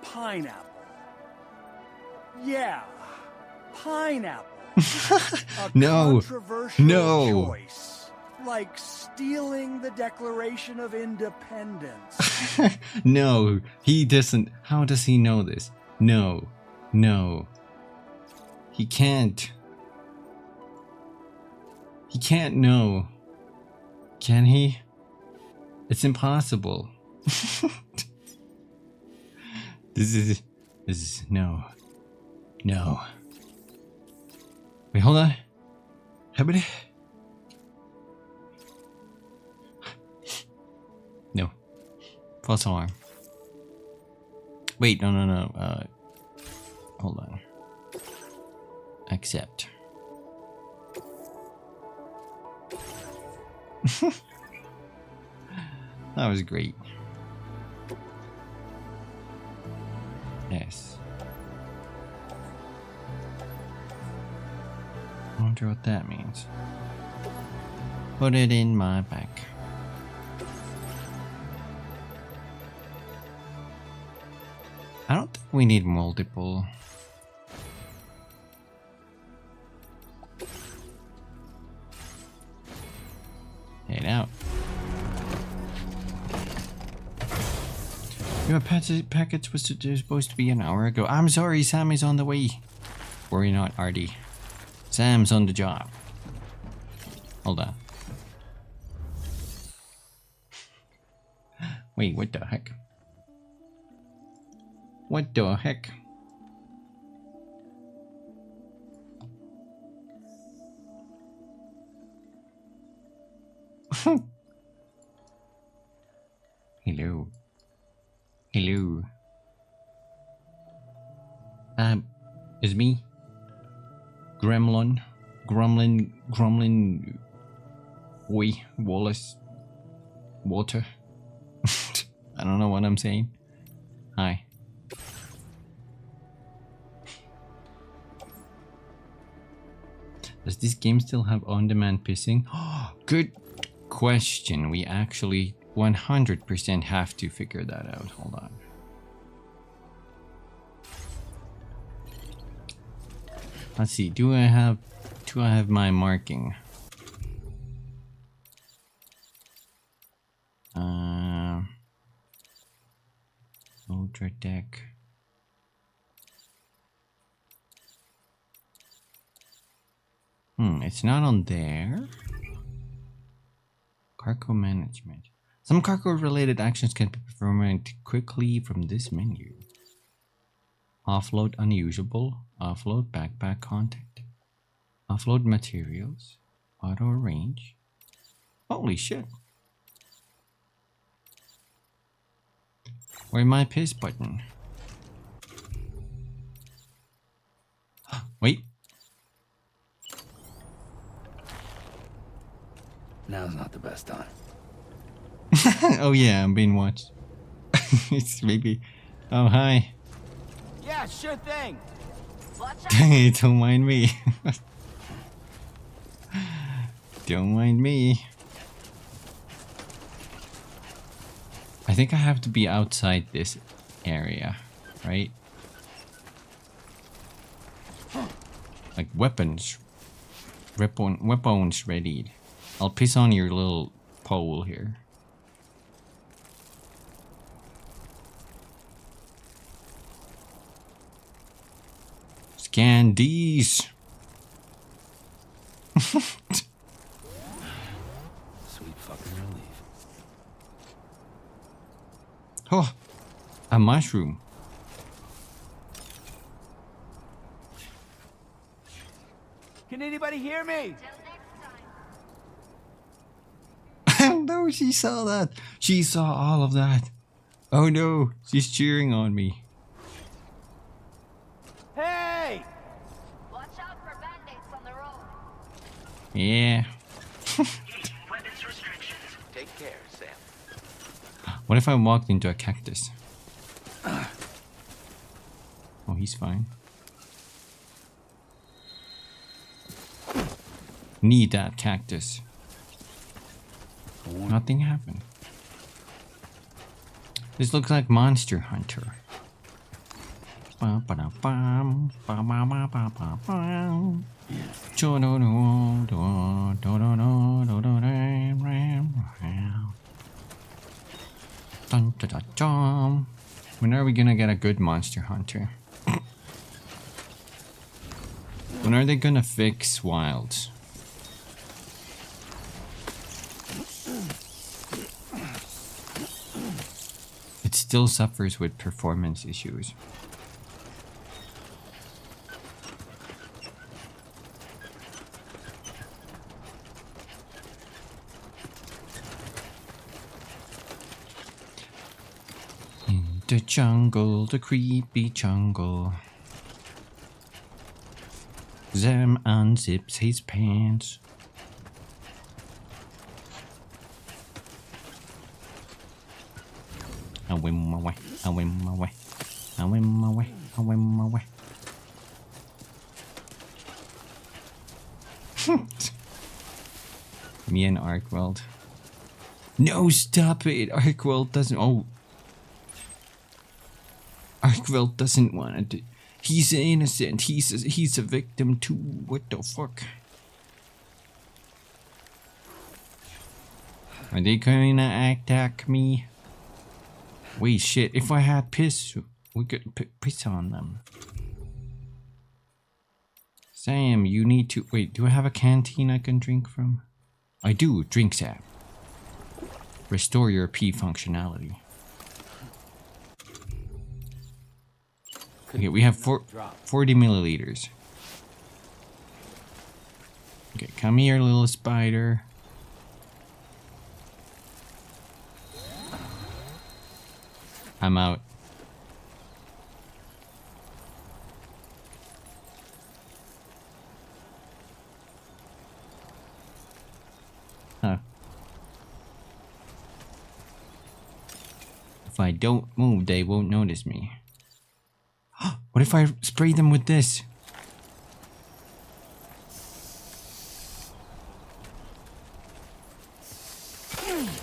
pineapple. Yeah, pineapple. No, controversial choice. Like stealing the Declaration of Independence. No, he doesn't. How does he know this? No. He can't. He can't know. Can he? It's impossible. This is no. Wait, hold on. No. False alarm. Wait, no. Hold on. Accept. That was great. Yes. I wonder what that means. Put it in my back. I don't think we need multiple. Head out. Your package was supposed to be an hour ago. I'm sorry, Sam is on the way. Worry not, Artie. Sam's on the job. Hold on. Wait, what the heck? What the heck? Hello. Hello. It's me. Gremlin. Oi, Wallace. Walter. I don't know what I'm saying. Hi. Does this game still have on-demand pissing? Good question. We actually 100% have to figure that out. Hold on. Let's see. Do I have my marking? Ultra deck. It's not on there. Cargo management. Some cargo related actions can be performed quickly from this menu. Offload unusable. Offload backpack content. Offload materials. Auto arrange. Holy shit. Where's my piss button? Wait. Now's not the best time. Oh yeah, I'm being watched. It's maybe. Oh hi. Yeah, sure thing. Hey, don't mind me. Don't mind me. I think I have to be outside this area, right? Like weapons. Weapons readied. I'll piss on your little pole here. Scan these. Sweet fucking relief. Oh, a mushroom. Can anybody hear me? No, she saw that. She saw all of that. Oh no, she's cheering on me. Hey! Watch out for band-aids on the road. Yeah. Weapons restrictions. Take care, Sam. What if I walked into a cactus? Oh, he's fine. Need that cactus. Nothing happened. This looks like Monster Hunter. When are we gonna get a good Monster Hunter? When are they gonna fix Wilds? It still suffers with performance issues. In the jungle, the creepy jungle. Zem unzips his pants. I win my way, I win my way, I win my way, I win my way. Me and Arkweld. No, stop it! Arkweld doesn't. Oh, Arkweld doesn't want to. He's innocent. He's a victim too. What the fuck? Are they gonna attack me? Wait, shit. If I had piss, we could piss on them. Sam, you need to... Wait, do I have a canteen I can drink from? I do. Drinks app. Restore your pee functionality. Okay, we have 40 milliliters. Okay, come here, little spider. I'm out. Huh. If I don't move, they won't notice me. What if I spray them with this?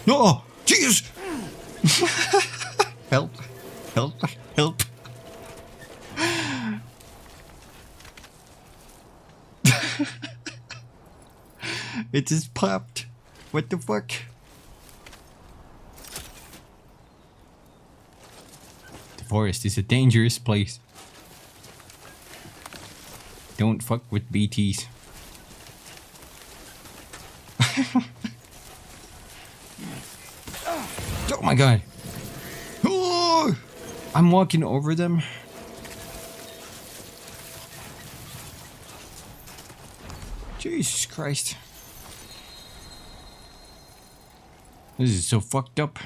No! Jesus! Help! Help! Help! It just popped. What the fuck? The forest is a dangerous place. Don't fuck with BTs. Oh my god. Oh, I'm walking over them. Jesus Christ. This is so fucked up.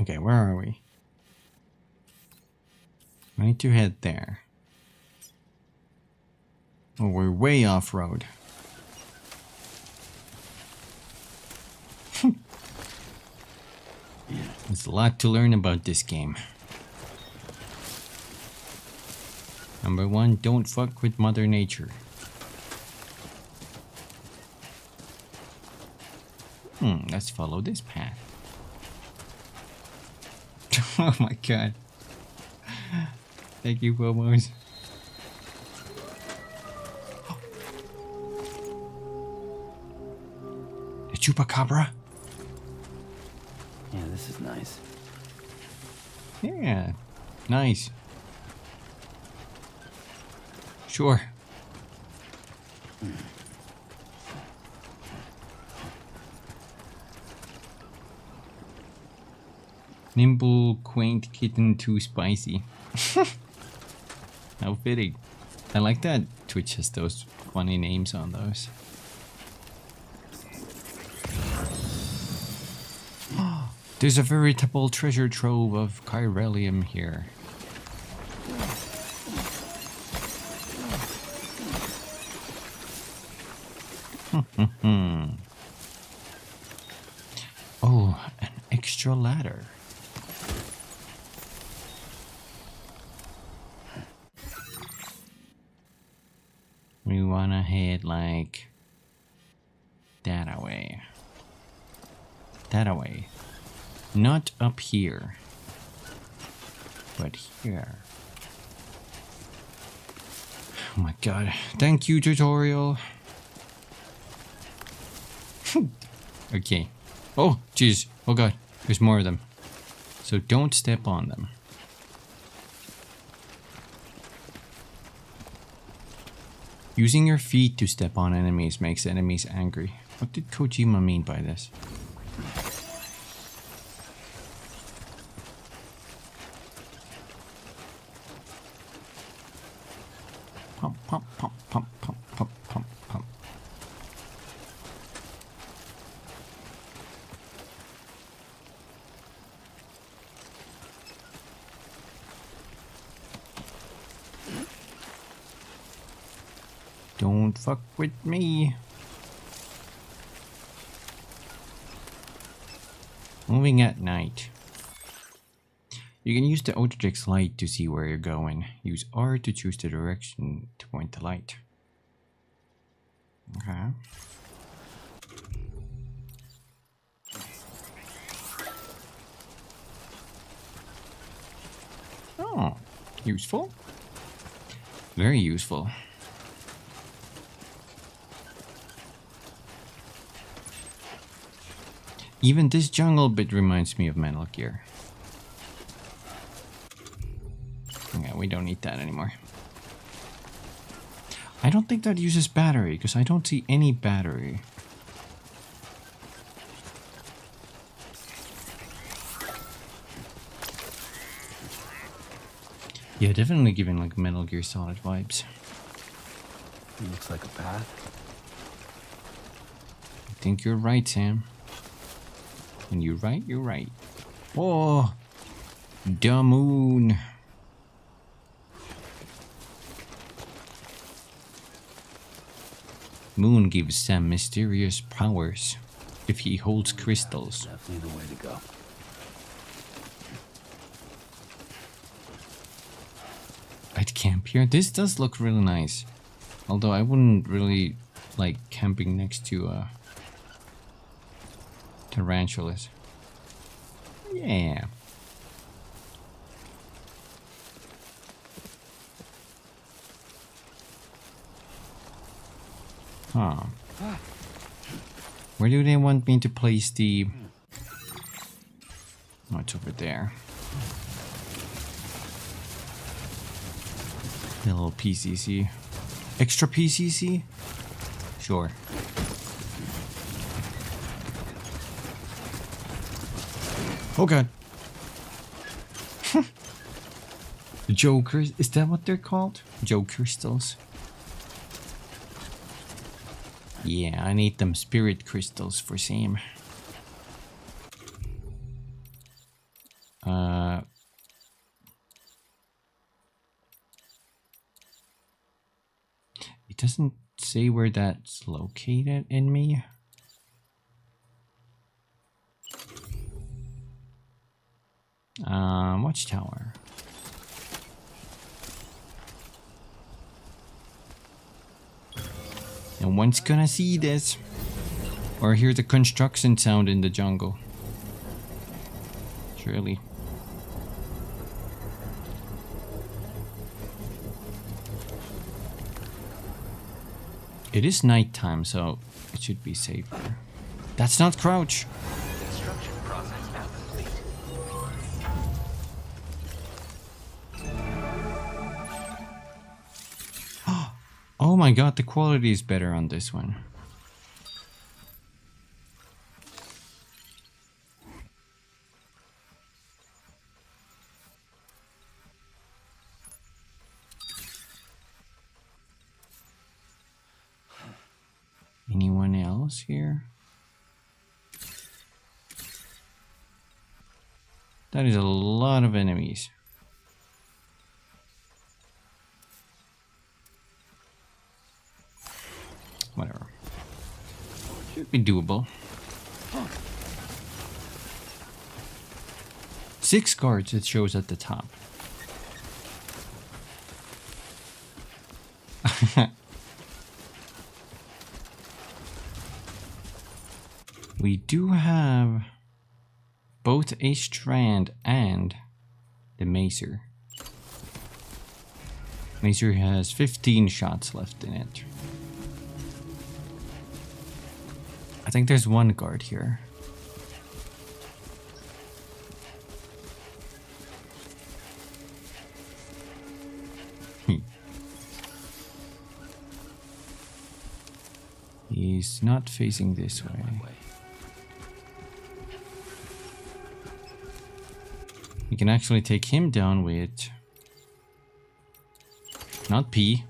Okay, where are we? I need to head there. Oh, we're way off road. There's a lot to learn about this game. Number 1, don't fuck with Mother Nature. Let's follow this path. Oh my god. Thank you, Pomos. The Chupacabra? Yeah, this is nice. Yeah, nice. Sure. Nimble, quaint kitten, too spicy. How fitting. I like that Twitch has those funny names on those. There's a veritable treasure trove of chiralium here. Oh, an extra ladder. We wanna head like that away. That away. Not up here, but here. Oh my god. Thank you, tutorial. Okay. Oh, jeez. Oh god. There's more of them. So don't step on them. Using your feet to step on enemies makes enemies angry. What did Kojima mean by this? Pump, pump, pump, pump, pump, pump, pump, pump. Don't fuck with me. Moving at night. You can use the Autodex light to see where you're going. Use R to choose the direction to point the light. Okay. Oh, useful. Very useful. Even this jungle bit reminds me of Metal Gear. Yeah, we don't need that anymore. I don't think that uses battery, because I don't see any battery. Yeah, definitely giving like Metal Gear Solid vibes. It looks like a path. I think you're right, Sam. When you're right, you're right. Oh, the moon. Moon gives Sam mysterious powers if he holds crystals. Definitely the way to go. I'd camp here. This does look really nice. Although I wouldn't really like camping next to tarantulas. Yeah. Huh. Where do they want me to place the... Oh, it's over there. A little PCC. Extra PCC? Sure. Oh god. Jokers, is that what they're called? Joe crystals? Yeah, I need them spirit crystals for Sam. It doesn't say where that's located in me. Watchtower. No one's gonna see this or hear the construction sound in the jungle. Surely. It is nighttime, so it should be safer. That's not crouch. Construction process now complete. Oh my god, the quality is better on this one. Anyone else here? That is a lot of enemies. Whatever. Should be doable. 6 guards it shows at the top. We do have both a Strand and the Macer. Macer has 15 shots left in it. I think there's one guard here. He's not facing this way. You can actually take him down with not P,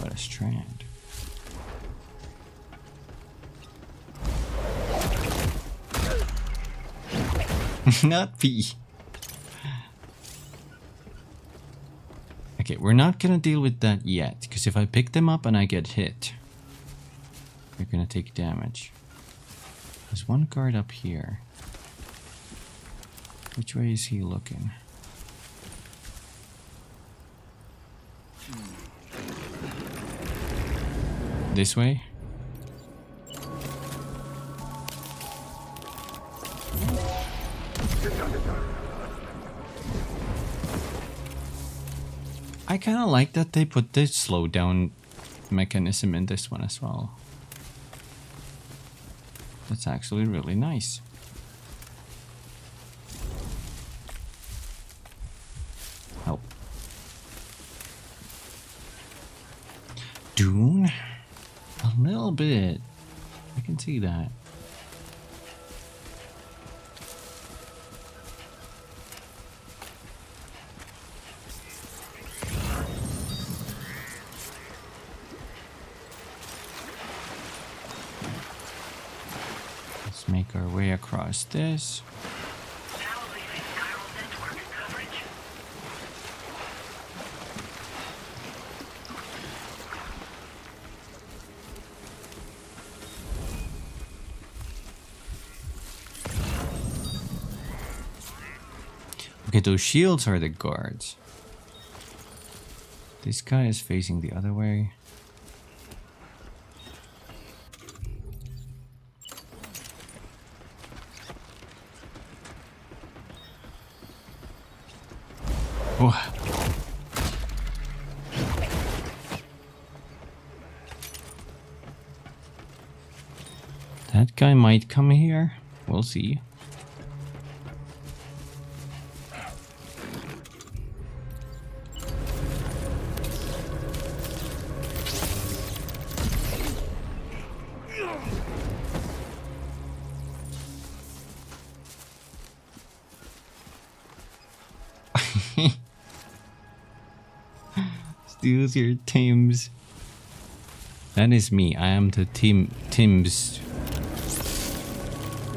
but a Strand. Not P. Okay, we're not gonna deal with that yet, because if I pick them up and I get hit, they're gonna take damage. There's one guard up here. Which way is he looking? This way? I kind of like that they put this slowdown mechanism in this one as well. That's actually really nice. Help. Dune? A little bit. I can see that. Let's make our way across this. Okay, those shields are the guards. This guy is facing the other way. Oh. That guy might come here. We'll see. Steals your Tims. That is me. I am the Tims.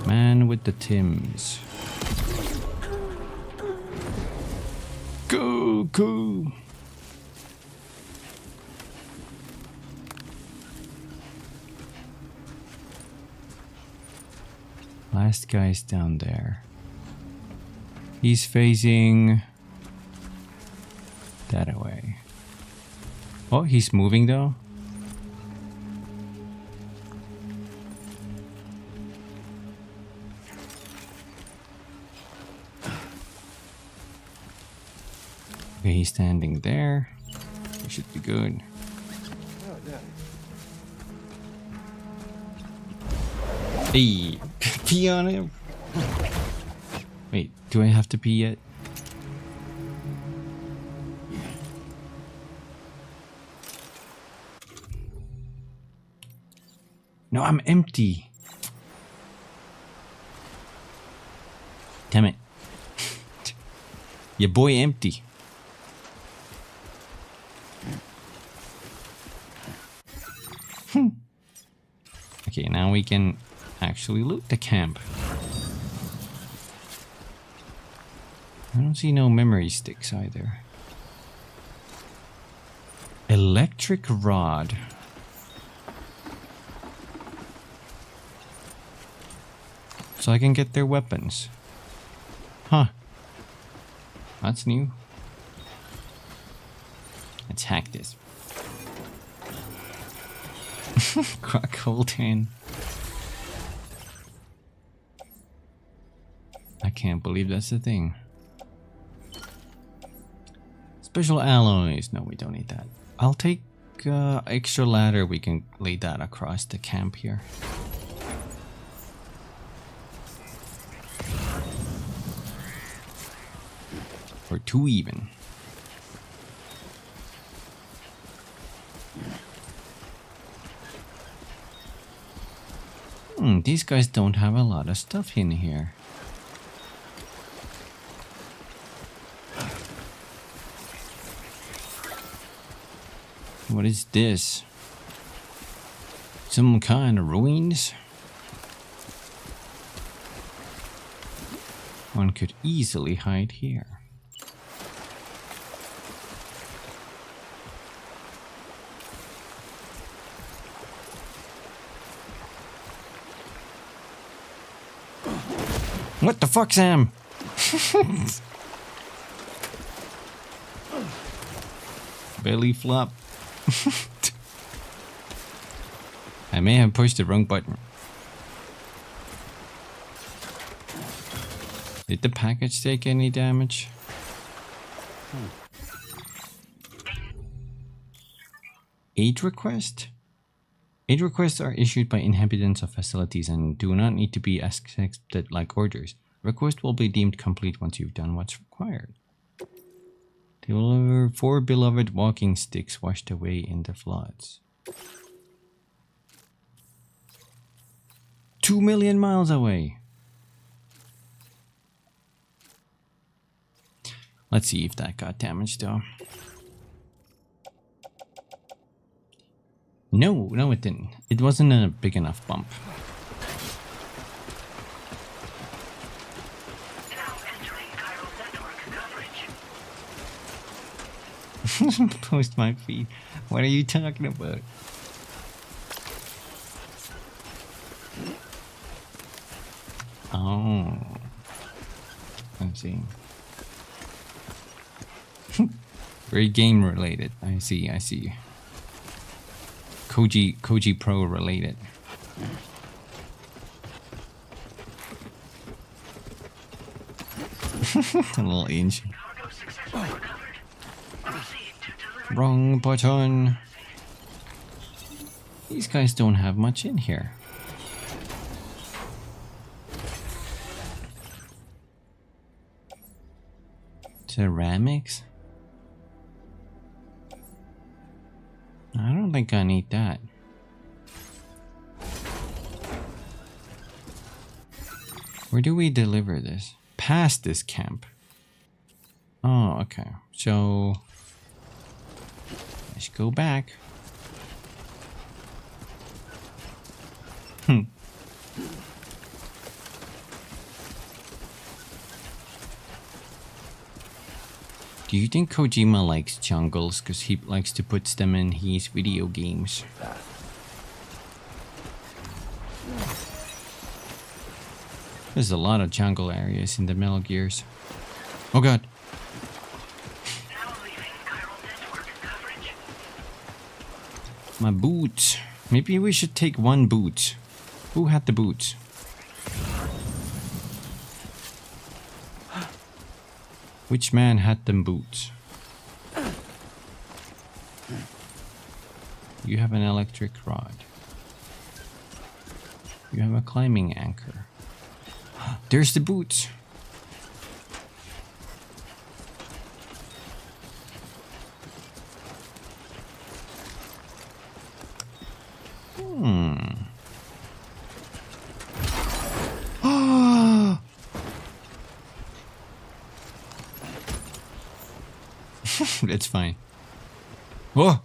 Man with the Tims. Go, go. Last guy's down there. He's facing that way. Oh, he's moving though. Okay, he's standing there. He should be good. Hey, pee on him. Wait, do I have to pee yet? No, I'm empty. Damn it. Your boy empty. Okay, now we can actually loot the camp. I don't see no memory sticks either. Electric rod. So I can get their weapons. Huh. That's new. Let's hack this. Crack hold in. I can't believe that's the thing. Special alloys. No, we don't need that. I'll take extra ladder. We can lay that across the camp here. Or two even. These guys don't have a lot of stuff in here. What is this? Some kind of ruins? One could easily hide here. What the fuck, Sam? Belly flop. I may have pushed the wrong button. Did the package take any damage? Aid request? Aid requests are issued by inhabitants of facilities and do not need to be accepted like orders. Request will be deemed complete once you've done what's required. Deliver 4 beloved walking sticks washed away in the floods. 2 million miles away. Let's see if that got damaged though. No, it didn't. It wasn't a big enough bump. Post my feed. What are you talking about? Oh, I see. Very game related. I see. Koji Pro related. A little inch. Wrong button. These guys don't have much in here. Ceramics? I don't think I need that. Where do we deliver this? Past this camp. Oh, okay. So let's go back. Do you think Kojima likes jungles because he likes to put them in his video games? There's a lot of jungle areas in the Metal Gears. Oh god. My boots. Maybe we should take one boot. Who had the boots? Which man had them boots? You have an electric rod. You have a climbing anchor. There's the boots. It's fine. Whoa!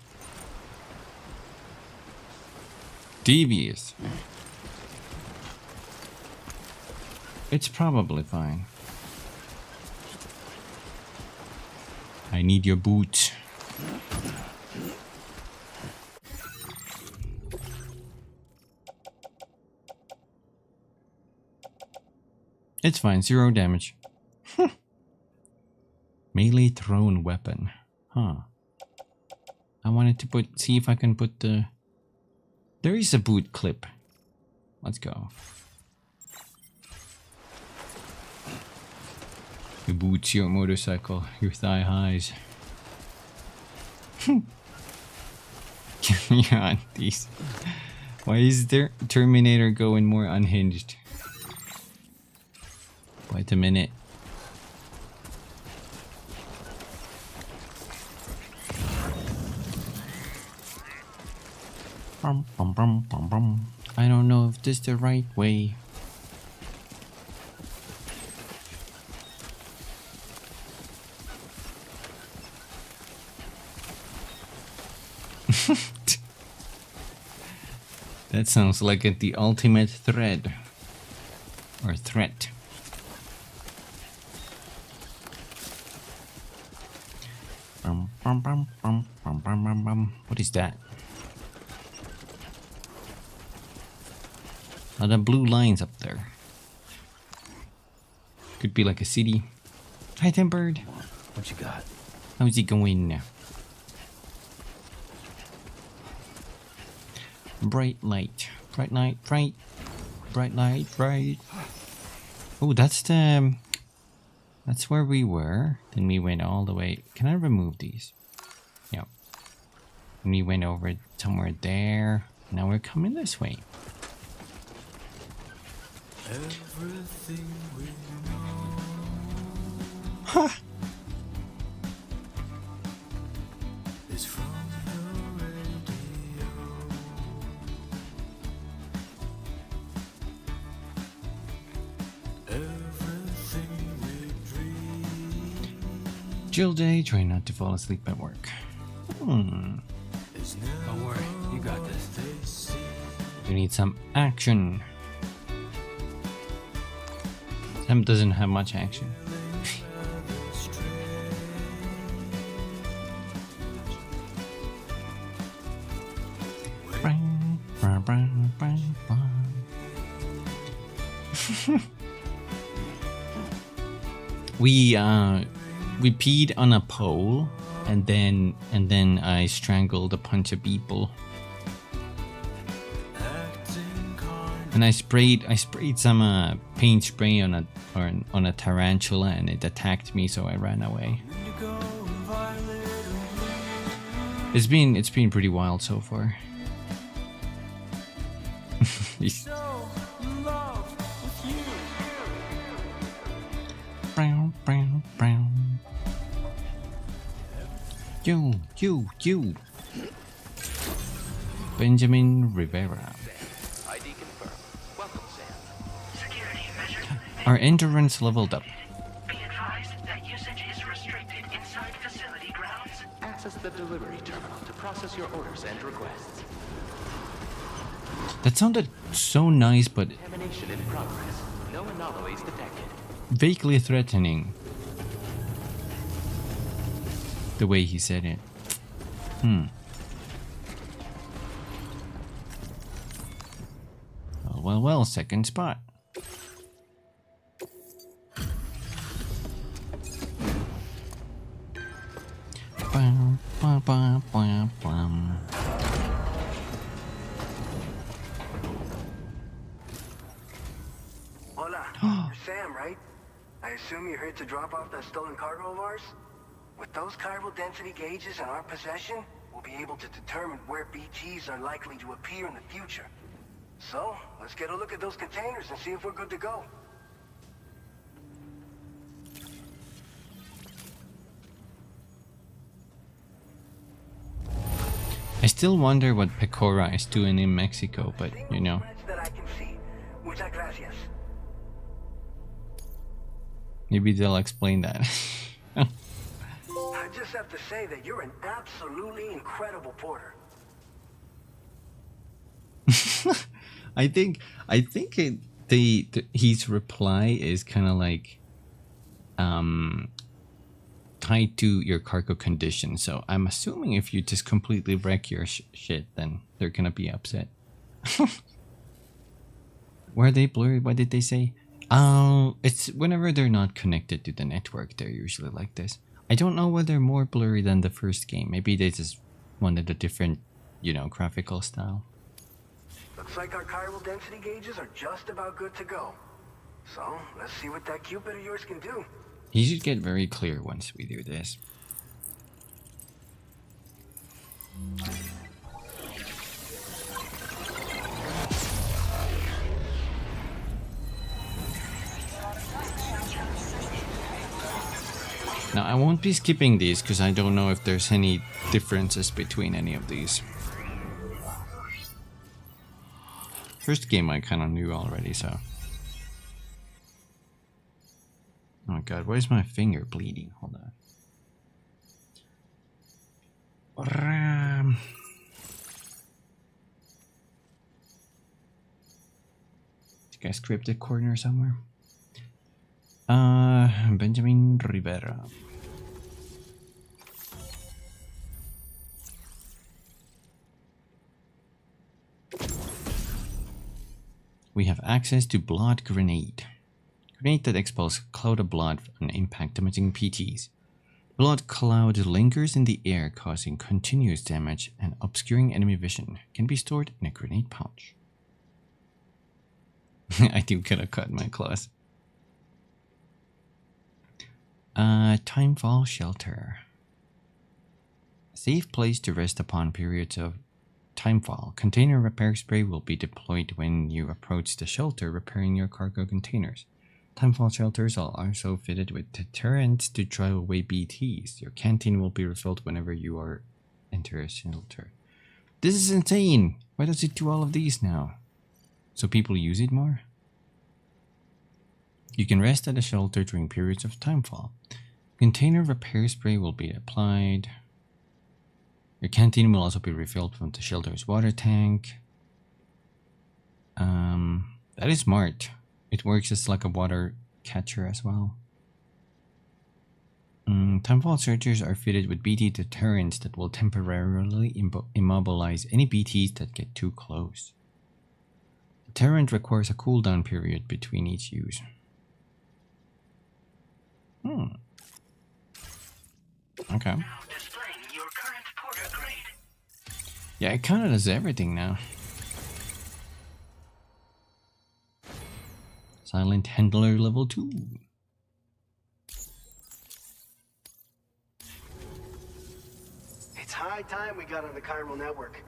Devious. It's probably fine. I need your boots. It's fine, 0 damage. Melee thrown weapon. Huh. I wanted to see if I can put the... There is a boot clip. Let's go. Your boots, your motorcycle, your thigh highs. Get me on these. Why is there Terminator going more unhinged? Wait a minute. I don't know if this is the right way. That sounds like the ultimate thread. Or threat. What is that? A lot of blue lines up there. Could be like a city. Hi, Bird. What you got? How's it going? Bright light. Bright light, bright. Bright light, bright. Oh, that's the... That's where we were. Then we went all the way... Can I remove these? Yep. And we went over somewhere there. Now we're coming this way. Everything we know. Huh. Is from the radio. Everything we dream. Chill day, try not to fall asleep at work. Don't worry, you got this. You need some action. Sam doesn't have much action. We peed on a pole and then I strangled a bunch of people. And I sprayed some paint spray on a tarantula and it attacked me, so I ran away. It's been pretty wild so far. Brown, brown, brown. You. Benjamin Rivera. ID confirmed. Welcome, Sam. Security measures. Our endurance leveled up. Be advised that usage is restricted inside facility grounds. Access the delivery terminal to process your orders and requests. That sounded so nice, but Contamination in progress. No anomalies detected. vaguely threatening. The way he said it. Well, second spot. Bum, bum, bum, bum, bum. Hola, you're Sam, right? I assume you're here to drop off that stolen cargo of ours? With those chiral density gauges in our possession, we'll be able to determine where BGs are likely to appear in the future. So, let's get a look at those containers and see if we're good to go. I still wonder what Pecora is doing in Mexico, but you know. That I can see. Muchas gracias. Maybe they'll explain that. I just have to say that you're an absolutely incredible porter. I think his reply is kind of like tied to your cargo condition. So I'm assuming if you just completely wreck your shit, then they're gonna be upset. Were they blurry? What did they say? It's whenever they're not connected to the network, they're usually like this. I don't know whether they're more blurry than the first game. Maybe they just wanted a different, graphical style. Looks like our chiral density gauges are just about good to go. So, let's see what that Cupid of yours can do. He should get very clear once we do this. Now, I won't be skipping these because I don't know if there's any differences between any of these. First game I kind of knew already, so... Oh my god, why is my finger bleeding? Hold on. Think I scripted corner somewhere. Benjamin Rivera. We have access to blood grenade. Grenade that expels a cloud of blood on impact, damaging PTs. Blood cloud lingers in the air, causing continuous damage and obscuring enemy vision. Can be stored in a grenade pouch. I do gotta cut my claws. Timefall shelter. A safe place to rest upon periods of Timefall. Container repair spray will be deployed when you approach the shelter repairing your cargo containers. Timefall shelters are also fitted with deterrents to drive away BTs. Your canteen will be refilled whenever you are enter a shelter. This is insane! Why does it do all of these now? So people use it more? You can rest at a shelter during periods of timefall. Container repair spray will be applied. Your canteen will also be refilled from the shelter's water tank. That is smart. It works as like a water catcher as well. Timefall shelters are fitted with BT deterrents that will temporarily immobilize any BTs that get too close. Deterrent requires a cooldown period between each use. Okay. Yeah, it kind of does everything now. Silent Handler level 2. It's high time we got on the chiral network.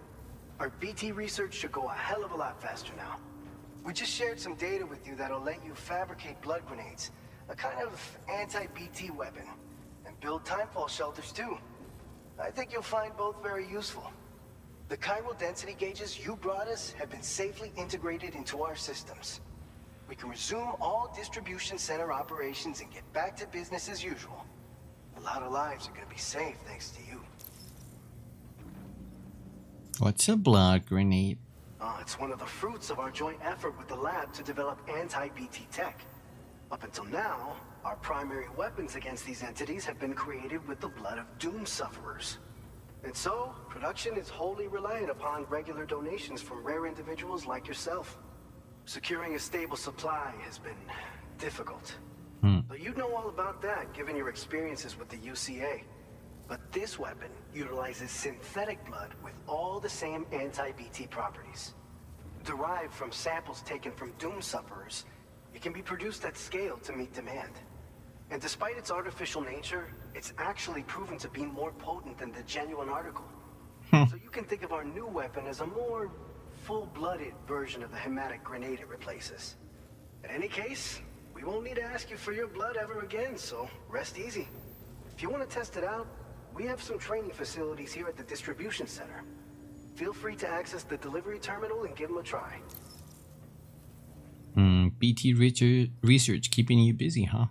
Our BT research should go a hell of a lot faster now. We just shared some data with you that'll let you fabricate blood grenades, a kind of anti-BT weapon, and build timefall shelters too. I think you'll find both very useful. The chiral density gauges you brought us have been safely integrated into our systems. We can resume all distribution center operations and get back to business as usual. A lot of lives are going to be saved thanks to you. What's a blood grenade? It's one of the fruits of our joint effort with the lab to develop anti-BT tech. Up until now, our primary weapons against these entities have been created with the blood of doom sufferers. And so, production is wholly reliant upon regular donations from rare individuals like yourself. Securing a stable supply has been difficult. But you know all about that, given your experiences with the UCA. But this weapon utilizes synthetic blood with all the same anti-BT properties. Derived from samples taken from doom sufferers, it can be produced at scale to meet demand. And despite its artificial nature, it's actually proven to be more potent than the genuine article. So you can think of our new weapon as a more full-blooded version of the hematic grenade it replaces. In any case, we won't need to ask you for your blood ever again, so rest easy. If you want to test it out, we have some training facilities here at the distribution center. Feel free to access the delivery terminal and give them a try. BT research keeping you busy, huh?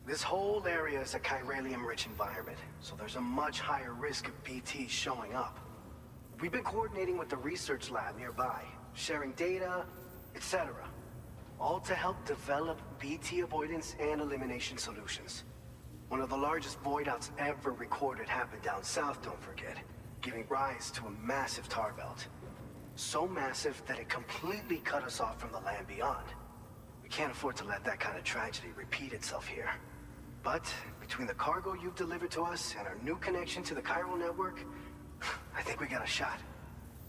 This whole area is a chiralium-rich environment, so there's a much higher risk of BTs showing up. We've been coordinating with the research lab nearby, sharing data, etc. All to help develop BT avoidance and elimination solutions. One of the largest void outs ever recorded happened down south, don't forget, giving rise to a massive tar belt. So massive that it completely cut us off from the land beyond. We can't afford to let that kind of tragedy repeat itself here. But between the cargo you've delivered to us and our new connection to the chiral network, I think we got a shot.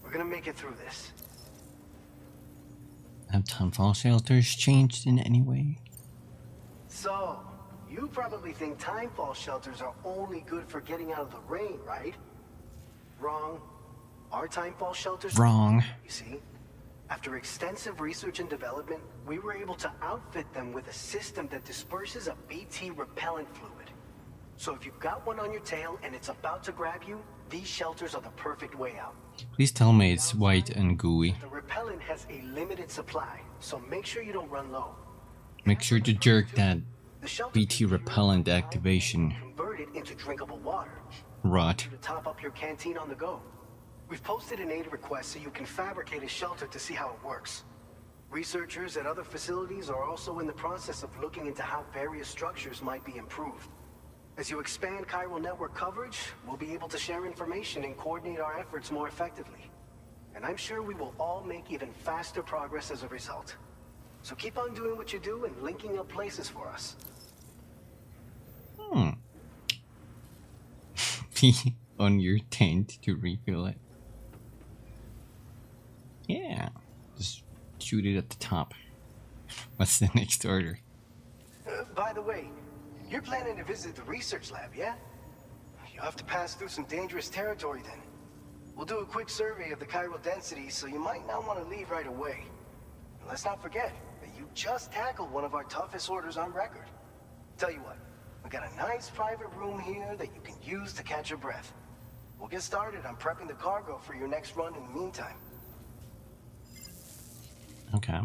We're gonna make it through this. Have timefall shelters changed in any way? So, you probably think timefall shelters are only good for getting out of the rain, right? Wrong. Our timefall shelters... Wrong. You see? After extensive research and development, we were able to outfit them with a system that disperses a BT repellent fluid. So if you've got one on your tail and it's about to grab you, these shelters are the perfect way out. Please tell me it's white and gooey. The repellent has a limited supply, so make sure you don't run low. Make sure to jerk that BT repellent activation. Convert it into drinkable water. Rot. To top up your canteen on the go. We've posted an aid request so you can fabricate a shelter to see how it works. Researchers at other facilities are also in the process of looking into how various structures might be improved. As you expand chiral network coverage, we'll be able to share information and coordinate our efforts more effectively. And I'm sure we will all make even faster progress as a result. So keep on doing what you do and linking up places for us. Be on your tent to refill it. Yeah. Just shoot it at the top. What's the next order? By the way, you're planning to visit the research lab, yeah? You'll have to pass through some dangerous territory then. We'll do a quick survey of the chiral density, so you might not want to leave right away. And let's not forget that you just tackled one of our toughest orders on record. Tell you what, we got a nice private room here that you can use to catch your breath. We'll get started on prepping the cargo for your next run in the meantime. Okay.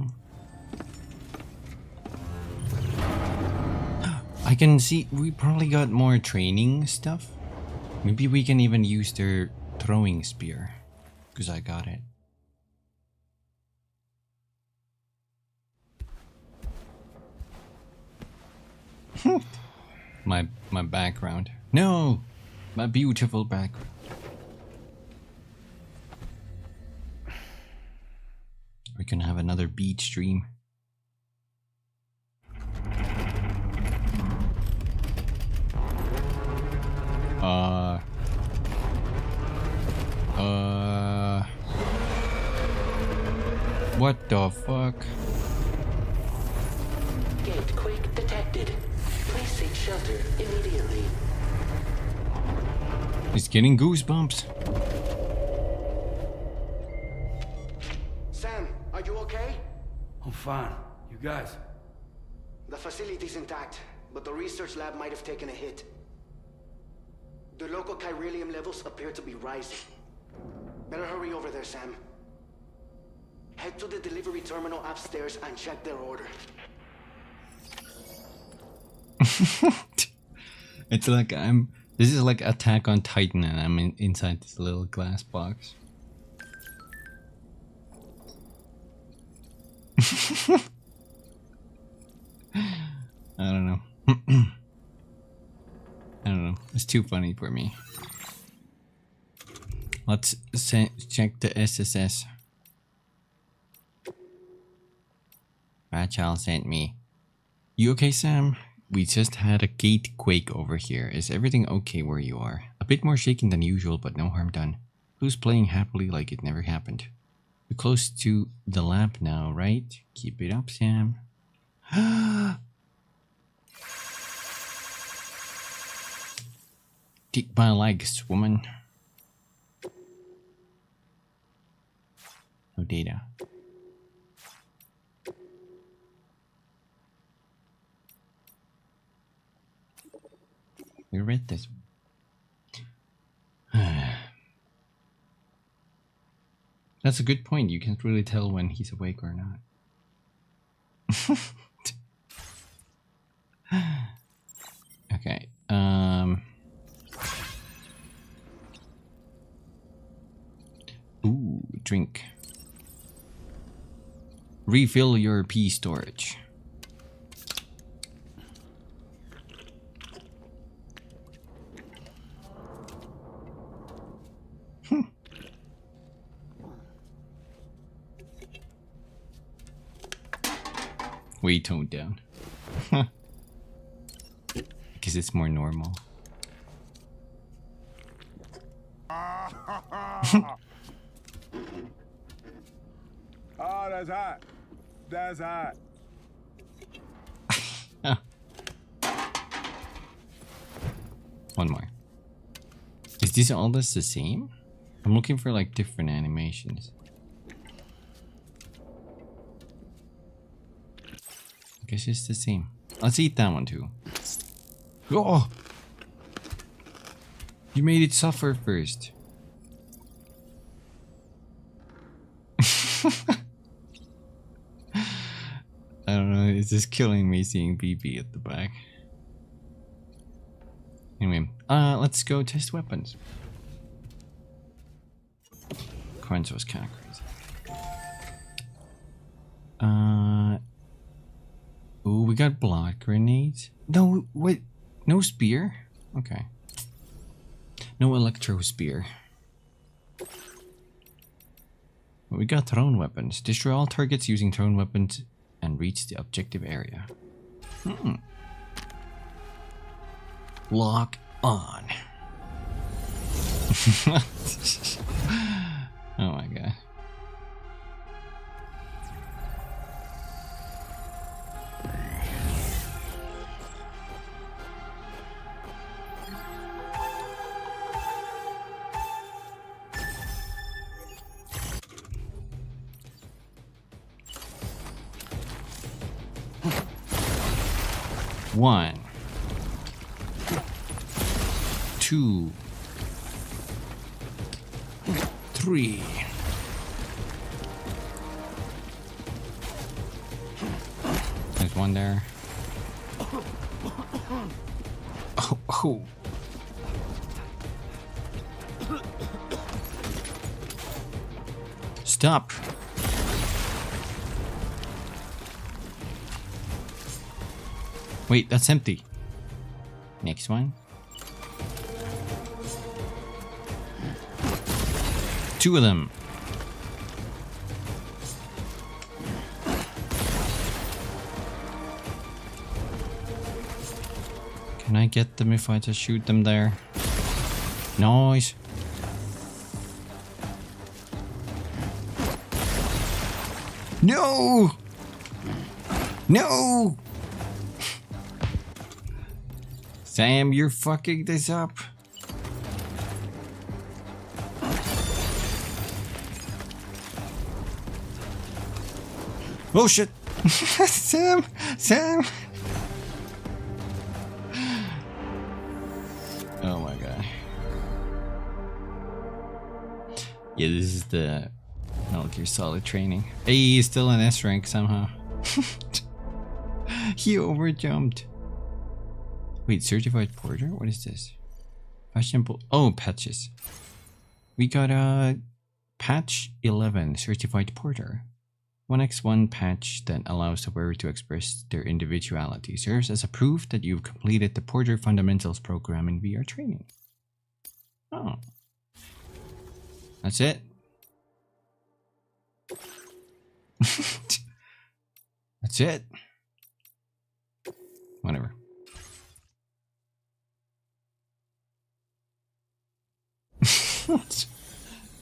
I can see we probably got more training stuff. Maybe we can even use their throwing spear, because I got it. my background. No, my beautiful background. We can have another beach stream. What the fuck? Gate quake detected. Please seek shelter immediately. It's getting goosebumps. Sam, are you okay? I'm fine. You guys? The facility's intact, but the research lab might have taken a hit. The local chiralium levels appear to be rising. Better hurry over there, Sam. Head to the delivery terminal upstairs and check their order. It's like this is like Attack on Titan and I'm inside this little glass box. I don't know. I don't know. It's too funny for me. Let's check the SSS. Rachel sent me. You okay, Sam? We just had a gate quake over here. Is everything okay where you are? A bit more shaking than usual, but no harm done. Who's playing happily like it never happened? We're close to the lab now, right? Keep it up, Sam. Take my legs, woman. No data. We read this. That's a good point. You can't really tell when he's awake or not. Okay. Ooh, drink. Refill your pee storage. Way toned down. Because it's more normal. Oh, that's hot. That's hot. One more. Is this all the same? I'm looking for like different animations. I guess it's the same. Let's eat that one too. Oh! You made it suffer first. I don't know, it's just killing me seeing BB at the back. Anyway, let's go test weapons. Crunch was kind of crazy. Ooh, we got blood grenades. No, wait, no spear? Okay. No electro spear. But we got thrown weapons. Destroy all targets using thrown weapons and reach the objective area. Lock on. Oh my god. 1, 2, 3. There's one there. Oh, oh. Stop. Wait, that's empty. Next one. 2 of them. Can I get them if I just shoot them there? Nice. No! No! Sam, you're fucking this up. Oh shit! Sam! Sam! Oh my god. Yeah, this is the Metal Gear Solid training. Hey, he's still in S rank somehow. He overjumped. Wait, certified porter? What is this? Fashionable. Oh, patches. We got a patch 11, certified porter. 1x1 patch that allows the wearer to express their individuality. Serves as a proof that you've completed the Porter Fundamentals program in VR training. Oh. That's it. That's it. Whatever.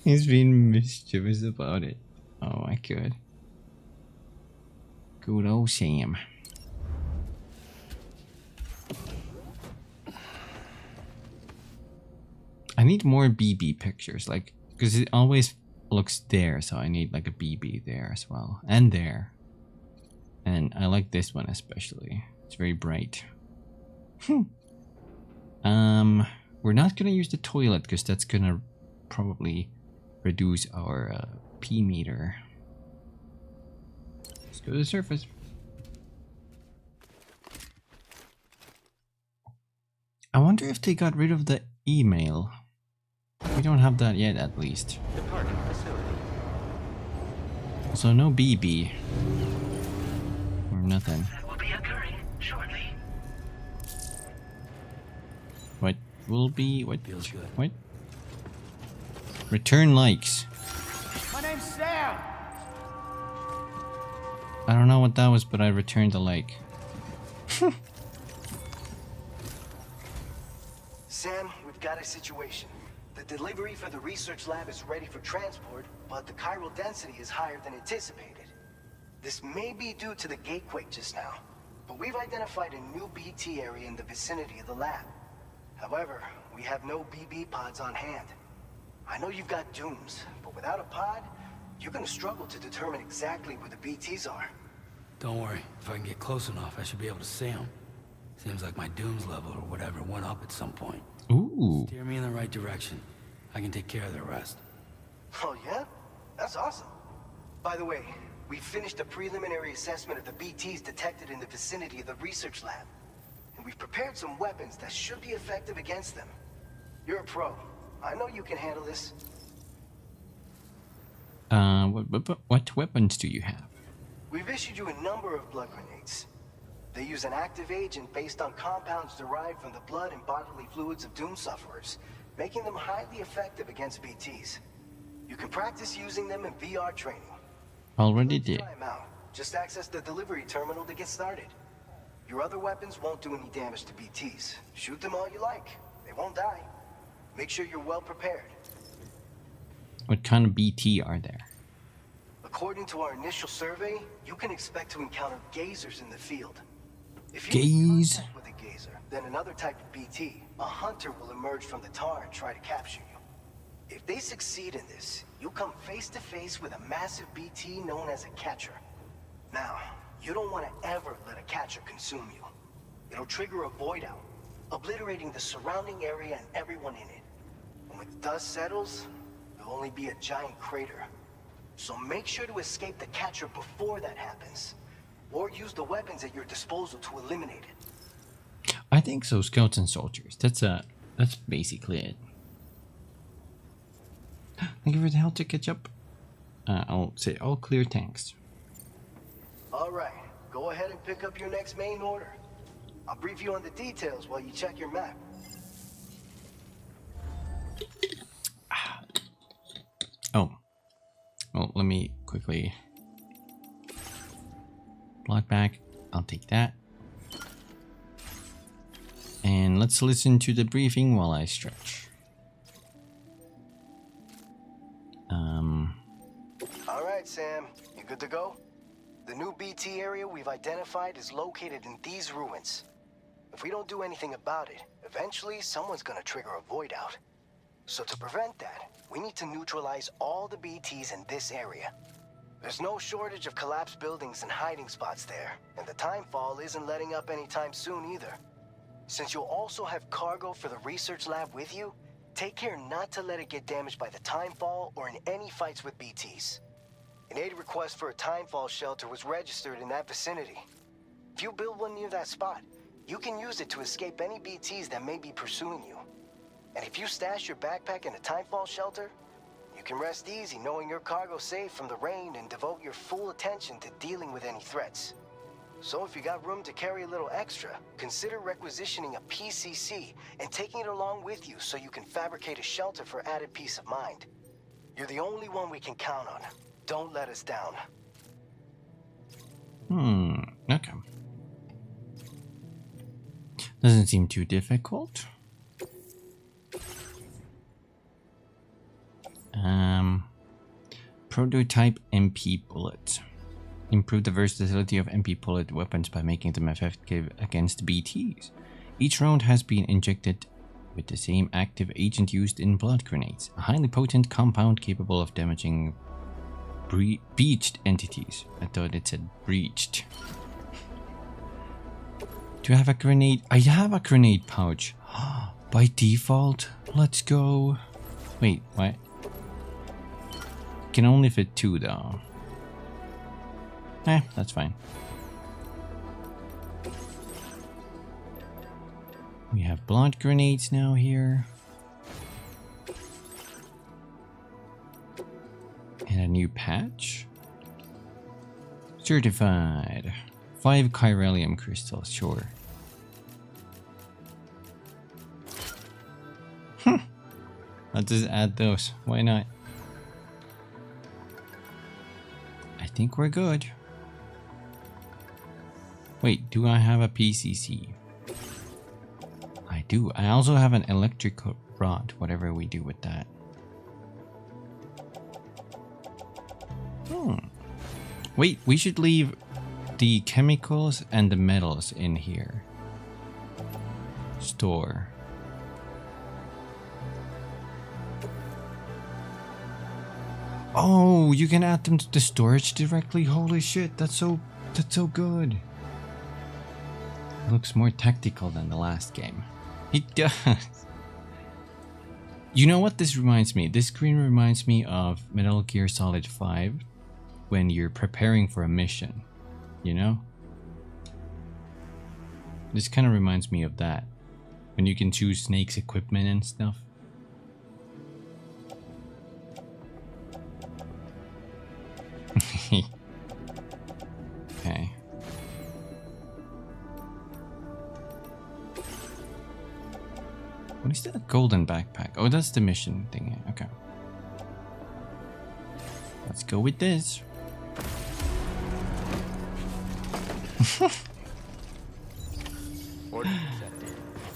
He's being mischievous about it. Oh my god. Good old Sam. I need more BB pictures, like, because it always looks there, so I need like a BB there as well. And there. And I like this one especially. It's very bright. We're not gonna use the toilet because that's gonna probably reduce our P meter. Let's go to the surface. I wonder if they got rid of the email. We don't have that yet, at least. Departing facility. So no BB. Or nothing. That will be occurring shortly. What will be? What? Feels good. What? Return likes. My name's Sam. I don't know what that was, but I returned a like. Sam, we've got a situation. The delivery for the research lab is ready for transport, but the chiral density is higher than anticipated. This may be due to the gatequake just now, but we've identified a new BT area in the vicinity of the lab. However, we have no BB pods on hand. I know you've got dooms, but without a pod, you're gonna struggle to determine exactly where the BTs are. Don't worry. If I can get close enough, I should be able to see them. Seems like my dooms level or whatever went up at some point. Ooh. Steer me in the right direction. I can take care of the rest. Oh yeah? That's awesome. By the way, we finished a preliminary assessment of the BTs detected in the vicinity of the research lab. And we've prepared some weapons that should be effective against them. You're a pro. I know you can handle this. What weapons do you have? We've issued you a number of blood grenades. They use an active agent based on compounds derived from the blood and bodily fluids of Doom sufferers, making them highly effective against BTs. You can practice using them in VR training. Already did. Try them out. Just access the delivery terminal to get started. Your other weapons won't do any damage to BTs. Shoot them all you like. They won't die. Make sure you're well prepared. What kind of BT are there? According to our initial survey, you can expect to encounter gazers in the field. If you Gaze? contact with a gazer, then another type of BT, a hunter will emerge from the tar and try to capture you. If they succeed in this, you'll come face to face with a massive BT known as a catcher. Now, you don't want to ever let a catcher consume you. It'll trigger a void out, obliterating the surrounding area and everyone in it. And when the dust settles, there'll only be a giant crater. So make sure to escape the catcher before that happens, or use the weapons at your disposal to eliminate it. I think so. Scouts and soldiers. That's basically it. Thank you for the help to catch up. I'll say all clear, thanks. All right, go ahead and pick up your next main order. I'll brief you on the details while you check your map. Oh, well, let me quickly block back. I'll take that. And let's listen to the briefing while I stretch. All right, Sam, you good to go? The new BT area we've identified is located in these ruins. If we don't do anything about it, eventually someone's gonna trigger a void out. So to prevent that, we need to neutralize all the BTs in this area. There's no shortage of collapsed buildings and hiding spots there, and the timefall isn't letting up anytime soon either. Since you'll also have cargo for the research lab with you, take care not to let it get damaged by the timefall or in any fights with BTs. An aid request for a timefall shelter was registered in that vicinity. If you build one near that spot, you can use it to escape any BTs that may be pursuing you. And if you stash your backpack in a timefall shelter, you can rest easy knowing your cargo's safe from the rain and devote your full attention to dealing with any threats. So if you got room to carry a little extra, consider requisitioning a PCC and taking it along with you so you can fabricate a shelter for added peace of mind. You're the only one we can count on. Don't let us down. Okay. Doesn't seem too difficult. Prototype MP bullets. Improve the versatility of MP bullet weapons by making them effective against BTs. Each round has been injected with the same active agent used in blood grenades, a highly potent compound capable of damaging breached entities. I thought it said breached. Do you have a grenade? I have a grenade pouch. By default. Let's go. Wait, what? Can only fit 2 though. That's fine. We have blood grenades now here. And a new patch. Certified. 5 chiralium crystals, sure. I'll just add those. Why not? I think we're good. Wait, do I have a PCC? I do. I also have an electrical rod, whatever we do with that. Wait, we should leave the chemicals and the metals in here. Store. Oh, you can add them to the storage directly. Holy shit, that's so good. It looks more tactical than the last game. It does. You know what this reminds me? This screen reminds me of Metal Gear Solid 5 when you're preparing for a mission, you know? This kind of reminds me of that. When you can choose Snake's equipment and stuff. Okay. What is that golden backpack? Oh, that's the mission thing. Okay. Let's go with this.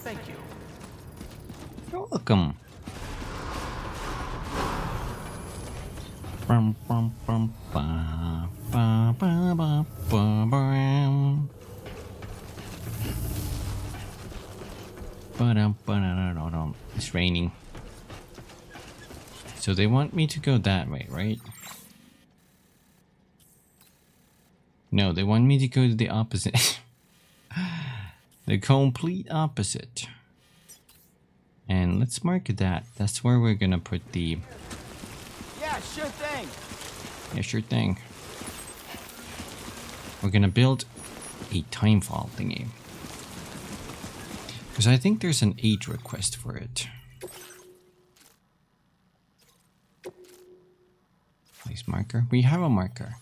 Thank you. You're welcome. It's raining. So they want me to go that way, right? No, they want me to go to the opposite. The complete opposite. And let's mark that. That's where we're gonna put the... Yeah, sure thing. Yeah, sure thing. We're gonna build a timefall thingy. Because I think there's an age request for it. Place marker. We have a marker.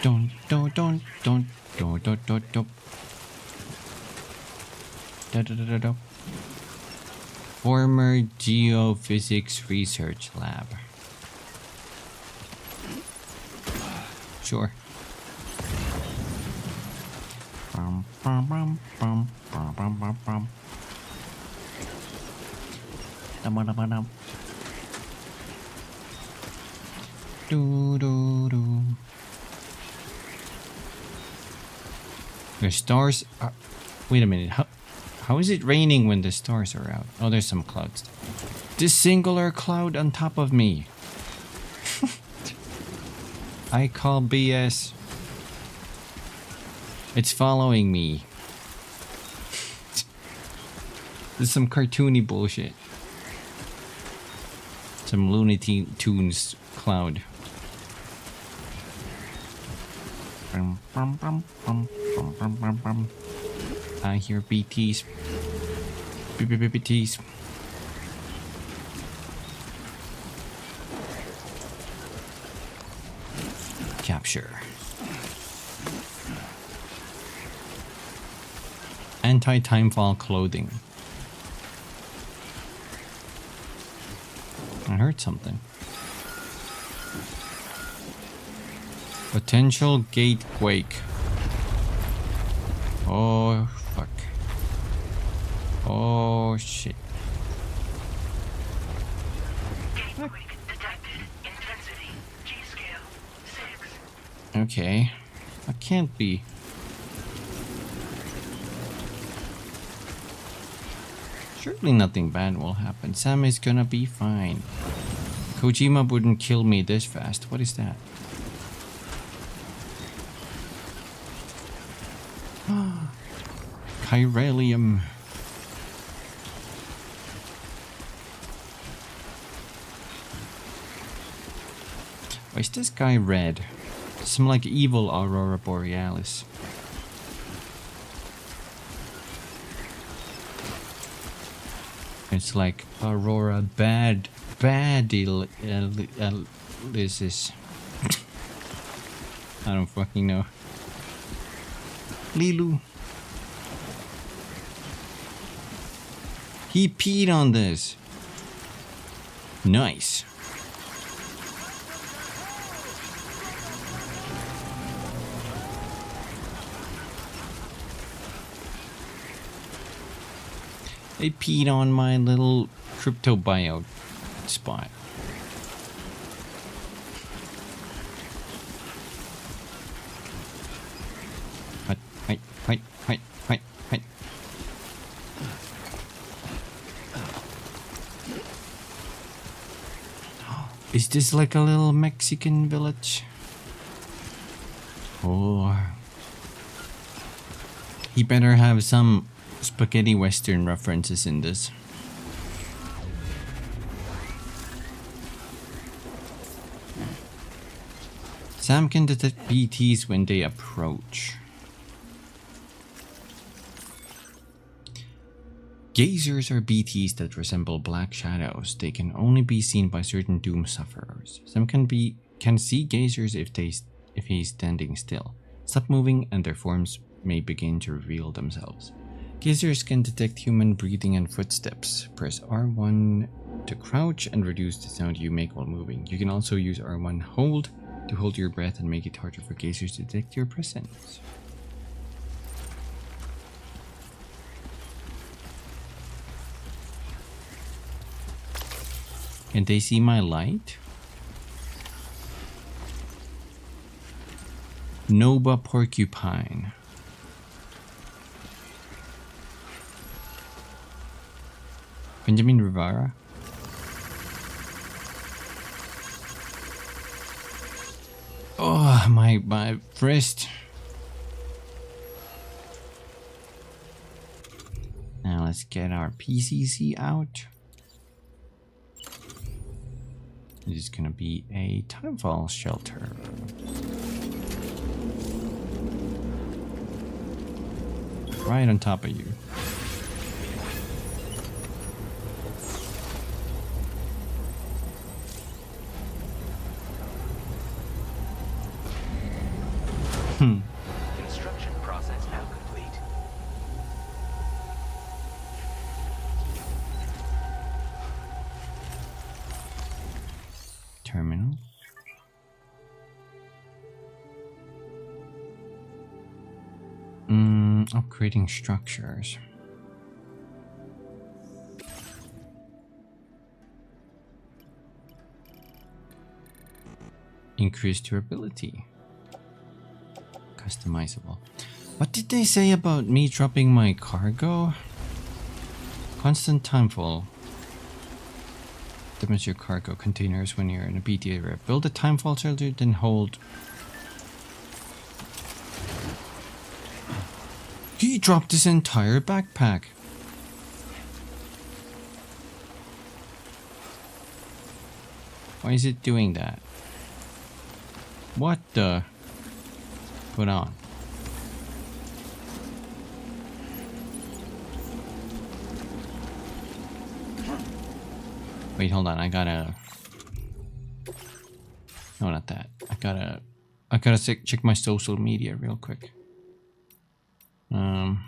Don't. Former Geophysics Research Lab. Sure. The stars are... Wait a minute. How is it raining when the stars are out? Oh, there's some clouds. This singular cloud on top of me. I call BS. It's following me. This is some cartoony bullshit. Some Looney Tunes cloud. I hear BTs. BTs. Capture. Anti-timefall clothing. I heard something. Potential gate quake. Oh, fuck. Oh, shit. Gate quake detected. Intensity. G-scale. 6. Okay. That can't be. Surely nothing bad will happen. Sam is gonna be fine. Kojima wouldn't kill me this fast. What is that? Chiralium. Why is this guy red? Some like evil Aurora Borealis. It's like Aurora Badilis. I don't fucking know. Lilu. He peed on this. Nice. They peed on my little crypto bio spot. Hi. Is this like a little Mexican village? Oh. He better have some spaghetti western references in this. Sam can detect BTs when they approach. Gazers are BTs that resemble black shadows. They can only be seen by certain doom sufferers. Some can see gazers if he's standing still. Stop moving and their forms may begin to reveal themselves. Gazers can detect human breathing and footsteps. Press R1 to crouch and reduce the sound you make while moving. You can also use R1 hold to hold your breath and make it harder for gazers to detect your presence. Can they see my light? Noba porcupine. Benjamin Rivera. Oh, my wrist. Now let's get our PCC out. This is gonna be a timefall shelter. Right on top of you. Construction process now complete. Terminal. Upgrading structures. Increased durability. Customizable. What did they say about me dropping my cargo? Constant timefall. Damage your cargo containers when you're in a BT area. Build a timefall shelter, then hold. He dropped his entire backpack. Why is it doing that? What the? Put on. Wait, hold on. I gotta. No, not that. I gotta check my social media real quick. Oh,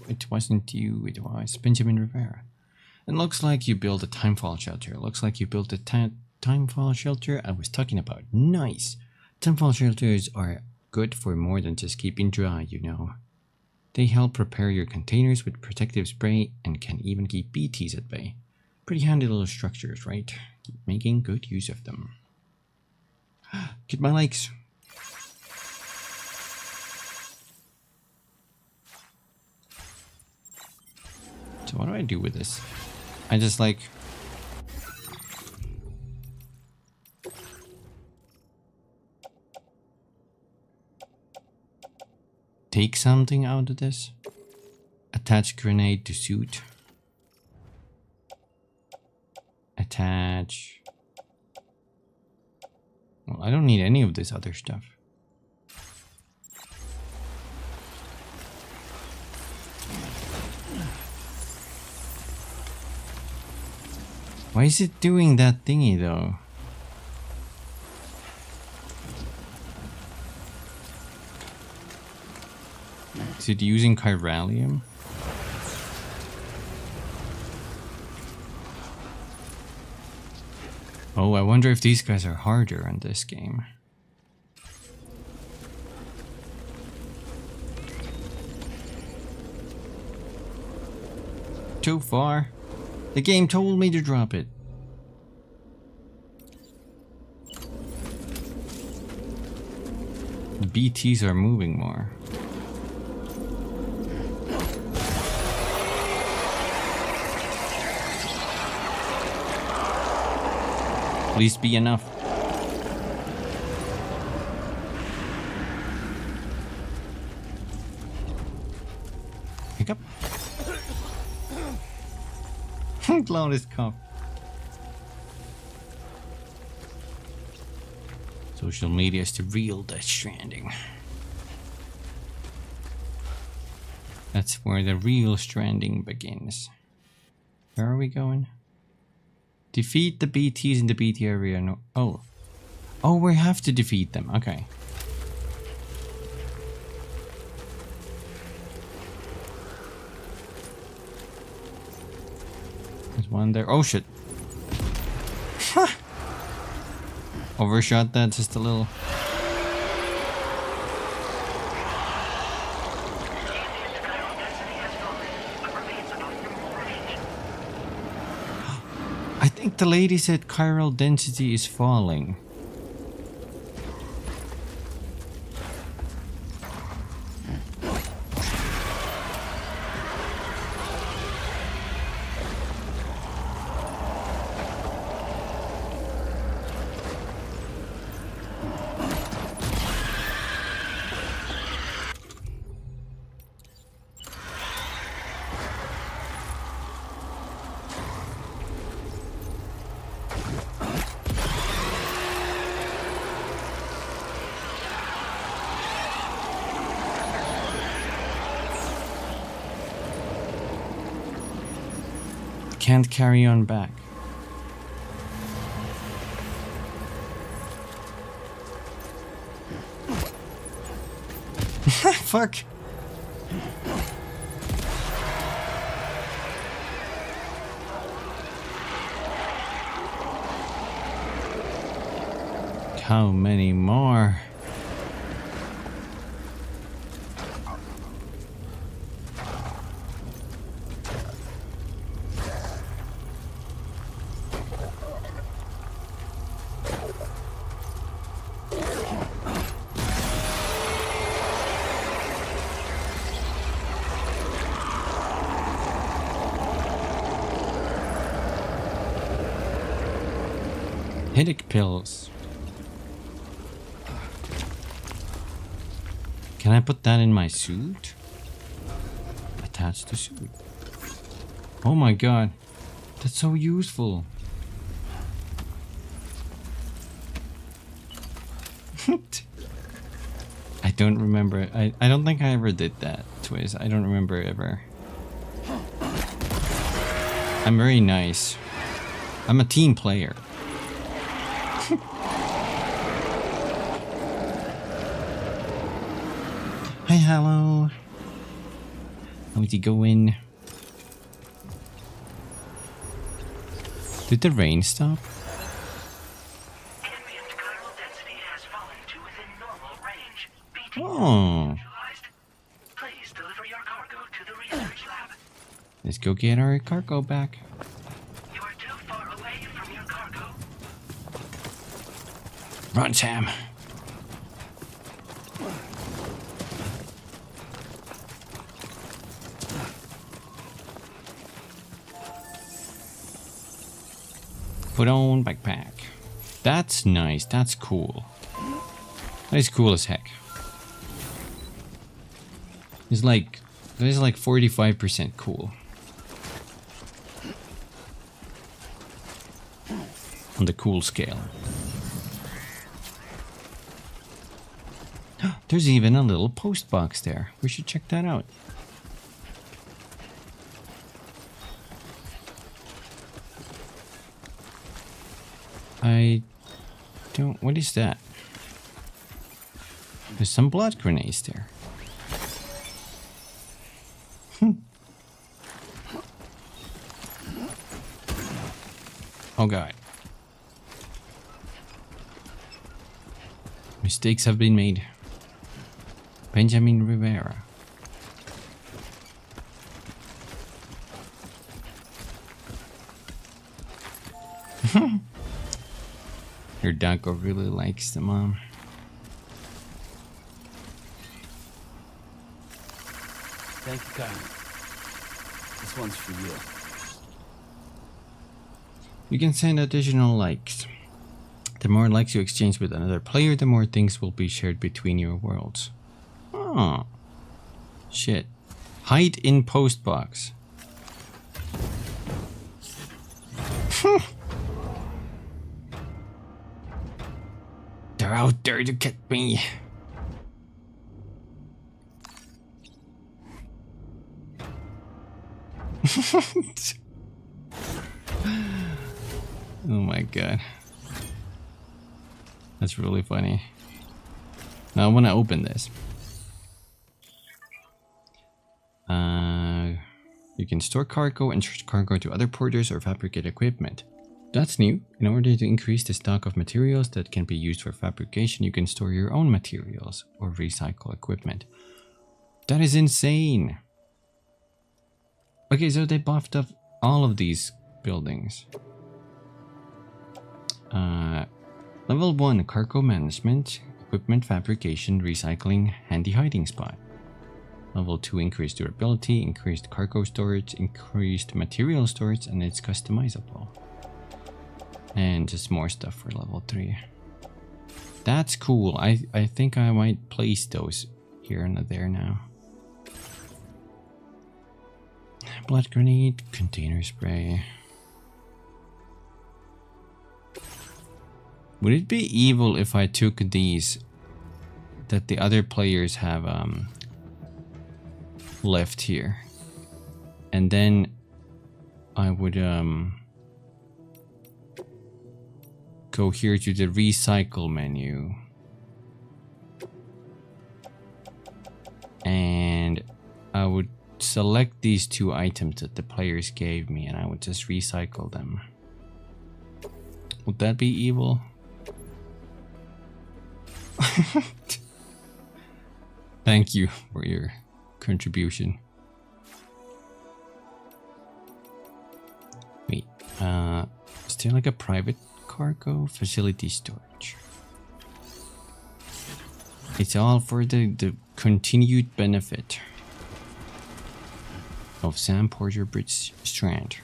it wasn't you. It was Benjamin Rivera. It looks like you built a timefall shelter. It looks like you built a timefall shelter I was talking about. Nice. Timefall shelters are good for more than just keeping dry, you know. They help prepare your containers with protective spray and can even keep BTs at bay. Pretty handy little structures, right? Keep making good use of them. Get my likes. So what do I do with this? I just like... take something out of this? Attach grenade to suit. Attach... Well, I don't need any of this other stuff. Why is it doing that thingy though? Is it using chiralium? Oh, I wonder if these guys are harder in this game. Too far. The game told me to drop it. The BTs are moving more. Please be enough. Pick up. Loudest cough. Social media is the real Death Stranding. That's where the real Stranding begins. Where are we going? Defeat the BTs in the BT area. No. Oh. Oh, we have to defeat them. Okay. There's one there. Oh shit. Overshot that just a little. I think the lady said chiral density is falling. can't carry on back. Fuck. How many more? Headache pills. Can I put that in my suit? Attach the suit. Oh my god. That's so useful. I don't remember. I don't think I ever did that, Twiz. I don't remember ever. I'm very nice. I'm a team player. Hi, hello. How's it going? Did the rain stop? Ambient chiral density has fallen to within normal range. BT Oh. Please deliver your cargo to the research lab. Let's go get our cargo back. You are too far away from your cargo. Run, Sam. Put on backpack. That's nice. That's cool. That is cool as heck. It's like, that is like 45% cool. On the cool scale. There's even a little post box there. We should check that out. I don't... What is that? There's some blood grenades there. Oh god. Mistakes have been made. Benjamin Rivera. Your doggo really likes the mom. Thank you, Kyle. This one's for you. You can send additional likes. The more likes you exchange with another player, the more things will be shared between your worlds. Oh. Shit. Hide in post box. They're out there to get me. Oh my god. That's really funny. Now I want to open this. You can store cargo and charge cargo to other porters or fabricate equipment. That's new. In order to increase the stock of materials that can be used for fabrication, you can store your own materials or recycle equipment. That is insane. Okay, so they buffed up all of these buildings. Level 1, cargo management, equipment fabrication, recycling, handy hiding spot. Level 2, increased durability, increased cargo storage, increased material storage, and it's customizable. And just more stuff for level 3. That's cool. I think I might place those here and there now. Blood grenade, container spray. Would it be evil if I took these that the other players have left here, and then I would go here to the recycle menu. And I would select these 2 items that the players gave me and I would just recycle them. Would that be evil? Thank you for your contribution. Wait, is there like a private cargo facility storage? It's all for the continued benefit of Sam Porter Bridge Strand.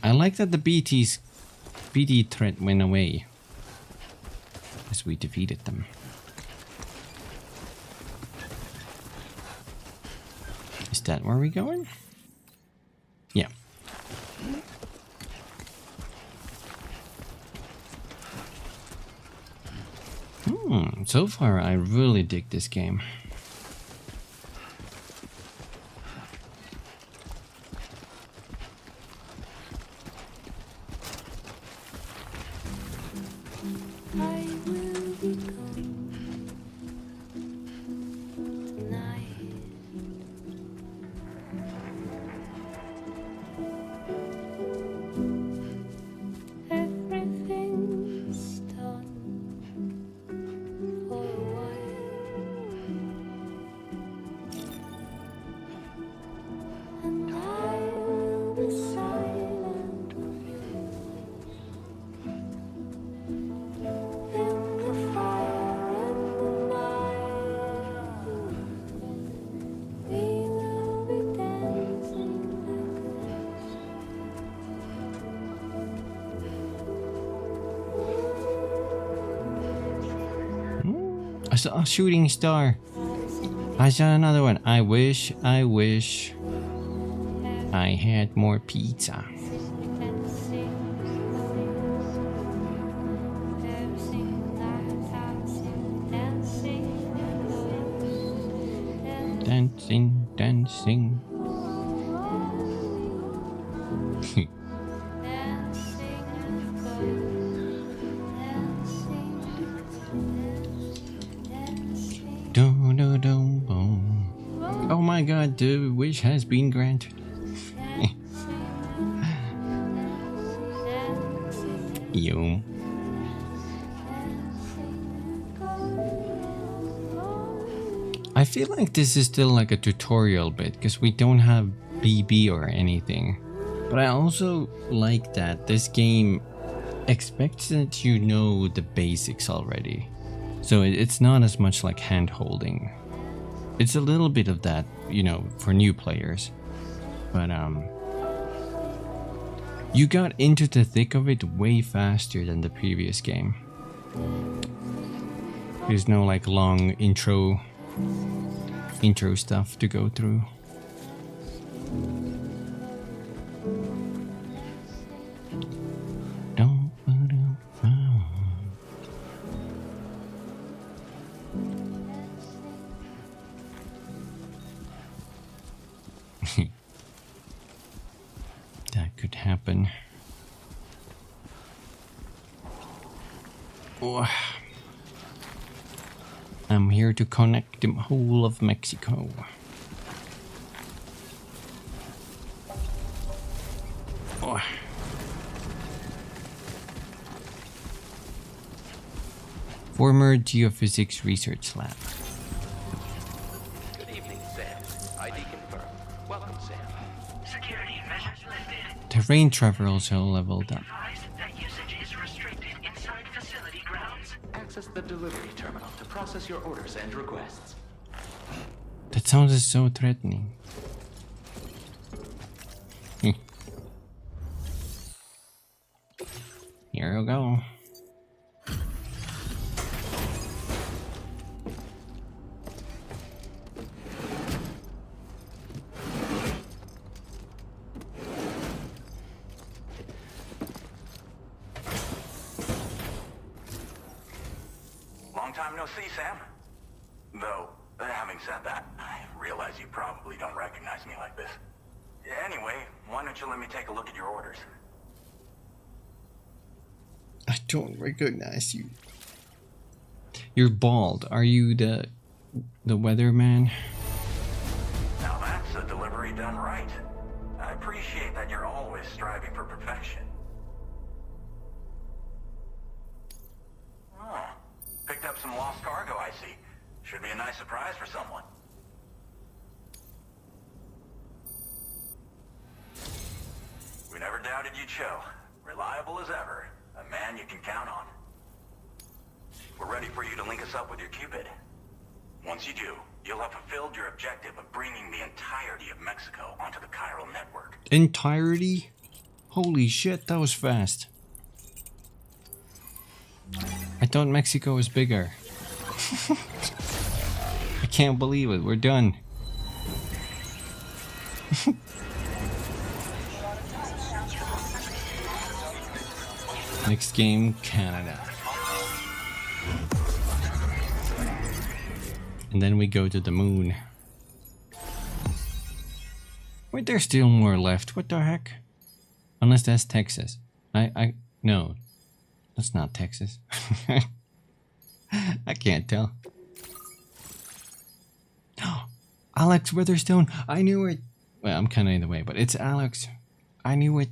I like that the BT threat went away as we defeated them. Is that where we're going? Yeah. So far I really dig this game. I saw a shooting star. I saw another one. I wish I had more pizza. Dancing, dancing. Oh my god, the wish has been granted. Yo. I feel like this is still like a tutorial bit because we don't have BB or anything. But I also like that this game expects that you know the basics already. So it's not as much like hand holding. It's a little bit of that, you know, for new players. But you got into the thick of it way faster than the previous game. There's no like long intro stuff to go through. That could happen. Oh. I'm here to connect the whole of Mexico. Oh. Former geophysics research lab. Good evening, Sam. ID confirmed. Welcome, Sam. Security measures lifted. Terrain travel also leveled up. That usage is restricted inside facility grounds. Access the delivery terminal to process your orders and requests. That sounds so threatening. Here we go. Long time no see, Sam. Though, Having said that, I realize you probably don't recognize me like this. Anyway, why don't you let me take a look at your orders? I don't recognize you. You're bald. Are you the weatherman? Now that's a delivery done right. I appreciate that you're always striving for perfection. Oh, picked up some lost cargo, I see. Should be a nice surprise for someone. We never doubted you'd show. Reliable as ever. A man you can count on. We're ready for you to link us up with your Cupid. Once you do, you'll have fulfilled your objective of bringing the entirety of Mexico onto the chiral network. Entirety? Holy shit, that was fast. I thought Mexico was bigger. I can't believe it. We're done. Next game, Canada. And then we go to the moon. Wait, there's still more left. What the heck? Unless that's Texas. No. That's not Texas. I can't tell. Alex Weatherstone. I knew it. Well, I'm kind of in the way, but it's Alex. I knew it.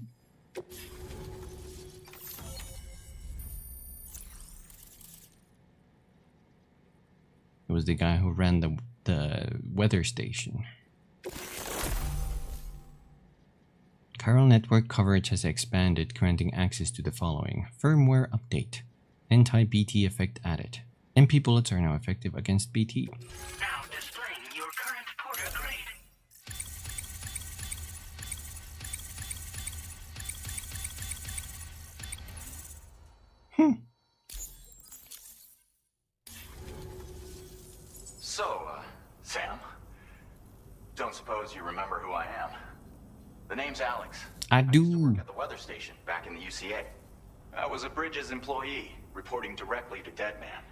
It was the guy who ran the weather station. Chiral network coverage has expanded, granting access to the following. Firmware update. Anti-BT effect added. MP bullets are now effective against BT. Now displaying your current porter grade. So, Sam, don't suppose you remember who I am? The name's Alex. I do. used to work at the weather station back in the UCA. I was a Bridges employee, reporting directly to Deadman.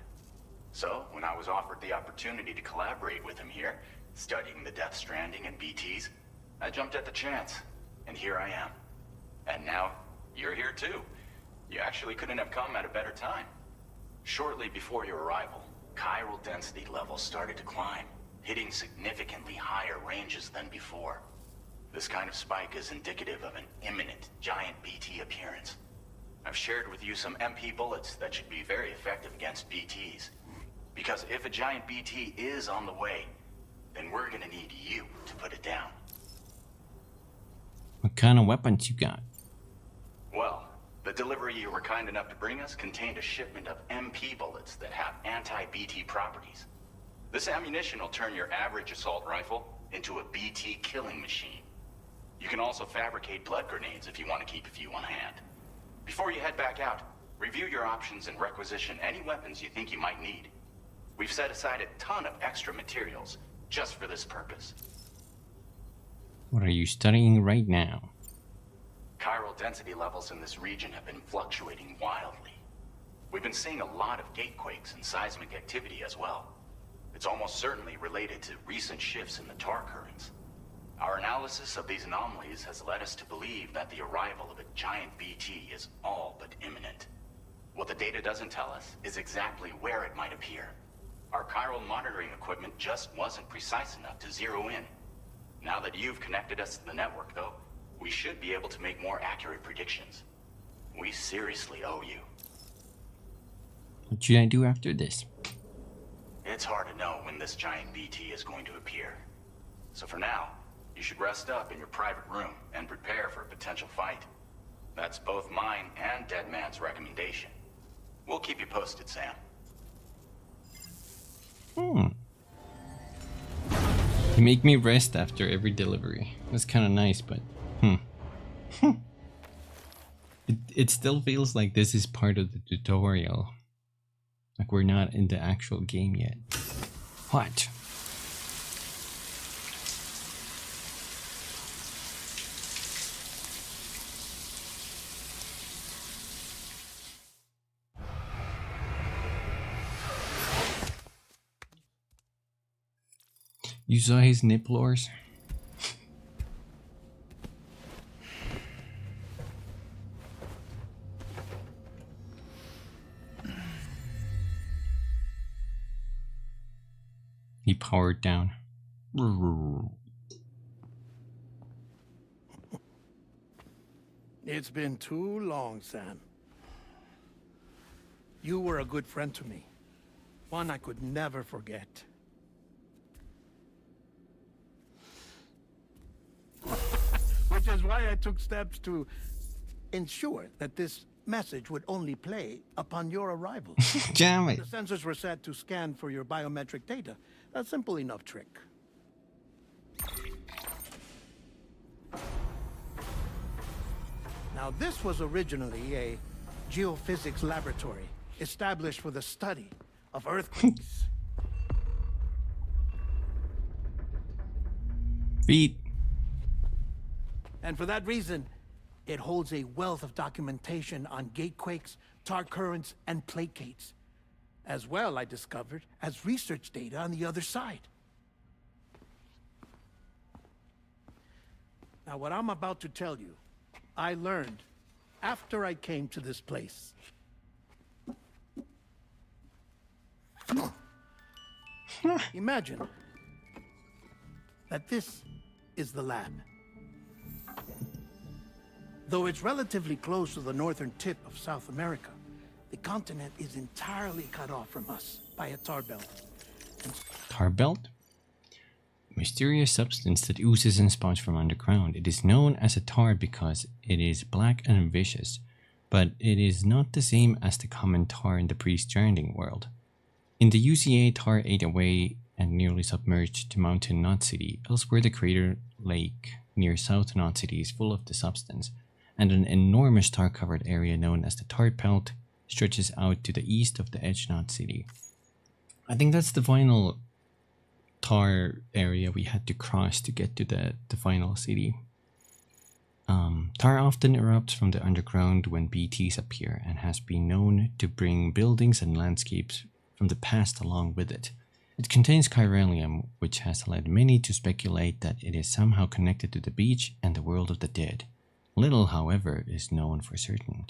So, when I was offered the opportunity to collaborate with him here, studying the Death Stranding and BTs, I jumped at the chance, and here I am. And now, you're here too. You actually couldn't have come at a better time. Shortly before your arrival, chiral density levels started to climb, hitting significantly higher ranges than before. This kind of spike is indicative of an imminent giant BT appearance. I've shared with you some MP bullets that should be very effective against BTs. Because if a giant BT is on the way, then we're gonna need you to put it down. What kind of weapons you got? Well, the delivery you were kind enough to bring us contained a shipment of MP bullets that have anti-BT properties. This ammunition will turn your average assault rifle into a BT killing machine. You can also fabricate blood grenades if you want to keep a few on hand. Before you head back out, review your options and requisition any weapons you think you might need. We've set aside a ton of extra materials just for this purpose. What are you studying right now? Chiral density levels in this region have been fluctuating wildly. We've been seeing a lot of gatequakes and seismic activity as well. It's almost certainly related to recent shifts in the tar currents. Our analysis of these anomalies has led us to believe that the arrival of a giant BT is all but imminent. What the data doesn't tell us is exactly where it might appear. Our chiral monitoring equipment just wasn't precise enough to zero in. Now that you've connected us to the network, though, we should be able to make more accurate predictions. We seriously owe you. What should I do after this? It's hard to know when this giant BT is going to appear. So for now, you should rest up in your private room and prepare for a potential fight. That's both mine and Deadman's recommendation. We'll keep you posted, Sam. You make me rest after every delivery. That's kind of nice, but it still feels like this is part of the tutorial. Like we're not in the actual game yet. What? You saw his nipplers? He powered down. It's been too long, Sam. You were a good friend to me. One I could never forget. Which is why I took steps to ensure that this message would only play upon your arrival. Damn it. The sensors were set to scan for your biometric data. A simple enough trick. Now, this was originally a geophysics laboratory established for the study of earthquakes. Feet. And for that reason, it holds a wealth of documentation on gatequakes, tar currents, and placates. As well, I discovered, as research data on the other side. Now, what I'm about to tell you, I learned after I came to this place. Imagine that this is the lab. Though it's relatively close to the northern tip of South America, the continent is entirely cut off from us by a tar belt. Tar belt? Mysterious substance that oozes and spouts from underground. It is known as a tar because it is black and vicious, but it is not the same as the common tar in the pre-Stranding world. In the UCA, tar ate away and nearly submerged Mountain Knot City. Elsewhere, the crater lake near South Knot City is full of the substance, and an enormous tar-covered area known as the tar pelt stretches out to the east of the Edge Knot City. I think that's the final tar area we had to cross to get to the final city. Tar often erupts from the underground when BTs appear and has been known to bring buildings and landscapes from the past along with it. It contains chiralium, which has led many to speculate that it is somehow connected to the beach and the world of the dead. Little, however, is known for certain.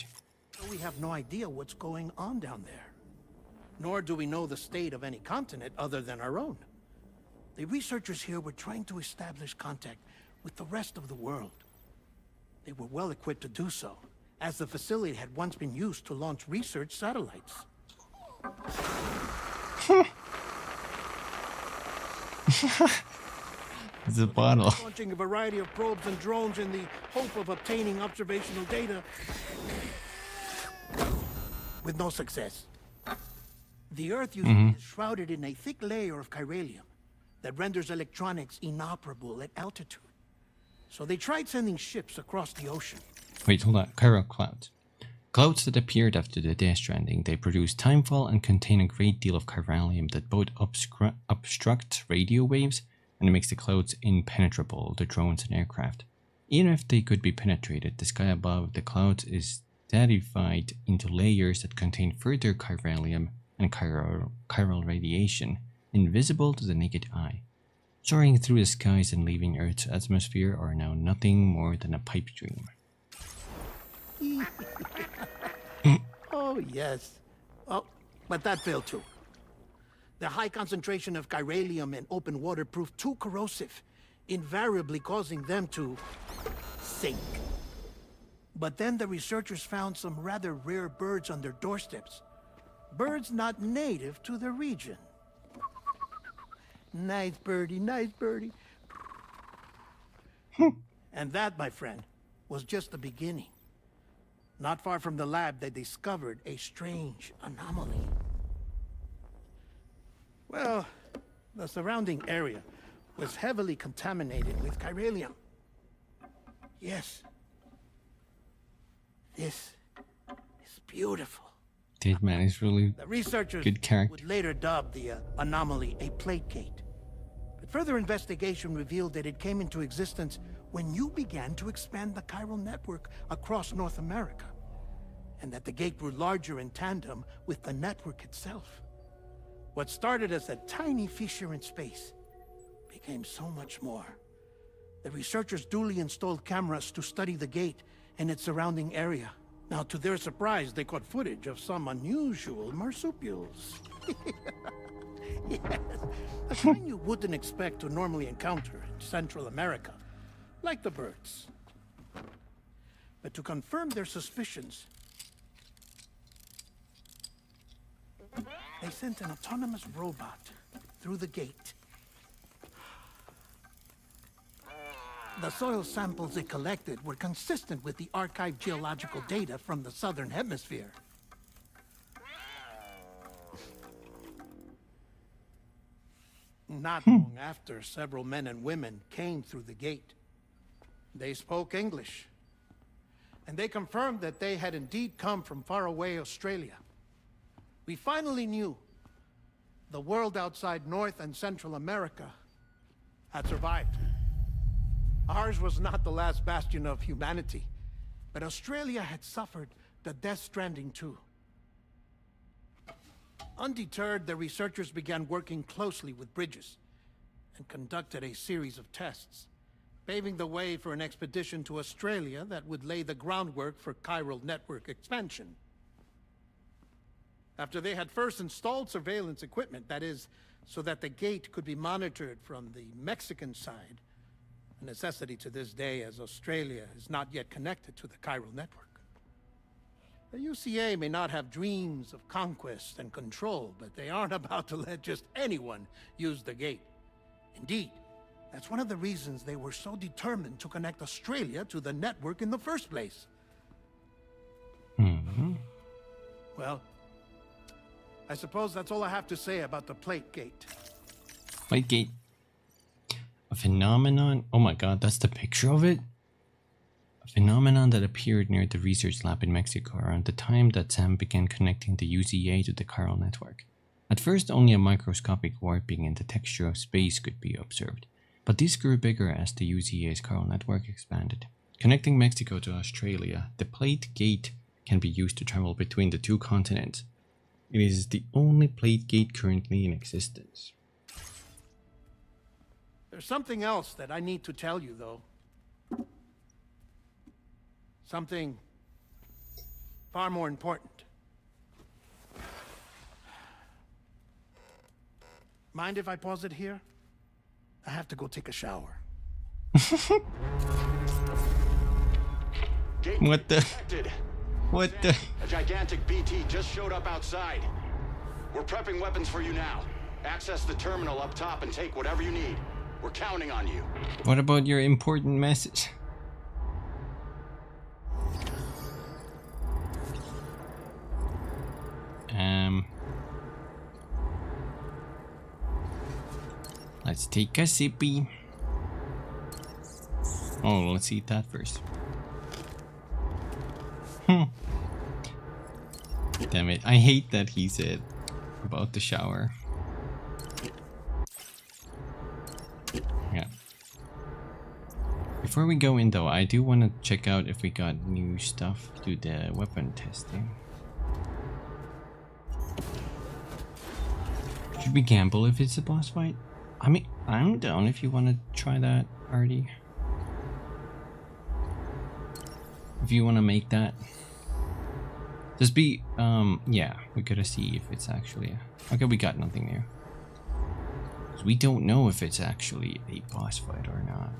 We have no idea what's going on down there. Nor do we know the state of any continent other than our own. The researchers here were trying to establish contact with the rest of the world. They were well equipped to do so, as the facility had once been used to launch research satellites. It's a bottle. Launching a variety of probes and drones in the hope of obtaining observational data, with no success. The Earth usually is shrouded in a thick layer of chiralium that renders electronics inoperable at altitude. So they tried sending ships across the ocean. Wait, hold on. Chiral clouds. Clouds that appeared after the Death Stranding. They produce timefall and contain a great deal of chiralium that both obstructs radio waves and makes the clouds impenetrable to drones and aircraft. Even if they could be penetrated, the sky above the clouds is stratified into layers that contain further chiralium and chiral radiation, invisible to the naked eye. Soaring through the skies and leaving Earth's atmosphere are now nothing more than a pipe dream. Oh, yes. Oh, but that failed too. The high concentration of chiralium in open water proved too corrosive, invariably causing them to sink. But then the researchers found some rather rare birds on their doorsteps. Birds not native to the region. Nice birdie, nice birdie. And that, my friend, was just the beginning. Not far from the lab, they discovered a strange anomaly. Well, the surrounding area was heavily contaminated with chiralium. Yes. This is beautiful. Dude, man, he's really the researchers good character. Would later dub the anomaly a plate gate. But further investigation revealed that it came into existence when you began to expand the chiral network across North America, and that the gate grew larger in tandem with the network itself. What started as a tiny fissure in space became so much more. The researchers duly installed cameras to study the gate and its surrounding area. Now, to their surprise, they caught footage of some unusual marsupials. Yes, a kind you wouldn't expect to normally encounter in Central America, like the birds. But to confirm their suspicions, they sent an autonomous robot through the gate. The soil samples it collected were consistent with the archived geological data from the southern hemisphere. Not long after, several men and women came through the gate. They spoke English, and they confirmed that they had indeed come from faraway Australia. We finally knew the world outside North and Central America had survived. Ours was not the last bastion of humanity, but Australia had suffered the death stranding too. Undeterred, the researchers began working closely with Bridges and conducted a series of tests, paving the way for an expedition to Australia that would lay the groundwork for chiral network expansion. After they had first installed surveillance equipment, that is, so that the gate could be monitored from the Mexican side, a necessity to this day as Australia is not yet connected to the chiral network. The UCA may not have dreams of conquest and control, but they aren't about to let just anyone use the gate. Indeed, that's one of the reasons they were so determined to connect Australia to the network in the first place. Well, I suppose that's all I have to say about the plate gate. Plate gate. A phenomenon. Oh my god, that's the picture of it? A phenomenon that appeared near the research lab in Mexico around the time that Sam began connecting the UCA to the chiral network. At first, only a microscopic warping in the texture of space could be observed, but this grew bigger as the UCA's chiral network expanded. Connecting Mexico to Australia, the plate gate can be used to travel between the two continents. It is the only plate gate currently in existence. There's something else that I need to tell you, though. Something far more important. Mind if I pause it here? I have to go take a shower. What the? What the? A gigantic BT just showed up outside. We're prepping weapons for you now. Access the terminal up top and take whatever you need. We're counting on you. What about your important message? Let's take a sippy. Oh, let's eat that first. Damn it, I hate that he said about the shower. Yeah. Before we go in though, I do want to check out if we got new stuff to the weapon testing. Should we gamble if it's a boss fight? I mean, I'm down if you want to try that, Artie. If you want to make that. Just be, yeah, we gotta see if it's actually, okay, we got nothing there. Because we don't know if it's actually a boss fight or not.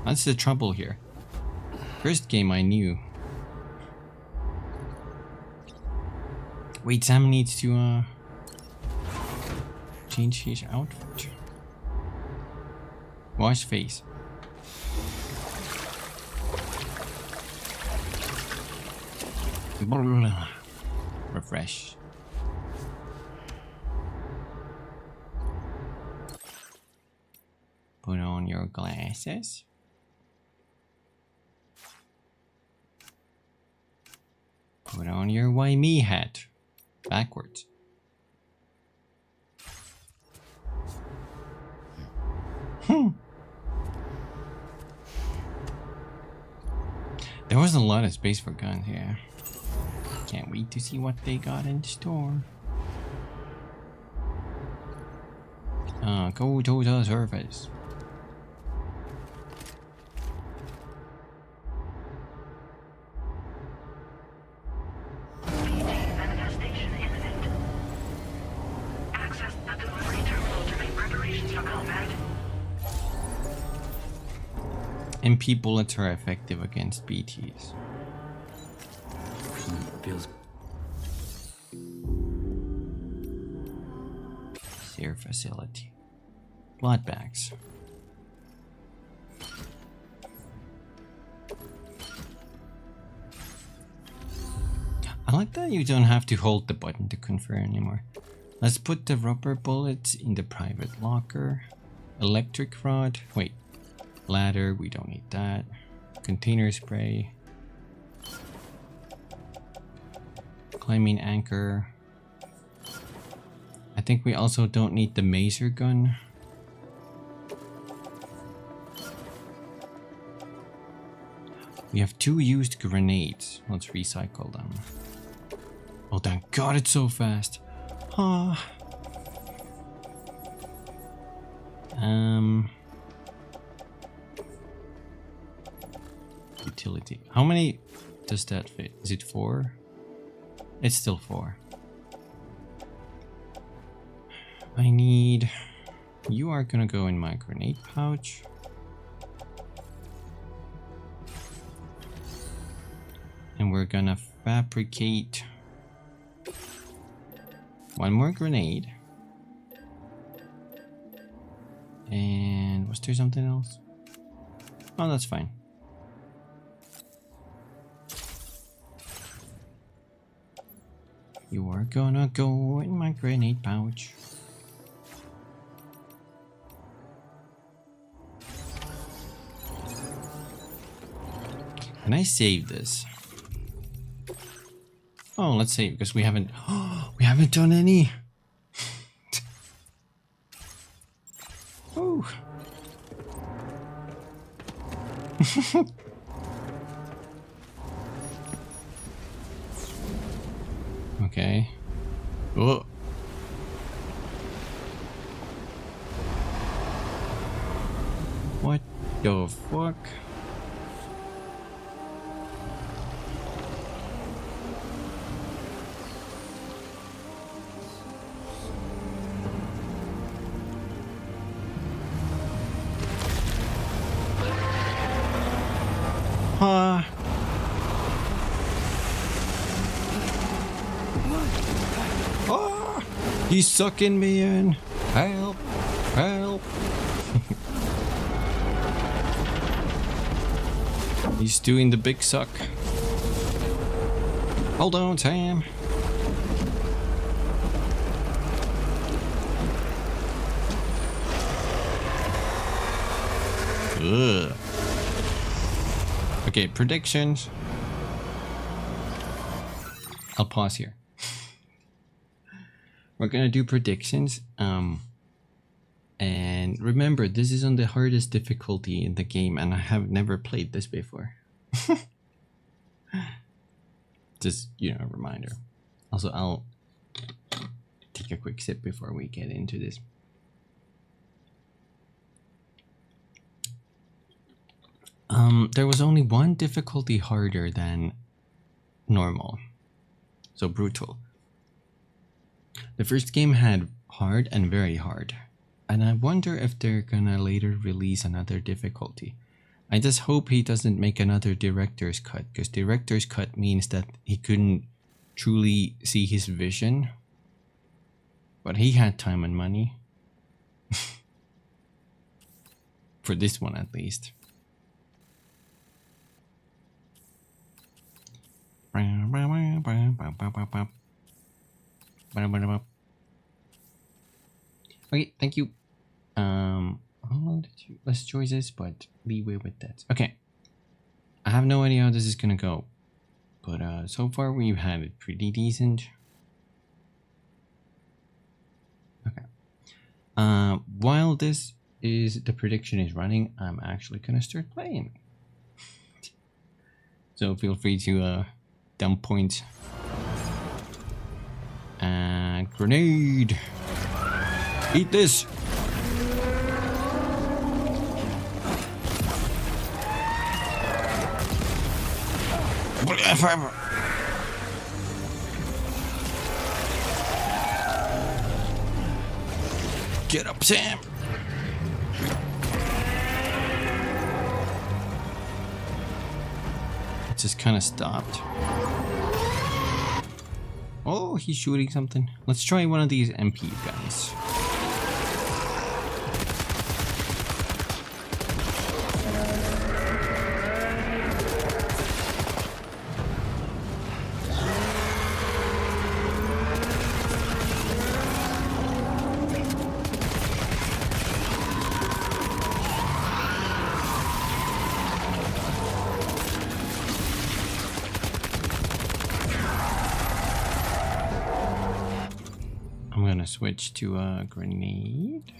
That's the trouble here. First game I knew. Wait, Sam needs to, change his outfit. Wash face. Refresh. Put on your glasses. Put on your why me hat. Backwards. There was a lot of space for guns here. Can't wait to see what they got in store. Go to the surface. Manifestation imminent. Access the delivery terminal to make preparations for combat. MP bullets are effective against BTs. Feels Their facility. Blood bags. I like that you don't have to hold the button to confer anymore. Let's put the rubber bullets in the private locker. Electric rod. Wait. Ladder. We don't need that. Container spray. Climbing anchor. I think we also don't need the maser gun. We have 2 used grenades. Let's recycle them. Oh, thank God it's so fast. Ah. Utility. How many does that fit? Is it 4? It's still 4. I need... You are gonna go in my grenade pouch. And we're gonna fabricate 1 more grenade. And was there something else? Oh, that's fine. You are gonna go in my grenade pouch. Can I save this? Oh, let's save because we haven't done any. Oh. Okay. Oh. What the fuck? Oh, he's sucking me in. Help! Help! He's doing the big suck. Hold on, Sam. Ugh. Okay, predictions. I'll pause here. We're gonna do predictions. And remember, this is on the hardest difficulty in the game, and I have never played this before. Just, you know, a reminder. Also, I'll take a quick sip before we get into this. There was only one difficulty harder than normal. So brutal. The first game had hard and very hard. And I wonder if they're gonna later release another difficulty. I just hope he doesn't make another director's cut, because director's cut means that he couldn't truly see his vision. But he had time and money. For this one at least. Okay, thank you. Less choices, but leeway with that. Okay. I have no idea how this is gonna go. But so far we've had it pretty decent. Okay. While this is the prediction is running, I'm actually gonna start playing. So feel free to dump points. And grenade! Eat this! Get up, Sam! It just kind of stopped. Oh, he's shooting something. Let's try one of these MP guns. I'm gonna switch to a grenade.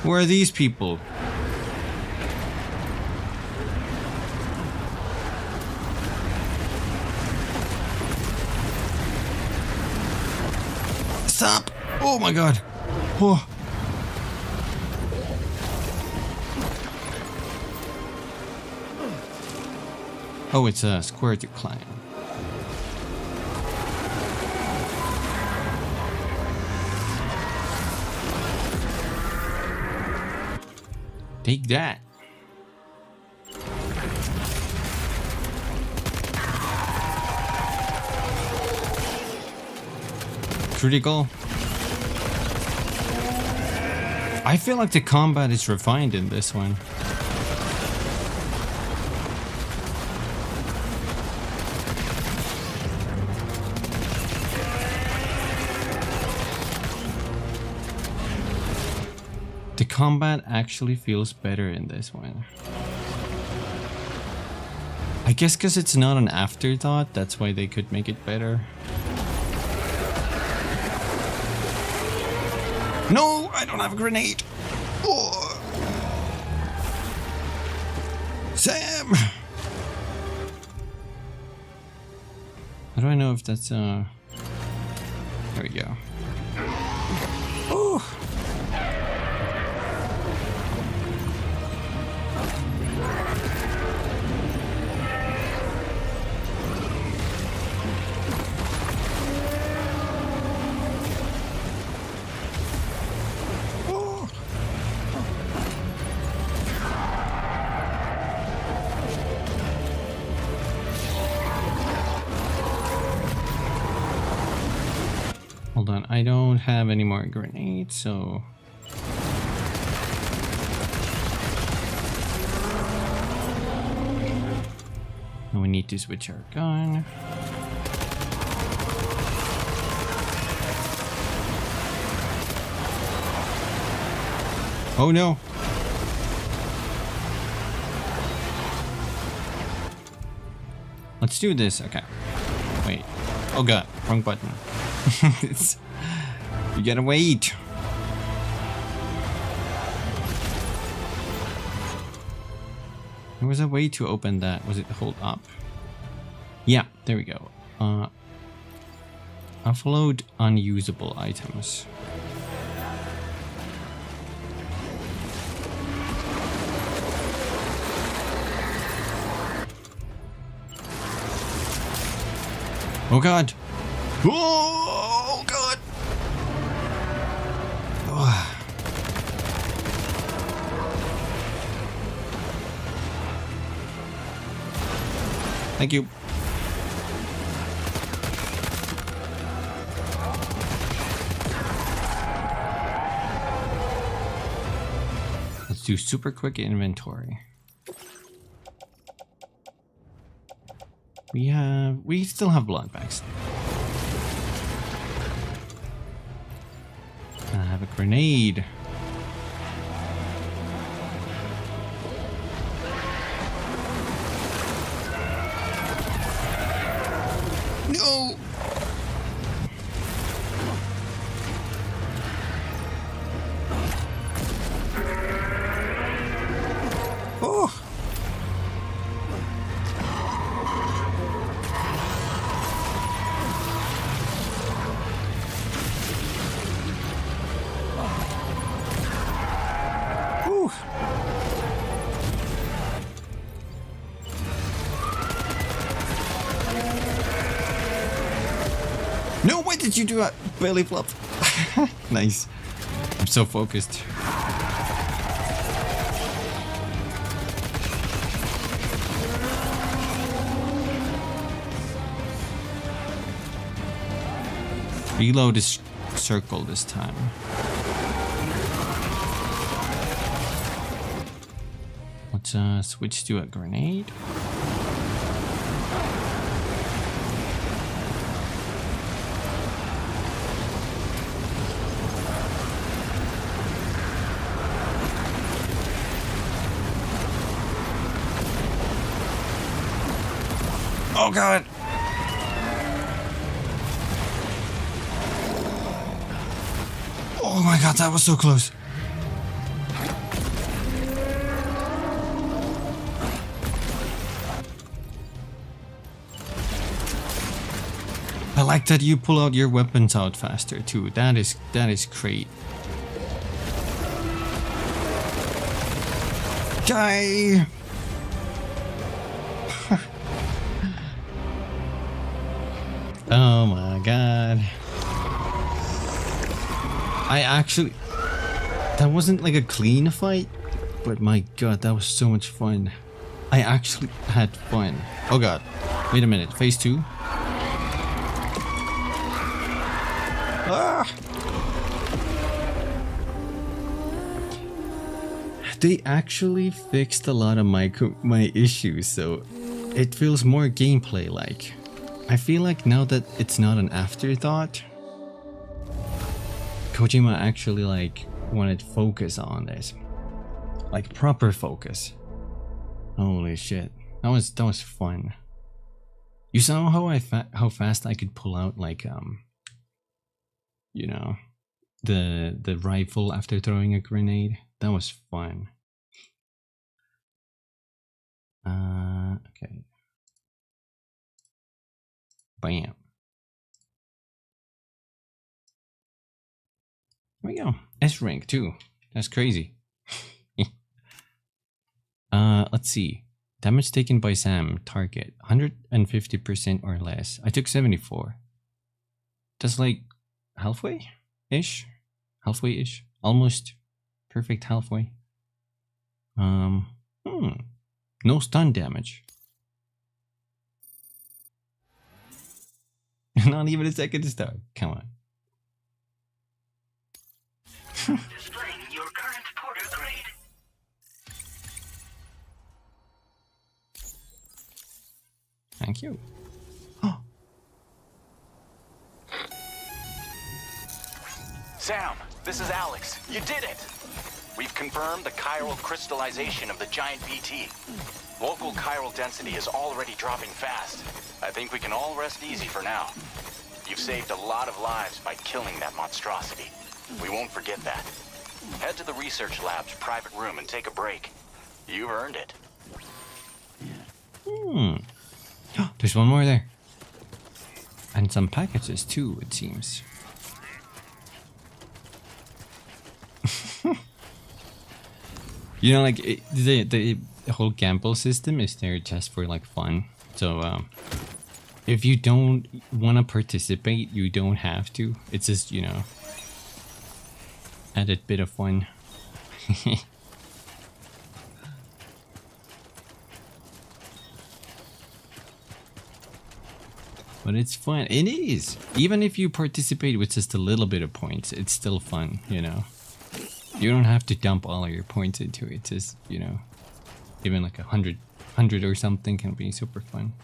Where are these people? Stop! Oh my god! Oh. Oh, it's a square to climb. Take that. Critical. I feel like the combat is refined in this one. The combat actually feels better in this one. I guess because it's not an afterthought, that's why they could make it better. No, I don't have a grenade. Oh. Sam! How do I know if that's there we go. Oh. Hold on, I don't have any more grenades, so... Now we need to switch our gun. Oh no! Let's do this, okay. Wait. Oh god, wrong button. You gotta wait. There was a way to open that. Was it hold up? Yeah, there we go. Offload unusable items. Oh god. Oh god. Oh. Thank you. Let's do super quick inventory. We still have blood bags. I have a grenade. No! Oh! No, why did you do a belly flop? Nice. I'm so focused. Reload is circle this time. Let's switch to a grenade. Oh god! Oh my god, that was so close. I like that you pull out your weapons out faster too. That is great. Die! Oh my god. That wasn't like a clean fight, but my god, that was so much fun. I actually had fun. Oh god. Wait a minute. Phase 2? Ah! They actually fixed a lot of my issues, so it feels more gameplay like. I feel like now that it's not an afterthought, Kojima actually like wanted focus on this, like proper focus. Holy shit, that was fun. You saw how fast I could pull out like you know, the rifle after throwing a grenade. That was fun. Okay. Bam. There we go. S rank too. That's crazy. Let's see. Damage taken by Sam. Target 150% or less. I took 74. That's like halfway-ish. Halfway-ish. Almost perfect halfway. No stun damage. Not even a second star. Come on. Displaying your current porter grade. Thank you. Sam, this is Alex. You did it! We've confirmed the chiral crystallization of the giant BT. Local chiral density is already dropping fast. I think we can all rest easy for now. You've saved a lot of lives by killing that monstrosity. We won't forget that. Head to the research lab's private room and take a break. You've earned it. There's one more there. And some packages too, it seems. You know, like the whole gamble system is there just for like fun. So if you don't want to participate, you don't have to. It's just, you know, added bit of fun. But it's fun. It is. Even if you participate with just a little bit of points, it's still fun, you know. You don't have to dump all of your points into it. It's just, you know, even like 100 or something can be super fun.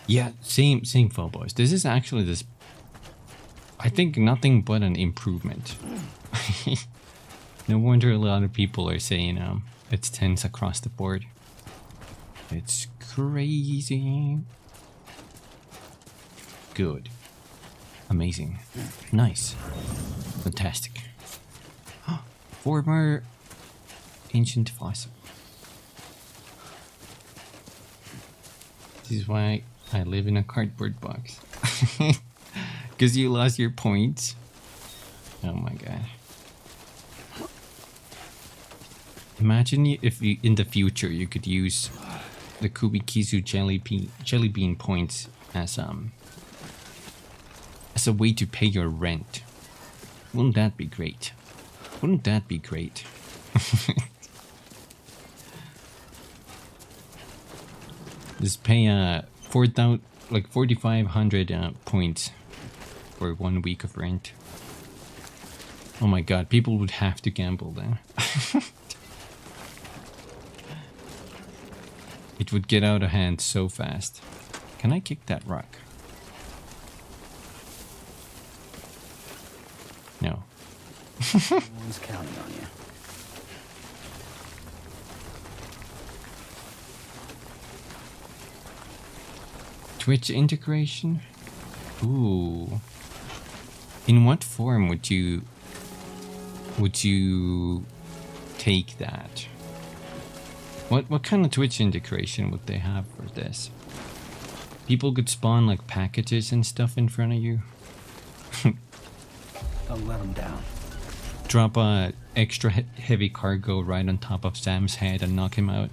Yeah, same Phobos. This is actually this, I think, nothing but an improvement. No wonder a lot of people are saying it's tense across the board. It's crazy. Good. Amazing. Nice. Fantastic. 4 more ancient fossil. This is why I live in a cardboard box. Because you lost your points. Oh my god. Imagine if you, in the future you could use the Kubikizu jelly bean points as a way to pay your rent. Wouldn't that be great? Wouldn't that be great? Just pay 4,500 points for 1 week of rent. Oh my god, people would have to gamble then. It would get out of hand so fast. Can I kick that rock? No. Everyone's counting on you. Twitch integration? Ooh. In what form would you take that? What kind of Twitch integration would they have for this? People could spawn like packages and stuff in front of you. Don't let them down. Drop a extra heavy cargo right on top of Sam's head and knock him out.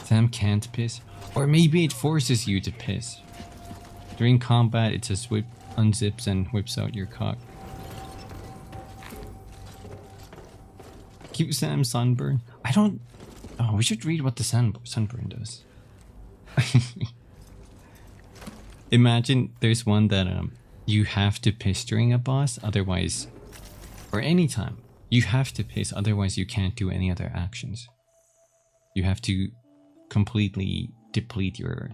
Sam can't piss. Or maybe it forces you to piss. During combat, it just unzips and whips out your cock. Keep Sam sunburn. I don't... Oh, we should read what the sunburn does. Imagine there's one that you have to piss during a boss, otherwise... Or anytime. You have to piss, otherwise you can't do any other actions. You have to completely deplete your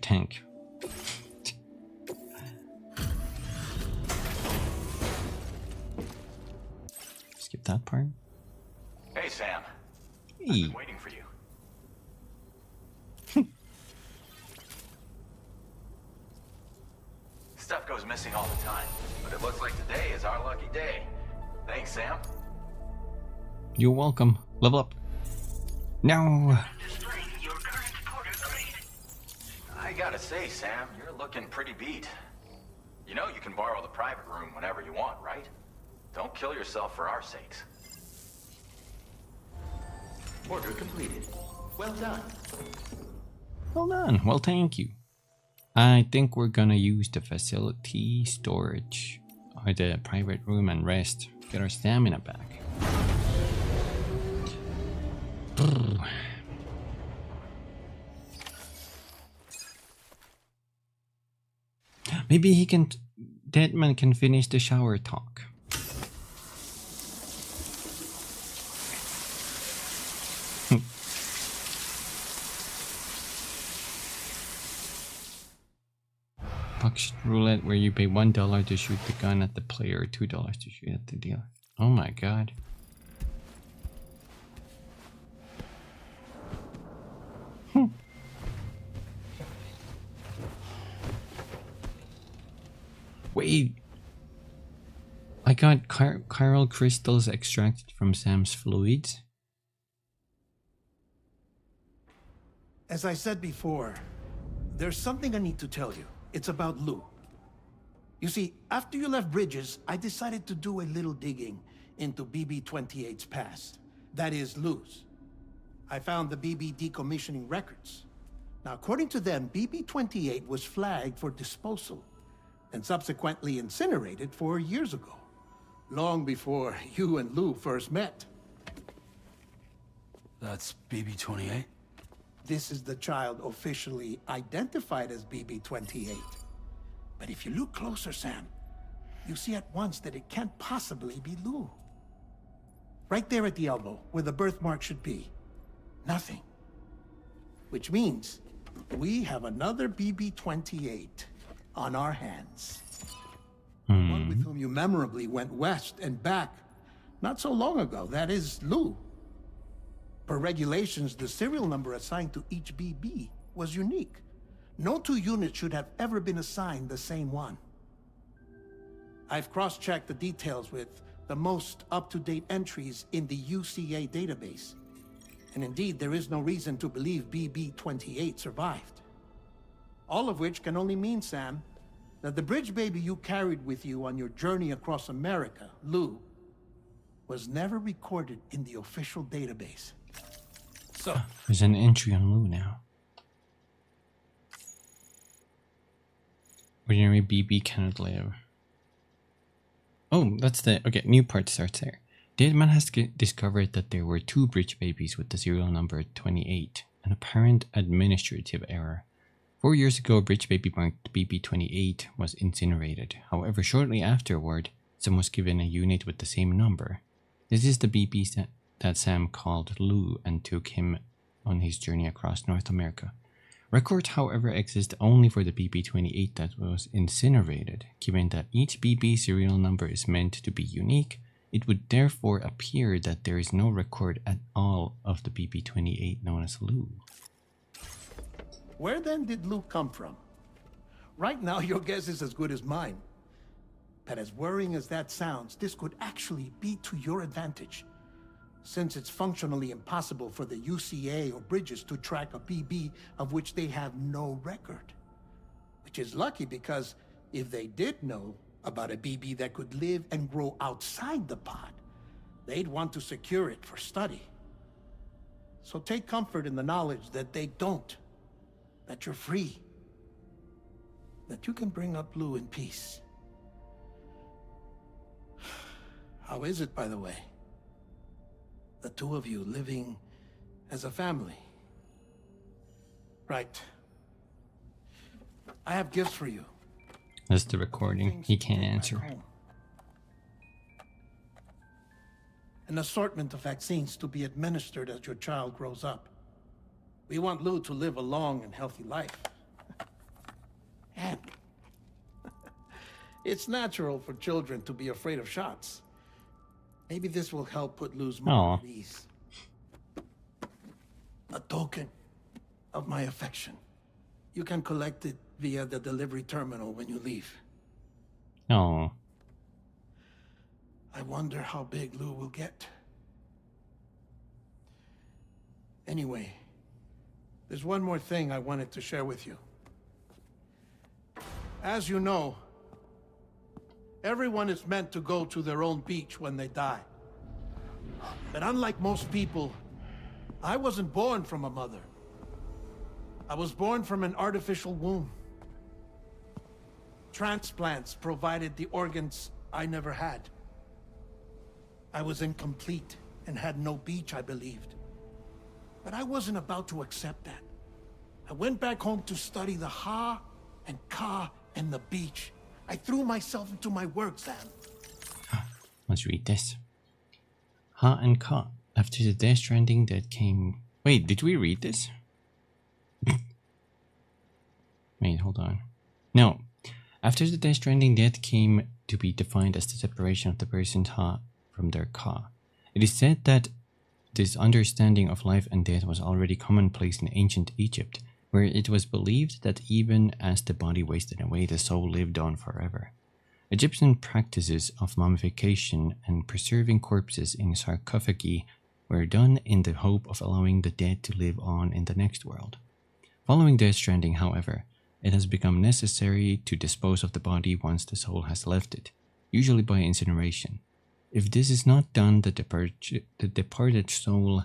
tank. Skip that part. Hey, Sam. Hey. I've been waiting for you. Stuff goes missing all the time, but it looks like today is our lucky day. Thanks, Sam. You're welcome. Level up. No. I gotta say, Sam, you're looking pretty beat. You know you can borrow the private room whenever you want, right? Don't kill yourself for our sakes. Order completed. Well done. Well done. Well, thank you. I think we're gonna use the facility storage or the private room and rest. Get our stamina back. Maybe he can... Deadman can finish the shower talk. Buckshot roulette, where you pay $1 to shoot the gun at the player or $2 to shoot at the dealer. Oh my god. Wait. I got chiral crystals extracted from Sam's fluids. As I said before, there's something I need to tell you. It's about Lou. You see, after you left Bridges, I decided to do a little digging into BB-28's past. That is, Lou's. I found the BB decommissioning records. Now, according to them, BB-28 was flagged for disposal and subsequently incinerated 4 years ago, long before you and Lou first met. That's BB-28? This is the child officially identified as BB-28. But if you look closer, Sam, you see at once that it can't possibly be Lou. Right there at the elbow, where the birthmark should be. Nothing. Which means we have another BB-28 on our hands. One with whom you memorably went west and back not so long ago. That is Lou. Per regulations, the serial number assigned to each BB was unique. No two units should have ever been assigned the same one. I've cross-checked the details with the most up-to-date entries in the UCA database. And indeed, there is no reason to believe BB-28 survived. All of which can only mean, Sam, that the bridge baby you carried with you on your journey across America, Lou, was never recorded in the official database. So, there's an entry on Lou now. Ordinary BB cannot live. Oh, that's the... Okay, new part starts there. Deadman has discovered that there were 2 bridge babies with the serial number 28, an apparent administrative error. 4 years ago, a bridge baby marked BB28 was incinerated. However, shortly afterward, Sam was given a unit with the same number. This is the BB that Sam called Lou and took him on his journey across North America. Records, however, exist only for the BB28 that was incinerated. Given that each BB serial number is meant to be unique, it would therefore appear that there is no record at all of the BB28 known as Lou. where then did Lou come from? Right now, your guess is as good as mine. But as worrying as that sounds, this could actually be to your advantage, since it's functionally impossible for the UCA or Bridges to track a BB of which they have no record. Which is lucky, because if they did know about a BB that could live and grow outside the pod, they'd want to secure it for study. So take comfort in the knowledge that they don't, that you're free, that you can bring up Lou in peace. How is it, by the way? The two of you living as a family. Right. I have gifts for you. That's the recording. He can't answer. An assortment of vaccines to be administered as your child grows up. We want Lou to live a long and healthy life. And it's natural for children to be afraid of shots. Maybe this will help put Lou's mind at ease. A token of my affection. You can collect it via the delivery terminal when you leave. Oh. I wonder how big Lou will get. Anyway, there's one more thing I wanted to share with you. As you know, everyone is meant to go to their own beach when they die. But unlike most people, I wasn't born from a mother. I was born from an artificial womb. Transplants provided the organs I never had. I was incomplete and had no beach, I believed. But I wasn't about to accept that. I went back home to study the Ha and Ka and the beach. I threw myself into my work, Sam. Let's read this. Ha and Ka. After the Death Stranding that came... Wait, did we read this? Wait, hold on. No. After the Death Stranding, death came to be defined as the separation of the person's Ha from their Ka. It is said that this understanding of life and death was already commonplace in ancient Egypt, where it was believed that even as the body wasted away, the soul lived on forever. Egyptian practices of mummification and preserving corpses in sarcophagi were done in the hope of allowing the dead to live on in the next world. Following Death Stranding, however, it has become necessary to dispose of the body once the soul has left it, usually by incineration. If this is not done, the departed soul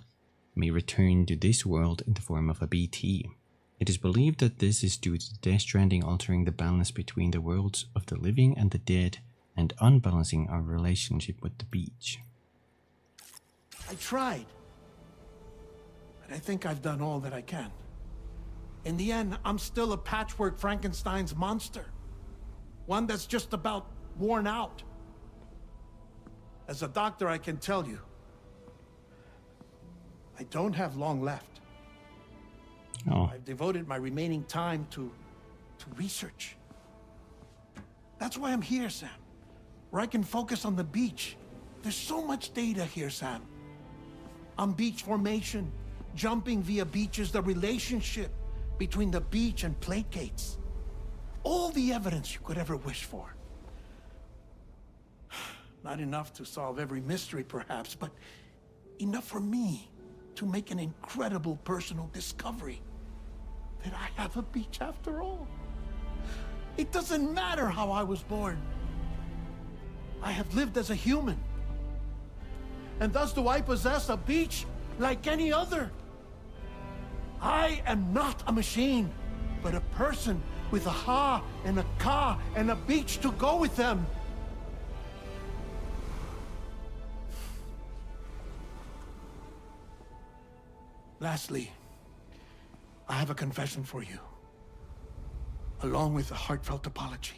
may return to this world in the form of a BT. It is believed that this is due to Death Stranding altering the balance between the worlds of the living and the dead and unbalancing our relationship with the beach. I tried, but I think I've done all that I can. In the end, I'm still a patchwork Frankenstein's monster. One that's just about worn out. As a doctor, I can tell you, I don't have long left. Oh. I've devoted my remaining time to research. That's why I'm here, Sam. Where I can focus on the beach. There's so much data here, Sam. On beach formation, jumping via beaches, the relationship between the beach and placates. All the evidence you could ever wish for. Not enough to solve every mystery, perhaps, but enough for me to make an incredible personal discovery. That I have a beach after all. It doesn't matter how I was born. I have lived as a human. and thus do I possess a beach like any other. I am not a machine, but a person with a ha and a ka and a beach to go with them. Lastly, I have a confession for you, along with a heartfelt apology.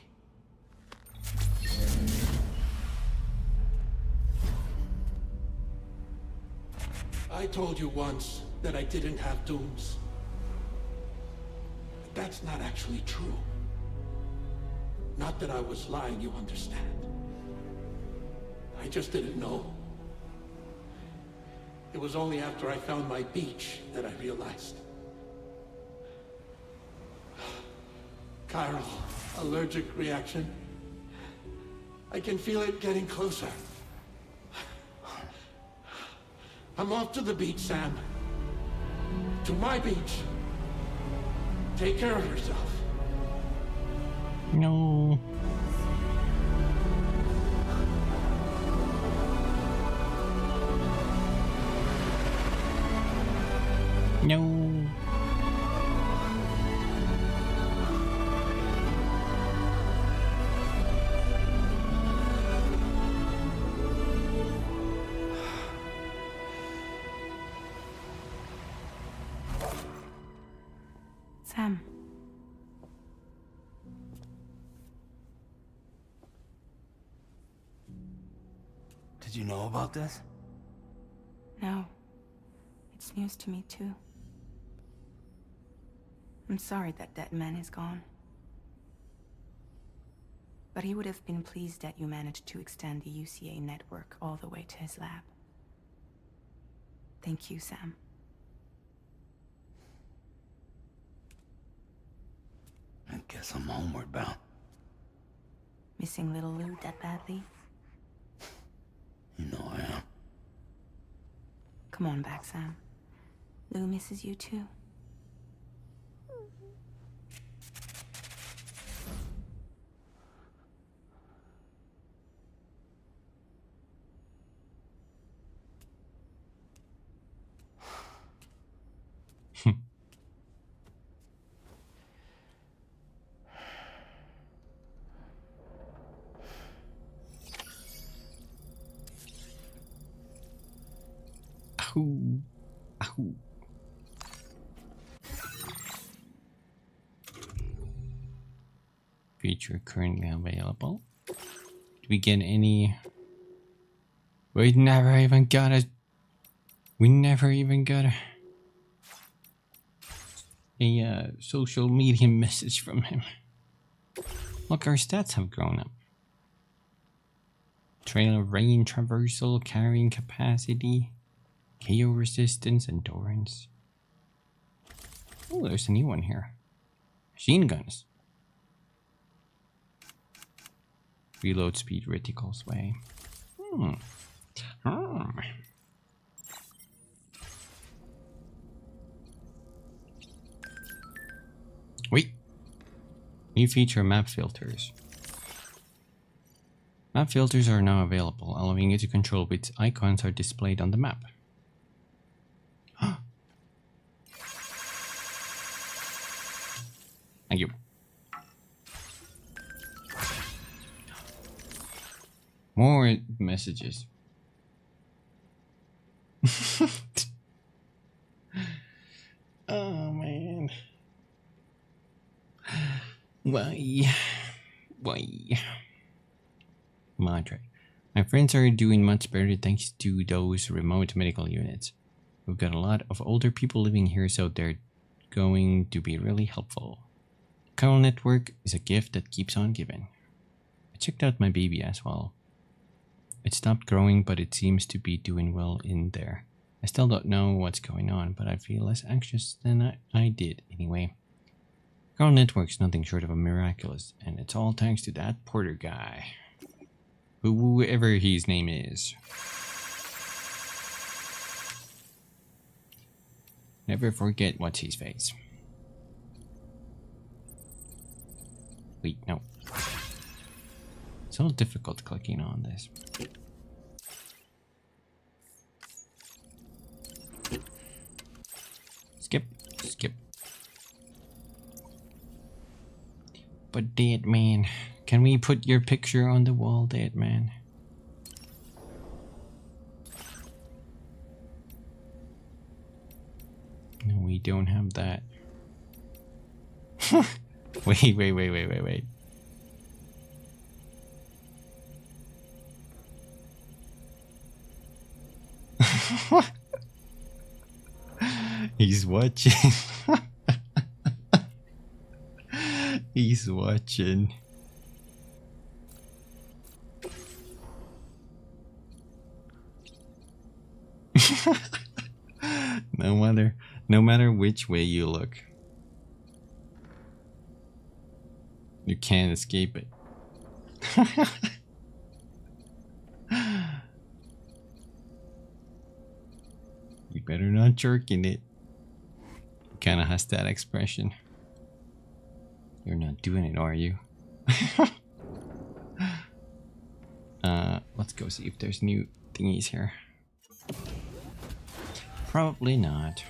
I told you once that I didn't have dooms. But that's not actually true. Not that I was lying, you understand. I just didn't know. It was only after I found my beach that I realized. Chiral allergic reaction. I can feel it getting closer. I'm off to the beach, Sam. To my beach. Take care of yourself. No. No. Sam. Did you know about this? No. It's news to me, too. I'm sorry that man is gone. But he would have been pleased that you managed to extend the UCA network all the way to his lab. Thank you, Sam. I guess I'm homeward bound. Missing little Lou that badly? You know I am. Come on back, Sam. Lou misses you too. Ahoo. Ahoo. Feature currently available. Do we get any? We never even got a social media message from him. Look, our stats have grown up. Trailer range, traversal, carrying capacity, KO resistance, endurance. Oh, there's a new one here. Machine guns. Reload speed, reticle sway. Wait. New feature, map filters. Map filters are now available, allowing you to control which icons are displayed on the map. Thank you. More messages. Oh man. Why? Madre. My friends are doing much better thanks to those remote medical units. We've got a lot of older people living here, so they're going to be really helpful. Chiral Network is a gift that keeps on giving. I checked out my baby as well. It stopped growing, but it seems to be doing well in there. I still don't know what's going on, but I feel less anxious than I did anyway. Chiral Network's nothing short of a miraculous, and it's all thanks to that Porter guy. Whoever his name is. Never forget what's his face. Wait, no. It's a little difficult clicking on this. Skip. But dead man, can we put your picture on the wall, dead man? No, we don't have that. Wait. He's watching. He's watching. No matter which way you look, you can't escape it. You better not jerk in it. Kinda has that expression. You're not doing it, are you? Let's go see if there's new thingies here. Probably not.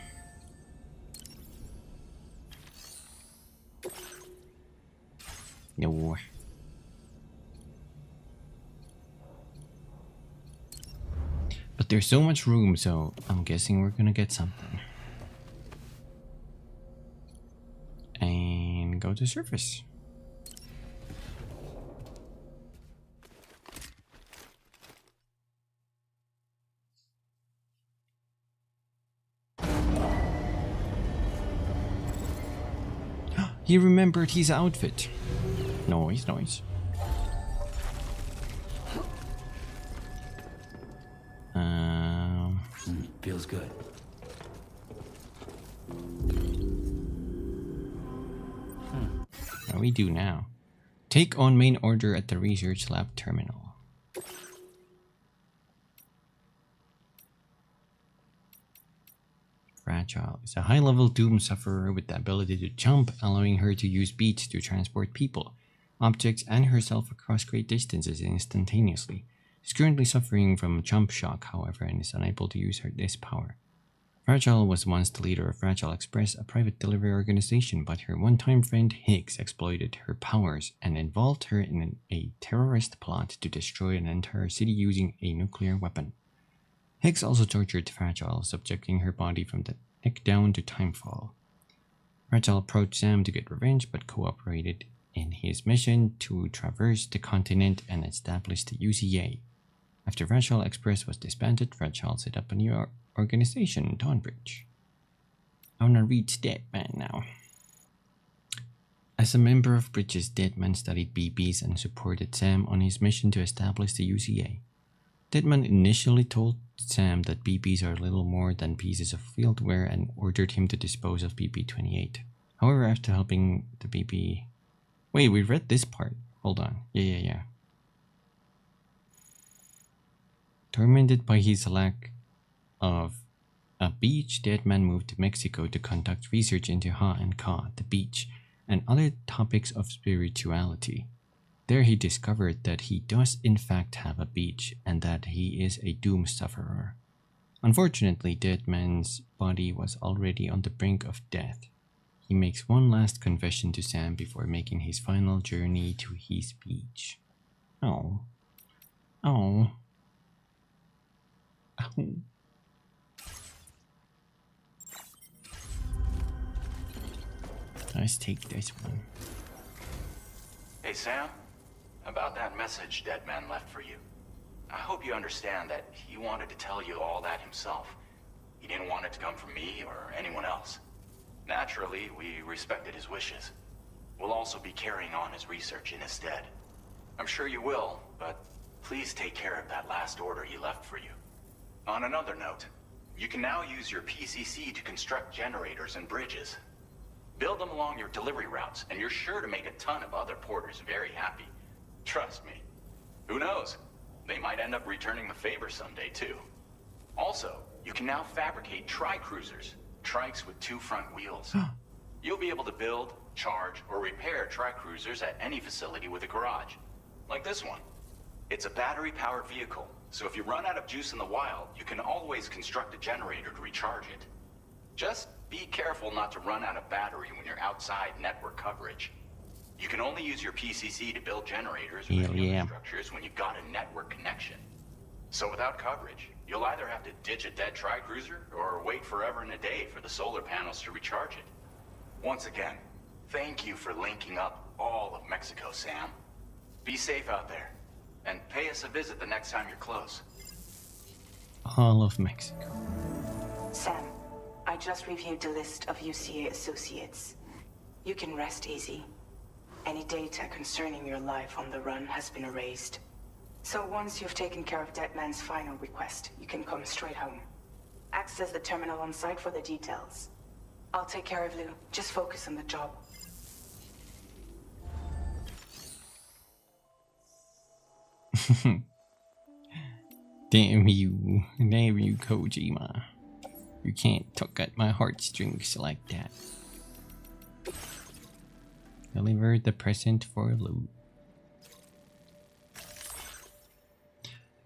No. But there's so much room, so I'm guessing we're gonna get something. And go to surface. He remembered his outfit. Noise. Feels good. What do we do now? Take on main order at the research lab terminal. Fragile is a high-level Doom sufferer with the ability to jump, allowing her to use beats to transport people, objects, and herself across great distances instantaneously. She's currently suffering from jump shock, however, and is unable to use this power. Fragile was once the leader of Fragile Express, a private delivery organization, but her one-time friend Higgs exploited her powers and involved her in a terrorist plot to destroy an entire city using a nuclear weapon. Higgs also tortured Fragile, subjecting her body from the neck down to timefall. Fragile approached Sam to get revenge, but cooperated in his mission to traverse the continent and establish the UCA. After Fragile Express was disbanded, Fragile set up a new organization, Dawnbridge. I wanna read Deadman now. As a member of Bridges, Deadman studied BBs and supported Sam on his mission to establish the UCA. Deadman initially told Sam that BBs are little more than pieces of fieldware and ordered him to dispose of BB-28. However, after helping the BB... Wait, we read this part. Hold on. Yeah. Tormented by his lack of a beach, Deadman moved to Mexico to conduct research into Ha and Ka, the beach, and other topics of spirituality. There he discovered that he does in fact have a beach and that he is a doom sufferer. Unfortunately, Deadman's body was already on the brink of death. He makes one last confession to Sam before making his final journey to his beach. Oh. Let's take this one. Hey, Sam. About that message Deadman left for you. I hope you understand that he wanted to tell you all that himself. He didn't want it to come from me or anyone else. Naturally, we respected his wishes. We'll also be carrying on his research in his stead. I'm sure you will, but please take care of that last order he left for you. On another note, you can now use your PCC to construct generators and bridges. Build them along your delivery routes, and you're sure to make a ton of other porters very happy. Trust me. Who knows? They might end up returning the favor someday, too. Also, you can now fabricate tri-cruisers, trikes with 2 front wheels. You'll be able to build, charge, or repair tri-cruisers at any facility with a garage. Like this one. It's a battery-powered vehicle, so if you run out of juice in the wild, you can always construct a generator to recharge it. Just Be careful not to run out of battery when you're outside network coverage. You can only use your PCC to build generators or structures when you've got a network connection. So without coverage, you'll either have to ditch a dead tri-cruiser or wait forever and a day for the solar panels to recharge it. Once again, thank you for linking up all of Mexico, Sam. Be safe out there, and pay us a visit the next time you're close. All of Mexico. Sam, I just reviewed the list of UCA associates. You can rest easy. Any data concerning your life on the run has been erased. So once you've taken care of Deadman's final request, you can come straight home. Access the terminal on site for the details. I'll take care of Lou. Just focus on the job. Damn you, Kojima. You can't tug at my heartstrings like that. Deliver the present for Lou.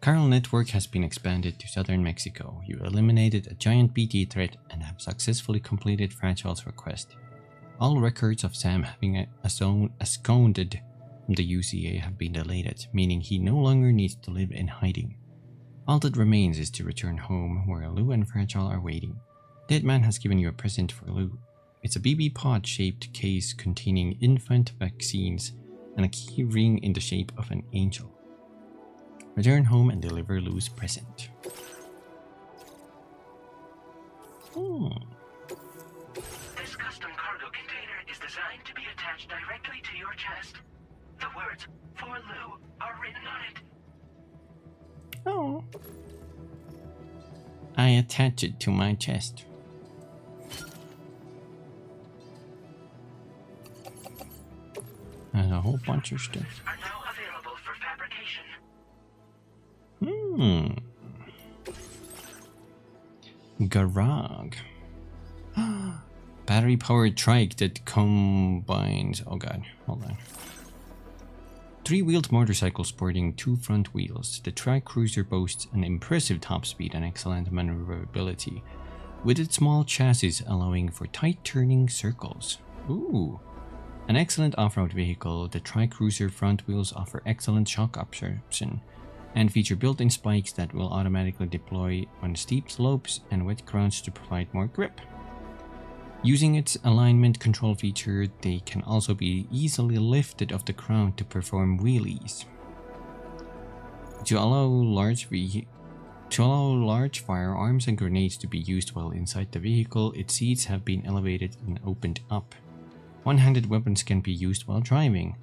Chiral network has been expanded to southern Mexico. You eliminated a giant BT threat and have successfully completed Fragile's request. All records of Sam having absconded from the UCA have been deleted, meaning he no longer needs to live in hiding. All that remains is to return home, where Lou and Fragile are waiting. Deadman has given you a present for Lou. It's a BB pod-shaped case containing infant vaccines and a key ring in the shape of an angel. Return home and deliver Lou's present. This custom cargo container is designed to be attached directly to your chest. The words, "For Lou," are written on it. Oh. I attach it to my chest. There's a whole bunch of stuff. Are now available for fabrication. Garage. Battery powered trike that combines. Oh god, hold on. Three-wheeled motorcycle sporting two front wheels, the tri-cruiser boasts an impressive top speed and excellent maneuverability, with its small chassis allowing for tight turning circles. Ooh. An excellent off-road vehicle, the tri-cruiser front wheels offer excellent shock absorption and feature built-in spikes that will automatically deploy on steep slopes and wet grounds to provide more grip. Using its alignment control feature, they can also be easily lifted off the ground to perform wheelies. To allow large firearms and grenades to be used while inside the vehicle, its seats have been elevated and opened up. One-handed weapons can be used while driving.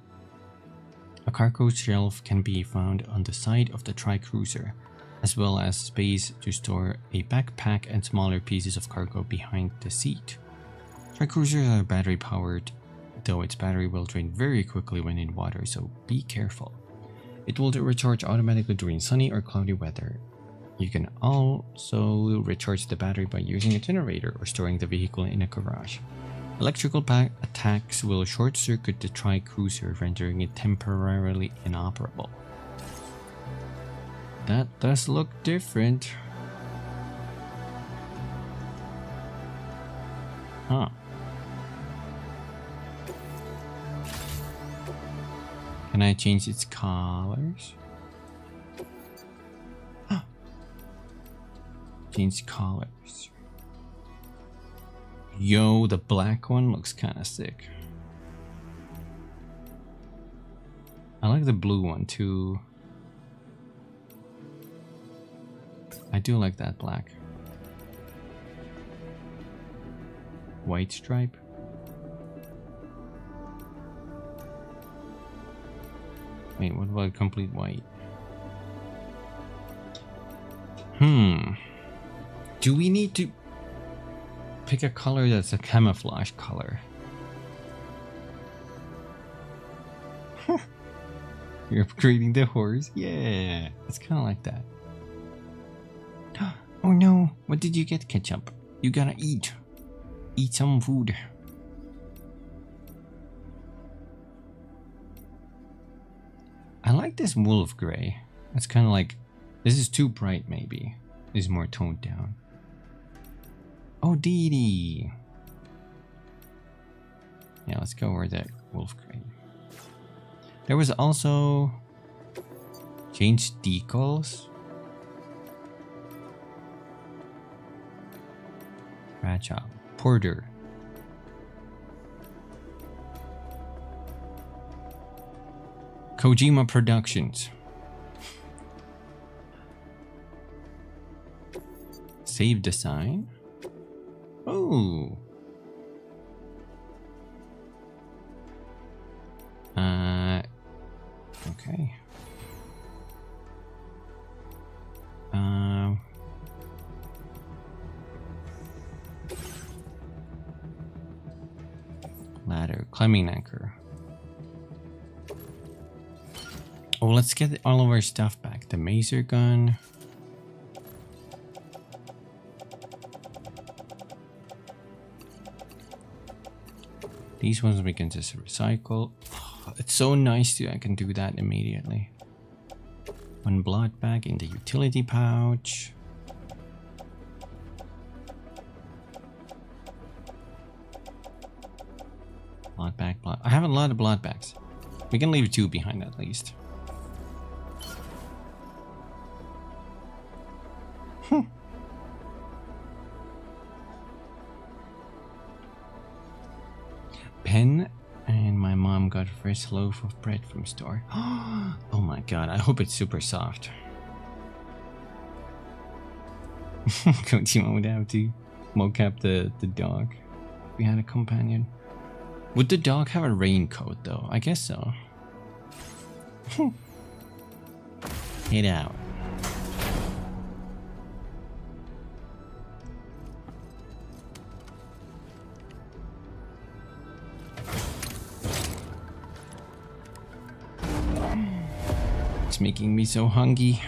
A cargo shelf can be found on the side of the tri-cruiser, as well as space to store a backpack and smaller pieces of cargo behind the seat. Tri-cruisers are battery powered, though its battery will drain very quickly when in water, so be careful. It will recharge automatically during sunny or cloudy weather. You can also recharge the battery by using a generator or storing the vehicle in a garage. Electrical attacks will short-circuit the tri-cruiser, rendering it temporarily inoperable. That does look different. Huh. Can I change its colors? Change colors. Yo, the black one looks kind of sick. I like the blue one too. I do like that black. White stripe. Wait, what about complete white? Do we need to pick a color that's a camouflage color? You're upgrading the horse? Yeah, it's kind of like that. Oh no, what did you get, Ketchup? You gotta eat. Eat some food. I like this wolf gray. It's kind of like, this is too bright maybe. This is more toned down. Oh, Dee Dee. Yeah, let's go over that wolf crate. There was also change decals. Ratchet. Porter. Kojima Productions. Save design. Oh. Okay. Ladder, climbing anchor. Oh, let's get all of our stuff back. The maser gun. These ones we can just recycle. Oh, it's so nice I can do that immediately. One blood bag in the utility pouch. Blood bag, blood. I have a lot of blood bags. We can leave 2 behind at least. Pen, and my mom got a fresh loaf of bread from store. Oh my god, I hope it's super soft. Kojima would have to mocap the dog. We had a companion. Would the dog have a raincoat though? I guess so. Head out. It's making me so hungry.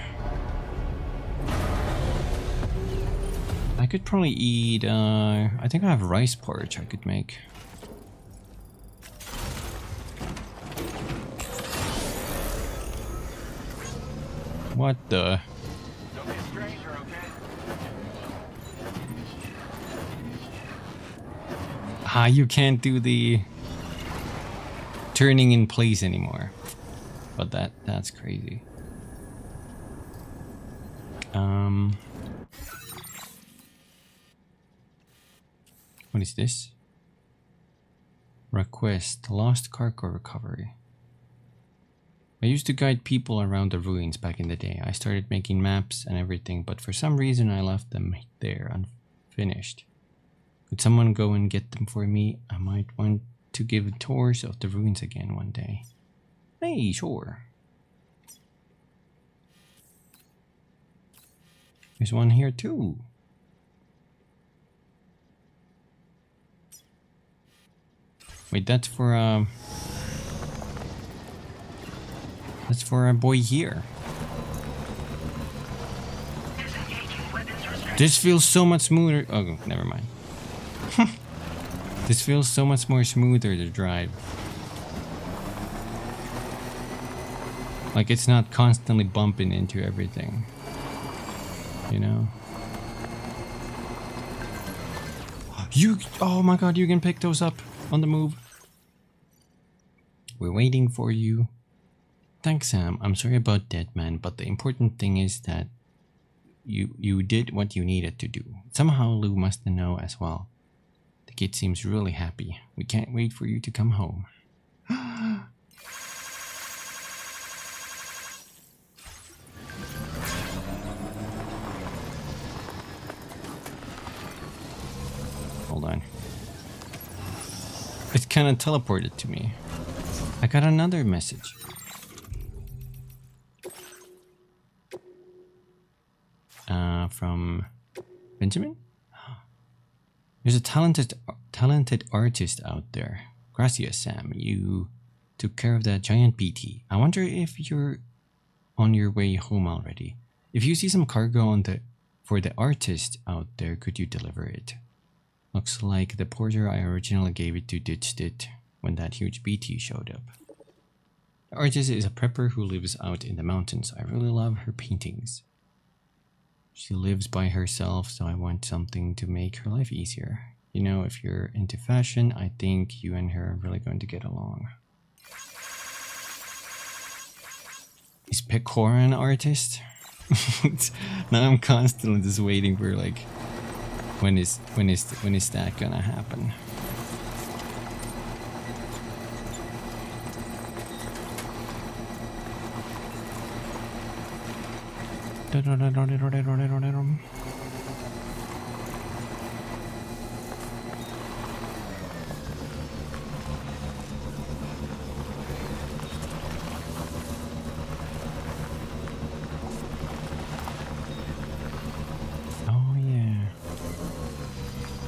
I could probably eat, I think I have rice porridge I could make. What the? Don't be a stranger, okay? Ah, you can't do the turning in place anymore. But that's crazy. What is this? Request lost cargo recovery. I used to guide people around the ruins back in the day. I started making maps and everything, but for some reason I left them there unfinished. Could someone go and get them for me? I might want to give tours of the ruins again one day. Hey, sure. There's one here too. Wait, that's for a boy here. This feels so much smoother. Oh, never mind. This feels so much more smoother to drive. Like it's not constantly bumping into everything. You know? Oh my god, you can pick those up on the move. We're waiting for you. Thanks, Sam. I'm sorry about Dead Man, but the important thing is that you did what you needed to do. Somehow Lou must know as well. The kid seems really happy. We can't wait for you to come home. Hold on. It kind of teleported to me. I got another message. From Benjamin? There's a talented artist out there. Gracias, Sam. You took care of that giant BT. I wonder if you're on your way home already. If you see some cargo for the artist out there, could you deliver it? Looks like the porter I originally gave it to ditched it when that huge BT showed up. The artist is a prepper who lives out in the mountains. I really love her paintings. She lives by herself, so I want something to make her life easier. You know, if you're into fashion, I think you and her are really going to get along. Is Pecora an artist? Now I'm constantly just waiting for like, when is that gonna happen? Oh yeah.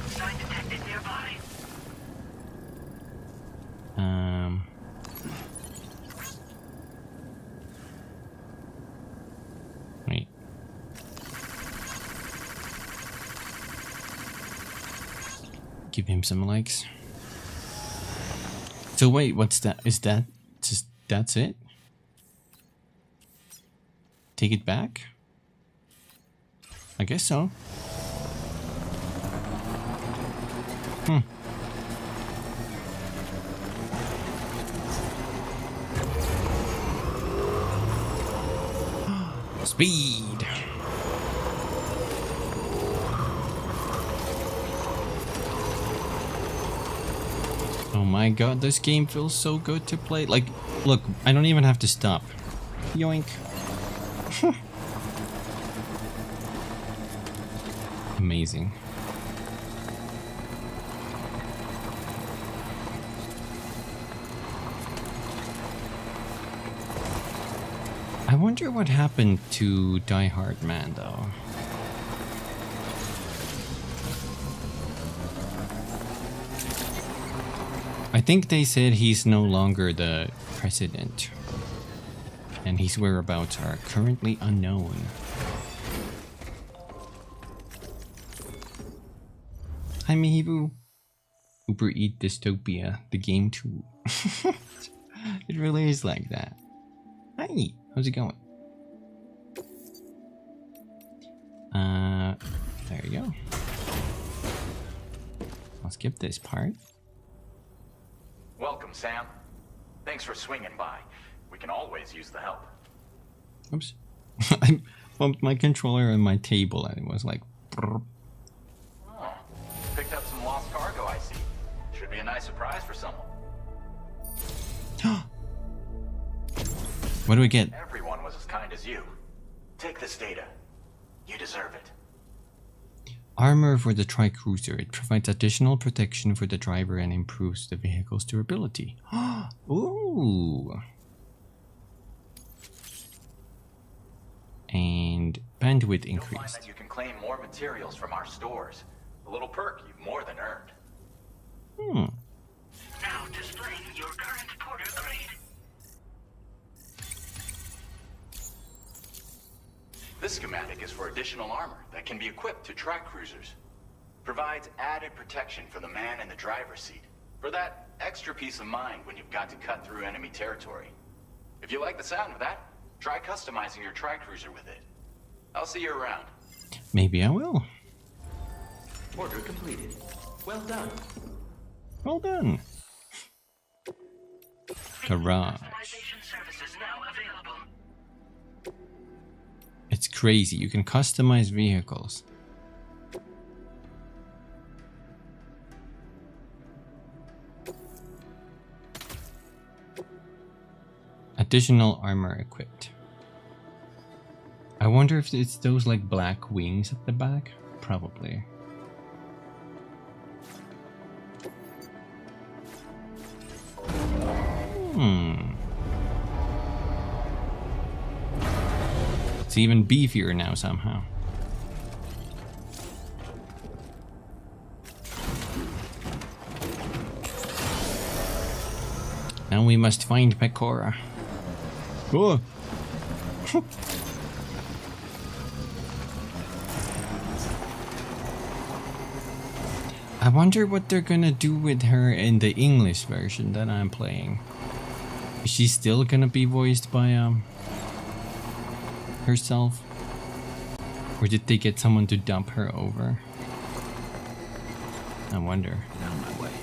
Sign detected nearby. Wait. Give him some likes. So wait, what's that? Is that just, that's it? Take it back? I guess so. Hmm. Speed. Oh my god, this game feels so good to play. Like, look, I don't even have to stop. Yoink. Amazing. I wonder what happened to Die Hard Man, though. I think they said he's no longer the president, and his whereabouts are currently unknown. Hi, Mihibu. Uber Eat Dystopia, the game too. It really is like that. Hi, how's it going? There you go. I'll skip this part. Welcome, Sam. Thanks for swinging by. We can always use the help. Oops. I bumped my controller on my table and it was like... brrr. Oh, picked up some lost cargo, I see. Should be a nice surprise for someone. What do we get? Everyone was as kind as you. Take this data. You deserve it. Armor for the Tri-Cruiser. It provides additional protection for the driver and improves the vehicle's durability. Ooh. And bandwidth You'll find increased. that you can claim more materials from our stores. A little perk you've more than earned. Now displaying your current porter grade. This schematic is for additional armor that can be equipped to Tri-Cruisers. Provides added protection for the man in the driver's seat. For that extra peace of mind when you've got to cut through enemy territory. If you like the sound of that, try customizing your Tri-Cruiser with it. I'll see you around. Maybe I will. Order completed. Well done. Well done. Garage. Customization services now available. It's crazy. You can customize vehicles. Additional armor equipped. I wonder if it's those like black wings at the back. Probably. It's even beefier now somehow. Now we must find Pecora. Oh. I wonder what they're gonna do with her in the English version that I'm playing. Is she still gonna be voiced by herself? Or did they get someone to dump her over? I wonder. Out of my way.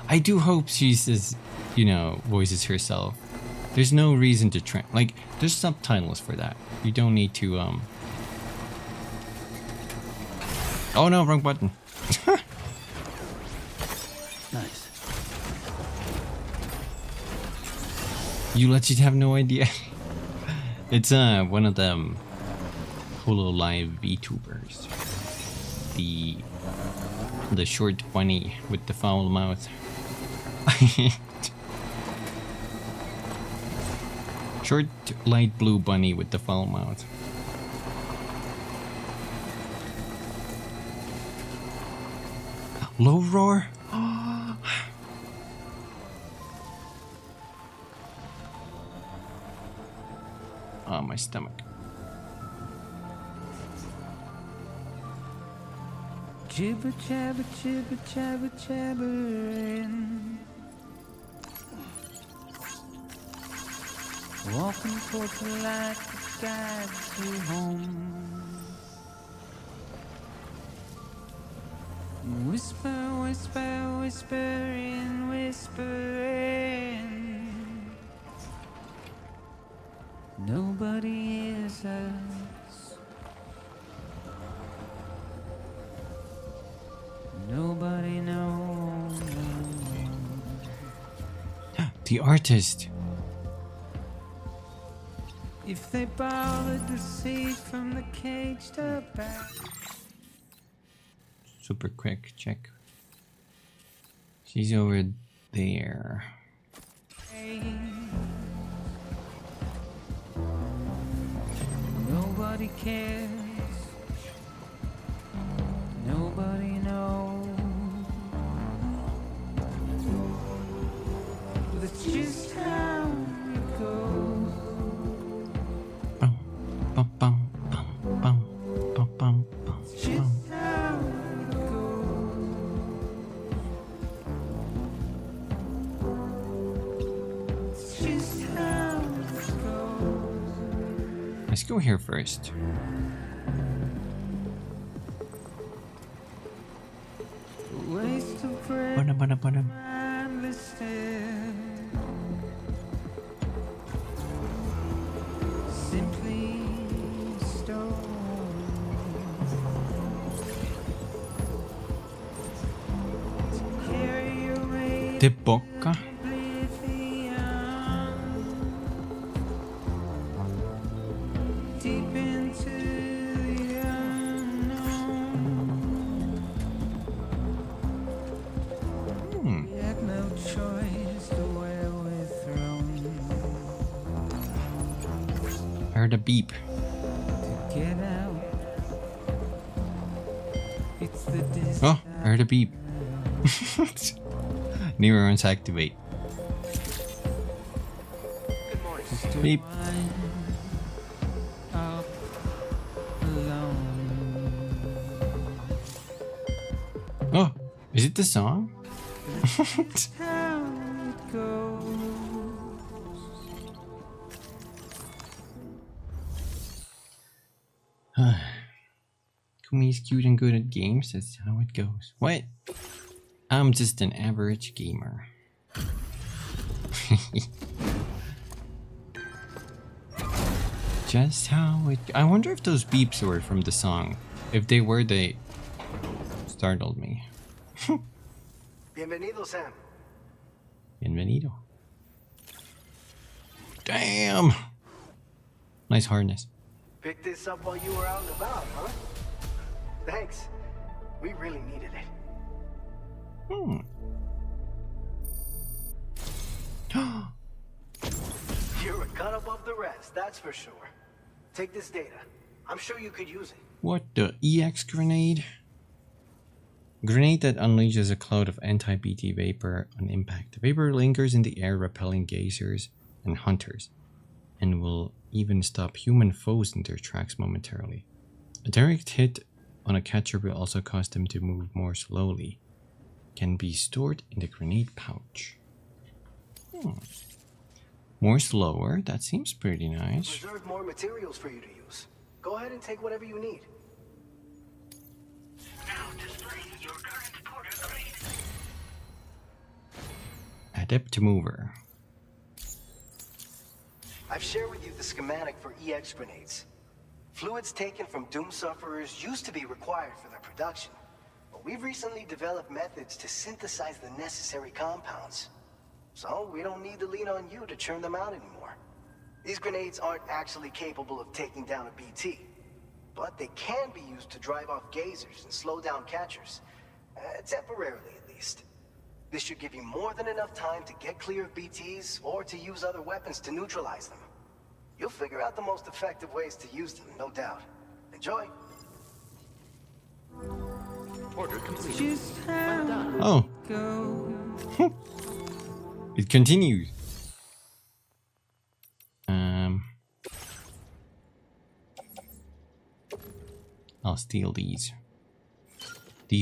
I do hope she says, you know, voices herself. There's no reason to like, there's subtitles for that. You don't need to, Oh no, wrong button. Nice. You legit have no idea. It's one of them HoloLive VTubers. The short bunny with the foul mouth. Short light blue bunny with the foul mouth. Low roar? Oh, my stomach. Jibber jabber jibber jabber jabbering. Walking towards the light that guides you home. Whisper, whisper, whispering, whispering. Nobody hears us. Nobody knows. The artist. If they bothered to see from the caged up back. Super quick check. She's over there. Nobody cares. Nobody knows. That's just how it goes. Bum, bum, bum, bum, bum, bum, bum, bum. It's just how it goes. It's just how it goes. Let's go here first. Waste of breath. Mindless stare. Simply stone. To carry away De bocca. deep into the unknown. We had no choice to where we're thrown. I heard a beep. To get out, it's the distance. Oh, I heard a beep. Neurons activate. Beep. Up alone. Oh, is it the song? How it goes. Kumi's cute and good at games, that's how it goes. What? I'm just an average gamer. Just how it... I wonder if those beeps were from the song. If they were, they startled me. Bienvenido, Sam. Bienvenido. Damn! Nice harness. Picked this up while you were out and about, huh? Thanks. We really needed it. You're a cut above the rest, that's for sure. Take this data. I'm sure you could use it. What the EX grenade? Grenade that unleashes a cloud of anti-BT vapor on impact. The vapor lingers in the air, repelling gazers and hunters, and will even stop human foes in their tracks momentarily. A direct hit on a catcher will also cause them to move more slowly. Can be stored in the grenade pouch. More slower, that seems pretty nice. Reserve more materials for you to use. Go ahead and take whatever you need. Adept mover. I've shared with you the schematic for EX grenades. Fluids taken from Doom sufferers used to be required for their production, but we've recently developed methods to synthesize the necessary compounds. So we don't need to lean on you to churn them out anymore. These grenades aren't actually capable of taking down a BT, but they can be used to drive off gazers and slow down catchers, temporarily at least. This should give you more than enough time to get clear of BTs or to use other weapons to neutralize them. You'll figure out the most effective ways to use them, no doubt. Enjoy. Order complete. Just Well done. Oh. It continues. I'll steal these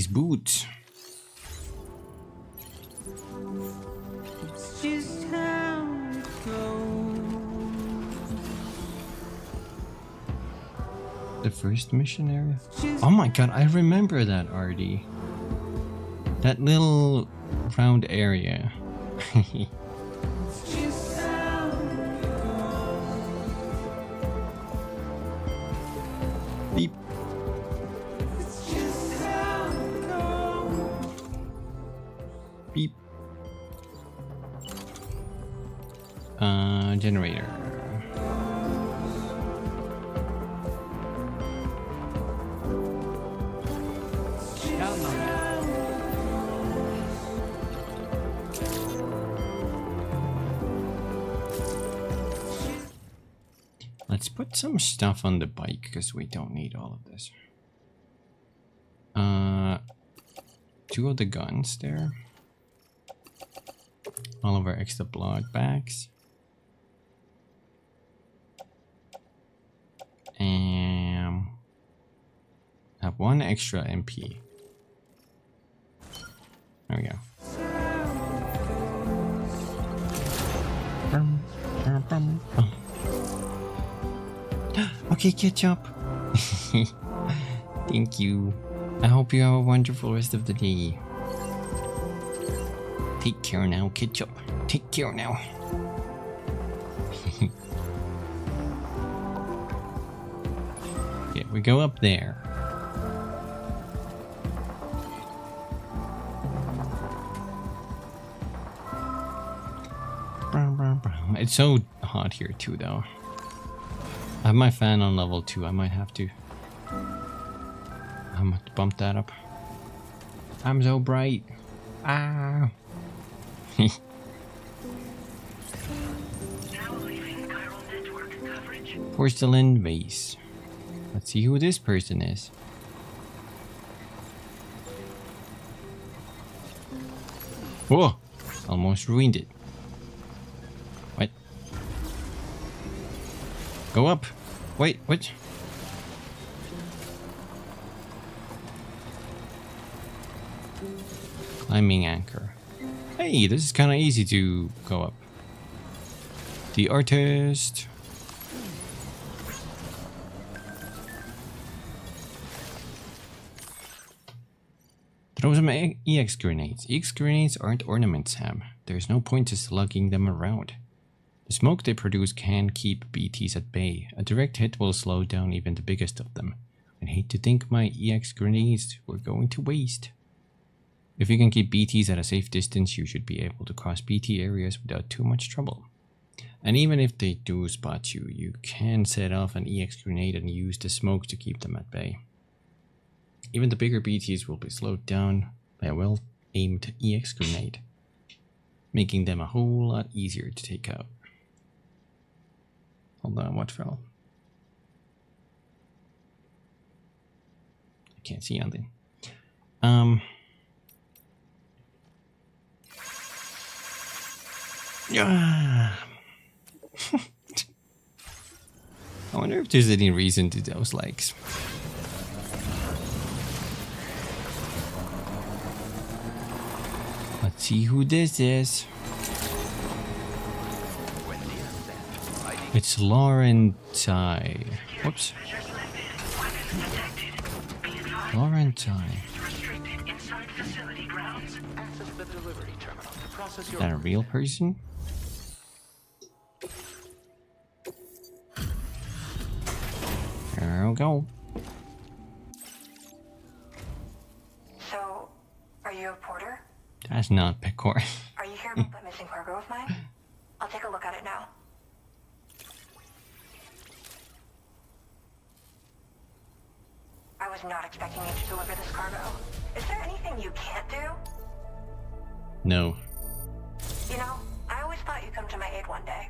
boots. It's just how it goes. The first mission area? Oh my god, I remember that, Artie. That little round area. It's just how it goes. Beep. It's just how it goes. Beep. Generator. Let's put some stuff on the bike because we don't need all of this. 2 of the guns there. All of our extra blood bags. And have 1 extra MP. There we go. Okay, ketchup. Thank you. I hope you have a wonderful rest of the day. Take care now, ketchup. Take care now. Okay, we go up there. It's so hot here too, though. I have my fan on level 2. I might have to bump that up. I'm so bright. Ah. Porcelain vase. Let's see who this person is. Whoa! Almost ruined it. What? Go up. Wait, what? Climbing anchor. Hey, this is kind of easy to go up. The artist. Throw some EX grenades. EX grenades aren't ornaments, Sam. There's no point to slugging them around. The smoke they produce can keep BTs at bay. A direct hit will slow down even the biggest of them. I hate to think my EX grenades were going to waste. If you can keep BTs at a safe distance, you should be able to cross BT areas without too much trouble. And even if they do spot you, you can set off an EX grenade and use the smoke to keep them at bay. Even the bigger BTs will be slowed down by a well-aimed EX grenade, making them a whole lot easier to take out. Hold on, what fell? I can't see anything. Yeah. I wonder if there's any reason to those likes. Let's see who this is. It's Laurenti. Whoops. Laurenti. Please access the delivery terminal to process Is your... that a real person? There we go. So, are you a porter? That's not Pecor. Are you here about that missing cargo of mine? I'll take a look at it now. I was not expecting you to deliver this cargo. Is there anything you can't do? No. You know, I always thought you'd come to my aid one day.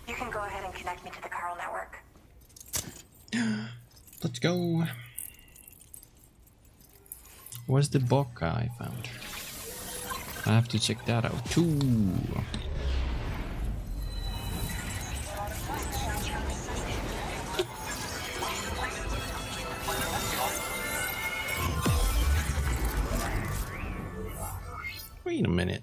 You can go ahead and connect me to the chiral network. Let's go. Where's the book I found? I have to check that out too. Wait a minute.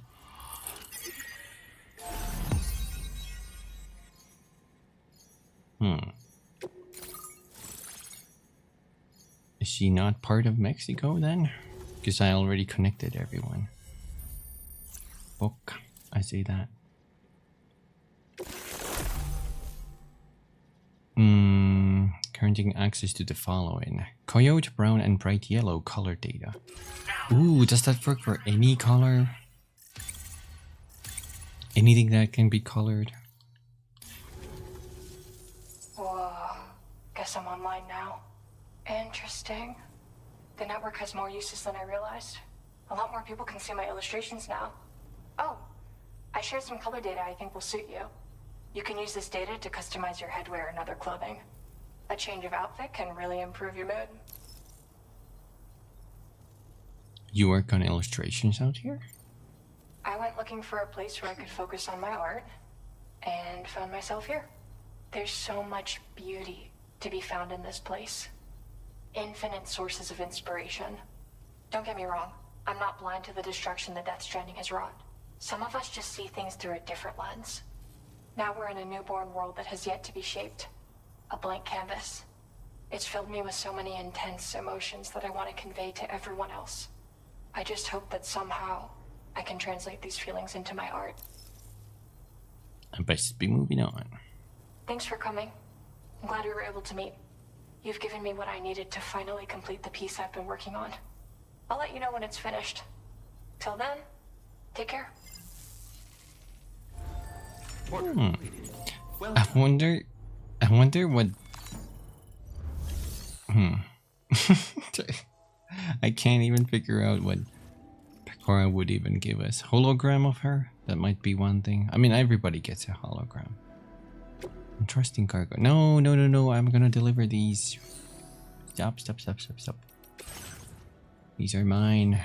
Is she not part of Mexico then? Because I already connected everyone. Book, I see that. Granting access to the following: coyote, brown, and bright yellow color data. Ooh, does that work for any color? Anything that can be colored? Whoa. Guess I'm online now. Interesting. The network has more uses than I realized. A lot more people can see my illustrations now. Oh, I shared some color data I think will suit you. You can use this data to customize your headwear and other clothing. A change of outfit can really improve your mood. You work on illustrations out here? I went looking for a place where I could focus on my art, and found myself here. There's so much beauty to be found in this place. Infinite sources of inspiration. Don't get me wrong, I'm not blind to the destruction that Death Stranding has wrought. Some of us just see things through a different lens. Now we're in a newborn world that has yet to be shaped. A blank canvas. It's filled me with so many intense emotions that I want to convey to everyone else. I just hope that somehow I can translate these feelings into my art. I best be moving on. Thanks for coming. I'm glad we were able to meet. You've given me what I needed to finally complete the piece I've been working on. I'll let you know when it's finished. Till then, take care. I wonder what... I can't even figure out what Pecora would even give us. Hologram of her? That might be one thing. I mean, everybody gets a hologram. Interesting cargo. No, I'm gonna deliver these. Stop. These are mine.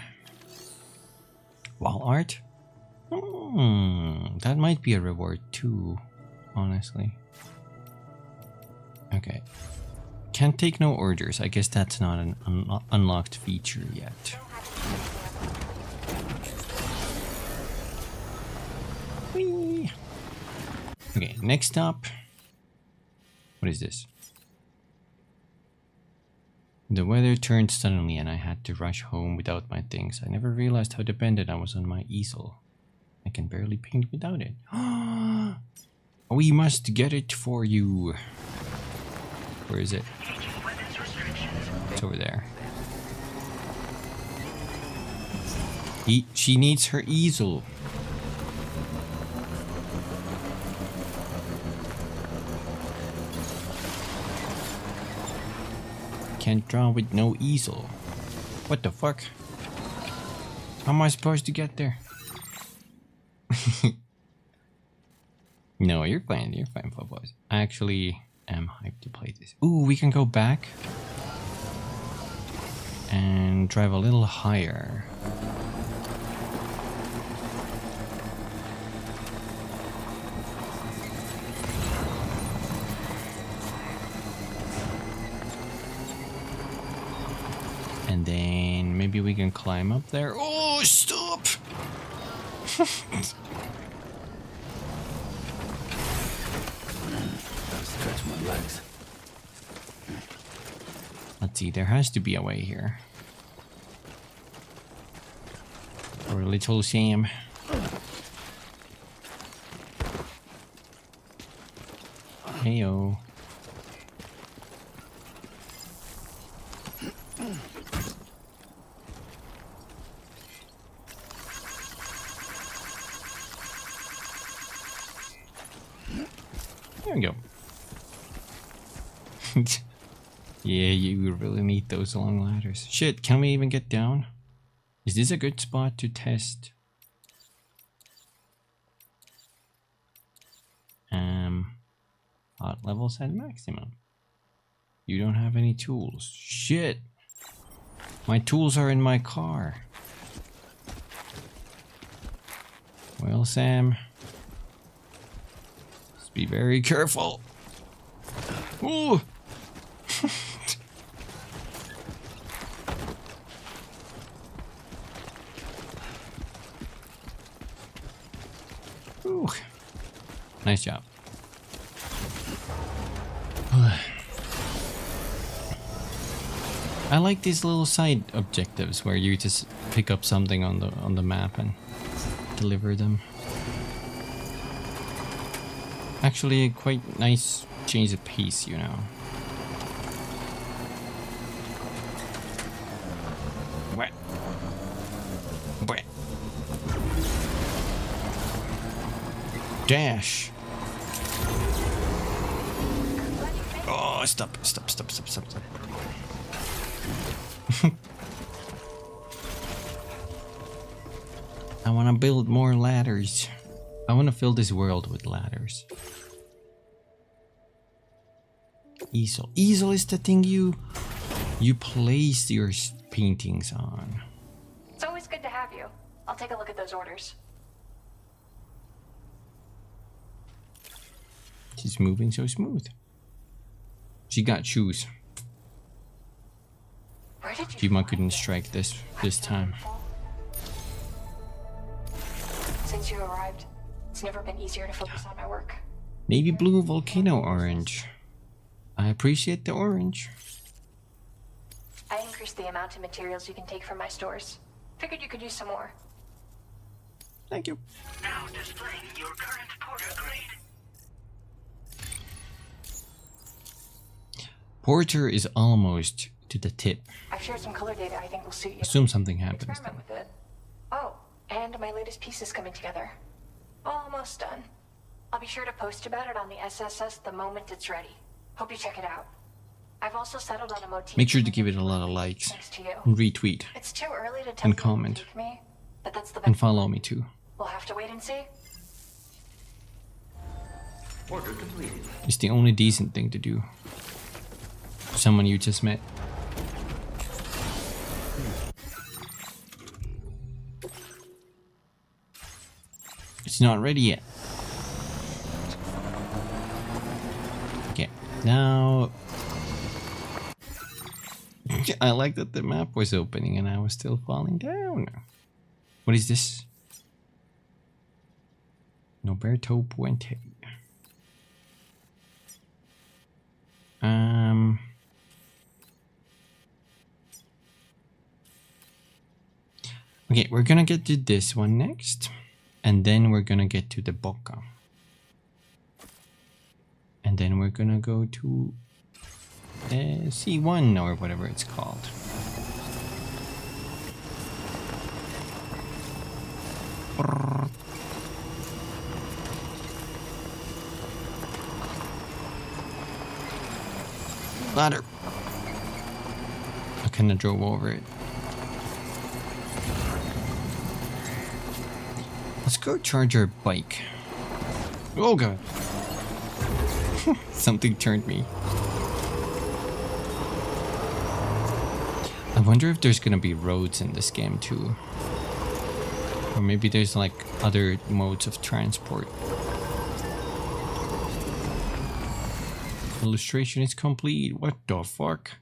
Wall art? That might be a reward too, honestly. Okay. Can't take no orders. I guess that's not an unlocked feature yet. Whee! Okay, next stop. What is this? The weather turned suddenly and I had to rush home without my things. I never realized how dependent I was on my easel. I can barely paint without it. We must get it for you. Where is it? It's over there. She needs her easel. Can't draw with no easel. What the fuck? How am I supposed to get there? No, you're fine, Phobos. I actually am hyped to play this. Ooh, we can go back and drive a little higher. And then maybe we can climb up there. Oh, stop! Stretch my legs. Let's see, there has to be a way here. little Sam. Heyo. There we go. Yeah, you really need those long ladders. Shit, can we even get down? Is this a good spot to test? Hot levels at maximum. You don't have any tools. Shit! My tools are in my car. Well, Sam. Let's be very careful. Ooh! Ooh. Nice job. I like these little side objectives where you just pick up something on the map and deliver them. Actually, a quite nice change of pace, you know. What? What? Dash. Oh, stop. I want to build more ladders. I want to fill this world with ladders. Easel. Easel is the thing you place your paintings on. It's always good to have you. I'll take a look at those orders. She's moving so smooth. She got shoes. Jima couldn't strike this time. Since you arrived, it's never been easier to focus on my work. Navy blue volcano orange. I appreciate the orange. I increased the amount of materials you can take from my stores. Figured you could use some more. Thank you. Now displaying your current porter grade. Porter is almost to the tip. I've shared some color data I think will suit you. Assume something happens. Experiment with it. Oh, and my latest piece is coming together. Almost done. I'll be sure to post about it on the SSS the moment it's ready. Hope you check it out. I've also settled on a motif. Make sure to give it a lot of likes, and retweet, It's too early to tell and comment, me, but that's the and follow me too. We'll have to wait and see. Order completed. It's the only decent thing to do. Someone you just met. It's not ready yet. Okay, now... I like that the map was opening and I was still falling down. What is this? Noberto Puente. Okay, we're gonna get to this one next, and then we're gonna get to the Boca, and then we're gonna go to C1 or whatever it's called. Ladder. I kinda drove over it. Let's go charge our bike. Oh god. Something turned me. I wonder if there's gonna be roads in this game too. Or maybe there's like other modes of transport. Illustration is complete. What the fuck?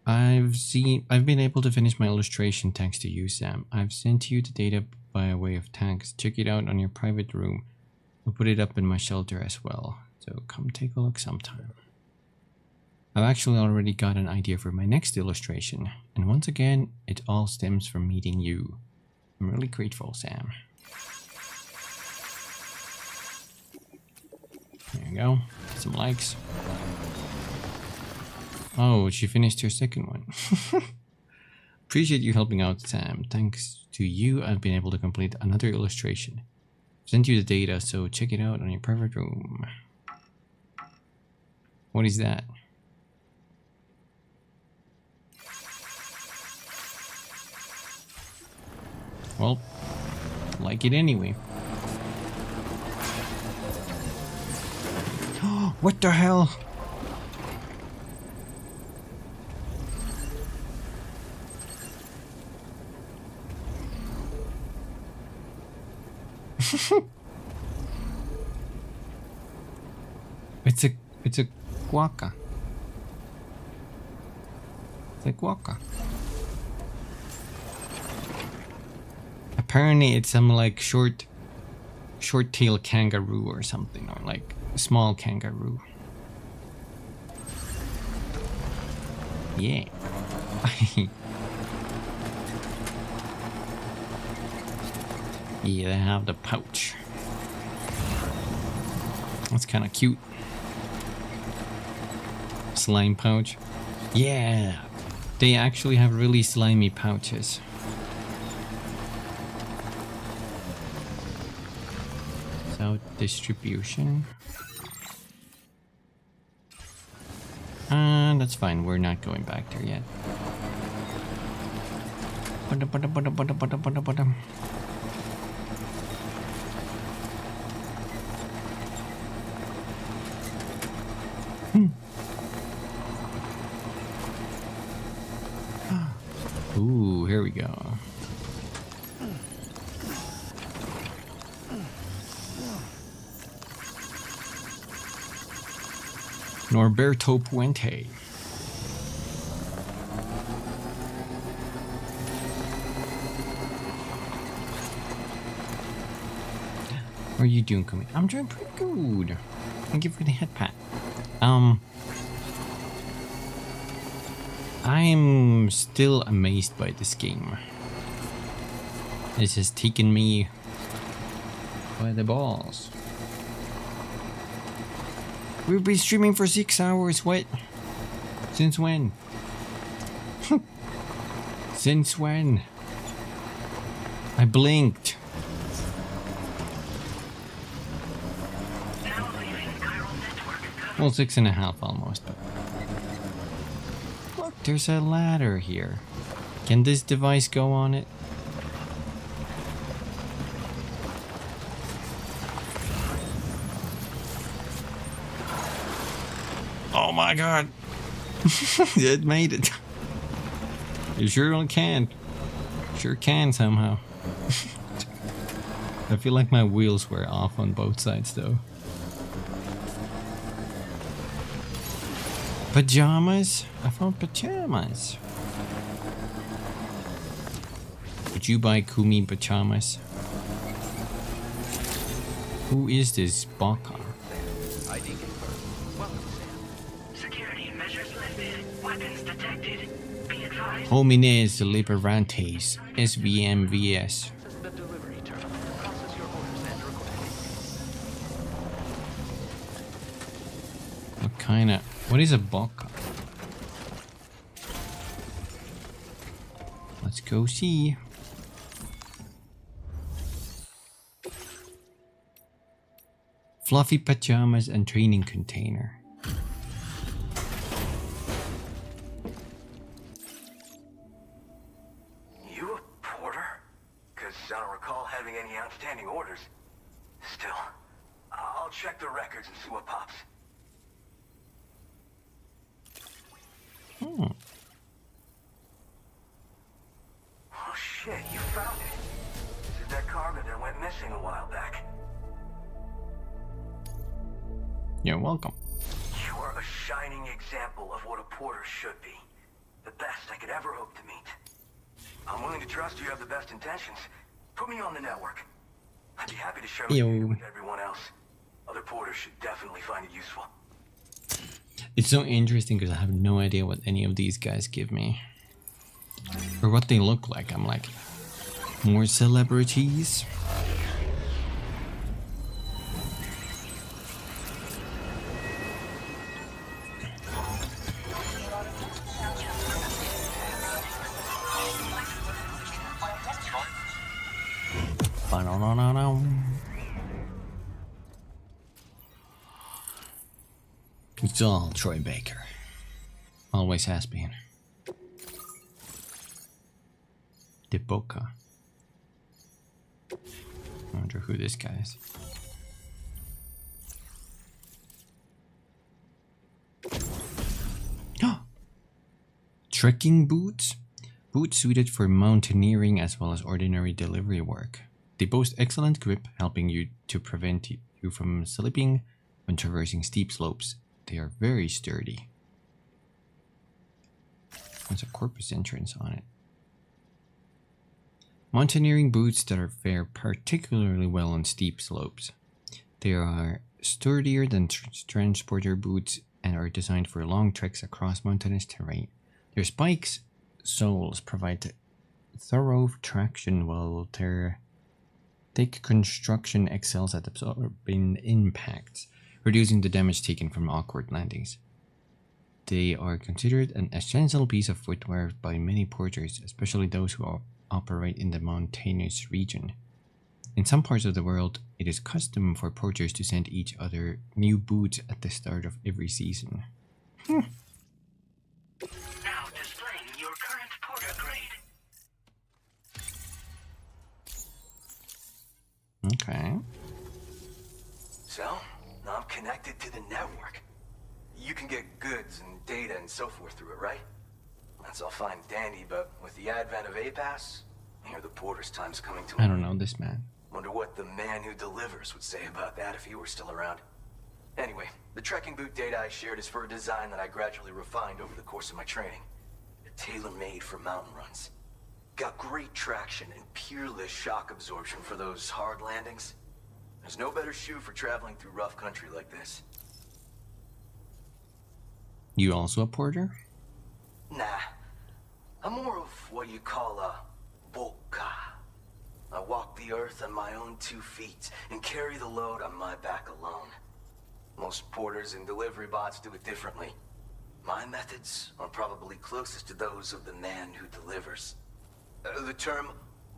I've been able to finish my illustration thanks to you, Sam. I've sent you the data by way of tags. Check it out on your private room. I'll put it up in my shelter as well. So come take a look sometime. I've actually already got an idea for my next illustration, and once again, it all stems from meeting you. I'm really grateful, Sam. There you go. Some likes. Oh, she finished her second one. Appreciate you helping out, Sam. Thanks to you, I've been able to complete another illustration. Sent you the data, so check it out on your private room. What is that? Well, like it anyway. What the hell? It's a guaca. It's a guaca. Apparently it's some like short-tailed kangaroo or something, or like a small kangaroo. Yeah. Yeah, they have the pouch. That's kind of cute. Slime pouch. Yeah, they actually have really slimy pouches. So distribution. That's fine. We're not going back there yet. Ooh, here we go. Norberto Puente. How are you doing, Kumi? I'm doing pretty good. Thank you for the head pat. I'm still amazed by this game. This has taken me by the balls. We've been streaming for 6 hours. What? Since when? Since when? I blinked. Well, 6.5 almost. Look, there's a ladder here. Can this device go on it? Oh my god. It made it. You sure can. Sure can somehow. I feel like my wheels were off on both sides though. Pajamas? I found pajamas. Would you buy Kumi pajamas? Who is this Baka? Security measures lifted. Weapons detected. Be advised. Homines Liberantes. SVMVS. What kind of... What is a Baka? Let's go see. Fluffy pajamas and training container. You a porter? Because I don't recall having any outstanding orders. Still, I'll check the records and see what pops. Hmm. Oh shit, you found it. This is that cargo that went missing a while back. You're welcome. You are a shining example of what a porter should be. The best I could ever hope to meet. I'm willing to trust you have the best intentions. Put me on the network. I'd be happy to share my data with everyone else. Other porters should definitely find it useful. It's so interesting because I have no idea what any of these guys give me. Or what they look like. I'm like, more celebrities? It's all Troy Baker. Always has been. De Boca. I wonder who this guy is. Trekking boots? Boots suited for mountaineering as well as ordinary delivery work. They boast excellent grip, helping you to prevent you from slipping when traversing steep slopes. They are very sturdy. There's a corpus entrance on it. Mountaineering boots that fare particularly well on steep slopes. They are sturdier than transporter boots and are designed for long treks across mountainous terrain. Their spikes soles provide thorough traction while their thick construction excels at absorbing impacts, reducing the damage taken from awkward landings. They are considered an essential piece of footwear by many porters, especially those who operate in the mountainous region. In some parts of the world, it is custom for porters to send each other new boots at the start of every season. Now displaying your current porter grade. Okay. So, now I'm connected to the network. You can get goods and data and so forth through it, right? That's all fine and dandy, but with the advent of A-Pass, I hear the porter's time's coming to an end. I don't know this man. Wonder what the man who delivers would say about that if he were still around. Anyway, the trekking boot data I shared is for a design that I gradually refined over the course of my training. They're tailor-made for mountain runs. Got great traction and peerless shock absorption for those hard landings. There's no better shoe for traveling through rough country like this. You also a porter? Nah. I'm more of what you call a boca. I walk the earth on my own 2 feet and carry the load on my back alone. Most porters and delivery bots do it differently. My methods are probably closest to those of the man who delivers. The term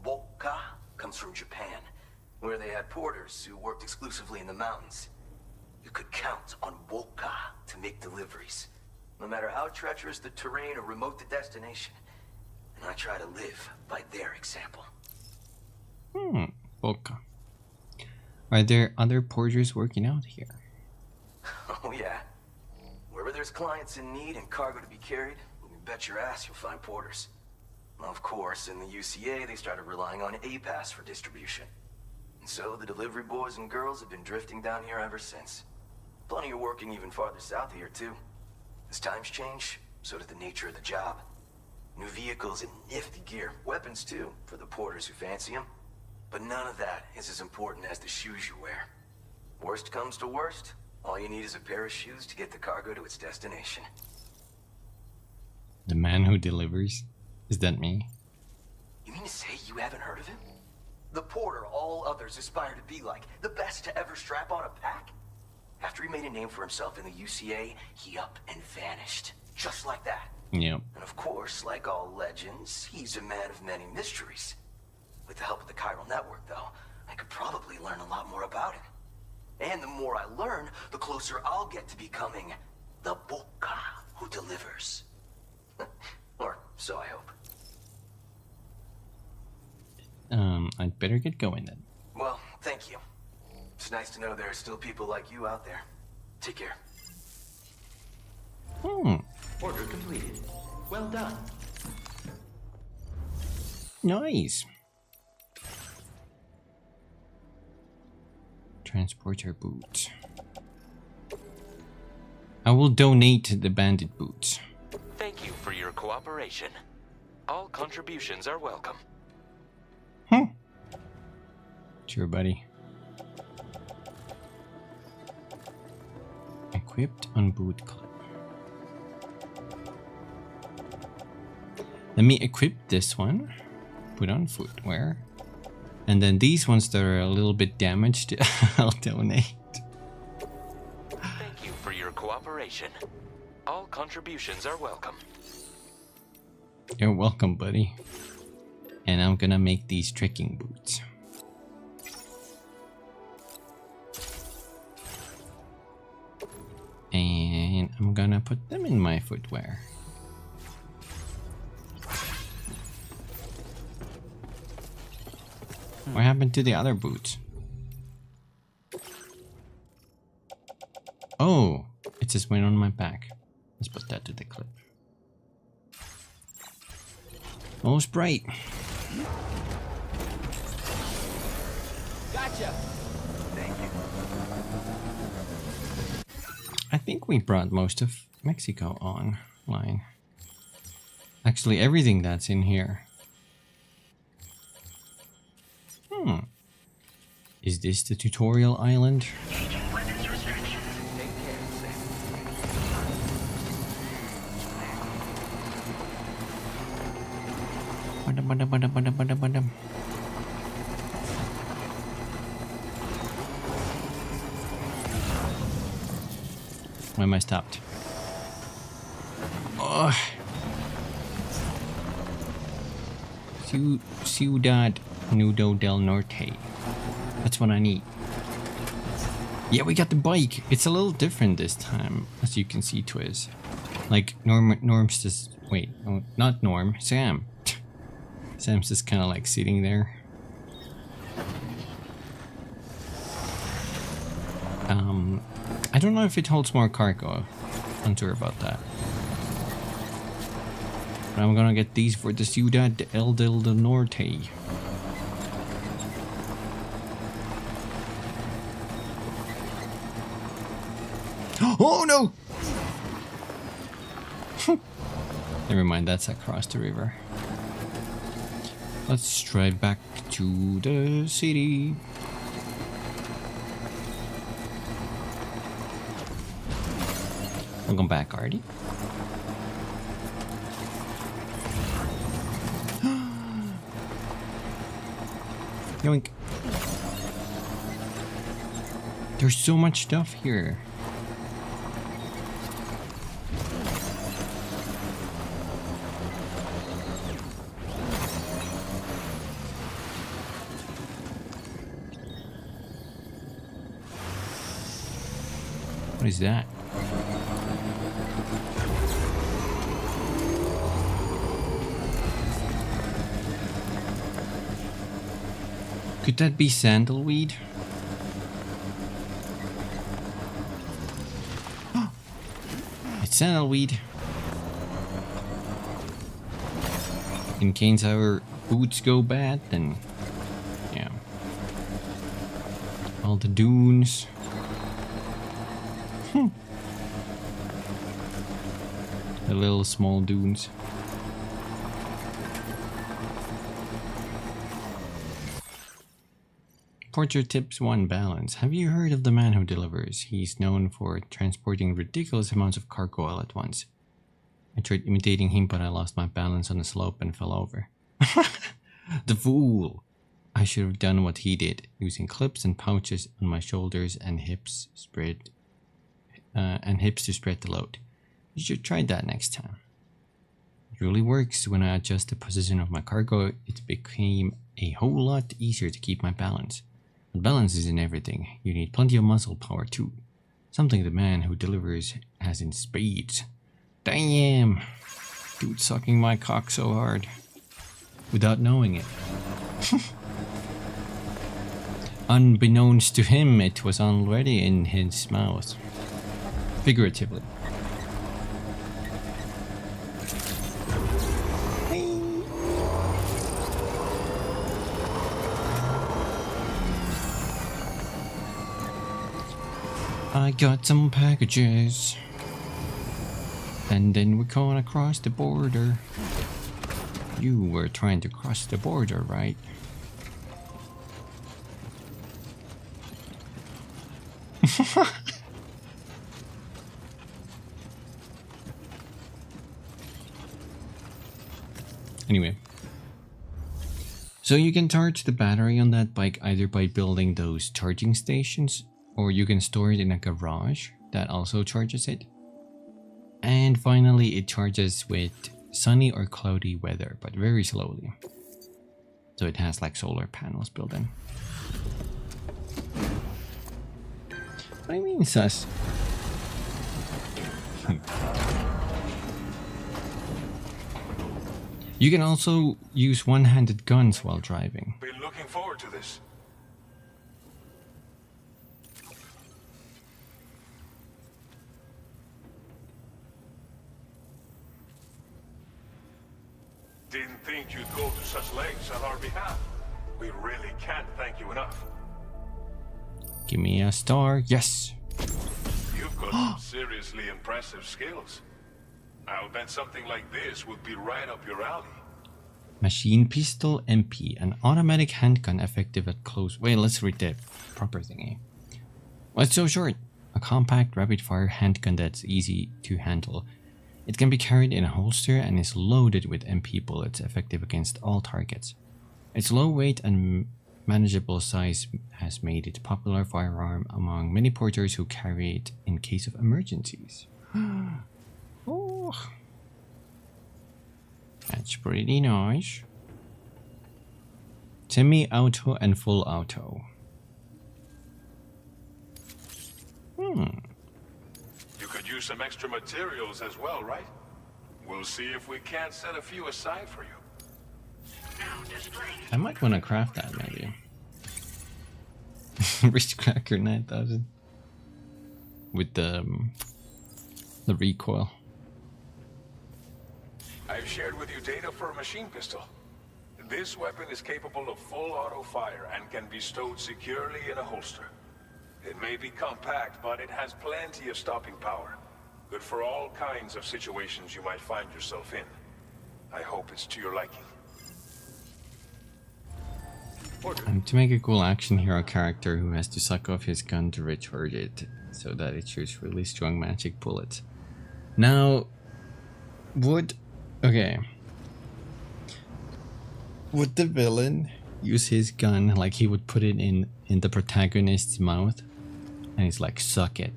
boca comes from Japan, where they had porters who worked exclusively in the mountains. You could count on boca to make deliveries, no matter how treacherous the terrain or remote the destination. And I try to live by their example. Boca. Are there other porters working out here? Oh yeah. Wherever there's clients in need and cargo to be carried, you can bet your ass you'll find porters. Of course, in the UCA, they started relying on A-Pass for distribution. And so the delivery boys and girls have been drifting down here ever since. Plenty are working even farther south here, too. As times change, so does the nature of the job. New vehicles and nifty gear. Weapons, too, for the porters who fancy them. But none of that is as important as the shoes you wear. Worst comes to worst, all you need is a pair of shoes to get the cargo to its destination. The man who delivers? Is that me? You mean to say you haven't heard of him? The porter all others aspire to be like, the best to ever strap on a pack? After he made a name for himself in the UCA, he up and vanished. Just like that. Yep. And of course, like all legends, he's a man of many mysteries. With the help of the chiral network, though, I could probably learn a lot more about him. And the more I learn, the closer I'll get to becoming the boca who delivers. Or so I hope. I'd better get going then. Well, thank you. It's nice to know there are still people like you out there. Take care. Order completed. Well done. Nice. Transporter boots. I will donate the bandit boots. Thank you for your cooperation. All contributions are welcome. Sure, buddy. Equipped on boot clip. Let me equip this one. Put on footwear. And then these ones that are a little bit damaged, I'll donate. Thank you for your cooperation. All contributions are welcome. You're welcome, buddy. And I'm gonna make these trekking boots. And I'm gonna put them in my footwear. What happened to the other boots? Oh, it just went on my back. Let's put that to the clip. Oh, Sprite. Gotcha. Thank you. I think we brought most of Mexico online. Actually, everything that's in here. Is this the tutorial island? Why am I stopped? Oh. Ciudad Nudo del Norte. That's what I need. Yeah, we got the bike. It's a little different this time, as you can see, Twiz. Like, Norm's just... Wait, no, not Norm. Sam. Sam's just kind of like sitting there. I don't know if it holds more cargo. Unsure about that. But I'm gonna get these for the Ciudad del Norte. Oh no! Never mind, that's across the river. Let's drive back to the city. Welcome back, Artie. Yoink. There's so much stuff here. What is that? Could that be sandalweed? It's sandalweed. In case our boots go bad, then yeah. All the dunes. The little small dunes. Porter tips 1 balance. Have you heard of the man who delivers? He's known for transporting ridiculous amounts of cargo all at once. I tried imitating him, but I lost my balance on the slope and fell over. The fool! I should have done what he did, using clips and pouches on my shoulders and hips to spread the load. You should try that next time. It really works. When I adjust the position of my cargo, it became a whole lot easier to keep my balance. But balance isn't everything. You need plenty of muscle power too. Something the man who delivers has in spades. Damn! Dude sucking my cock so hard. Without knowing it. Unbeknownst to him, it was already in his mouth. Figuratively. I got some packages. And then we're going across the border. You were trying to cross the border, right? Anyway. So you can charge the battery on that bike either by building those charging stations, or you can store it in a garage that also charges it. And finally, it charges with sunny or cloudy weather, but very slowly. So it has like solar panels built in. What do you mean, sus? You can also use one-handed guns while driving. Been looking forward to this. Didn't think you'd go to such lengths on our behalf. We really can't thank you enough. Give me a star. Yes. You've got some seriously impressive skills. I'll bet something like this would be right up your alley. Machine pistol MP, an automatic handgun effective at close. Wait, let's read the proper thingy. What's so short? A compact rapid-fire handgun that's easy to handle. It can be carried in a holster and is loaded with MP bullets effective against all targets. Its low weight and manageable size has made it a popular firearm among many porters who carry it in case of emergencies. Oh, that's pretty nice. Semi-auto and full auto. You could use some extra materials as well, right? We'll see if we can't set a few aside for you. I might want to craft that, maybe. Wrist Cracker 9000 with the recoil. I've shared with you data for a machine pistol. This weapon is capable of full auto fire and can be stowed securely in a holster. It may be compact, but it has plenty of stopping power. Good for all kinds of situations you might find yourself in. I hope it's to your liking. To make a cool action hero character who has to suck off his gun to recharge it so that it shoots really strong magic bullets. Now, would the villain use his gun like he would put it in the protagonist's mouth and he's like, suck it,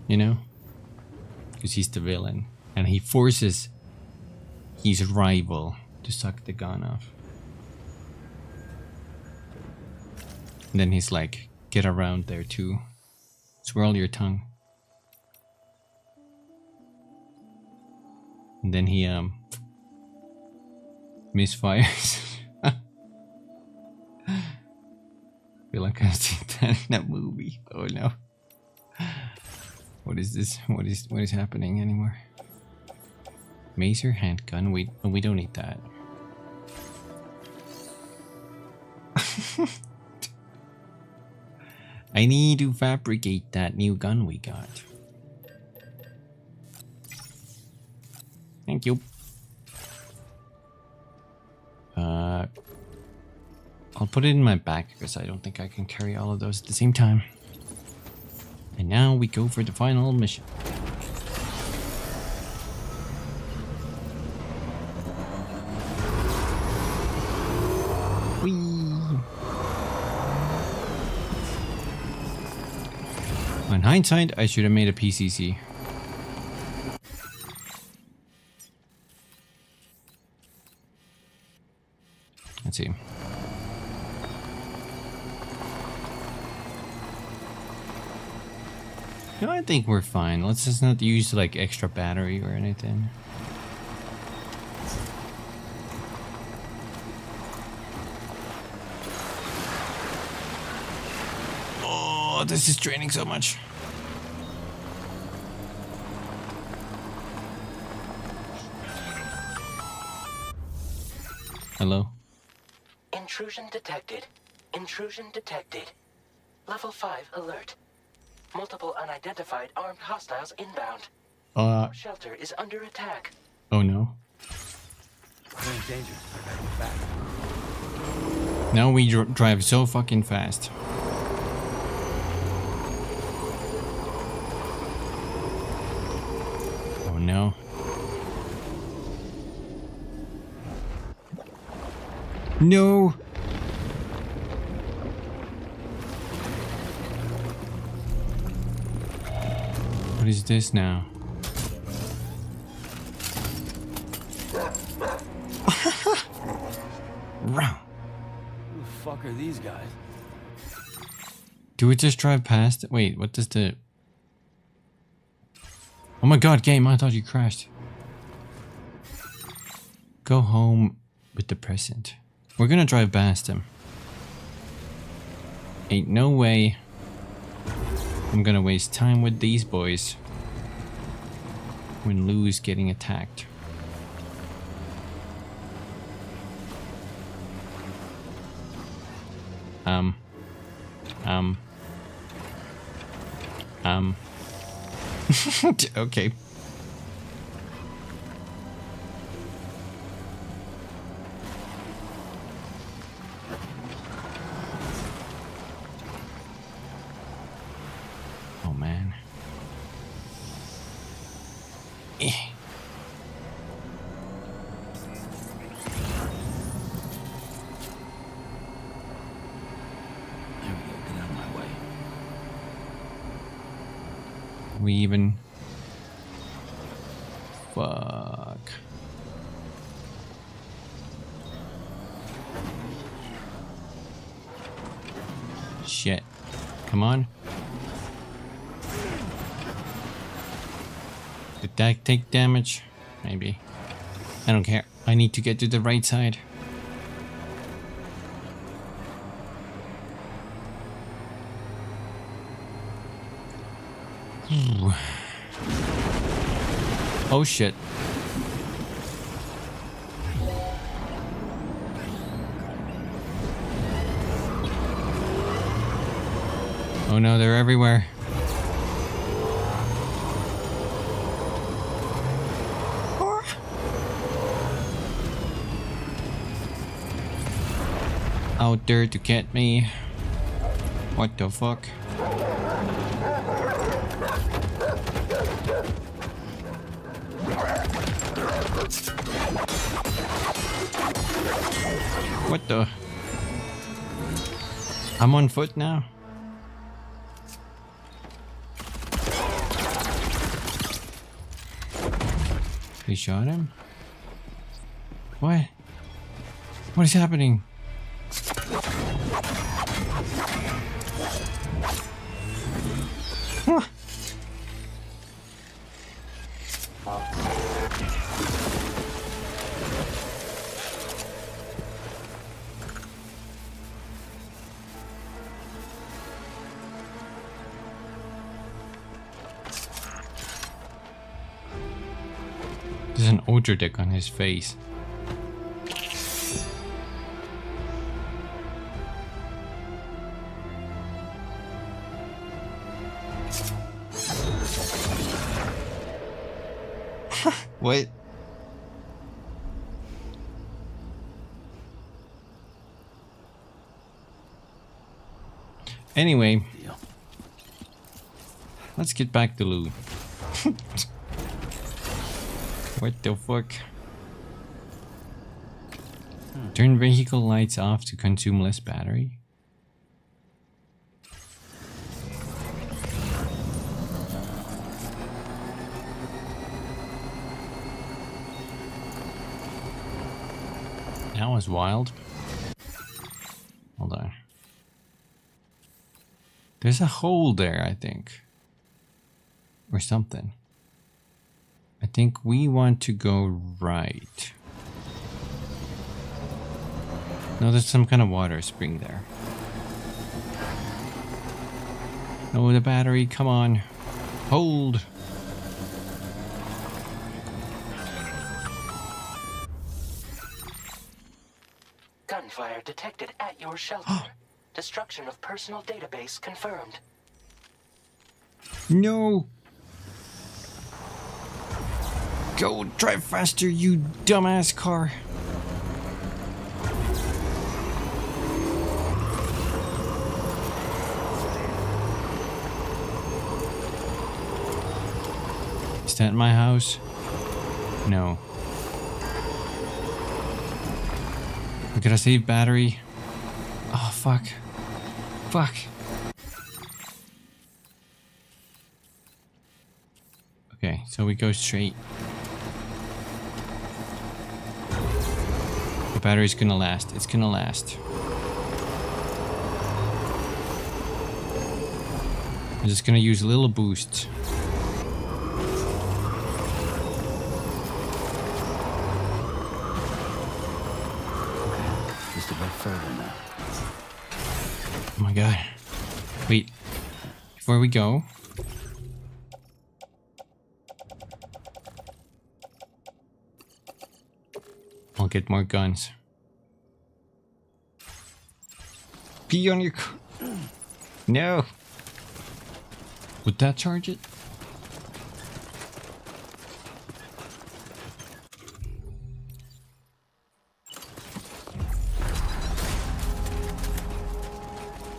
you know, because he's the villain and he forces his rival to suck the gun off. And then he's like, get around there too. Swirl your tongue. And then he misfires. Feel like I've seen that in a movie. Oh no. What is this? What is happening anymore? Macer handgun. We don't need that. I need to fabricate that new gun we got. Thank you. I'll put it in my back because I don't think I can carry all of those at the same time. And now we go for the final mission. In hindsight, I should have made a PCC. Let's see. No, I think we're fine. Let's just not use like extra battery or anything. Oh, this is draining so much. Hello? Intrusion detected. Intrusion detected. Level 5 alert. Multiple unidentified armed hostiles inbound. Our shelter is under attack. Oh no. We're in danger. I gotta get back. Now we drive so fucking fast. Oh no. No! What is this now? Row. Who the fuck are these guys? Do we just drive past it? Wait, what does the... Oh my god, game, I thought you crashed. Go home with the present. We're gonna drive past him. Ain't no way I'm gonna waste time with these boys when Lou's getting attacked. Okay. Oh man. We even... Fuck. Shit. Come on. Did that take damage? Maybe. I don't care. I need to get to the right side. Ooh. Oh shit. Oh no, they're everywhere. Out there to get me. What the fuck? What the? I'm on foot now. They shot him? What? What is happening? Huh. There's an odor deck on his face. What? Anyway, let's get back to Lou. What the fuck? Turn vehicle lights off to consume less battery. That was wild. Hold on. There's a hole there, I think. Or something. I think we want to go right. No, there's some kind of water spring there. No, the battery, come on. Hold. Gunfire detected at your shelter. Destruction of personal database confirmed. No. Go, drive faster, you dumbass car. Is that my house? No. We gotta save battery. Oh, fuck. Fuck. Okay, so we go straight. The battery's gonna last. It's gonna last. I'm just gonna use a little boost. Just a bit further now. Oh my god. Wait. Before we go. I'll get more guns. Pee on your... No. Would that charge it?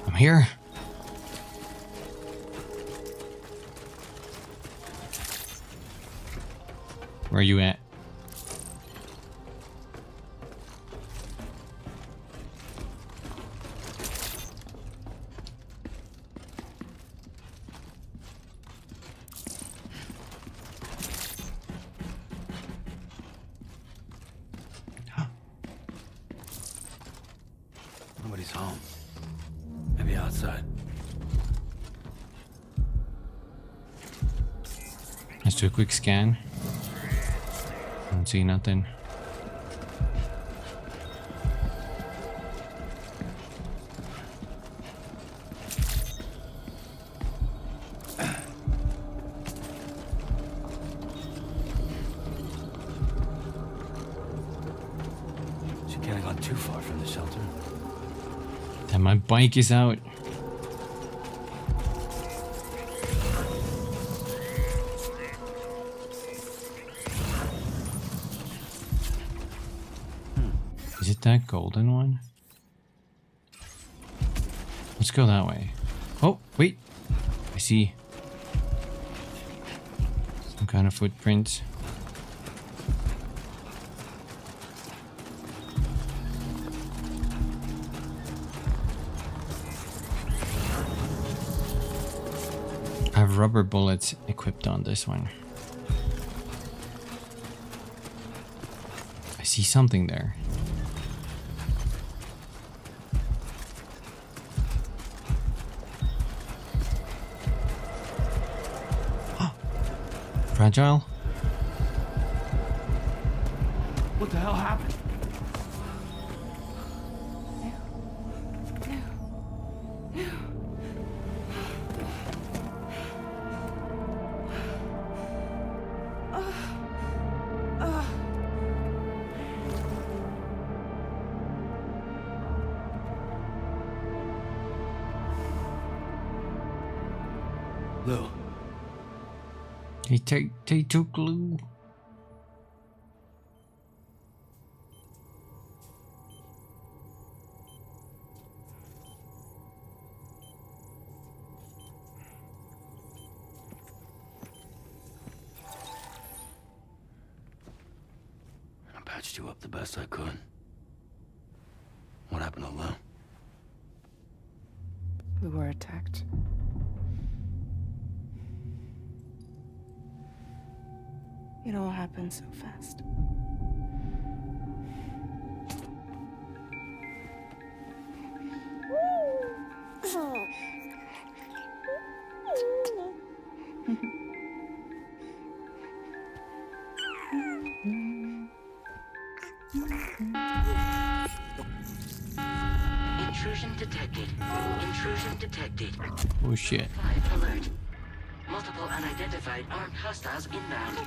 I'm here. Where are you at? Nobody's home. Maybe outside. Let's do a quick scan. Don't see nothing. She can't have gone too far from the shelter. And my bike is out. Is it that golden one? Let's go that way. Oh, wait. I see some kind of footprints. I have rubber bullets equipped on this one. I see something there. Fragile? What the hell happened? Lou. They took Lou. I patched you up the best I could. What happened to Lou? We were attacked. It all happened so fast. Intrusion detected. Intrusion detected. Oh shit. 5 alert. Multiple unidentified armed hostiles inbound.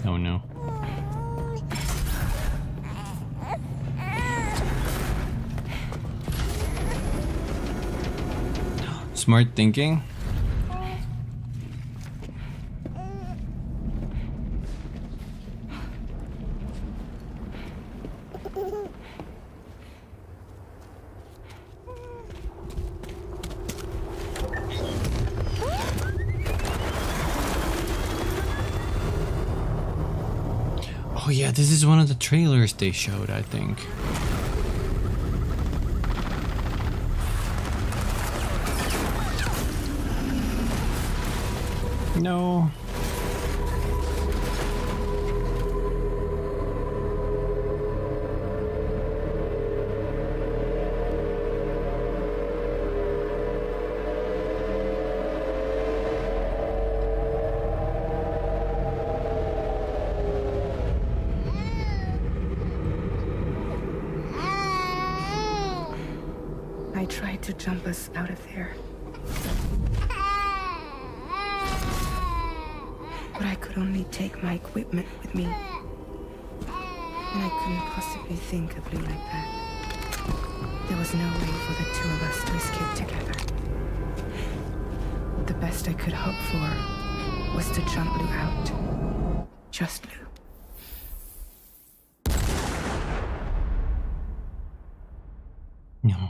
Oh no. Smart thinking. Oh yeah, this is one of the trailers they showed, I think. No. I tried to jump us out of there. But I could only take my equipment with me. And I couldn't possibly think of Lou like that. There was no way for the two of us to escape together. The best I could hope for was to jump Lou out. Just Lou. No.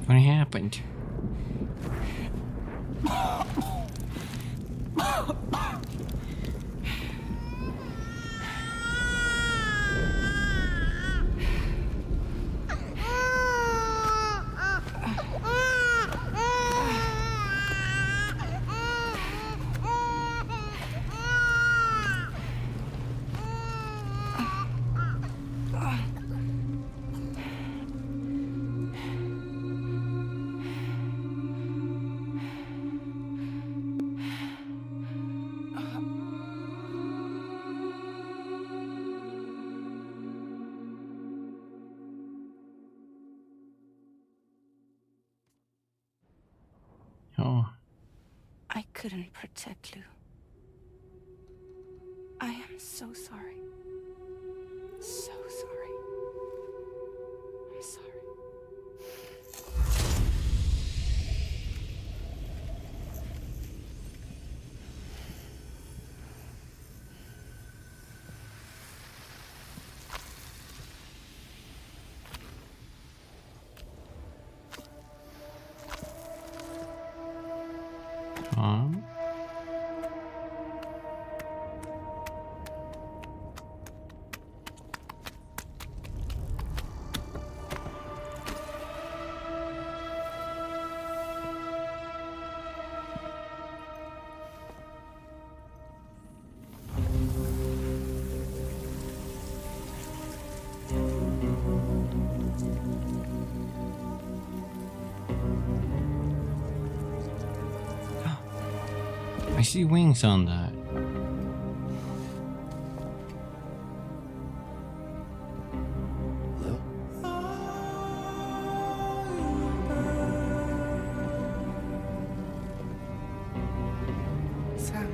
What happened? Oh. I couldn't protect Lou. I am so sorry. So sorry. I'm sorry. Tom? I see wings on that. Sam,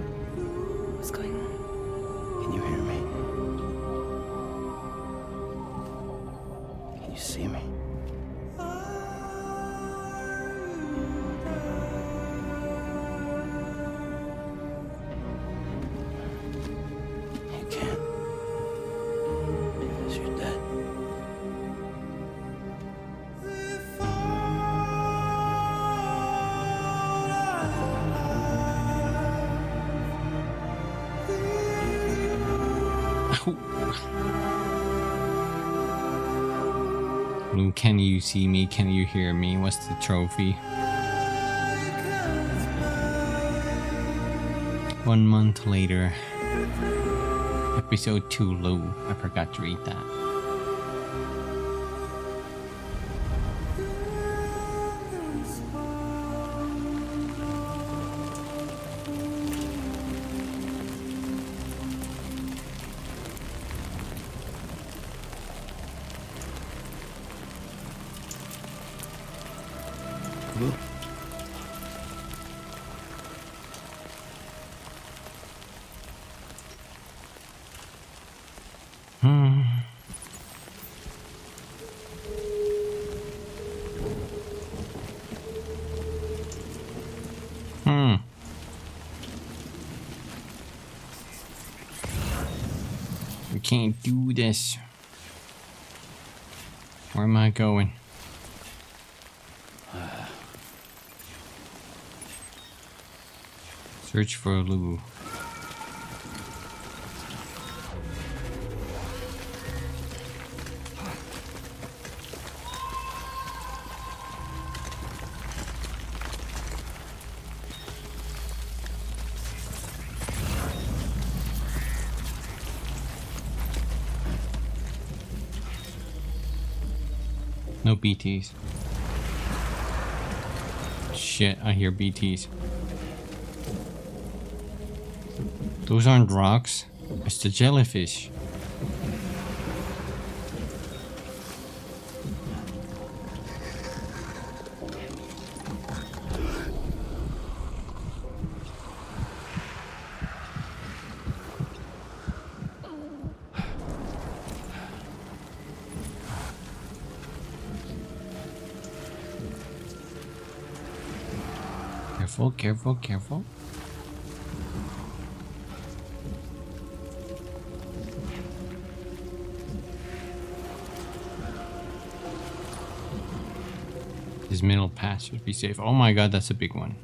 what's going on? Can you hear me? Can you see me? You can't. Because you're dead. Lou, can you see me? Can you hear me? What's the trophy? 1 month later. Episode 2, Lou. I forgot to read that. Lou? can't do this. Where am I going? Search for Lou. No BTs. Shit, I hear BTs. Those aren't rocks. It's the jellyfish. Careful, careful, careful. This middle path should be safe. Oh my god, that's a big one.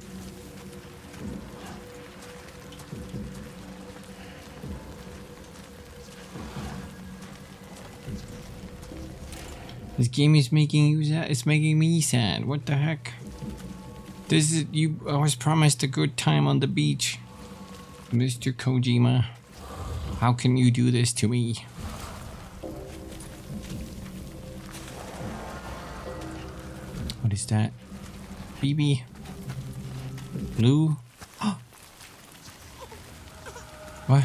This game is making you sad. It's making me sad. What the heck? This is, you always promised a good time on the beach, Mr. Kojima. How can you do this to me? What is that? BB? Blue? What?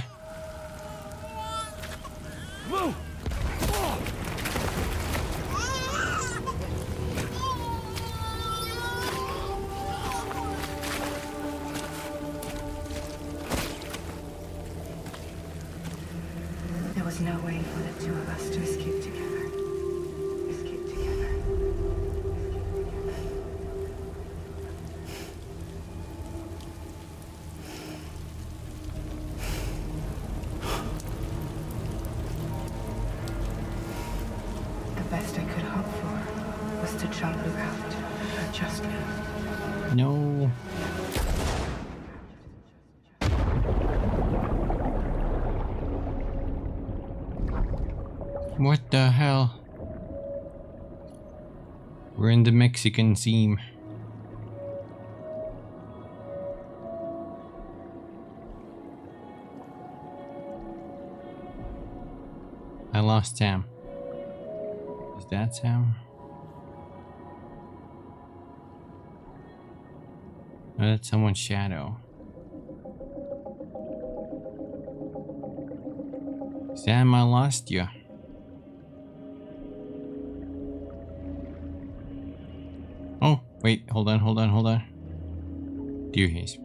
There was no way for the two of us to escape together. Escape together. The best I could hope for was to jump Lou out, just Lou. No. What the hell? We're in the Mexican theme. I lost Sam. Is that Sam? Oh, that's someone's shadow. Sam, I lost you. Oh, wait, hold on, hold on, hold on. Dear haze.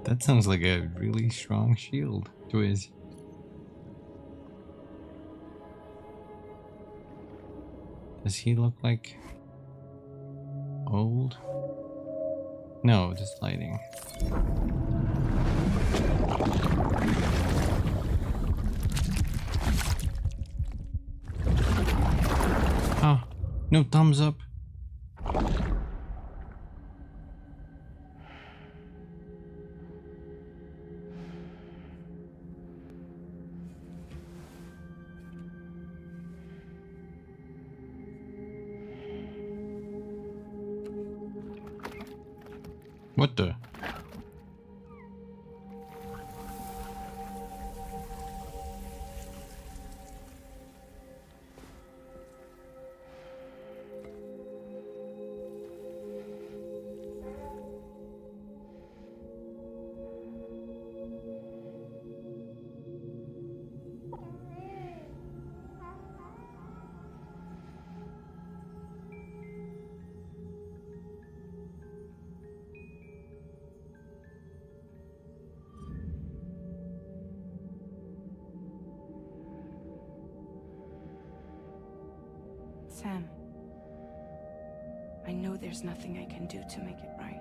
That sounds like a really strong shield, Twiz. Does he look like old? No, just lighting. Oh, no thumbs up. What the? Sam, I know there's nothing I can do to make it right.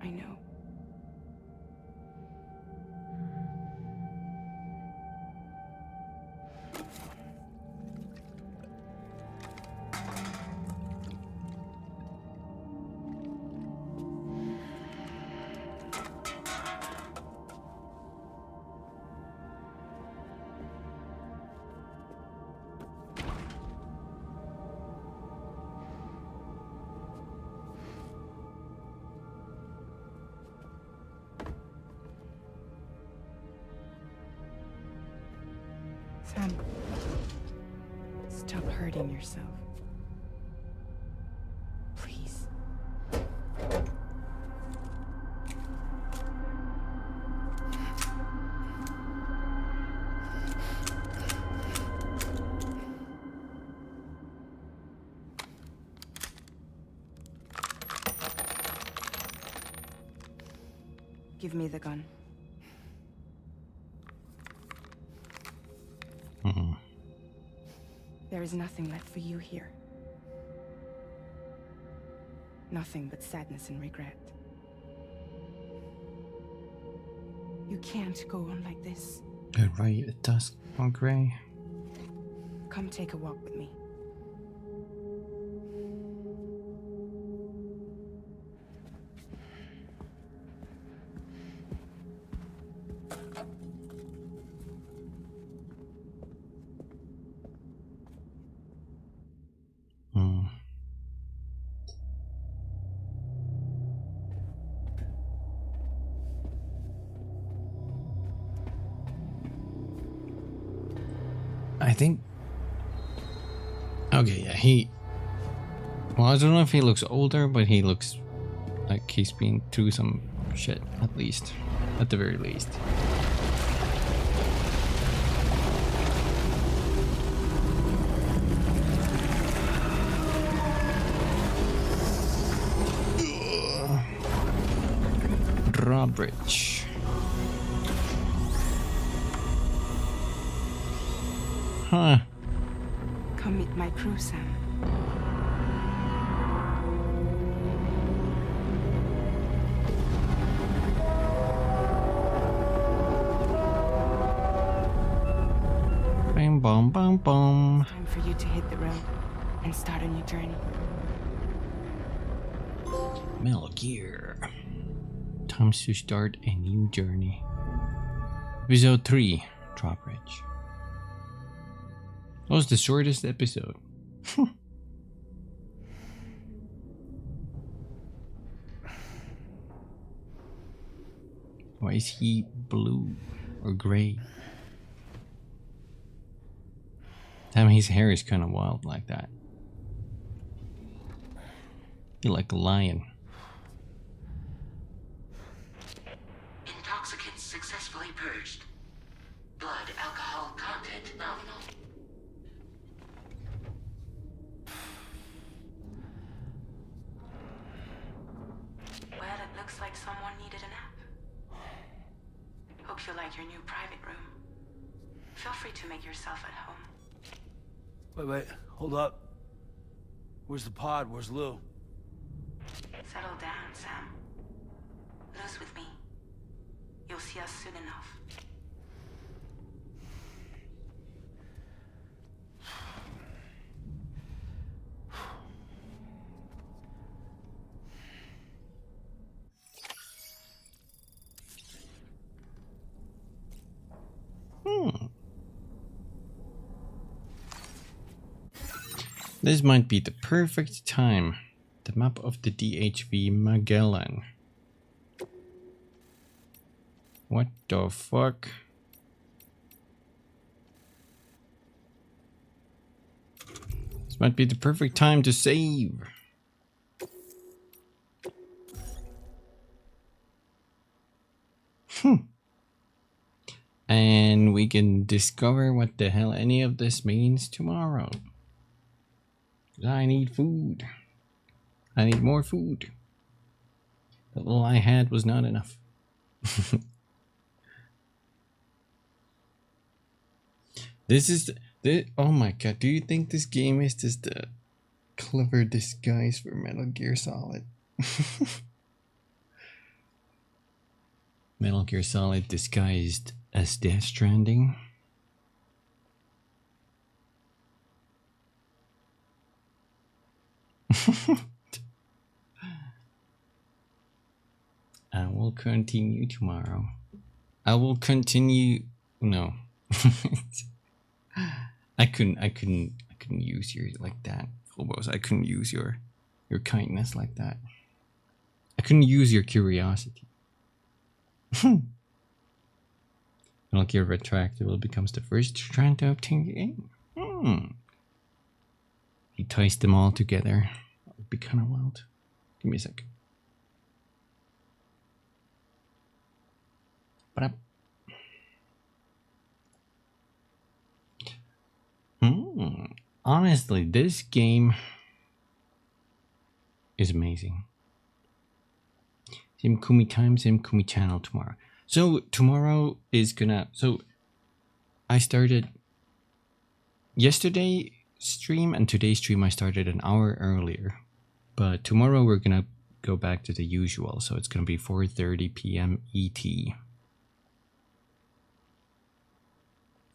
I know. Sam, stop hurting yourself. Please. Give me the gun. There is nothing left for you here. Nothing but sadness and regret. You can't go on like this. You're right, it does look gray. Come take a walk with me. I think. Okay, yeah, well, I don't know if he looks older, but he looks like he's been through some shit, at least. At the very least. Drawbridge. Huh. Come meet my crew, Sam. Bam, bam, bam, bam. Time for you to hit the road and start a new journey. Metal Gear. Time to start a new journey. Episode 3, Drawbridge. That was the shortest episode. Why is he blue or gray? Damn, his hair is kind of wild like that. You're like a lion. Intoxicants successfully purged. Blood alcohol content nominal. Well, it looks like someone needed a nap. Hope you like your new private room. Feel free to make yourself at home. Wait, hold up. Where's the pod? Where's Lou? Settle down, Sam. Lou's with me. You'll see us soon enough. This might be the perfect time. The map of the DHV Magellan. What the fuck? This might be the perfect time to save. And we can discover what the hell any of this means tomorrow. I need food. I need more food. The little I had was not enough. This is oh my god, do you think this game is just a clever disguise for Metal Gear Solid? Metal Gear Solid disguised as Death Stranding. I will continue tomorrow. I will continue. No, I couldn't use your like that, Phobos. I couldn't use your kindness like that. I couldn't use your curiosity. Metal Gear Retroactive becomes the first trying to obtain the game. He ties them all together. That would be kind of wild. Give me a sec. But honestly, this game is amazing. Same Kumi time, same Kumi channel tomorrow. So tomorrow is gonna. So I started yesterday stream and today's stream. I started an hour earlier, but tomorrow we're gonna go back to the usual. So it's gonna be 4:30 p.m. ET.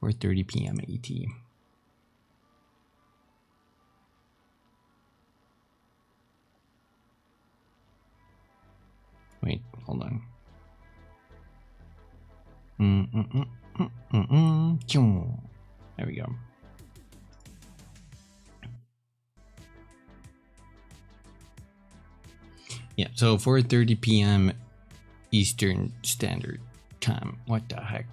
4:30 p.m. ET. Wait, hold on. There we go. Yeah, so 4:30 p.m. Eastern Standard Time. What the heck?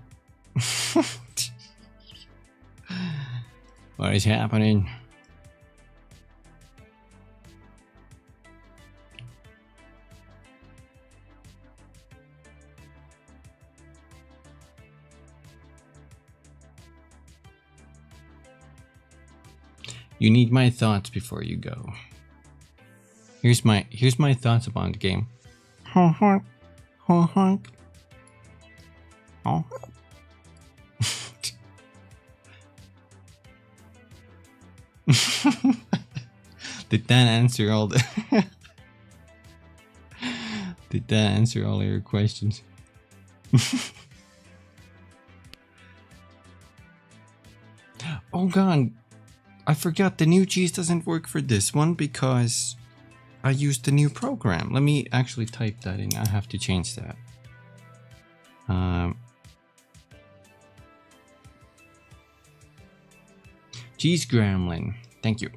What is happening? You need my thoughts before you go. Here's my thoughts about the game. Oh. Did that answer all the Did that answer all your questions? Oh god, I forgot the new cheese doesn't work for this one because I used the new program. Let me actually type that in. I have to change that. Cheese Gremlin, thank you.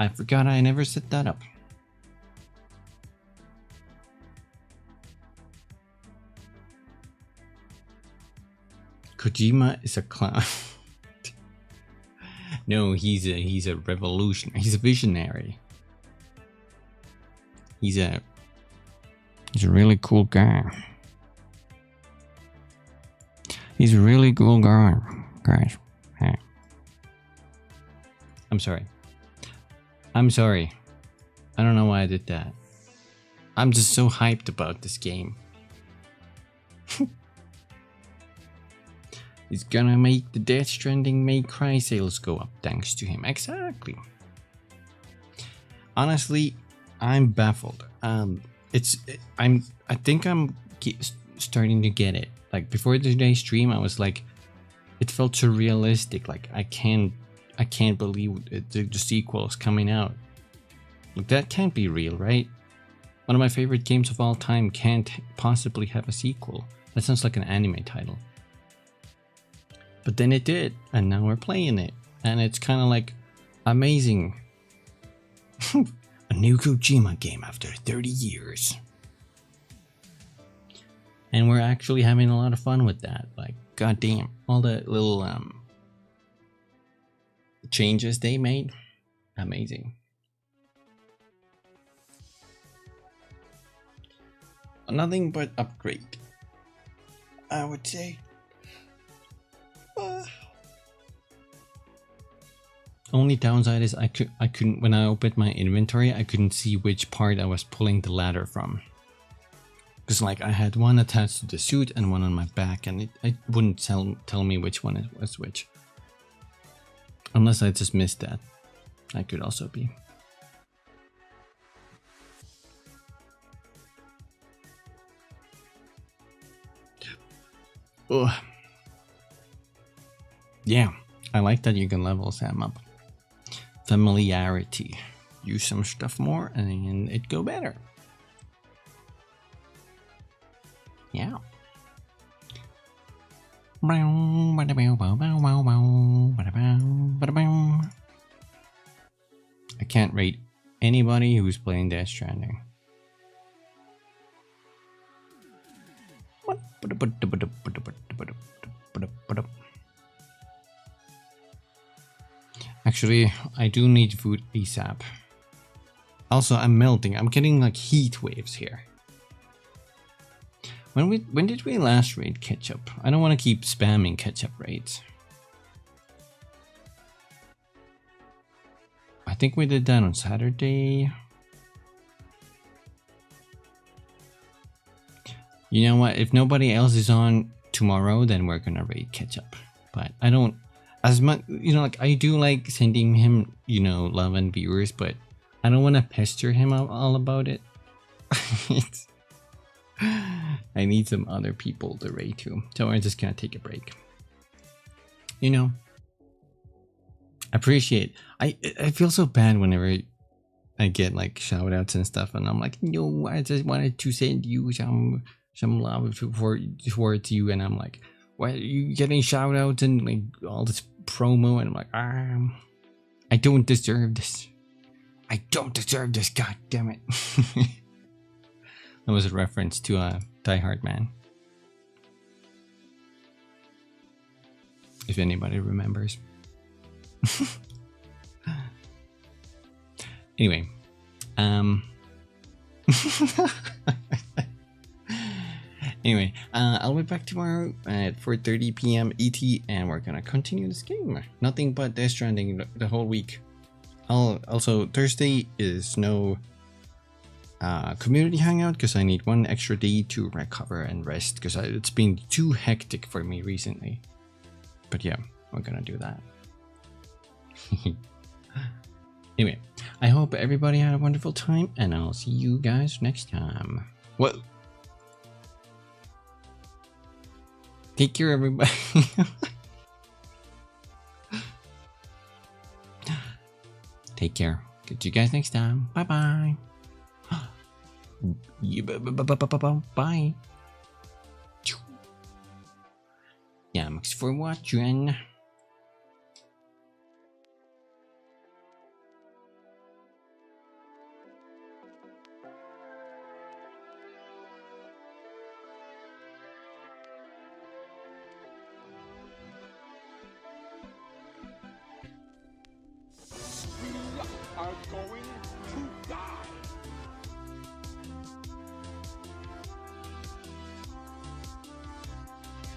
I forgot I never set that up. Kojima is a clown. No, he's a revolution. He's a visionary. He's a really cool guy. He's a really cool guy, guys. Hey. I'm sorry. I don't know why I did that. I'm just so hyped about this game. He's gonna make the Death Stranding May Cry sales go up thanks to him. Exactly. Honestly, I'm baffled. I think I'm starting to get it. Like before today's stream, I was like, it felt so realistic. Like I can't believe the sequel is coming out. Like that can't be real, right? One of my favorite games of all time can't possibly have a sequel. That sounds like an anime title. But then it did, and now we're playing it, and it's kind of like amazing. A new Kojima game after 30 years. And we're actually having a lot of fun with that. Like, goddamn, all the little changes they made, amazing. Nothing but upgrade, I would say. Only downside is I couldn't when I opened my inventory, I couldn't see which part I was pulling the ladder from. Because like I had one attached to the suit and one on my back, and it wouldn't tell me which one it was which. Unless I just missed that. That could also be. Ugh. Yeah, I like that you can level Sam up. Familiarity. Use some stuff more and it go better. Yeah. I can't rate anybody who's playing Death Stranding. Actually, I do need food ASAP. Also, I'm melting. I'm getting like heat waves here. When did we last raid ketchup? I don't want to keep spamming ketchup raids. I think we did that on Saturday. You know what? If nobody else is on tomorrow, then we're gonna raid ketchup. But I don't, as much, you know, like I do like sending him, you know, love and viewers, but I don't want to pester him all about it. I need some other people to raid to, so I'm just gonna take a break. You know, appreciate. I feel so bad whenever I get like shout outs and stuff, and I'm like, yo, I just wanted to send you some love towards you, and I'm like, why are you getting shout outs and like all this promo? And I'm like, I don't deserve this. I don't deserve this. God damn it. That was a reference to Die Hard Man. If anybody remembers. Anyway, anyway, I'll be back tomorrow at 4:30 p.m. ET, and we're gonna continue this game. Nothing but Death Stranding the whole week. Also, Thursday is no community hangout because I need one extra day to recover and rest because it's been too hectic for me recently. But yeah, we're gonna do that. Anyway, I hope everybody had a wonderful time, and I'll see you guys next time. What? Take care, everybody. Take care. Get you guys next time. Bye bye. Bye. Yeah, thanks for watching. We are going